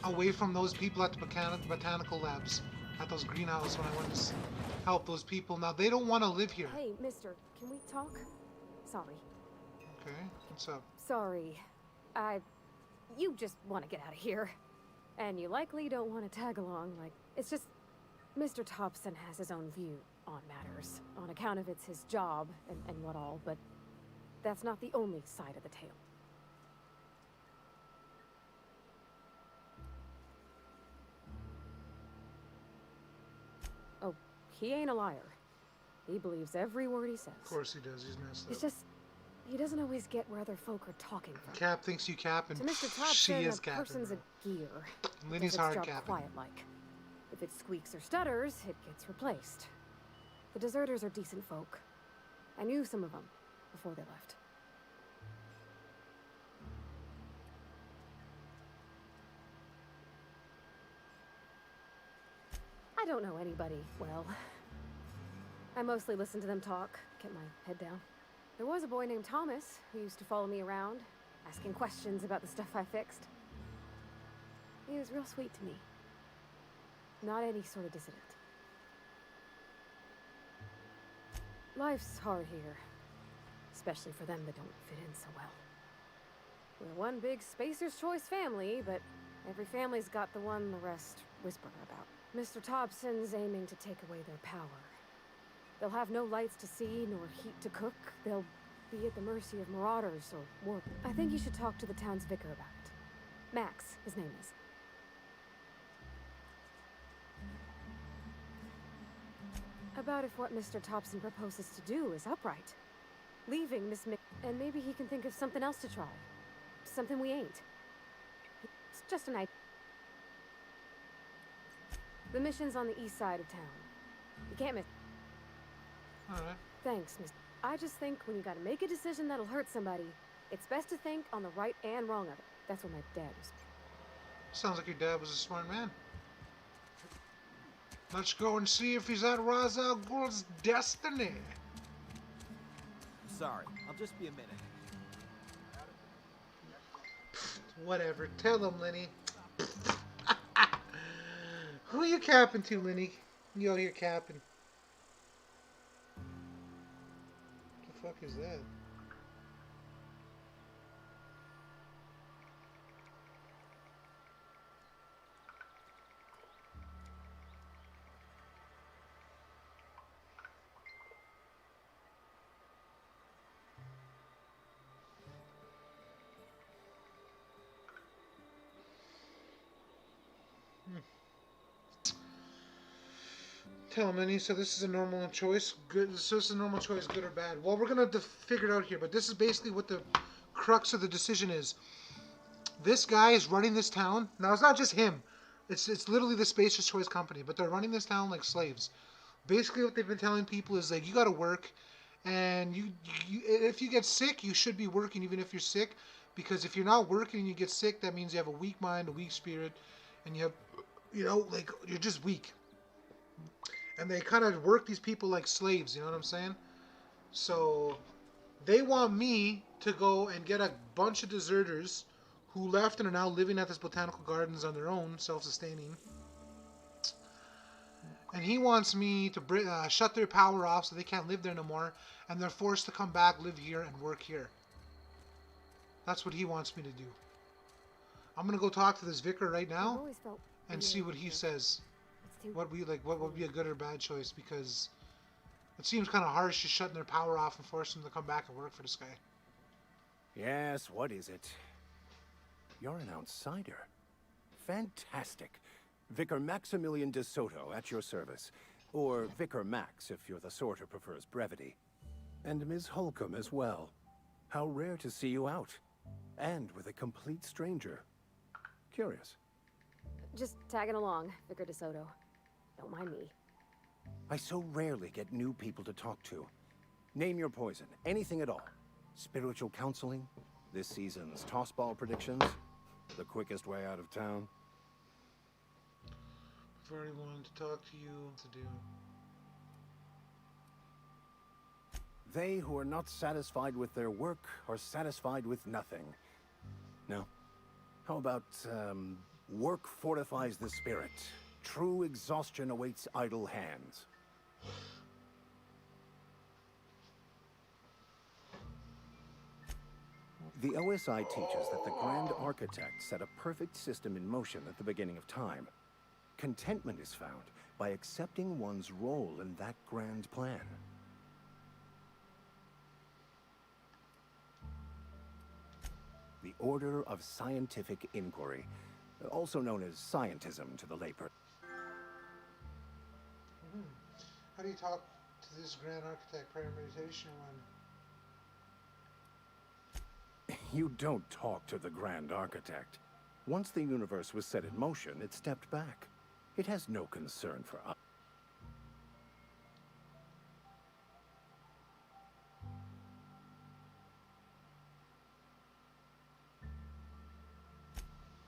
away from those people at the botanical labs, at those greenhouses when I went to help those people. Now they don't want to live here. Hey, mister, can we talk? Sorry. Okay, what's up? Sorry. You just want to get out of here. And you likely don't want to tag along, like, it's just... Mr. Thompson has his own view on matters, on account of it's his job and what all, but that's not the only side of the tale. Oh, he ain't a liar. He believes every word he says. Of course he does, he's messed up. It's just, he doesn't always get where other folk are talking from. Cap thinks you cap, and To Mr. she Thompson, is a capping. person's a gear. Linny's Does its hard job capping. quiet-like. If it squeaks or stutters, it gets replaced. The deserters are decent folk. I knew some of them before they left. I don't know anybody well. I mostly listen to them talk, get my head down. There was a boy named Thomas who used to follow me around, asking questions about the stuff I fixed. He was real sweet to me. Not any sort of dissident. Life's hard here. Especially for them that don't fit in so well. We're one big Spacer's Choice family, but every family's got the one the rest whisper about. Mr. Thompson's aiming to take away their power. They'll have no lights to see, nor heat to cook. They'll be at the mercy of marauders or war. I think you should talk to the town's vicar about it. Max, his name is. About if what Mr. Thompson proposes to do is upright. Leaving Miss and maybe he can think of something else to try. Something we ain't. It's just an idea. The mission's on the east side of town. You can't miss. Alright. Thanks, Miss. I just think when you gotta make a decision that'll hurt somebody, it's best to think on the right and wrong of it. That's what my dad was. Sounds like your dad was a smart man. Let's go and see if he's at Ra's al Ghul's destiny. Sorry, I'll just be a minute. Whatever. Tell him, Lenny. Who you capping to, Lenny? You out here capping. What the fuck is that? Tell him, Lenny. So this is a normal choice. Good. So this is a normal choice, good or bad. Well, we're gonna figure it out here, but this is basically what the crux of the decision is. This guy is running this town. Now it's not just him. It's literally the Spacer's Choice company, but they're running this town like slaves. Basically, what they've been telling people is like, you gotta work, and you if you get sick, you should be working even if you're sick, because if you're not working and you get sick, that means you have a weak mind, a weak spirit, and you have, you know, like you're just weak. And they kind of work these people like slaves, you know what I'm saying? So they want me to go and get a bunch of deserters who left and are now living at this botanical gardens on their own, self-sustaining. And he wants me to shut their power off so they can't live there no more, and they're forced to come back, live here, and work here. That's what he wants me to do. I'm gonna go talk to this vicar right now and see what he says. What would be a good or bad choice, because it seems kind of harsh just shutting their power off and forcing them to come back and work for this guy. Yes, what is it? You're an outsider. Fantastic. Vicar Maximilian de Soto at your service. Or Vicar Max if you're the sort who prefers brevity. And Ms. Holcomb as well. How rare to see you out. And with a complete stranger. Curious. Just tagging along, Vicar DeSoto. Don't mind me. I so rarely get new people to talk to. Name your poison, anything at all. Spiritual counseling, this season's tossball predictions, the quickest way out of town. I've already wanted to talk to you. What to do? They who are not satisfied with their work are satisfied with nothing. No. How about, work fortifies the spirit. True exhaustion awaits idle hands. The OSI teaches that the Grand Architect set a perfect system in motion at the beginning of time. Contentment is found by accepting one's role in that grand plan. The Order of Scientific Inquiry, also known as scientism to the layperson. How do you talk to this Grand Architect prior meditation when... You don't talk to the Grand Architect. Once the universe was set in motion, it stepped back. It has no concern for us.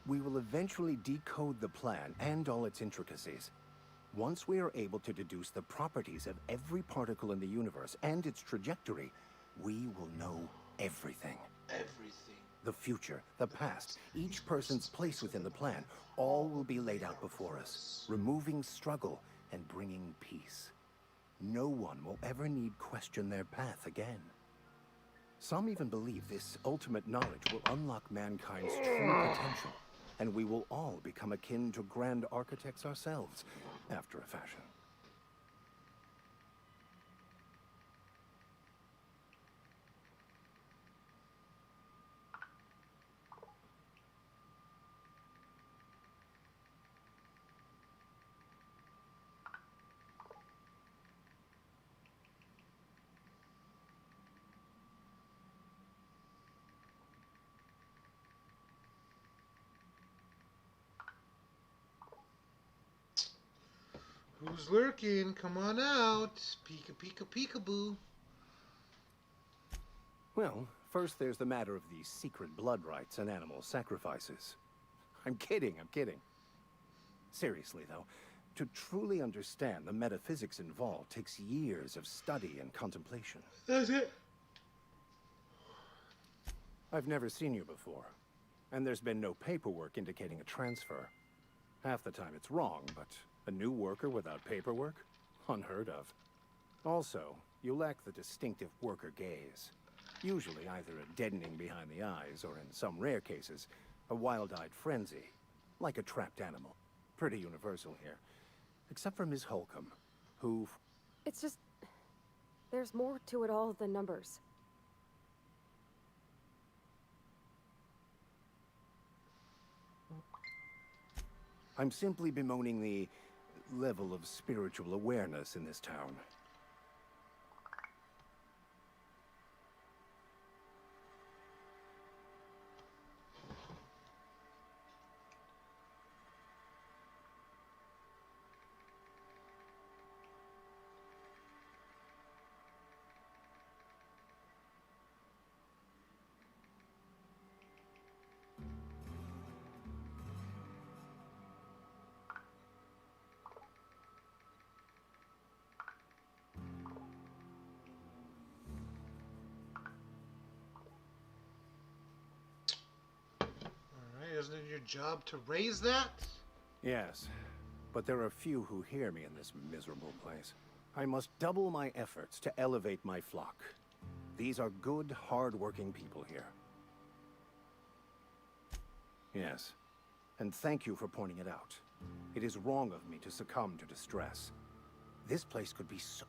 We will eventually decode the plan and all its intricacies. Once we are able to deduce the properties of every particle in the universe and its trajectory, we will know everything. Everything. The future, the past, each person's place within the plan, all will be laid out before us, removing struggle and bringing peace. No one will ever need question their path again. Some even believe this ultimate knowledge will unlock mankind's true potential, and we will all become akin to Grand Architects ourselves, after a fashion. Who's lurking? Come on out. Pika pika peekaboo. Well, first there's the matter of the secret blood rites and animal sacrifices. I'm kidding. Seriously, though, to truly understand the metaphysics involved takes years of study and contemplation. That's it. I've never seen you before, and there's been no paperwork indicating a transfer. Half the time it's wrong, but a new worker without paperwork? Unheard of. Also, you lack the distinctive worker gaze. Usually either a deadening behind the eyes, or in some rare cases, a wild-eyed frenzy, like a trapped animal. Pretty universal here. Except for Ms. Holcomb, who... It's just... there's more to it all than numbers. I'm simply bemoaning the level of spiritual awareness in this town. Isn't it your job to raise that? Yes. but there are few who hear me in this miserable place. I must double my efforts to elevate my flock. These are good, hard-working people here. Yes, and thank you for pointing it out. It is wrong of me to succumb to distress. This place could be so...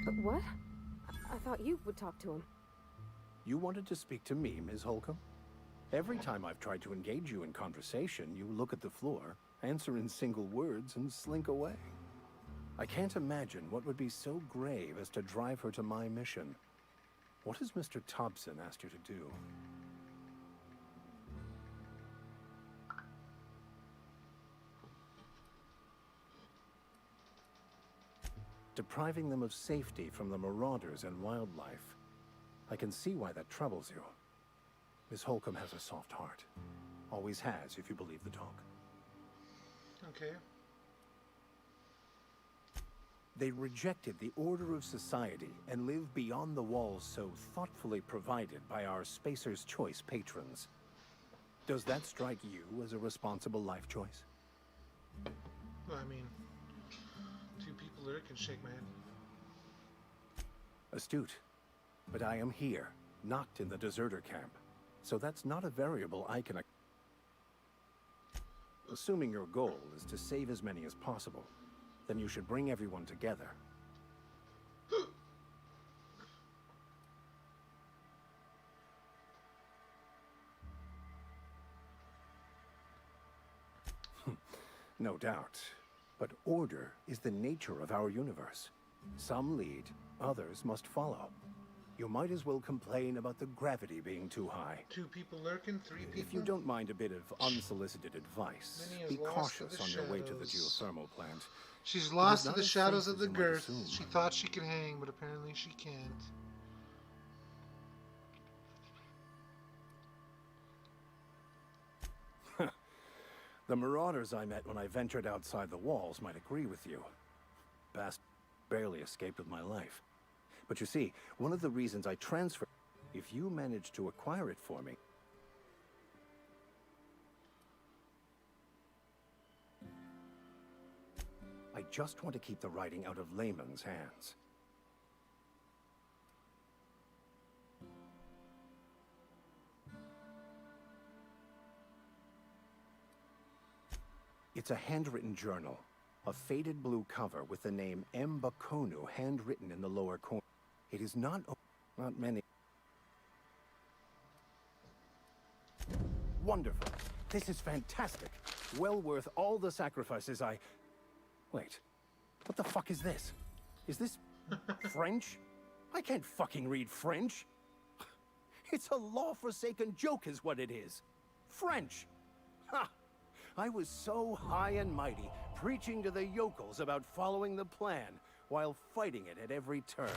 But what? I thought you would talk to him. You wanted to speak to me, Ms. Holcomb? Every time I've tried to engage you in conversation, you look at the floor, answer in single words, and slink away. I can't imagine what would be so grave as to drive her to my mission. What has Mr. Thompson asked you to do? Depriving them of safety from the marauders and wildlife. I can see why that troubles you. Miss Holcomb has a soft heart. Always has, if you believe the talk. Okay. They rejected the order of society and live beyond the walls so thoughtfully provided by our Spacer's Choice patrons. Does that strike you as a responsible life choice? Well, I mean, two people there can shake my head. Astute. But I am here, not in the deserter camp. So that's not a variable I can... Assuming your goal is to save as many as possible, then you should bring everyone together. No doubt. But order is the nature of our universe. Some lead, others must follow. You might as well complain about the gravity being too high. Two people lurking, three people? If you don't mind a bit of unsolicited advice, be cautious on your way to the geothermal plant. She's lost to the shadows of the girth. She thought she could hang, but apparently she can't. The marauders I met when I ventured outside the walls might agree with you. Bast barely escaped with my life. But you see, one of the reasons I transferred... If you manage to acquire it for me... I just want to keep the writing out of layman's hands. It's a handwritten journal. A faded blue cover with the name M. Bakonu handwritten in the lower corner. It is not many. Wonderful. This is fantastic. Well worth all the sacrifices I... Wait. What the fuck is this? Is this French? I can't fucking read French. It's a law-forsaken joke is what it is. French. Ha! I was so high and mighty, preaching to the yokels about following the plan, while fighting it at every turn.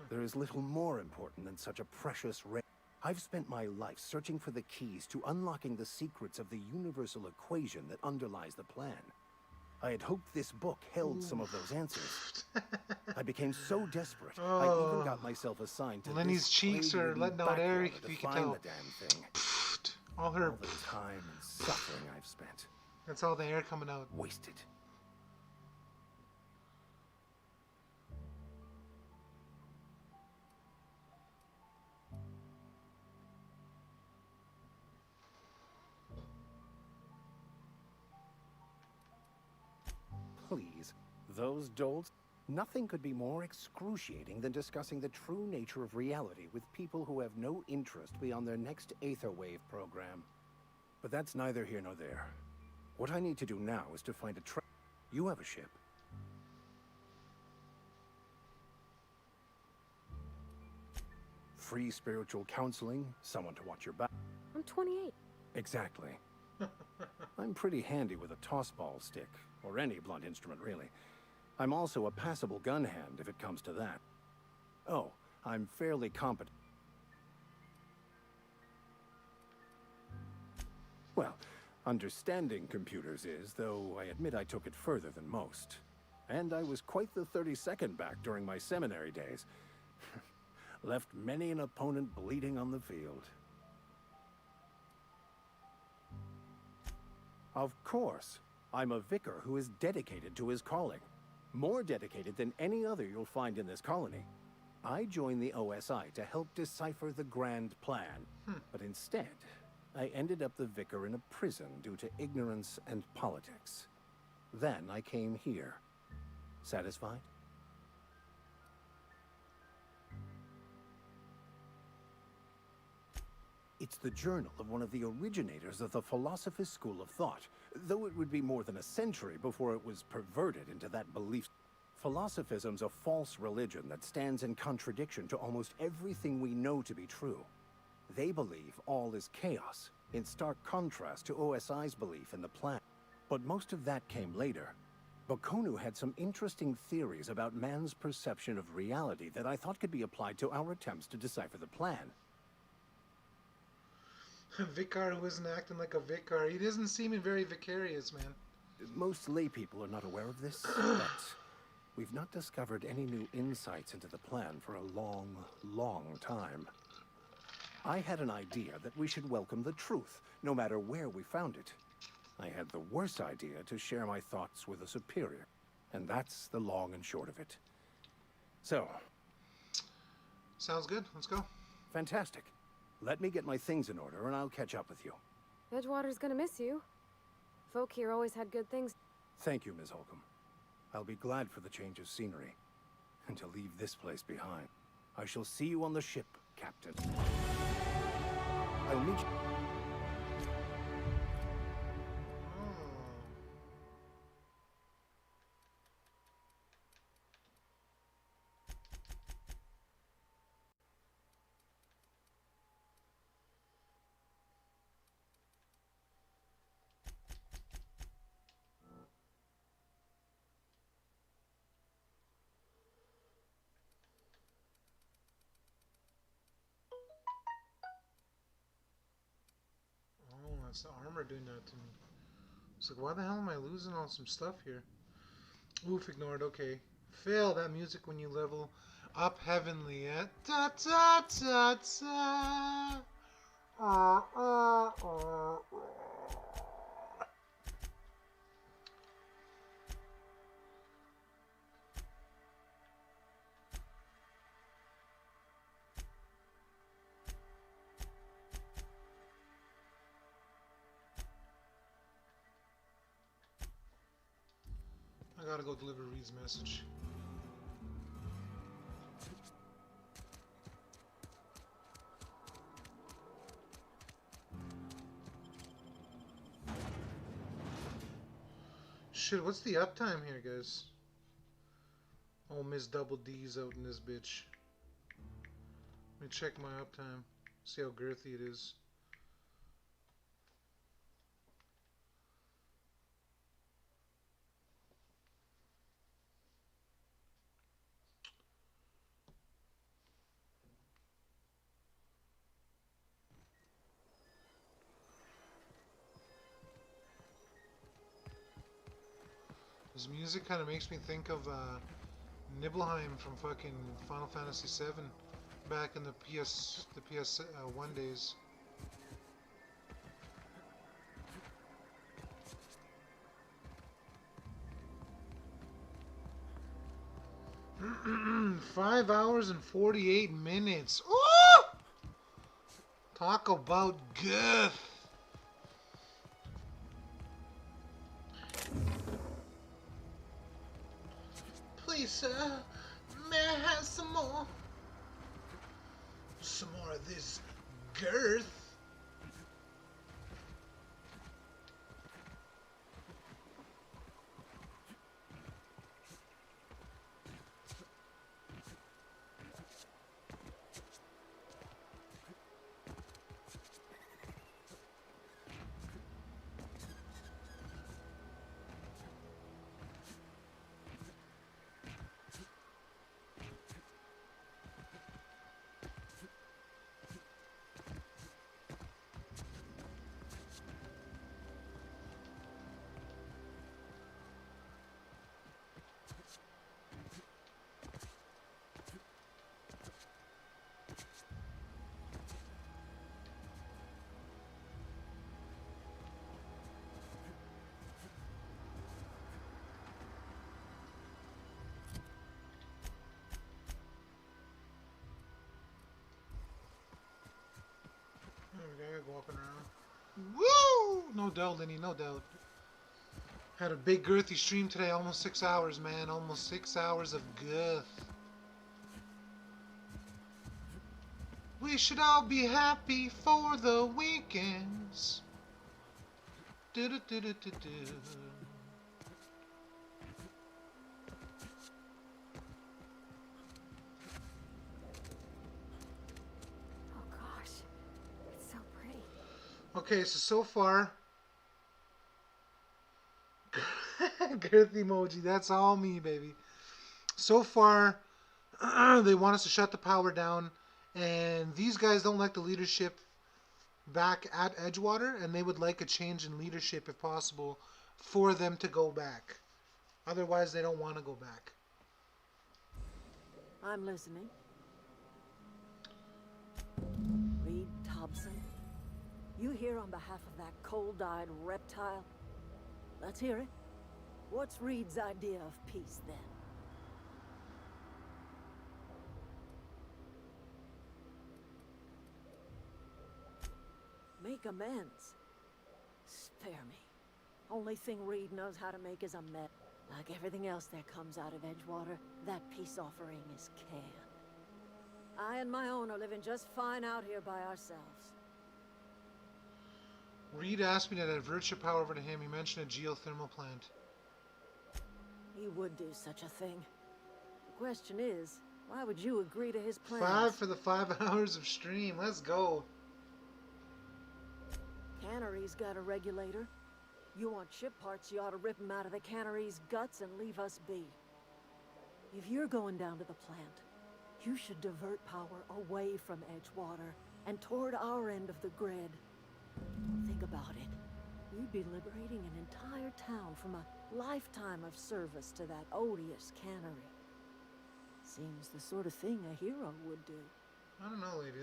There is little more important than such a precious rare. I've spent my life searching for the keys to unlocking the secrets of the universal equation that underlies the plan. I had hoped this book held some of those answers. I became so desperate, I even got myself assigned to Lenny's cheeks are letting out air, if you can tell. The damn thing. All her... All the time and suffering I've spent. That's all the air coming out. Wasted. Please, those dolts? Nothing could be more excruciating than discussing the true nature of reality with people who have no interest beyond their next Aetherwave program. But that's neither here nor there. What I need to do now is to find a You have a ship. Free spiritual counseling, someone to watch your back. I'm 28. Exactly. I'm pretty handy with a toss-ball stick, or any blunt instrument, really. I'm also a passable gun hand, if it comes to that. Oh, I'm fairly competent. Well, understanding computers is, though I admit I took it further than most. And I was quite the 32nd back during my seminary days. Left many an opponent bleeding on the field. Of course, I'm a vicar who is dedicated to his calling. More dedicated than any other you'll find in this colony. I joined the OSI to help decipher the grand plan, but instead, I ended up the vicar in a prison due to ignorance and politics. Then I came here. Satisfied? It's the journal of one of the originators of the Philosopher's School of Thought, though it would be more than a century before it was perverted into that belief. Philosophism's a false religion that stands in contradiction to almost everything we know to be true. They believe all is chaos, in stark contrast to OSI's belief in the plan. But most of that came later. Bokonu had some interesting theories about man's perception of reality that I thought could be applied to our attempts to decipher the plan. A vicar who isn't acting like a vicar. He doesn't seem very vicarious, man. Most lay people are not aware of this, but we've not discovered any new insights into the plan for a long, long time. I had an idea that we should welcome the truth, no matter where we found it. I had the worse idea to share my thoughts with a superior, and that's the long and short of it. So. Sounds good. Let's go. Fantastic. Let me get my things in order, and I'll catch up with you. Edgewater's gonna miss you. Folk here always had good things. Thank you, Ms. Holcomb. I'll be glad for the change of scenery, and to leave this place behind. I shall see you on the ship, Captain. I'll meet you. It's the armor doing that to me. It's like, why the hell am I losing all some stuff here? Oof, ignored. Okay. Phil, that music when you level up heavenly. Da da da da. I gotta go deliver Reed's message. Shit, what's the uptime here, guys? Oh, Miss Double D's out in this bitch. Let me check my uptime. See how girthy it is. This music kind of makes me think of Nibelheim from fucking Final Fantasy VII back in the PS1 days. Five hours and 48 minutes. Ooh! Talk about good. Please, sir, may I have some more? Some more of this girth? Okay, go up and around. Woo! No doubt, Lenny, no doubt. Had a big girthy stream today, almost 6 hours, man. Almost 6 hours of girth. We should all be happy for the weekends. Do do do do do do. Oh gosh, it's so pretty. Okay, so far, girth emoji. That's all me, baby. So far, they want us to shut the power down, and these guys don't like the leadership back at Edgewater, and they would like a change in leadership if possible for them to go back. Otherwise, they don't want to go back. I'm listening. Reed Thompson, you here on behalf of that cold-eyed reptile? Let's hear it. What's Reed's idea of peace, then? Make amends. Spare me. Only thing Reed knows how to make is a mess. Like everything else that comes out of Edgewater, that peace offering is canned. I and my own are living just fine out here by ourselves. Reed asked me to divert your power over to him. He mentioned a geothermal plant. He would do such a thing. The question is, why would you agree to his plans? 5 for the 5 hours of stream. Let's go. Cannery's got a regulator. You want chip parts, you ought to rip them out of the cannery's guts and leave us be. If you're going down to the plant, you should divert power away from Edgewater and toward our end of the grid. Think about it. You'd be liberating an entire town from a lifetime of service to that odious cannery. Seems the sort of thing a hero would do. I don't know, lady.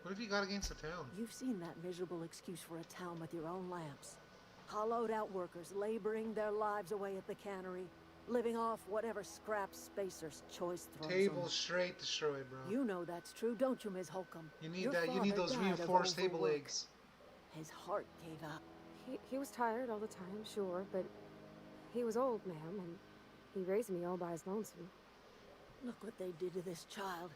What have you got against the town? You've seen that miserable excuse for a town with your own lamps. Hollowed out workers laboring their lives away at the cannery, living off whatever scraps Spacer's Choice throws Table them. straight destroyed, bro. You know that's true, don't you, Ms. Holcomb? You need Your that. You need father those died of reinforced table overwork. legs. His heart gave out. He was tired all the time, sure, but he was old, ma'am, and he raised me all by his lonesome. Look what they did to this child.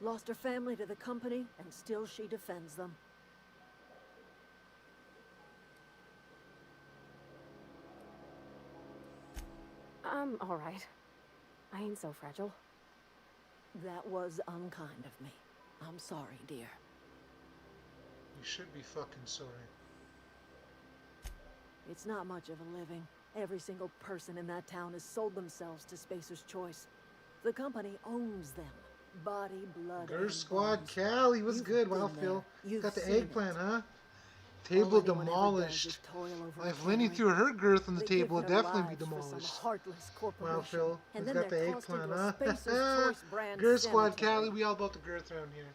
Lost her family to the company, and still she defends them. I'm all right. I ain't so fragile. That was unkind of me. I'm sorry, dear. You should be fucking sorry. It's not much of a living. Every single person in that town has sold themselves to Spacer's Choice. The company owns them. Body, blood, Girl and Squad bones. Cali, what's You've good? been Wow, there. Phil. You've Got the seen eggplant, it. huh? All Table anyone ever does demolished. is toil over If a Lenny cannery. threw her girth on the They table, give it'd their definitely be lives for some demolished. heartless corporation, Wow, Phil. and Who's then got the they're tossed eggplant, into huh? a Spacer's Choice brand Girl Squad cemetery. Cali, we all about the girth around here.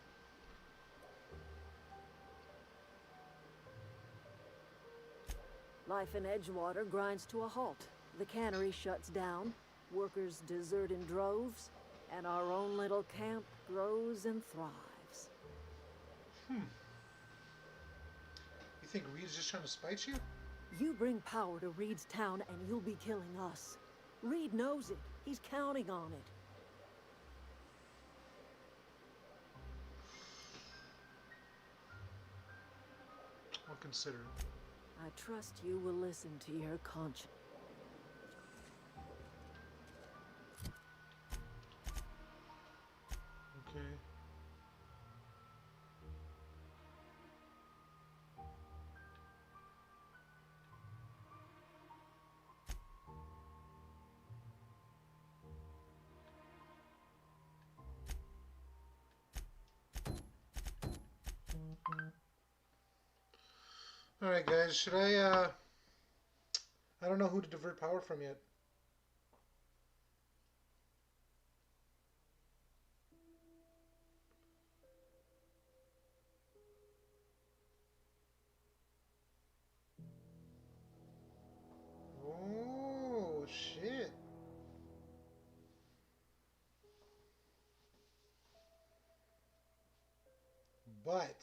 Life in Edgewater grinds to a halt. The cannery shuts down, workers desert in droves, and our own little camp grows and thrives. You think Reed's just trying to spite you? You bring power to Reed's town and you'll be killing us. Reed knows it. He's counting on it. I'll consider it. I trust you will listen to your conscience. Okay. Alright guys, should I don't know who to divert power from yet. Oh shit. But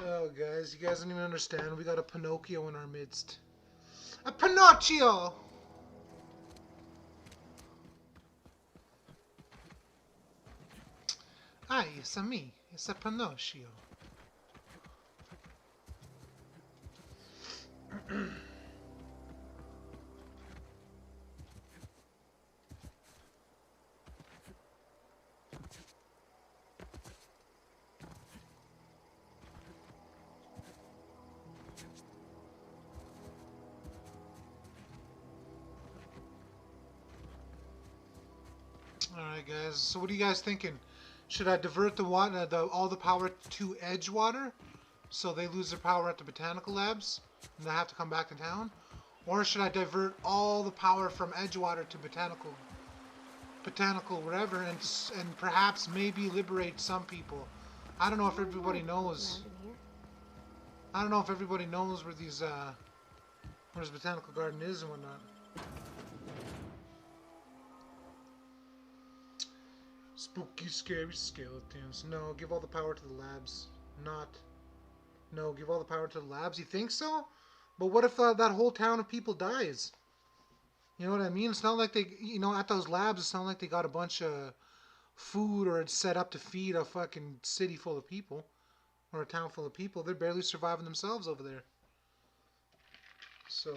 oh, guys, you guys don't even understand. We got a Pinocchio in our midst. A Pinocchio! Ah, it's a me. It's a Pinocchio. Alright, guys, so what are you guys thinking? Should I divert the water, all the power to Edgewater, so they lose their power at the botanical labs, and they have to come back to town? Or should I divert all the power from Edgewater to botanical wherever, and perhaps maybe liberate some people? I don't know if everybody knows. I don't know if everybody knows where these where this botanical garden is and whatnot. Spooky, scary skeletons. No, give all the power to the labs. No, give all the power to the labs. You think so? But what if that whole town of people dies? You know what I mean? It's not like they, you know, at those labs, it's not like they got a bunch of food or it's set up to feed a fucking city full of people. Or a town full of people. They're barely surviving themselves over there. So...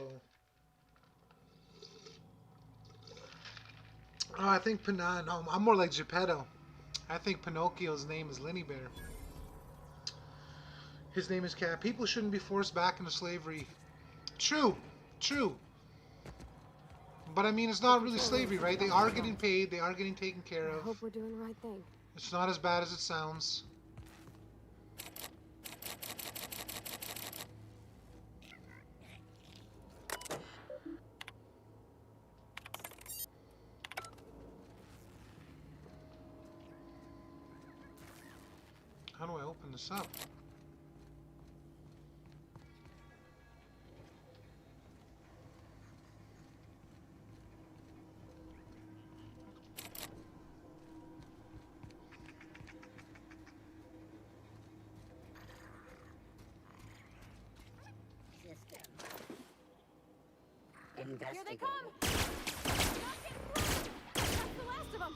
oh, I think no, I'm more like Geppetto. I think Pinocchio's name is Linny Bear. His name is Cat. People shouldn't be forced back into slavery. True, true. But I mean, it's not really slavery, right? They are getting paid. They are getting taken care of. I hope we're doing the right thing. It's not as bad as it sounds. How do I open this up? Here they come! That's the last of them!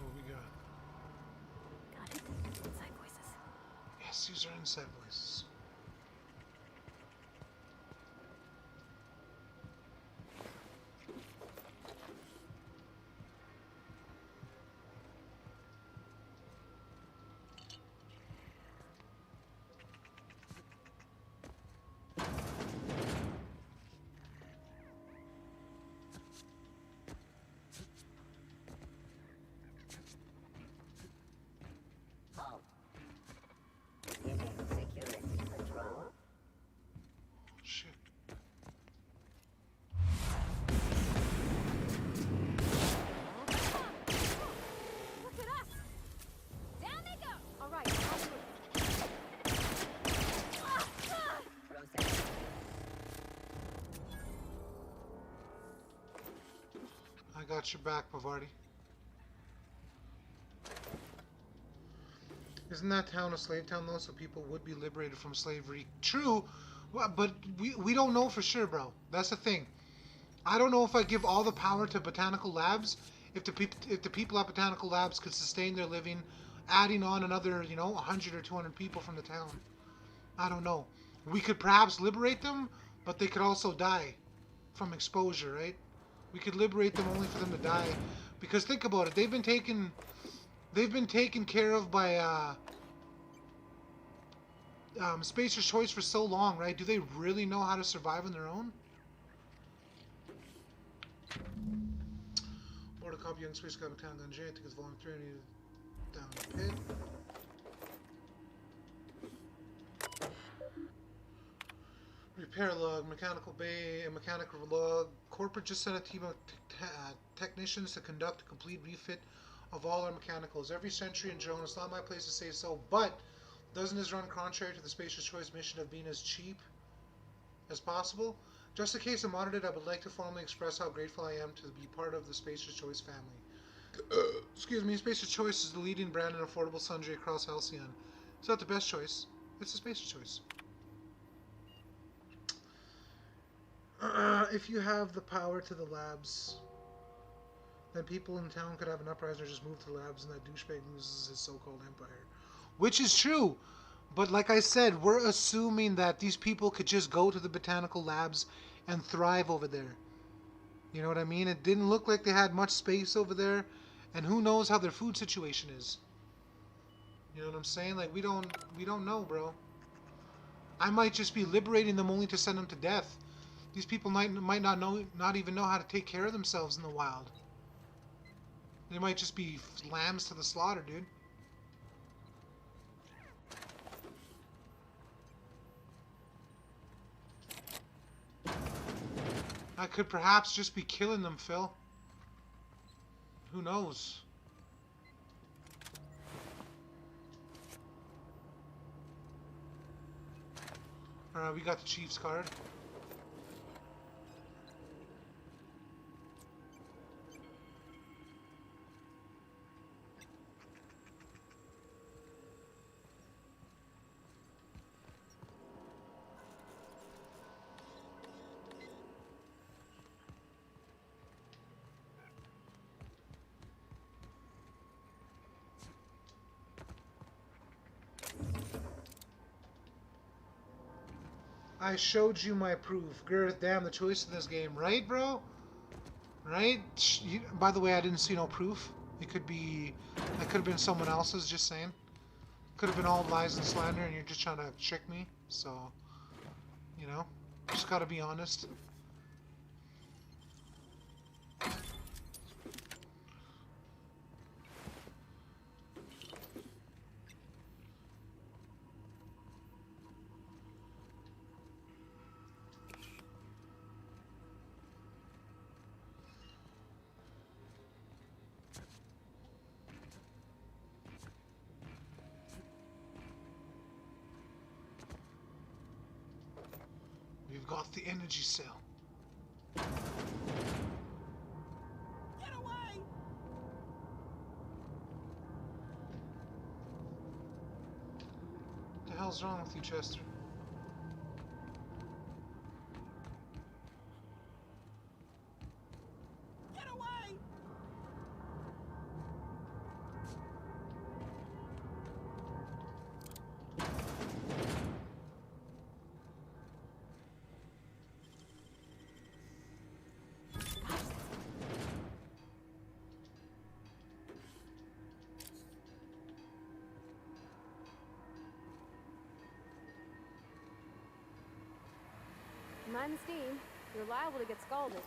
What we got? God, inside voices. Yes, these are inside voices. I got your back, Pavardi. Isn't that town a slave town though, so people would be liberated from slavery? True, but we don't know for sure, bro. That's the thing. I don't know if I give all the power to botanical labs, if the people at botanical labs could sustain their living, adding on another, you know, 100 or 200 people from the town. I don't know. We could perhaps liberate them, but they could also die. from exposure, right? We could liberate them only for them to die. Because think about it, they've been taken care of by Spacer's Choice for so long, right? Do they really know how to survive on their own? Order copy young Space Guy Mechanical Engineer. I think it's volume 3. I need it down the pit. Repair log, mechanical bay, and mechanical log. Corporate just sent a team of technicians to conduct a complete refit of all our mechanicals. Every century in Joan, it's not my place to say so, but doesn't this run contrary to the Spacer's Choice mission of being as cheap as possible? Just in case I'm audited, I would like to formally express how grateful I am to be part of the Spacer's Choice family. Excuse me, Spacer's Choice is the leading brand in affordable sundry across Halcyon. It's not the best choice, it's the Spacer's Choice. If you have the power to the labs, then people in town could have an uprising or just move to the labs and that douchebag loses his so-called empire. Which is true, but like I said, we're assuming that these people could just go to the botanical labs and thrive over there. You know what I mean? It didn't look like they had much space over there, and who knows how their food situation is. You know what I'm saying? Like, we don't know, bro. I might just be liberating them only to send them to death. These people might not even know how to take care of themselves in the wild. They might just be lambs to the slaughter, dude. I could perhaps just be killing them, Phil. Who knows? Alright, we got the Chief's card. I showed you my proof. Girth, damn, the choice in this game, right, bro? Right? By the way, I didn't see no proof. It could have been someone else's, just saying. Could have been all lies and slander and you're just trying to trick me. So, you know, just gotta be honest. We've got the energy cell. Get away! What the hell's wrong with you, Chester? Get away! Mind the steam. You're liable to get scalded.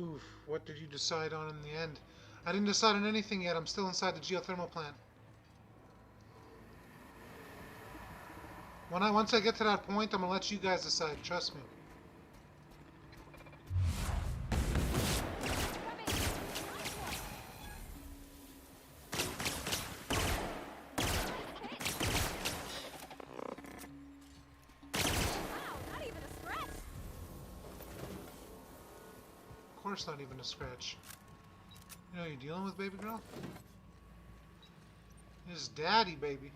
Oof, what did you decide on in the end? I didn't decide on anything yet. I'm still inside the geothermal plant. Once I get to that point, I'm gonna let you guys decide. Trust me. Of course, not even a scratch. You know who you're dealing with, baby girl? His daddy, baby.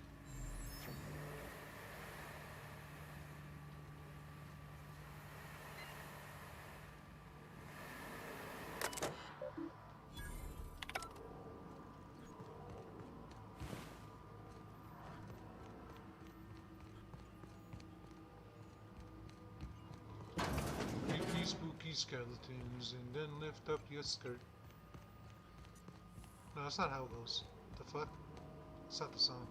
Creepy, spooky skeletons, and then lift up your skirt. No, that's not how it goes. The fuck? It's not the song.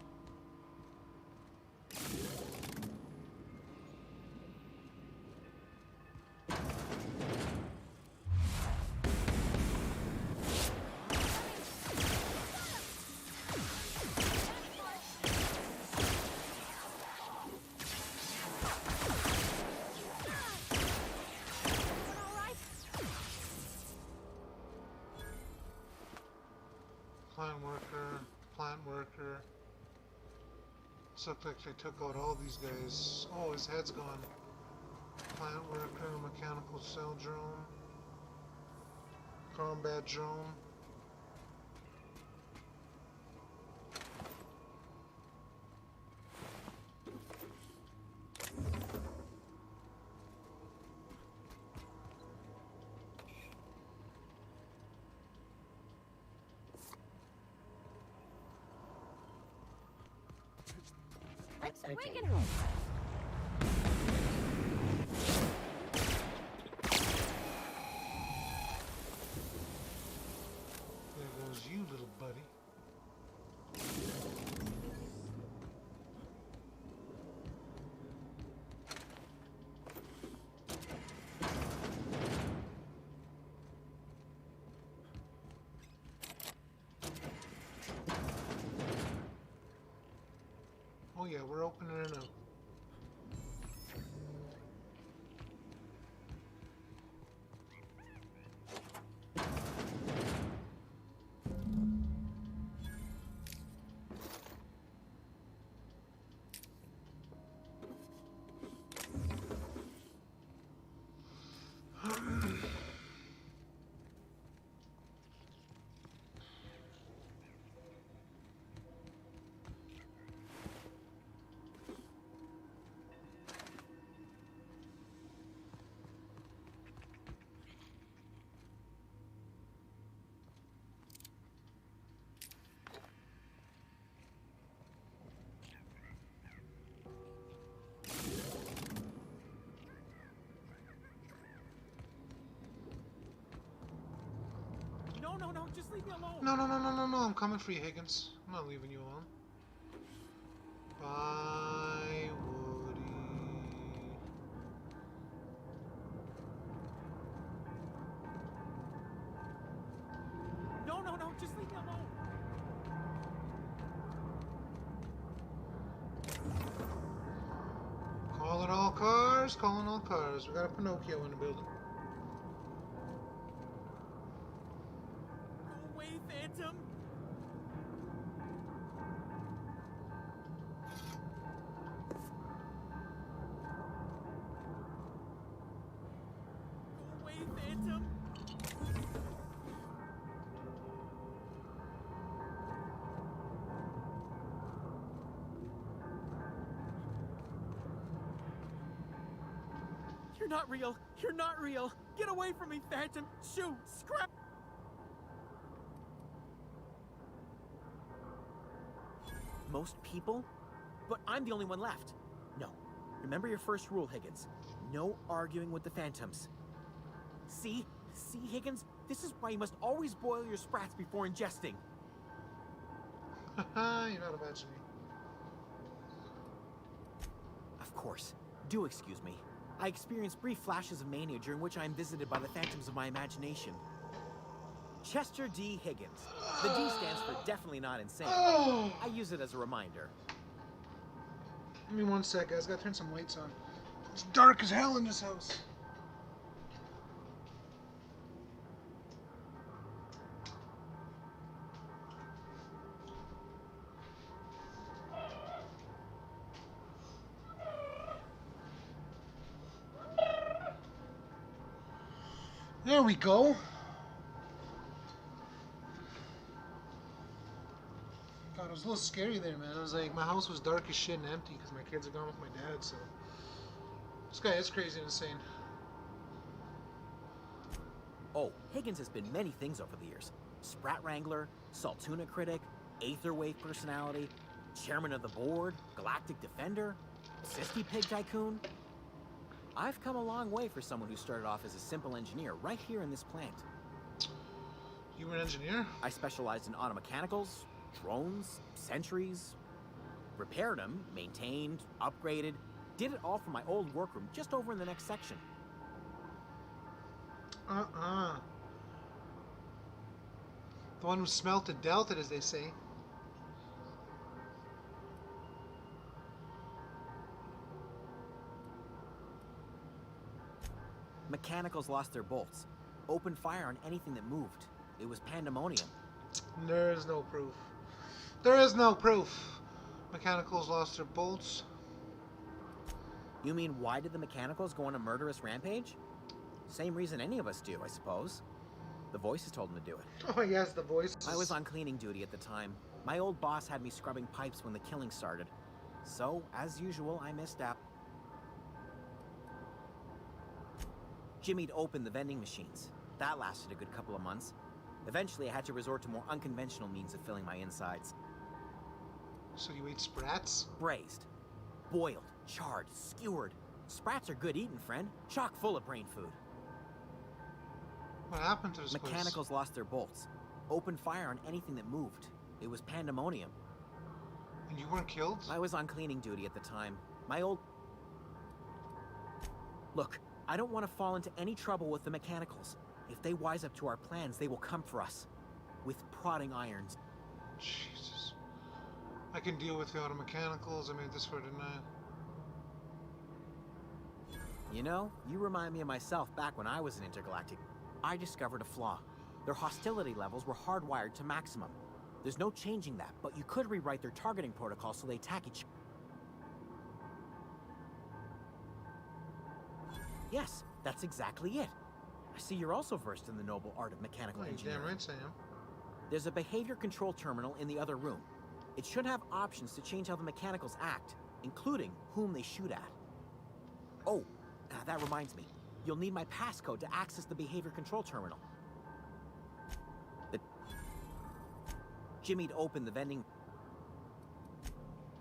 Plant worker. This looks like they took out all these guys. Oh, his head's gone. Plant worker, mechanical cell drone, combat drone. There goes you, little buddy. Oh yeah, we're opening it up. No, just leave me alone. No, I'm coming for you, Higgins. I'm not leaving you alone. Bye, Woody. No, just leave me alone. Calling all cars, calling all cars. We got a Pinocchio in the building. Go away, Phantom. Go away, Phantom. You're not real. You're not real. Get away from me, Phantom. Shoot. Scrap. Most people? But I'm the only one left. No. Remember your first rule, Higgins. No arguing with the Phantoms. See? See, Higgins? This is why you must always boil your sprats before ingesting. Haha, you're not imagining. Of course. Do excuse me. I experience brief flashes of mania during which I am visited by the phantoms of my imagination. Chester D. Higgins. The D stands for definitely not insane. I use it as a reminder. Give me 1 sec, guys. Gotta turn some lights on. It's dark as hell in this house. There we go. God, it was a little scary there, man. It was like my house was dark as shit and empty because my kids are gone with my dad, so this guy is crazy and insane. Oh, Higgins has been many things over the years. Sprat Wrangler, Saltuna critic, Aetherwave personality, chairman of the board, Galactic Defender, Sisty Pig Tycoon. I've come a long way for someone who started off as a simple engineer right here in this plant. You were an engineer? I specialized in automechanicals, drones, sentries, repaired them, maintained, upgraded, did it all from my old workroom just over in the next section. The one who smelt and dealt it, as they say. Mechanicals lost their bolts. Opened fire on anything that moved. It was pandemonium. There is no proof. There is no proof. Mechanicals lost their bolts. You mean, why did the Mechanicals go on a murderous rampage? Same reason any of us do, I suppose. The voices told them to do it. Oh yes, the voices. I was on cleaning duty at the time. My old boss had me scrubbing pipes when the killing started. So, as usual, I missed out. Jimmy'd opened the vending machines. That lasted a good couple of months. Eventually, I had to resort to more unconventional means of filling my insides. So you ate sprats? Braised, boiled, charred, skewered. Sprats are good eating, friend. Chock full of brain food. What happened to this place? Mechanicals lost their bolts. Opened fire on anything that moved. It was pandemonium. And you weren't killed? I was on cleaning duty at the time. My old... Look, I don't want to fall into any trouble with the Mechanicals. If they wise up to our plans, they will come for us. With prodding irons. Jesus. I can deal with the automechanicals. I made this for tonight. You know, you remind me of myself back when I was an intergalactic. I discovered a flaw. Their hostility levels were hardwired to maximum. There's no changing that, but you could rewrite their targeting protocol so they attack each... Yes, that's exactly it. I see you're also versed in the noble art of mechanical engineering. Damn right I am. There's a behavior control terminal in the other room. It should have options to change how the Mechanicals act, including whom they shoot at. Oh, that reminds me. You'll need my passcode to access the behavior control terminal. Jimmy'd opened the vending...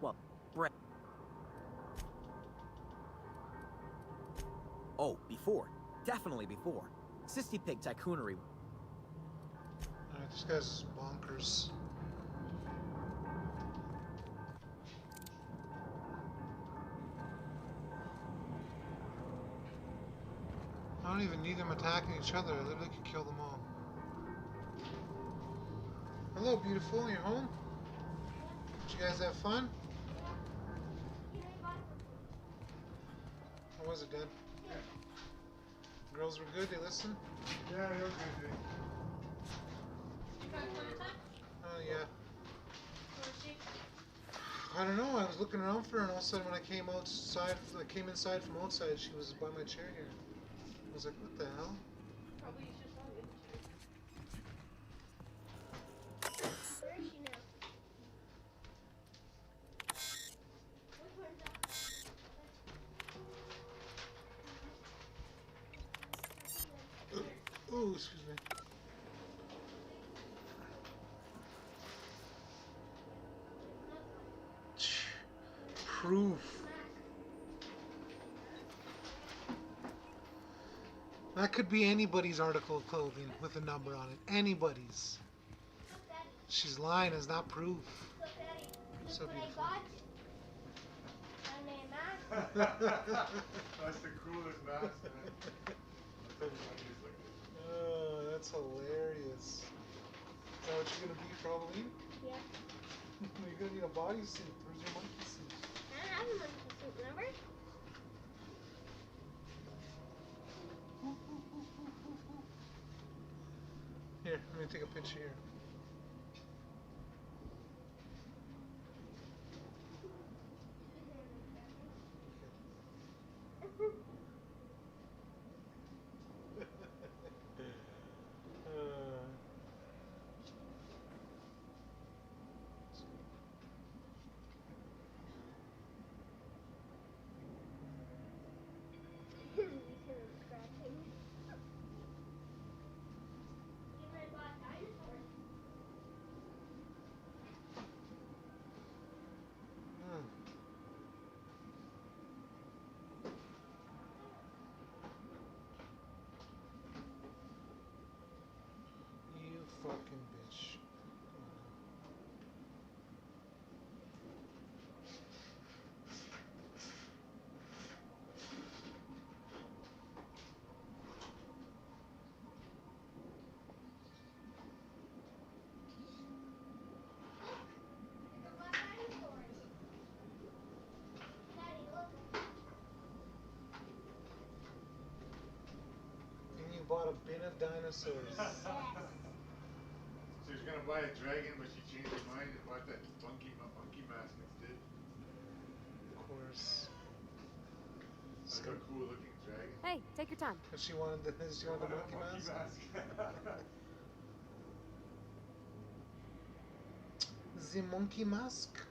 Well, Brett... Oh, before. Definitely before. Sisty Pig Tycoonery. Alright, this guy's bonkers. I don't even need them attacking each other. I literally could kill them all. Hello, beautiful. You're home? Did you guys have fun? How was it, Dad? Yeah. Girls were good? They listened? Yeah, they're good. Oh, yeah. I don't know. I was looking around for her, and all of a sudden, when I came outside, I came inside from outside, she was by my chair here. I was like, what the hell? Probably you should probably Where is she now? Ooh, excuse me. Proof. That could be anybody's article of clothing with a number on it. Anybody's. She's lying is not proof. So beautiful. And a mask That's the coolest mask, man. That's the funniest looking. Oh, that's hilarious. Is that what you're gonna be for Halloween? Yeah. You're gonna need a bodysuit. Where's your monkey suit? I don't have a monkey suit, remember? Here, let me take a picture here. You fucking bitch. And you bought a bin of dinosaurs. She was gonna buy a dragon, but she changed her mind and bought that monkey mask instead. Of course. Like a cool looking dragon. Hey, take your time. And she wanted the monkey mask. The monkey mask.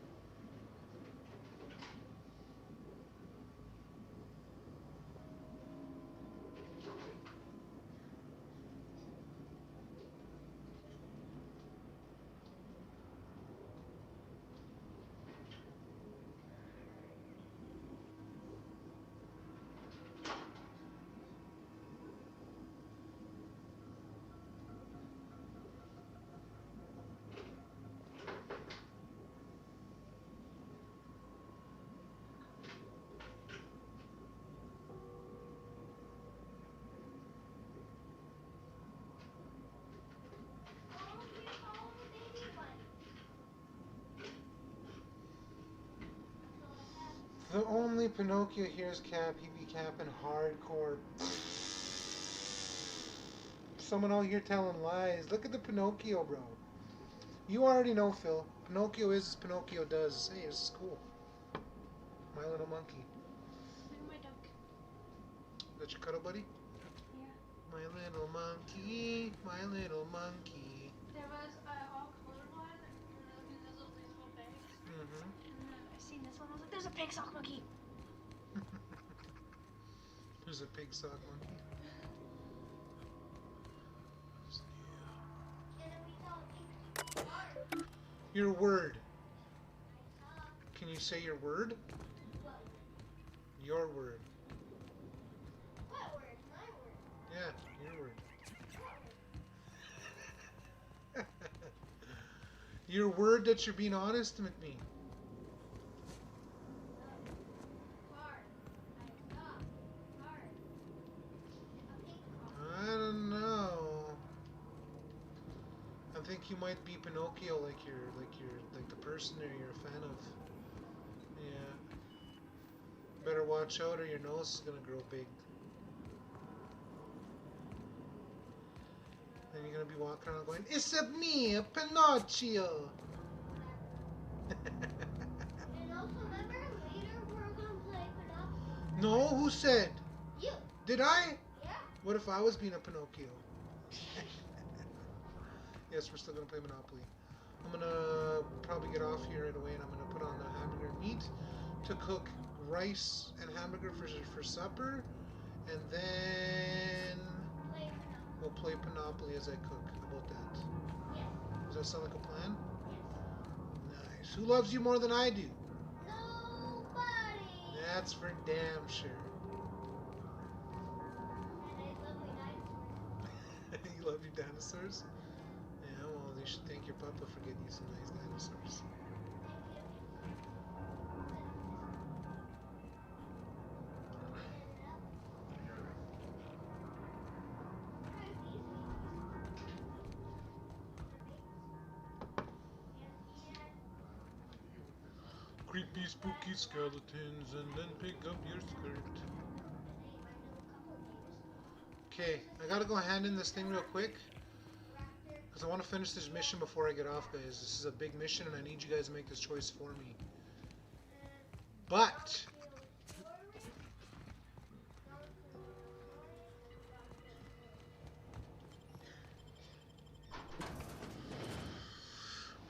The only Pinocchio hears Cap, he be capping hardcore. Someone out here telling lies. Look at the Pinocchio, bro. You already know, Phil. Pinocchio is as Pinocchio does. Hey, this is cool. My little monkey. Look at my duck. Is that your cuddle buddy? Yeah. My little monkey, my little monkey. There was all colorblind and those little baseball bags. Mm-hmm. And then I seen this one. I was like, "There's a pig sock monkey." There's a pig sock monkey. Your word. Can you say your word? Your word. What word? My word. Yeah, your word. Your word that you're being honest with me. I don't know. I think you might be Pinocchio, like the person there you're a fan of. Yeah. Better watch out, or your nose is gonna grow big. Then you're gonna be walking around going, "It's a me, Pinocchio." And also, remember later we're gonna play Pinocchio. No, who said? You. Did I? Yeah. What if I was being a Pinocchio? Yes, we're still gonna play Monopoly. I'm gonna probably get off here right away, and I'm gonna put on the hamburger meat to cook rice and hamburger for supper, and then we'll play Monopoly as I cook. How about that? Yes. Does that sound like a plan? Yes. Nice. Who loves you more than I do? Nobody. That's for damn sure. And I love my dinosaurs. You love your dinosaurs? Yeah, well, you should thank your papa for getting you some nice dinosaurs. creepy, spooky skeletons and then pick up your skirt. Okay, I gotta go hand in this thing real quick. Because I want to finish this mission before I get off, guys. This is a big mission and I need you guys to make this choice for me. But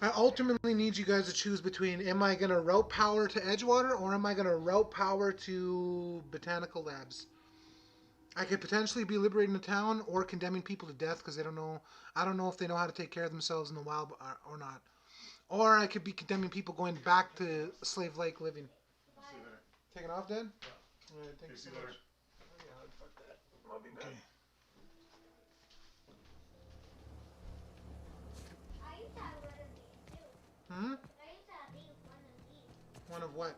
I ultimately need you guys to choose between, am I going to route power to Edgewater or am I going to route power to Botanical Labs? I could potentially be liberating the town or condemning people to death because they don't know. I don't know if they know how to take care of themselves in the wild or not. Or I could be condemning people going back to slave-like living. Taking off, Dad? Yeah. Alright, thank you so much. Oh, yeah, fuck that. I'll be back. Hmm? One of what?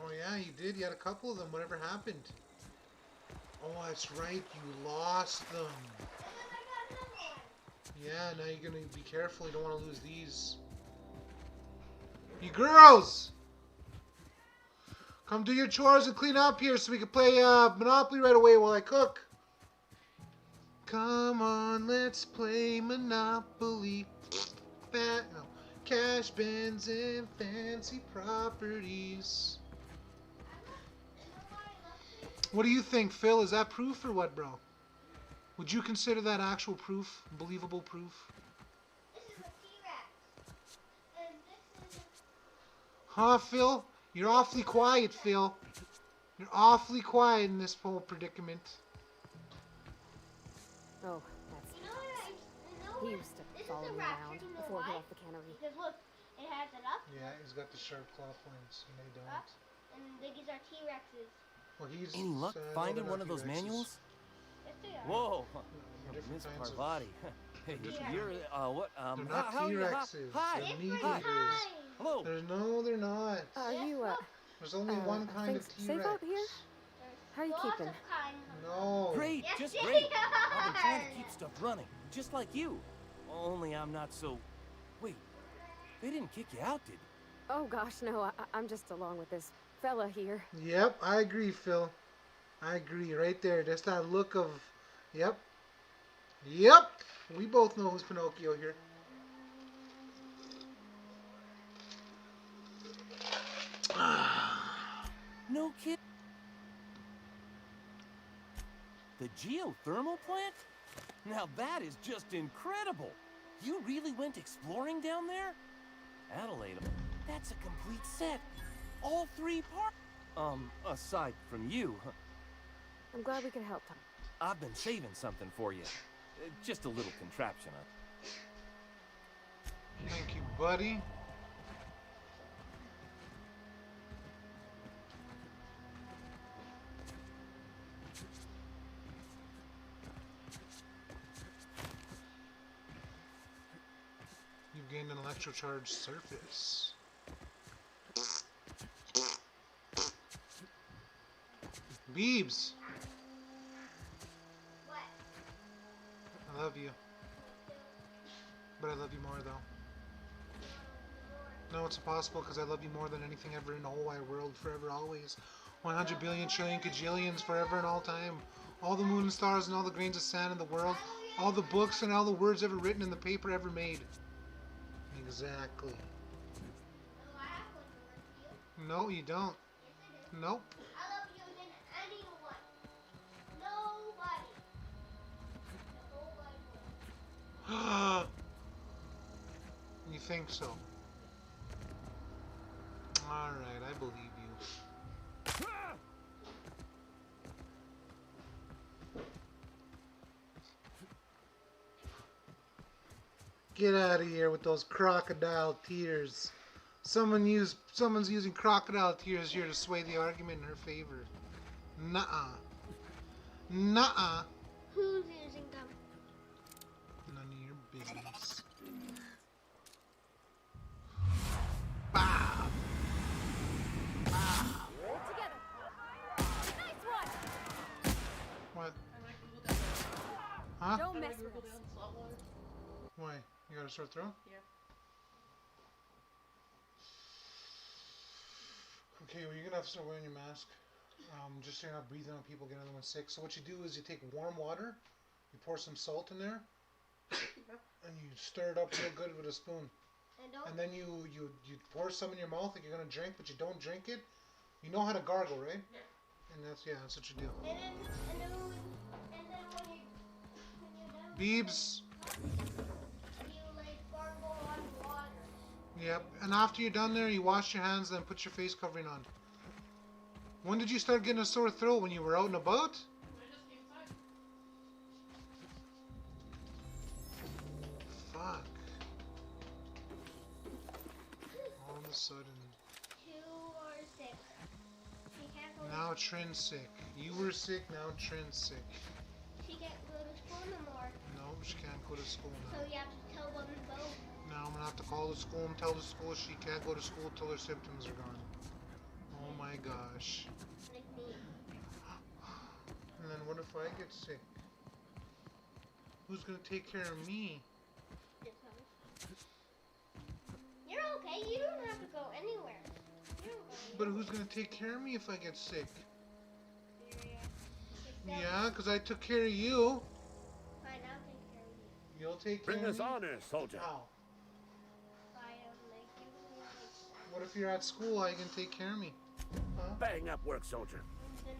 Oh yeah, you did. You had a couple of them. Whatever happened? Oh, that's right. You lost them. Yeah, now you're gonna be careful. You don't want to lose these. You girls! Come do your chores and clean up here so we can play Monopoly right away while I cook. Come on, let's play Monopoly. Cash, bins, and fancy properties. What do you think, Phil? Is that proof or what, bro? Would you consider that actual proof? Believable proof? Huh, Phil? You're awfully quiet, Phil. You're awfully quiet in this whole predicament. Oh, that's he used to follow me around before he left the cannery. Because look, it has it up. Yeah, he's got the sharp claw points, and they don't. Up, and these are T-Rexes. Well, he's Any luck finding one of those manuals? Yes, they are. Whoa, Different Miss kinds of- Parvati. Hey, you're what? They're not how you- T-Rexes. Hi. They're meat Hi. eaters. Hello. No, they're not. Are you, There's only one kind of things T-Rex. safe out here? How are you keeping? No. Great, Yes, just they great. I've been trying to are. keep stuff running, just like you. Only I'm not so... Wait, they didn't kick you out, did they? Oh gosh, no, I'm just along with this fella here. Yep, I agree, Phil. I agree, right there. Just that look of... Yep. Yep! We both know who's Pinocchio here. No kid. The geothermal plant? Now that is just incredible. You really went exploring down there? Adelaide, that's a complete set. All 3 parts. Aside from you. I'm glad we could help, Tom. I've been saving something for you. Just a little contraption. Thank you, buddy. You've gained an electrocharged surface. Beebs! I love you. But I love you more, though. No, it's impossible because I love you more than anything ever in the whole wide world, forever, always. 100 billion trillion kajillions, forever and all time. All the moon and stars and all the grains of sand in the world. All the books and all the words ever written in the paper ever made. Exactly. No, you don't. Nope. I love you than anyone. Nobody. The whole wide world. You think so? Alright, I believe you. Get out of here with those crocodile tears. Someone's using crocodile tears here to sway the argument in her favor. Nuh-uh. Nuh-uh. Who's using them? None of your business. What? Huh? Don't mess with us. Why? You got a sore throat? Yeah. Okay, well, you're gonna have to start wearing your mask. Just so you're not breathing on people, getting anyone sick. So what you do is you take warm water, you pour some salt in there, and you stir it up real good with a spoon. And then you pour some in your mouth like you're gonna drink, but you don't drink it. You know how to gargle, right? And that's what you do. And then when you're done, Beebs. you like gargle on water. Yep. And after you're done there, you wash your hands, then put your face covering on. When did you start getting a sore throat? When you were out and about? Fuck. All of a sudden. Two are sick. She can't go. Now Trin's sick. You were sick, now Trin's sick. She can't go to school no more. No, she can't go to school now. So you have to tell them both. Now I'm gonna have to call the school and tell the school she can't go to school till her symptoms are gone. Oh my gosh. Like me. And then what if I get sick? Who's gonna take care of me? You're okay. You don't have to go anywhere. You're okay. But who's gonna take care of me if I get sick? Yeah, because I took care of you. Fine, I'll take care of you. You'll take care Bring of us me? honor, soldier. How? I don't like you. What if you're at school? How you can take care of me? Huh? Bang up work, soldier.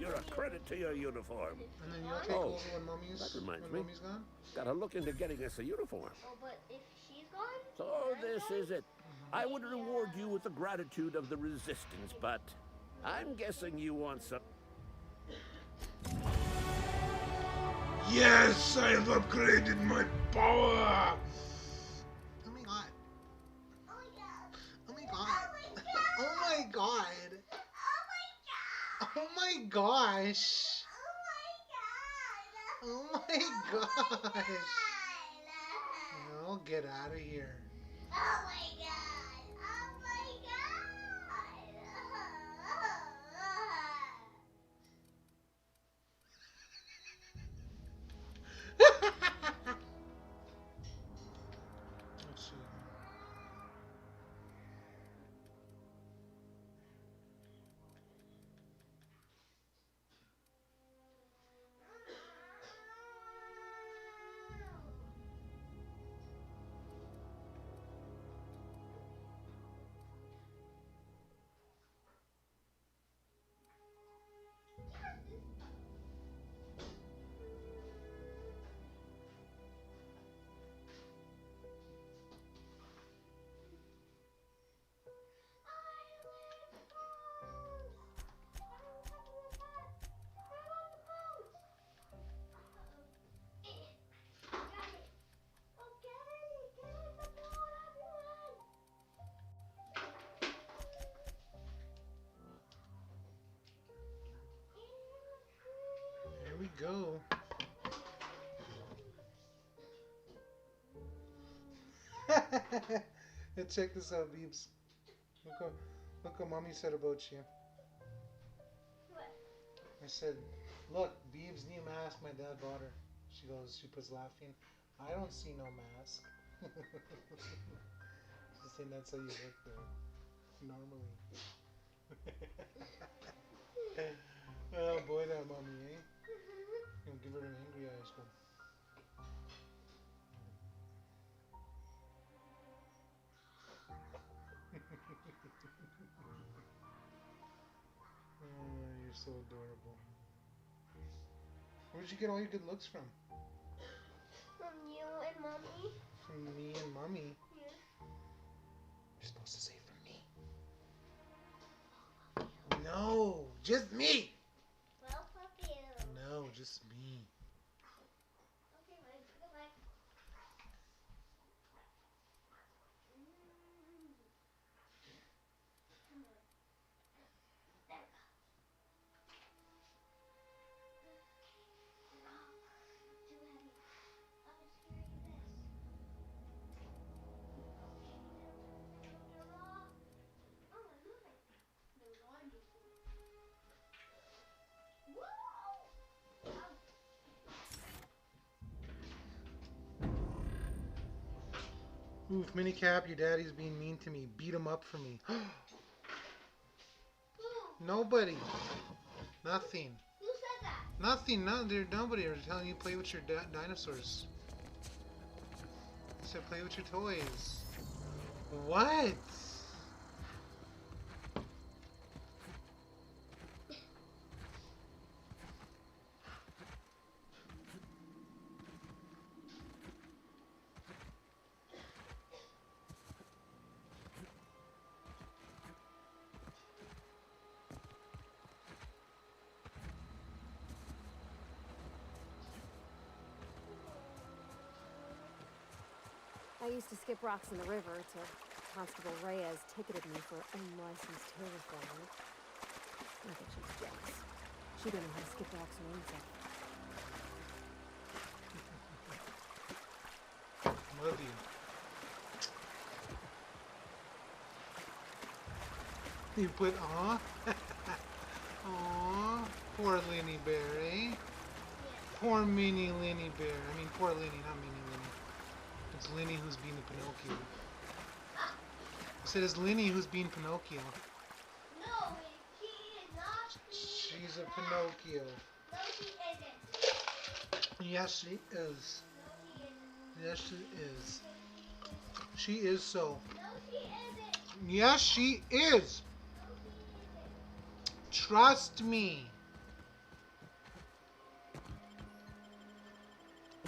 You're a credit to your uniform. And then you'll take over when mommy's gone? Gotta look into getting us a uniform. Oh, but if she's gone? So this is it. I would reward you with the gratitude of the resistance, but I'm guessing you want some... Yes, I have upgraded my power! Oh my god. Oh my god. Oh my god. Oh my gosh. Oh my gosh. No, get out of here. Oh my god. Oh my Let's see. Here we go. Hey, check this out, Beebs. Look what Mommy said about you. What? I said, look, Beebs' new mask my dad bought her. She puts laughing. I don't see no mask. She's saying that's how you look there. Normally. Oh boy, that Mommy, eh? You'll give her an angry eyes, but... Oh, you're so adorable. Where'd you get all your good looks from? From you and Mommy. From me and Mommy? Yeah. You're supposed to say from me. No, just me! Well, fuck you. No, just me. Okay, bye. Goodbye. Come on. There we go. Too heavy. I'll just carry this. Oh, I'm moving. There's one. Whoa! Oof, Minicap, your daddy's being mean to me. Beat him up for me. Who? Nobody. Nothing. Who said that? Nothing. No, there's nobody. They're telling you play with your dinosaurs. They said play with your toys. What? I used to skip rocks in the river till Constable Reyes ticketed me for unlicensed terraforming. I think she was jealous. She didn't know how to skip rocks or anything. Love you. You put aw? Aw, poor Linny Bear, eh? Poor mini Linny Bear. I mean, poor Linny, not mini Linny. It's Linny who's being Pinocchio. I said it's Linny who's being Pinocchio. No, she is not. She's a Pinocchio. No, she isn't. Yes, she is. No, she isn't. Yes, she is. She is so. No, she isn't. Yes, she is. Trust me.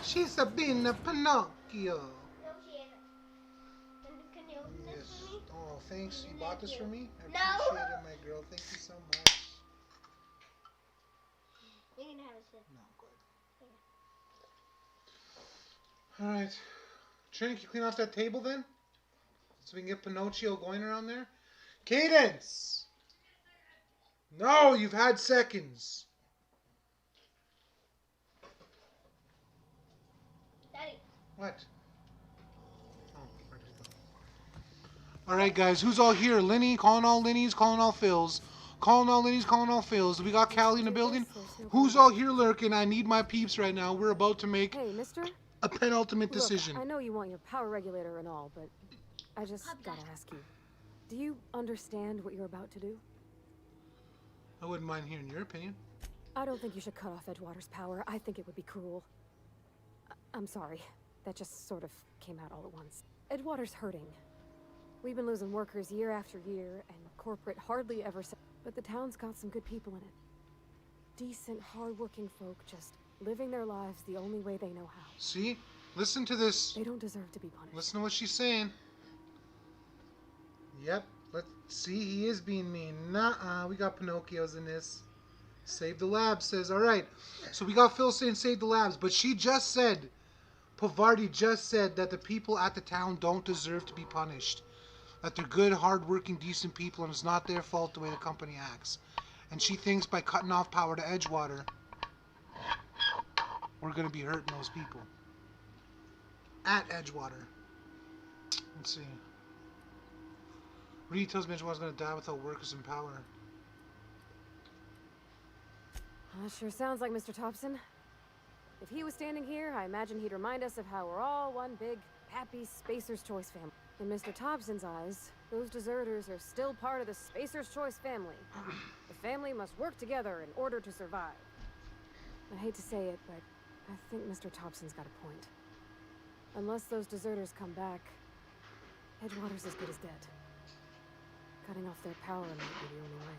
She's a being a Pinocchio. No, she isn't. Can you open this Yes. for me? Oh, thanks. You bought this for me? I No. appreciate it, my girl. Thank you so much. You can have a sip. No, good. Alright. Trini, can you clean off that table then? So we can get Pinocchio going around there? Cadence! No, you've had seconds. Daddy. What? Oh, where did it go? Alright, guys, who's all here? Linny, calling all Linnies, calling all Phils. Calling all Linnies, calling all Phils. We got Callie in the building. Who's all here lurking? I need my peeps right now. We're about to make Hey, mister? a penultimate Look, decision. I know you want your power regulator and all, but I just gotta ask you. Do you understand what you're about to do? I wouldn't mind hearing your opinion. I don't think you should cut off Edgewater's power. I think it would be cruel. I'm sorry. That just sort of came out all at once. Edgewater's hurting. We've been losing workers year after year, and corporate hardly ever but the town's got some good people in it. Decent, hard-working folk just living their lives the only way they know how. See? Listen to this. They don't deserve to be punished. Listen to what she's saying. Yep. Let's see. He is being mean. Nuh-uh. We got Pinocchios in this. Save the labs says. Alright. So we got Phil saying save the labs. But she just said, Pavardi just said that the people at the town don't deserve to be punished. That they're good, hard-working, decent people, and it's not their fault the way the company acts. And she thinks by cutting off power to Edgewater, we're going to be hurting those people. At Edgewater. Let's see. Reed tells me Edgewater's going to die without workers in power. That sure sounds like Mr. Thompson. If he was standing here, I imagine he'd remind us of how we're all one big, happy Spacer's Choice family. In Mr. Thompson's eyes, those deserters are still part of the Spacer's Choice family. The family must work together in order to survive. I hate to say it, but I think Mr. Thompson's got a point. Unless those deserters come back, Edgewater's as good as dead. Cutting off their power might be the only way.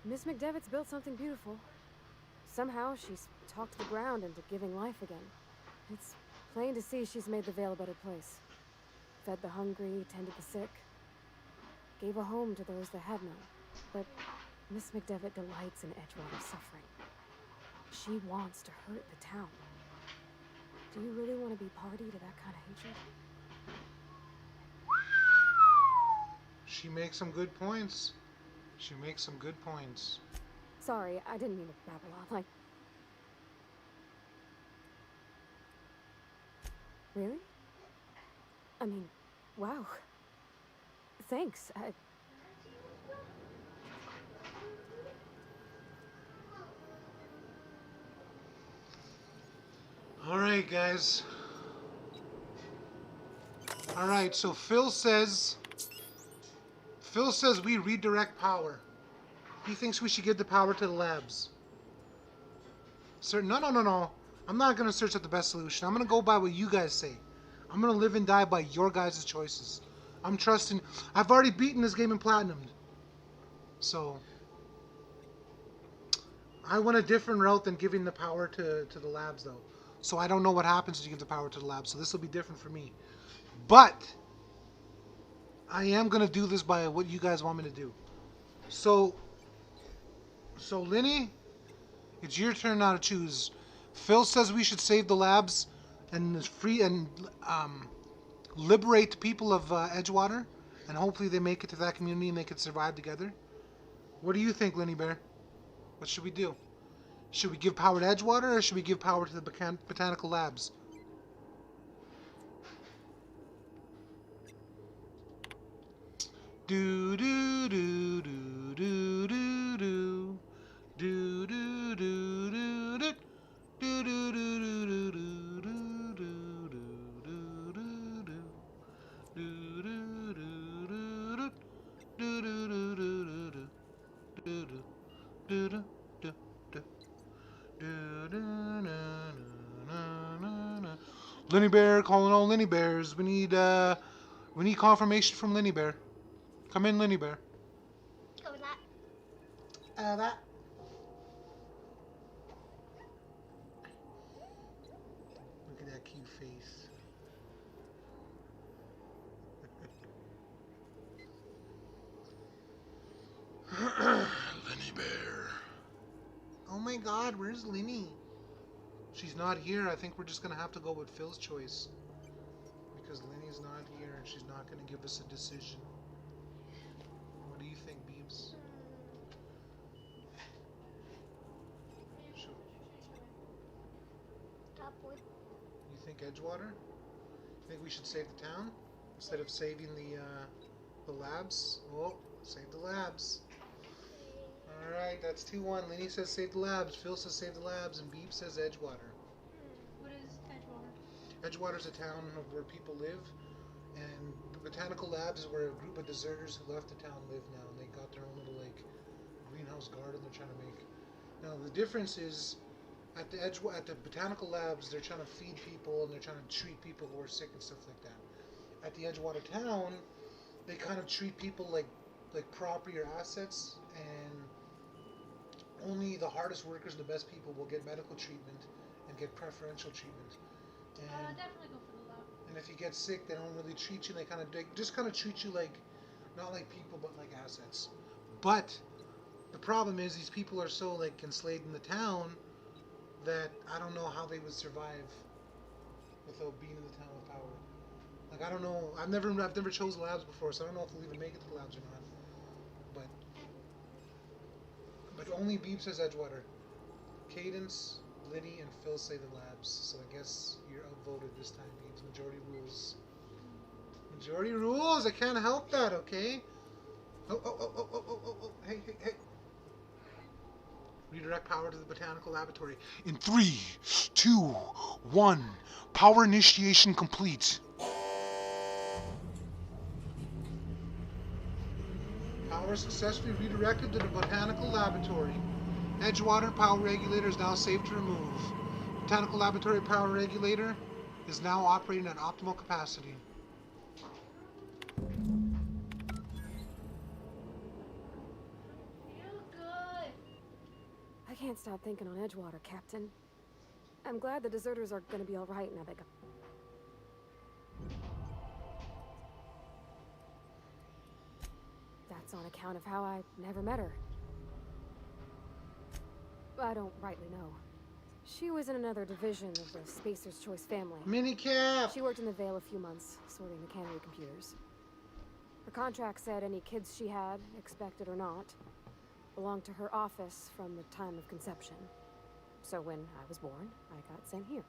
Miss McDevitt's built something beautiful. Somehow she's talked the ground into giving life again. It's plain to see she's made the Vale a better place. Fed the hungry, tended the sick. Gave a home to those that had none. But Miss McDevitt delights in Edgewater's suffering. She wants to hurt the town. Do you really want to be party to that kind of hatred? She makes some good points. She makes some good points. Sorry, I didn't mean to babble on. Really? I mean, wow. Thanks. Alright, guys. Alright, so Phil says we redirect power. He thinks we should give the power to the labs. Sir, no. I'm not going to search out the best solution. I'm going to go by what you guys say. I'm going to live and die by your guys' choices. I'm trusting. I've already beaten this game in Platinum. So, I went a different route than giving the power to the labs, though. So I don't know what happens when you give the power to the labs. So this will be different for me. But I am going to do this by what you guys want me to do. So Linny, it's your turn now to choose. Phil says we should save the labs and liberate the people of Edgewater, and hopefully they make it to that community and they can survive together. What do you think, Linny Bear? What should we do? Should we give power to Edgewater, or should we give power to the botanical labs? Do do do do do do do do do do do do do do do Linny Bear calling all Linny Bears. We need confirmation from Linny Bear. Come in, Linny Bear. Go with that. That. Look at that cute face. Linny Bear. Oh my God, where's Linny? She's not here. I think we're just gonna have to go with Phil's choice, because Linny's not here and she's not gonna give us a decision. What do you think, Beebs? Top wood. You think Edgewater? You think we should save the town instead of saving the labs? Oh, save the labs. Alright, that's 2-1. Linny says save the labs, Phil says save the labs, and Beeb says Edgewater. What is Edgewater? Edgewater's a town of where people live, and the Botanical Labs is where a group of deserters who left the town live now, and they got their own little, like, greenhouse garden they're trying to make. Now, the difference is, at the Botanical Labs, they're trying to feed people, and they're trying to treat people who are sick and stuff like that. At the Edgewater town, they kind of treat people like property or assets, and only the hardest workers and the best people will get medical treatment and get preferential treatment. And, Definitely go for the lab. and if you get sick, they don't really treat you. They just kind of treat you like, not like people, but like assets. But the problem is these people are so like enslaved in the town that I don't know how they would survive without being in the town with power. Like, I don't know. I've never chose labs before, so I don't know if we'll even make it to the labs or not. But only Beeb says Edgewater. Cadence, Liddy, and Phil say the labs. So I guess you're outvoted this time, Beebs. Majority rules. Majority rules! I can't help that, okay? Oh. Hey. Redirect power to the Botanical Laboratory. In 3, 2, 1. Power initiation complete. Power successfully redirected to the Botanical Laboratory. Edgewater power regulator is now safe to remove. Botanical Laboratory power regulator is now operating at optimal capacity. I can't stop thinking on Edgewater, Captain. I'm glad the deserters are gonna be alright now they got... That's on account of how I never met her. I don't rightly know. She was in another division of the Spacer's Choice family. Minicap! She worked in the Vale a few months, sorting the cannery computers. Her contract said any kids she had, expected or not, belonged to her office from the time of conception. So when I was born, I got sent here.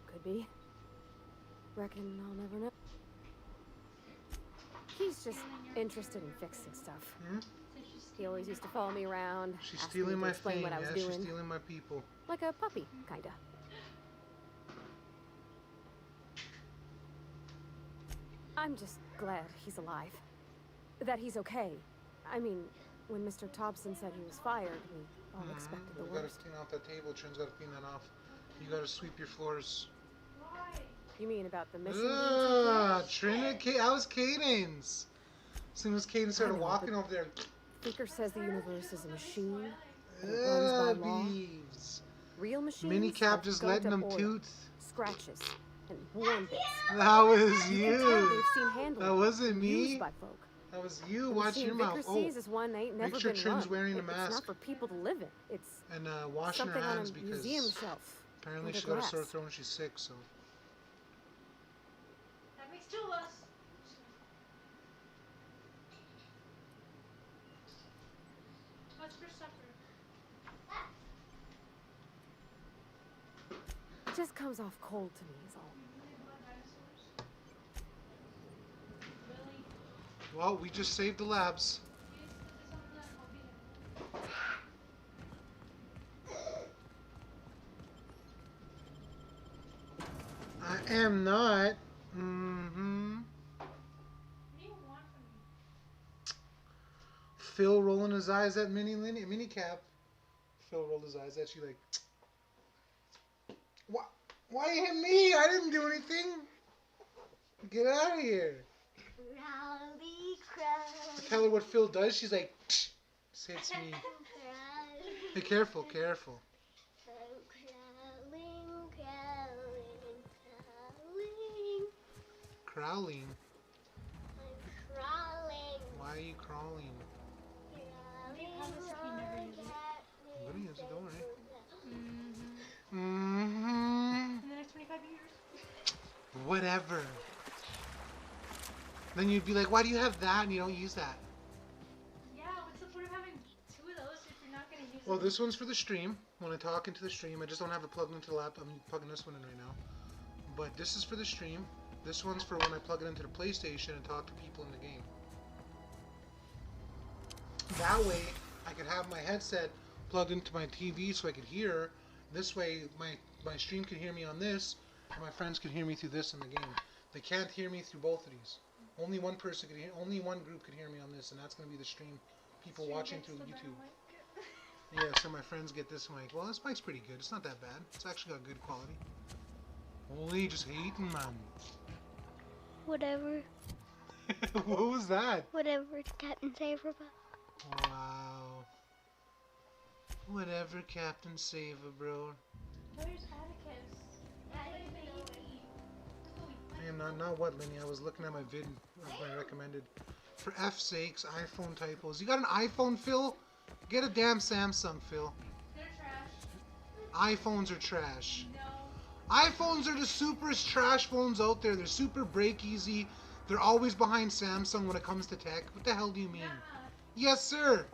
Could be. Reckon I'll never know. He's just interested in fixing stuff. He always used to follow me around. She's ask me stealing to my explain fame. what I was Yeah, doing. she's stealing my people. Like a puppy, kinda. I'm just glad he's alive. That he's okay. I mean, when Mr. Thompson said he was fired, we all expected the We gotta worst. clean out that table. Trin's gotta clean that off. You gotta sweep your floors. You mean about the missing Trin, that was Cadence. As soon as Cadence started walking over there. Speaker says the universe is a machine. And it runs by law. Beeves. Real machines. Minicap have just gunked letting up them oil, toot. Scratches and worm bits. That was You can tell you. they've seen handling That wasn't used me. by folk. That was you. The Watch machine your Vicar mouth. sees is one ain't never make sure been Trin's run. wearing a It's mask. not for people to live in. It's And washing her something on hands a because museum shelf. apparently under she's got a sore glass. throat and she's sick. So That makes 2 of us. What's for supper? It just comes off cold to me, is all. well, we just saved the labs. I am not. Phil rolling his eyes at Minicap. Phil rolled his eyes at you like, why you hit me? I didn't do anything. Get out of here. Rowdy crow. Tell her what Phil does. She's like, say it's me. Be careful, careful. Crawling. I'm crawling. Why are you crawling? I'm gonna use it, don't worry. In the next 25 years. Whatever. Then you'd be like, why do you have that and you don't use that? Yeah, what's the point of having 2 of those if you're not gonna use Well, them? this one's for the stream. When I talk into the stream, I just don't have it plugged into the laptop. I'm plugging this one in right now. But this is for the stream. This one's for when I plug it into the PlayStation and talk to people in the game. That way, I could have my headset plugged into my TV so I could hear. This way, my stream can hear me on this, and my friends can hear me through this in the game. They can't hear me through both of these. Only one person could hear. Only one group could hear me on this, and that's going to be the stream. People watching through YouTube. Yeah, so my friends get this mic. Well, this mic's pretty good. It's not that bad. It's actually got good quality. Holy, just hating, man. Whatever. What was that? Whatever, Captain Saver. Wow. Whatever, Captain Sava, bro. Where's Atticus? I am not what, Lenny. I was looking at my vid, my recommended. For F's sakes, iPhone typos. You got an iPhone, Phil? Get a damn Samsung, Phil. They're trash. iPhones are trash. No. iPhones are the superest trash phones out there. They're super break easy. They're always behind Samsung when it comes to tech. What the hell do you mean? Yes, sir.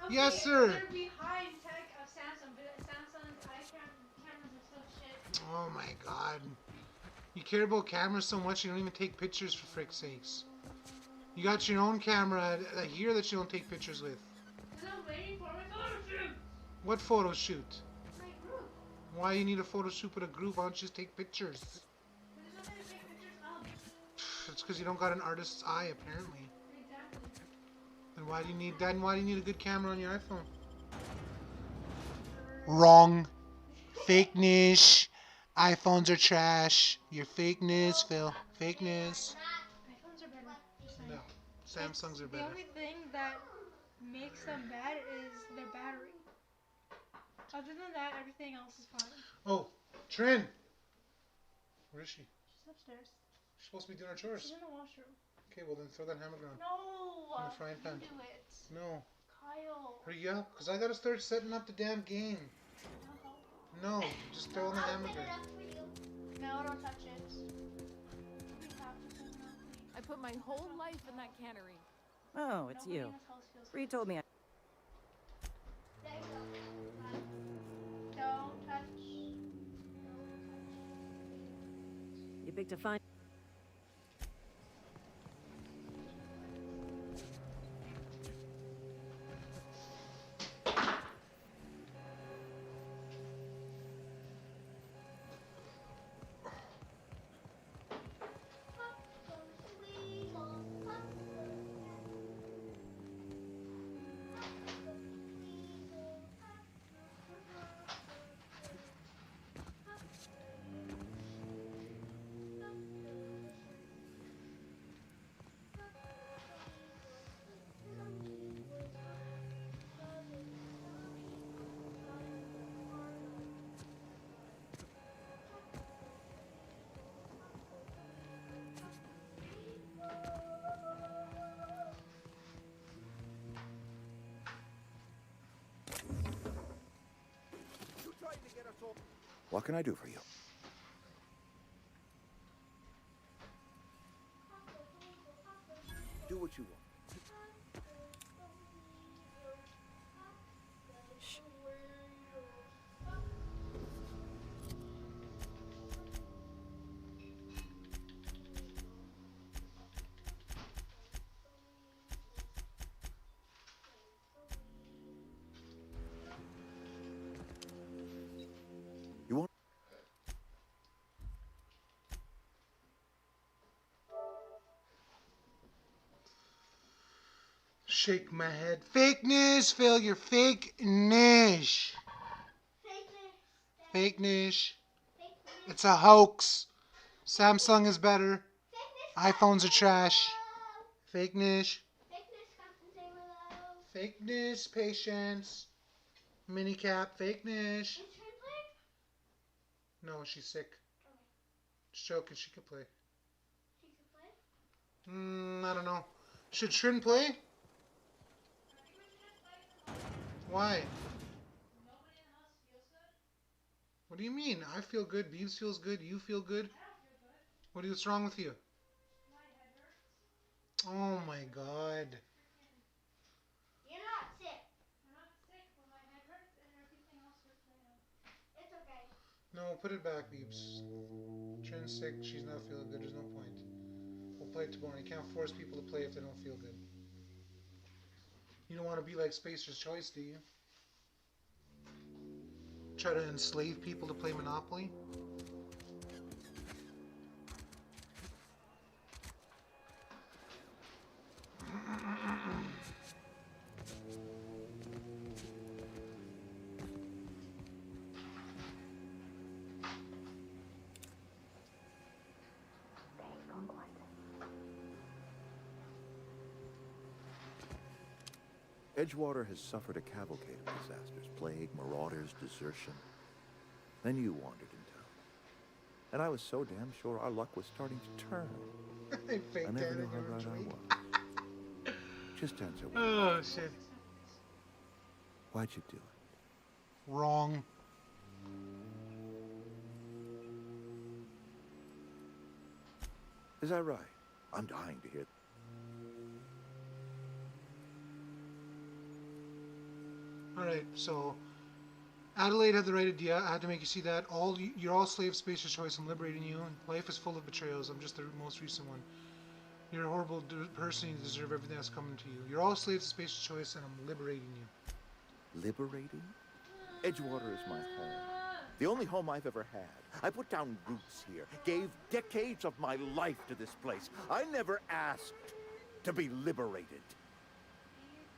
Okay, Yes, sir. They're behind tech of Samsung, but Samsung's cameras are so shit. Oh my god. You care about cameras so much you don't even take pictures for frick's sakes. You got your own camera here that you don't take pictures with. Because I'm waiting for my photo shoot. What photo shoot? My group. Why you need a photo shoot with a group? Why don't you just take pictures? But there's nothing to take pictures of. It's because you don't got an artist's eye, apparently. Exactly. Then why do you need that? And why do you need a good camera on your iPhone? Wrong. Fake news. iPhones are trash. You're fake news, Phil. Fake news. iPhones are better. Just saying. No. Samsungs are The better. only thing that makes them bad is their battery. Other than that, everything else is fine. Oh, Trin. Where is she? She's upstairs. She's supposed to be doing her chores. She's in the washroom. Okay, well then throw that hammer down. No! In the frying pan. You do it. No. Kyle. Hurry up, because I gotta start setting up the damn game. No, just throw in the hammer down. No, don't touch it. I put my whole life in that cannery. Oh, it's you. Bree told me I... Don't touch. You picked a fine... What can I do for you? Do what you want. You want? Shake my head. Fakeness, failure, fake-nish. Fake-nish. It's a hoax. Samsung is better. iPhones are trash. Fake-nish. Fake-nish, patience. Minicap, fake-nish. No, she's sick. Just joking, she could play. I don't know. Should Trin play? Why? What do you mean? I feel good. Beebs feels good. You feel good? What's wrong with you? Oh my god. You're not sick. I'm not sick, but my head hurts and everything else hurts right now. It's okay. No, put it back, Beebs. Trin's sick. She's not feeling good. There's no point. We'll play it tomorrow. You can't force people to play if they don't feel good. You don't want to be like Spacer's Choice, do you? Try to enslave people to play Monopoly? Edgewater has suffered a cavalcade of disasters. Plague, marauders, desertion. Then you wandered in town. And I was so damn sure our luck was starting to turn. I never knew how right I was. Just answer one. Oh, shit. Why'd you do it? Wrong. Is that right? I'm dying to hear. Alright, so Adelaide had the right idea. I had to make you see that. You're all slaves, Spacer's Choice. I'm liberating you. Life is full of betrayals. I'm just the most recent one. You're a horrible person. You deserve everything that's coming to you. You're all slaves, Spacer's Choice, and I'm liberating you. Liberating? Edgewater is my home. The only home I've ever had. I put down roots here. Gave decades of my life to this place. I never asked to be liberated.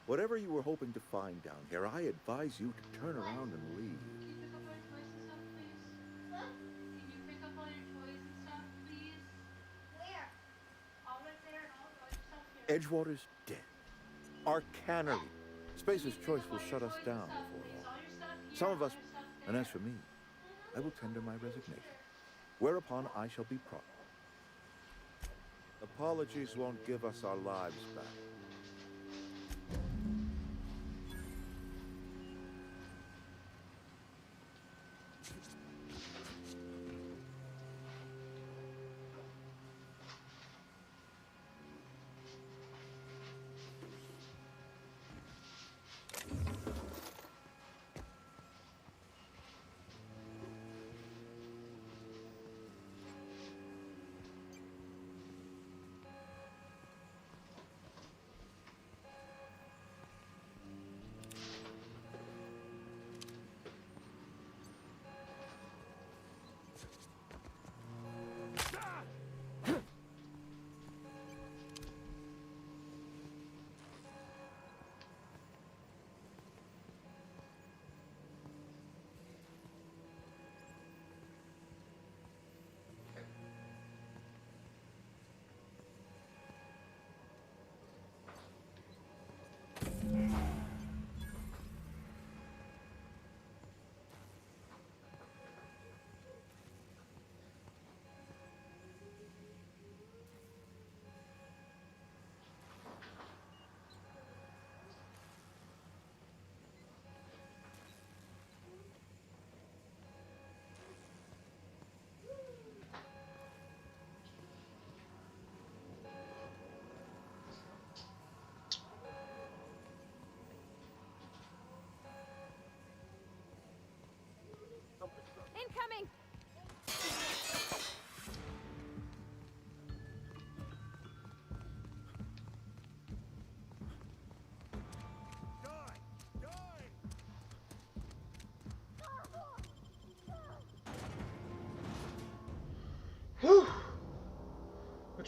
Whatever you were hoping to find down here, I advise you to turn around and leave. Can you pick up all your toys and stuff, please? Where? All right there and all the stuff here. Edgewater's dead. Our cannery. Spacer's Choice will shut us down before long. Some of us, and as for me, I will tender my resignation. Whereupon I shall be proud. Apologies won't give us our lives back.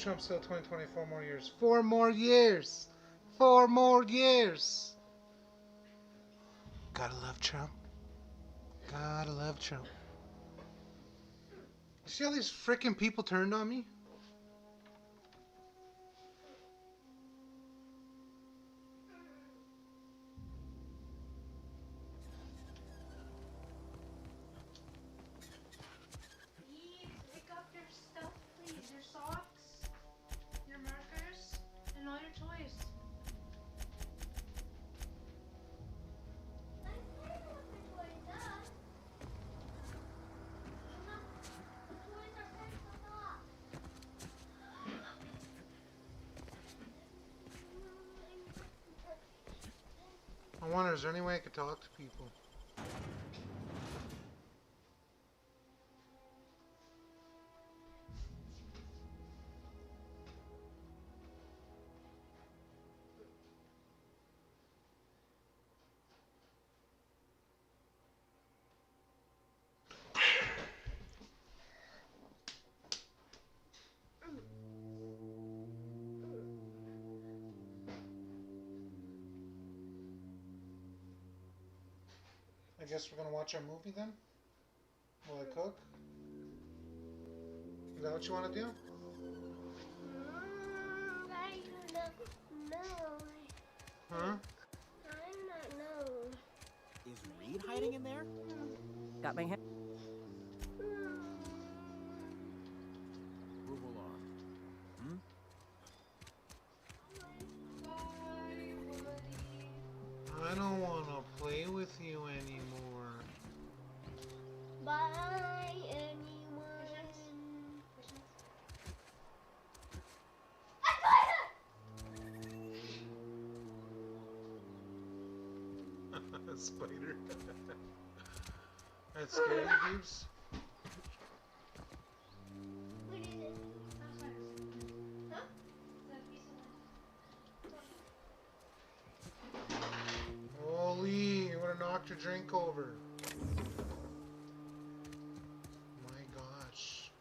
Trump still 2020, 4 more years. 4 more years! 4 more years! Gotta love Trump. Gotta love Trump. You see how these frickin' people turned on me? Eve, pick up your stuff, please. Your socks, your markers, and all your toys. I wonder, is there any way I could talk to people? I guess we're gonna watch our movie then? Will I cook? Is that what you want to do? Huh? Is Reed hiding in there? Got my head. Move along. Hmm? I don't want to play with you anymore. Bye, anyone. Spider. That's scary, Goose. What is it? Huh? Is that a piece of Holy, you would have knocked your drink over. My gosh.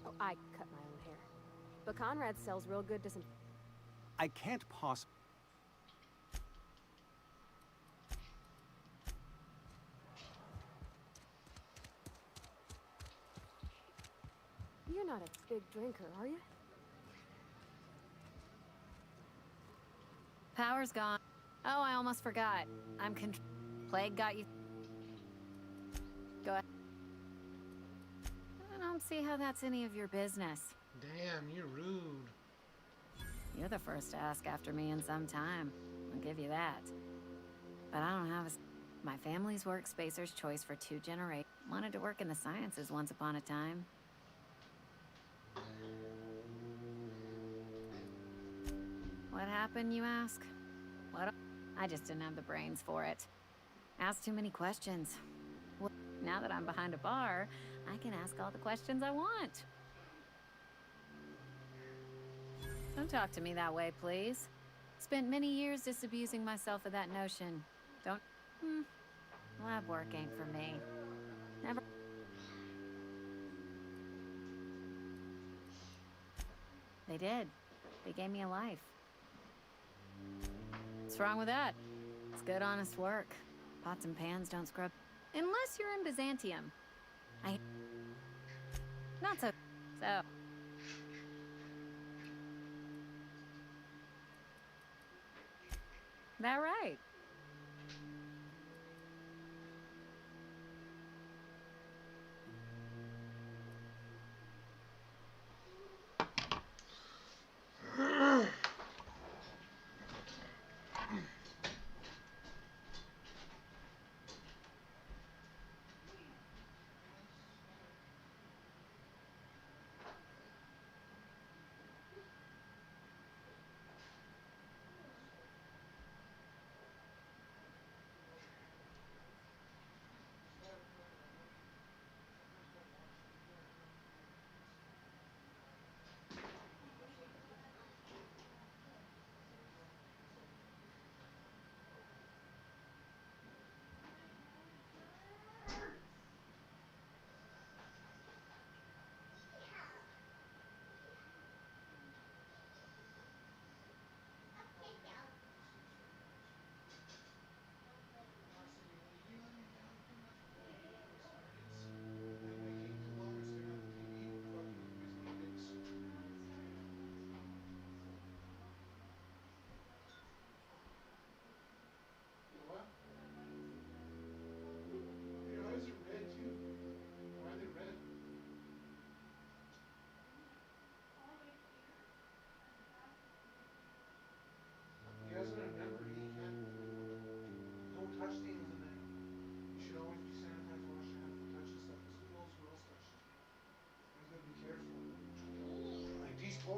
Oh, I cut my own hair. But Conrad sells real good I can't possibly. You're not a big drinker, are you? Power's gone. Oh, I almost forgot. Plague got you. Go ahead. I don't see how that's any of your business. Damn, you're rude. You're the first to ask after me in some time. I'll give you that. But I don't have a... My family's worked Spacer's Choice for 2 generations. Wanted to work in the sciences once upon a time. What happened, you ask? What? I just didn't have the brains for it. Asked too many questions. Well, now that I'm behind a bar, I can ask all the questions I want. Don't talk to me that way, please. Spent many years disabusing myself of that notion. Don't... Lab work ain't for me. Never... They did. They gave me a life. What's wrong with that? It's good, honest work. Pots and pans don't scrub. Unless you're in Byzantium. Not so... So... That right?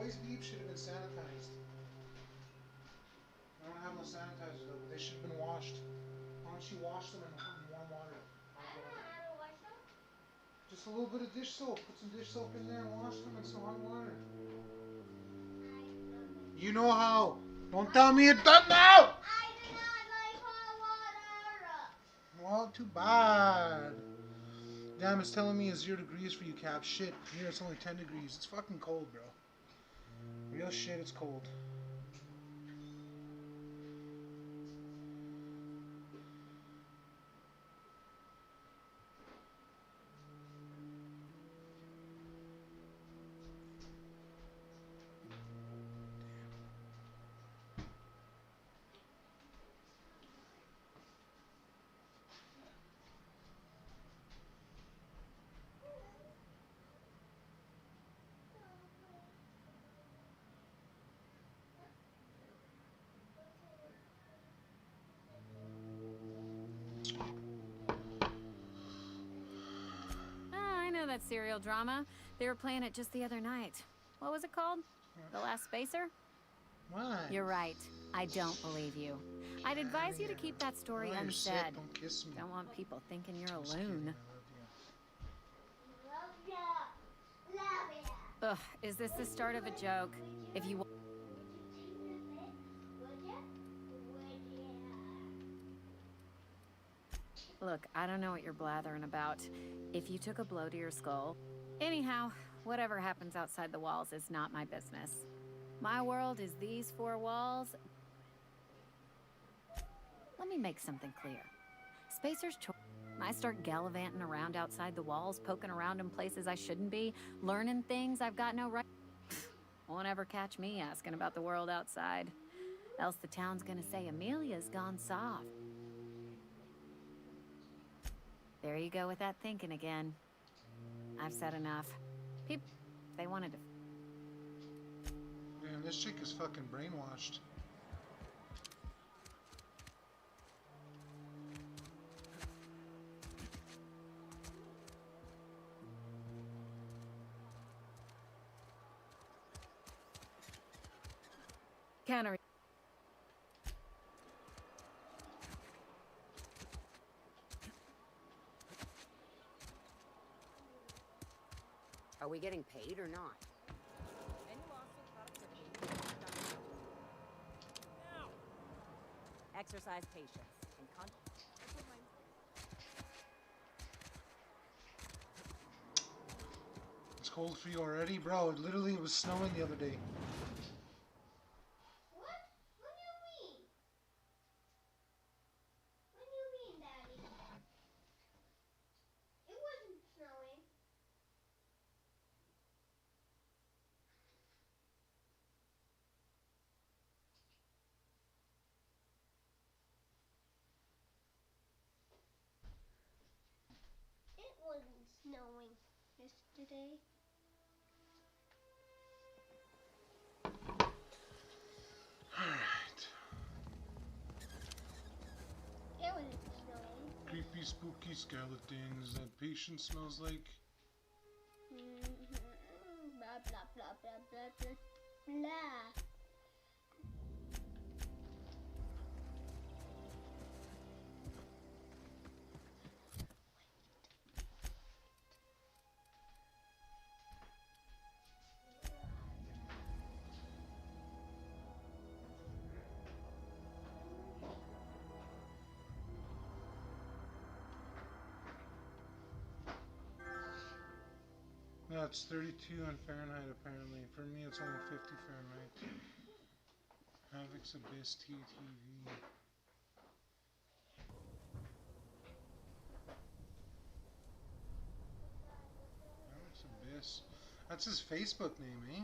Boys Beep should have been sanitized. I don't have no sanitizer though, but they should have been washed. Why don't you wash them in warm water? Just a little bit of dish soap. Put some dish soap in there and wash them in some hot water. You know how. Don't tell me it's done now! Well, too bad. Damn, it's telling me it's 0 degrees for you, Cap. Shit, here it's only 10 degrees. It's fucking cold, bro. Real shit, it's cold. I know that serial drama. They were playing it just the other night. What was it called? The Last Spacer? What? You're right. I don't believe you. I'd advise you to keep that story Oh, you're sick. unsaid. Don't kiss me. Don't want people thinking you're a Just kidding, loon. I love you. Ugh, is this the start of a joke? If you Look, I don't know what you're blathering about. If you took a blow to your skull... Anyhow, whatever happens outside the walls is not my business. My world is these 4 walls. Let me make something clear. Spacer's choice. I start gallivanting around outside the walls, poking around in places I shouldn't be, learning things I've got no right... Won't ever catch me asking about the world outside. Else the town's gonna say Amelia's gone soft. There you go with that thinking again. I've said enough. People, they wanted to... Man, this chick is fucking brainwashed. Cannery. Are we getting paid or not? Exercise patience and It's cold for you already? Bro, it literally was snowing the other day. Wasn't snowing yesterday. Alright. It wasn't snowing. Creepy, spooky skeletons that patient smells like. Blah blah blah blah blah blah blah. No, it's 32 on Fahrenheit apparently. For me, it's only 50 Fahrenheit. Havoc's Abyss TTV. Havoc's Abyss. That's his Facebook name, eh?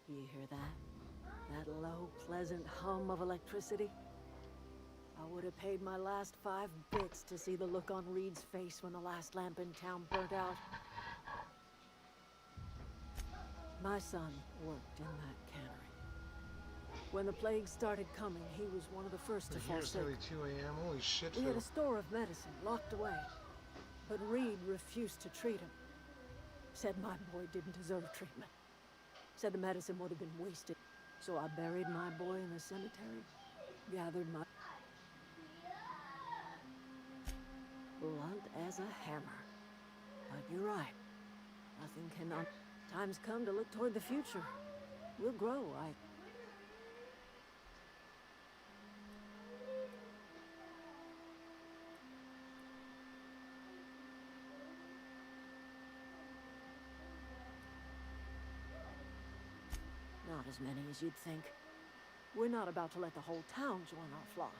You hear that? That low, pleasant hum of electricity? I would have paid my last 5 bits to see the look on Reed's face when the last lamp in town burnt out. My son worked in that cannery. When the plague started coming, he was one of the first to fall Here's sick. nearly 2 a.m. Holy shit, We had Phil. a store of medicine locked away, but Reed refused to treat him. Said my boy didn't deserve treatment. Said the medicine would have been wasted. So I buried my boy in the cemetery, gathered my... blunt as a hammer. But you're right. Nothing cannot... Time's come to look toward the future. We'll grow, Not as many as you'd think. We're not about to let the whole town join our flock.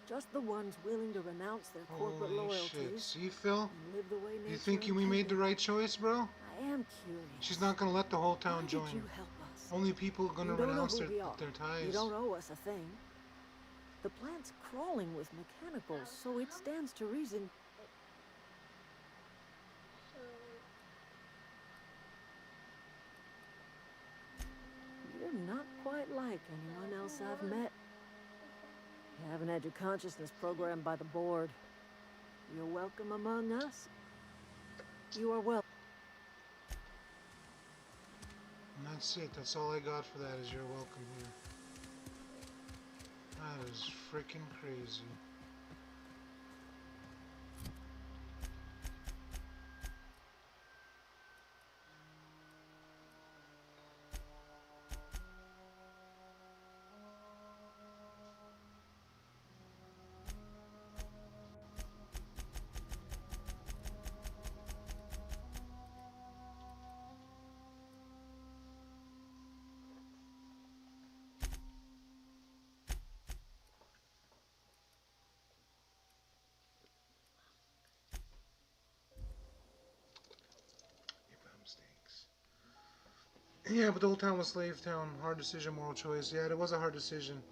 Just the ones willing to renounce their corporate Holy loyalties. shit. See, Phil? And live the way You nature think we intended. made the right choice, bro? I am curious. She's not gonna let the whole town Why join. did you help us? Only people gonna You don't know renounce who we are. their ties. You don't owe us a thing. The plant's crawling with mechanicals, so it stands to reason. You're not quite like anyone else I've met. You haven't had your consciousness programmed by the board. You're welcome among us. You are welcome. And that's it. That's all I got for that is you're welcome here. That is freaking crazy. Yeah, but the whole town was slave town. Hard decision, moral choice. Yeah, it was a hard decision.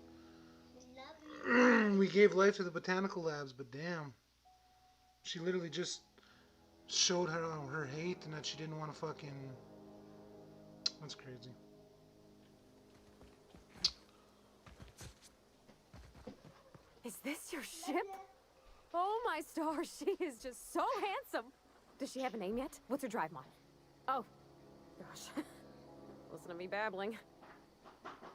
We gave life to the botanical labs, but damn. She literally just showed her hate and that she didn't want to fucking... That's crazy. Is this your ship? Oh my stars, she is just so handsome. Does she have a name yet? What's her drive mod? Oh, gosh. Listen to me babbling.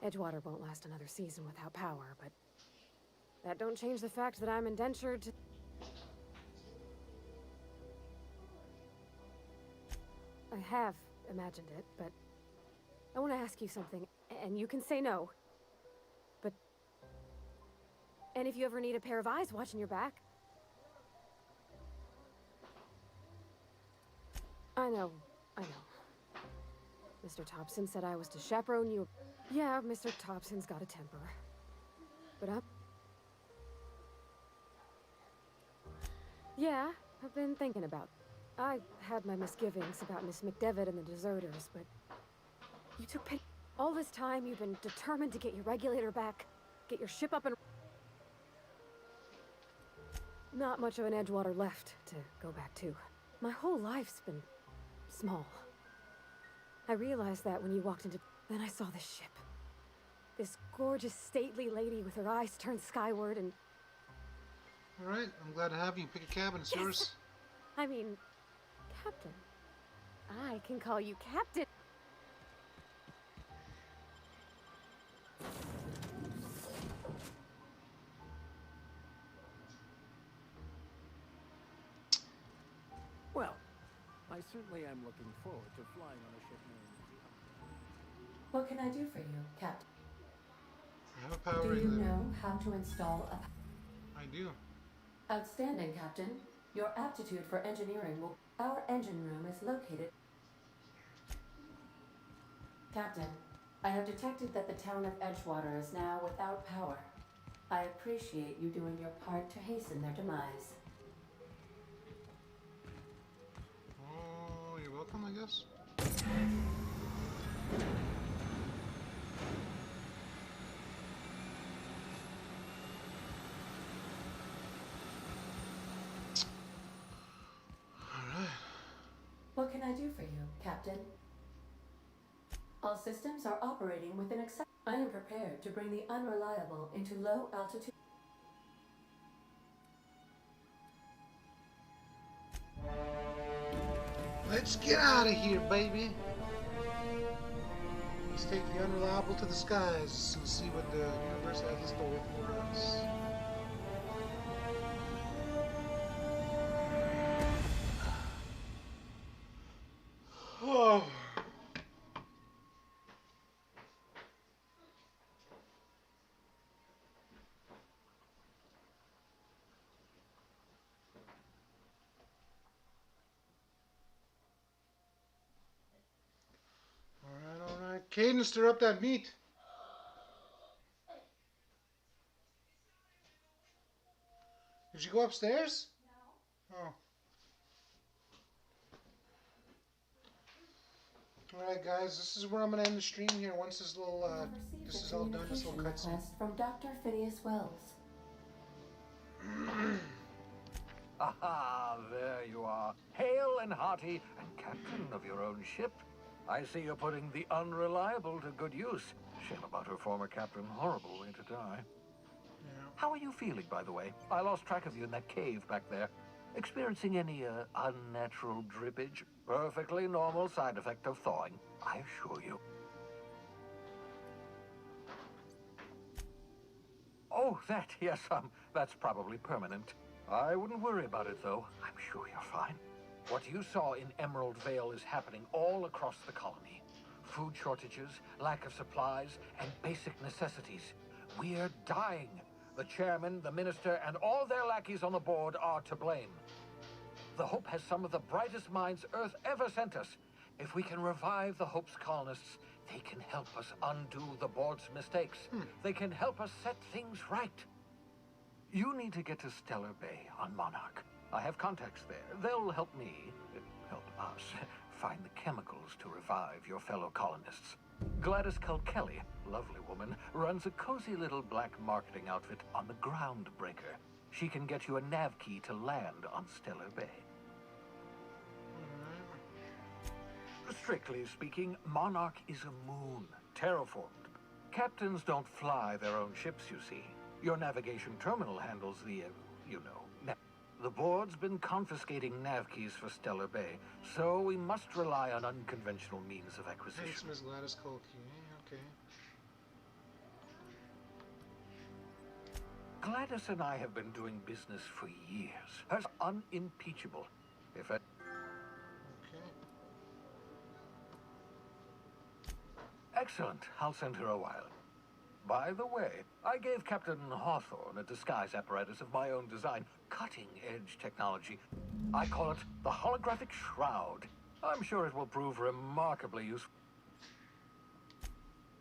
Edgewater won't last another season without power, but that don't change the fact that I'm indentured to... I have imagined it, but I want to ask you something, and you can say no. But... And if you ever need a pair of eyes watching your back... I know. Mr. Thompson said I was to chaperone you. Yeah, Mr. Thompson's got a temper. But yeah, I've been thinking about... I had my misgivings about Miss McDevitt and the deserters, but... You took pity. All this time, you've been determined to get your regulator back, get your ship up and... Not much of an Edgewater left to go back to. My whole life's been... small. I realized that when you walked into... Then I saw this ship. This gorgeous, stately lady with her eyes turned skyward and... Alright, I'm glad to have you. Pick a cabin, it's yours. I mean, Captain. I can call you Captain. Well, I certainly am looking forward to flying on a ship named... What can I do for you, Captain? I have a power Do you regulator. know how to install a... I do. Outstanding, Captain. Your aptitude for engineering will... Our engine room is located... Captain, I have detected that the town of Edgewater is now without power. I appreciate you doing your part to hasten their demise. Oh, you're welcome, I guess. What can I do for you, Captain? All systems are operating within I am prepared to bring the unreliable into low altitude. Let's get out of here, baby. Let's take the unreliable to the skies and see what the universe has in store for us. Oh. All right. Caden, stir up that meat. Did you go upstairs? No. Oh. Alright guys, this is where I'm going to end the stream here once this little, this is all done, this little cutscene. Request from Dr. Phineas Wells. Aha, there you are. Hale and hearty and captain of your own ship. I see you're putting the unreliable to good use. Shame about her former captain. Horrible way to die. Yeah. How are you feeling, by the way? I lost track of you in that cave back there. Experiencing any, unnatural drippage? Perfectly normal side effect of thawing, I assure you. Oh, that, yes, that's probably permanent. I wouldn't worry about it, though. I'm sure you're fine. What you saw in Emerald Vale is happening all across the colony. Food shortages, lack of supplies, and basic necessities. We're dying. The chairman, the minister, and all their lackeys on the board are to blame. The Hope has some of the brightest minds Earth ever sent us. If we can revive the Hope's colonists, they can help us undo the board's mistakes. They can help us set things right. You need to get to Stellar Bay on Monarch. I have contacts there. They'll help me, help us, find the chemicals to revive your fellow colonists. Gladys Kilkelly, lovely woman, runs a cozy little black marketing outfit on the Groundbreaker. She can get you a nav key to land on Stellar Bay. Strictly speaking, Monarch is a moon, terraformed. Captains don't fly their own ships, you see. Your navigation terminal handles the, The board's been confiscating nav keys for Stellar Bay, so we must rely on unconventional means of acquisition. Thanks, Miss Gladys Kolke. Okay. Gladys and I have been doing business for years. Her's unimpeachable. If I... Okay. Excellent. I'll send her a while. By the way, I gave Captain Hawthorne a disguise apparatus of my own design. Cutting-edge technology. I call it the Holographic Shroud. I'm sure it will prove remarkably useful.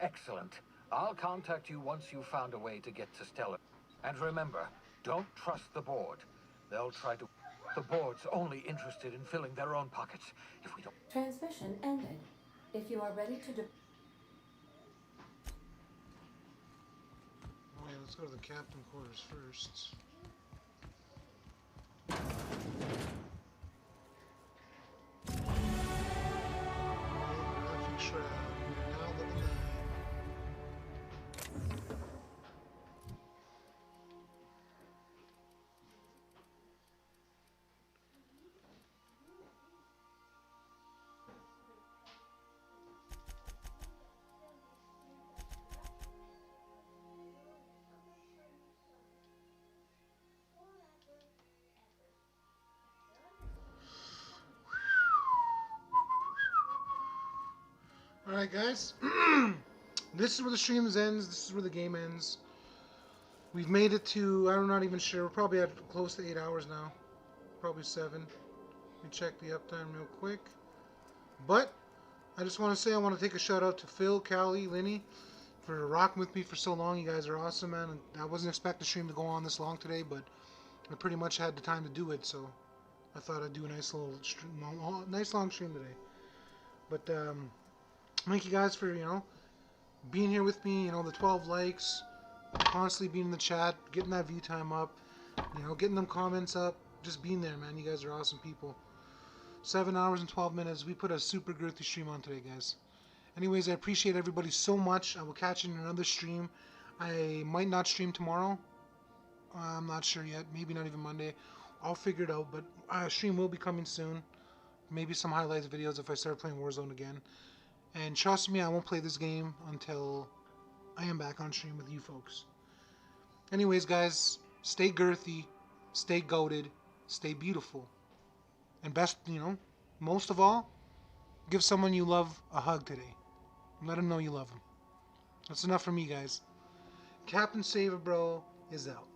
Excellent. I'll contact you once you've found a way to get to Stellar. And remember, don't trust the board. They'll try to... The board's only interested in filling their own pockets. If we don't... Transmission ended. If you are ready to Okay, let's go to the captain quarters first. Holographic shroud. We're now level 9. Alright guys, this is where the stream ends, this is where the game ends. We've made it to, I'm not even sure, we're probably at close to 8 hours now. Probably 7. Let me check the uptime real quick. But, I just want to say I want to take a shout out to Phil, Callie, Linny, for rocking with me for so long. You guys are awesome, man. And I wasn't expecting the stream to go on this long today, but I pretty much had the time to do it, so I thought I'd do a nice little stream, nice long stream today. But, thank you guys for, being here with me, the 12 likes, constantly being in the chat, getting that view time up, getting them comments up, just being there, man. You guys are awesome people. 7 hours and 12 minutes. We put a super girthy stream on today, guys. Anyways, I appreciate everybody so much. I will catch you in another stream. I might not stream tomorrow. I'm not sure yet. Maybe not even Monday. I'll figure it out. But a stream will be coming soon. Maybe some highlights videos if I start playing Warzone again. And trust me, I won't play this game until I am back on stream with you folks. Anyways, guys, stay girthy, stay goated, stay beautiful. And best, most of all, give someone you love a hug today. Let them know you love them. That's enough for me, guys. Captain Saver Bro is out.